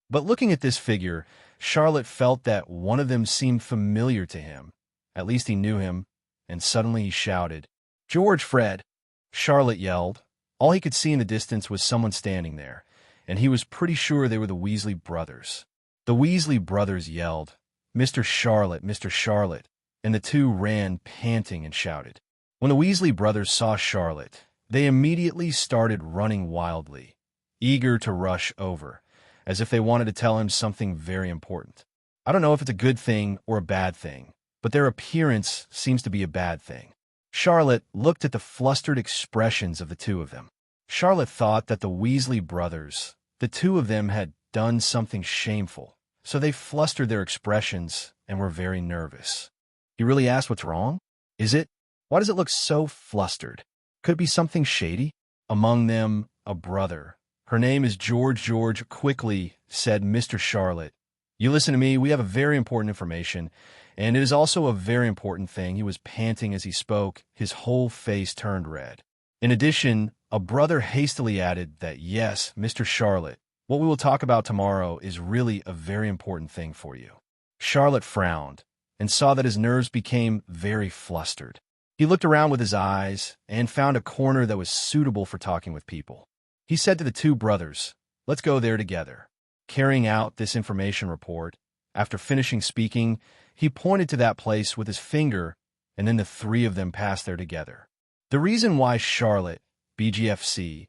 But looking at this figure, Charlotte felt that one of them seemed familiar to him. At least he knew him, and suddenly he shouted, "George, Fred!" Charlotte yelled. All he could see in the distance was someone standing there, and he was pretty sure they were the Weasley brothers. The Weasley brothers yelled, "Mr. Charlotte, Mr. Charlotte," and the two ran panting and shouted. When the Weasley brothers saw Charlotte, they immediately started running wildly, eager to rush over, as if they wanted to tell him something very important. I don't know if it's a good thing or a bad thing, but their appearance seems to be a bad thing. Charlotte looked at the flustered expressions of the two of them. Charlotte thought that the Weasley brothers, the two of them, had done something shameful, so they flustered their expressions and were very nervous. He really asked what's wrong? Why does it look so flustered? Could it be something shady? Among them, a brother. Her name is George. George quickly said, "Mr. Charlotte, you listen to me, we have a very important information, and it is also a very important thing." He was panting as he spoke, his whole face turned red. In addition, a brother hastily added that, "Yes, Mr. Charlotte, what we will talk about tomorrow is really a very important thing for you." Charlotte frowned and saw that his nerves became very flustered. He looked around with his eyes and found a corner that was suitable for talking with people. He said to the two brothers, "Let's go there together." Carrying out this information report, after finishing speaking, he pointed to that place with his finger, and then the three of them passed there together. The reason why Charlotte, BGFC,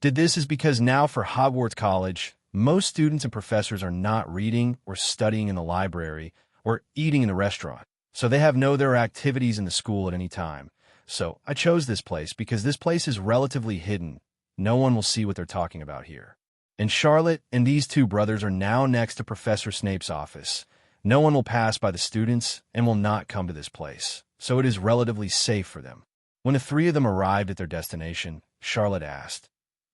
did this is because now for Hogwarts College, most students and professors are not reading or studying in the library or eating in the restaurant, so they have no other activities in the school at any time. So I chose this place because this place is relatively hidden. No one will see what they're talking about here. And Charlotte and these two brothers are now next to Professor Snape's office. No one will pass by the students and will not come to this place, so it is relatively safe for them. When the three of them arrived at their destination, Charlotte asked,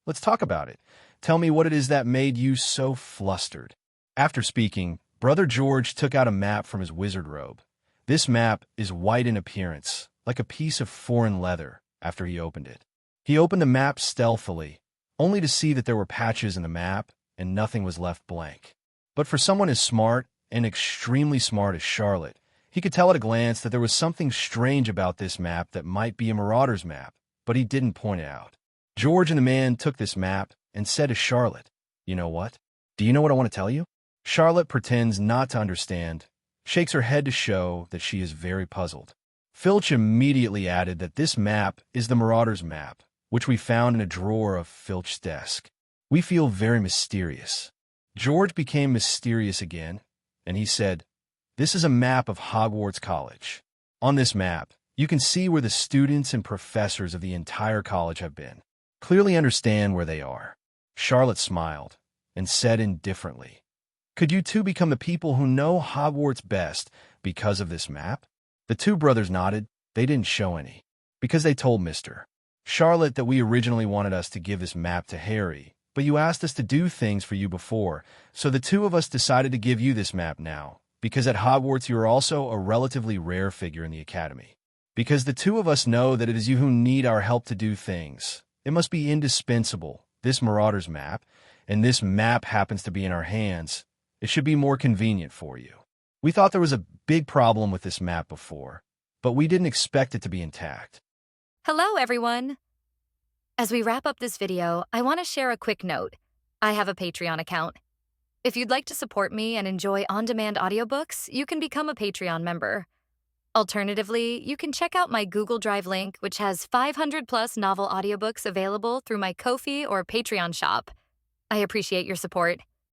"Let's talk about it. Tell me what it is that made you so flustered." After speaking, Brother George took out a map from his wizard robe. This map is white in appearance, like a piece of foreign leather, after he opened it. He opened the map stealthily, only to see that there were patches in the map and nothing was left blank. But for someone as smart and extremely smart as Charlotte, he could tell at a glance that there was something strange about this map that might be a marauder's map, but he didn't point it out. George and the man took this map and said to Charlotte, "You know what? Do you know what I want to tell you?" Charlotte pretends not to understand, shakes her head to show that she is very puzzled. Filch immediately added that this map is the marauder's map, which we found in a drawer of Filch's desk. We feel very mysterious. George became mysterious again, and he said, "This is a map of Hogwarts College. On this map, you can see where the students and professors of the entire college have been. Clearly understand where they are." Charlotte smiled and said indifferently, "Could you two become the people who know Hogwarts best because of this map?" The two brothers nodded. They didn't show any, because they told Mr. Charlotte that we originally wanted us to give this map to Harry, but you asked us to do things for you before, so the two of us decided to give you this map now, because at Hogwarts you are also a relatively rare figure in the academy. Because the two of us know that it is you who need our help to do things. It must be indispensable, this Marauder's map, and this map happens to be in our hands. It should be more convenient for you. We thought there was a big problem with this map before, but we didn't expect it to be intact. Hello, everyone. As we wrap up this video, I want to share a quick note. I have a Patreon account. If you'd like to support me and enjoy on-demand audiobooks, you can become a Patreon member. Alternatively, you can check out my Google Drive link, which has 500+ novel audiobooks available through my Ko-fi or Patreon shop. I appreciate your support.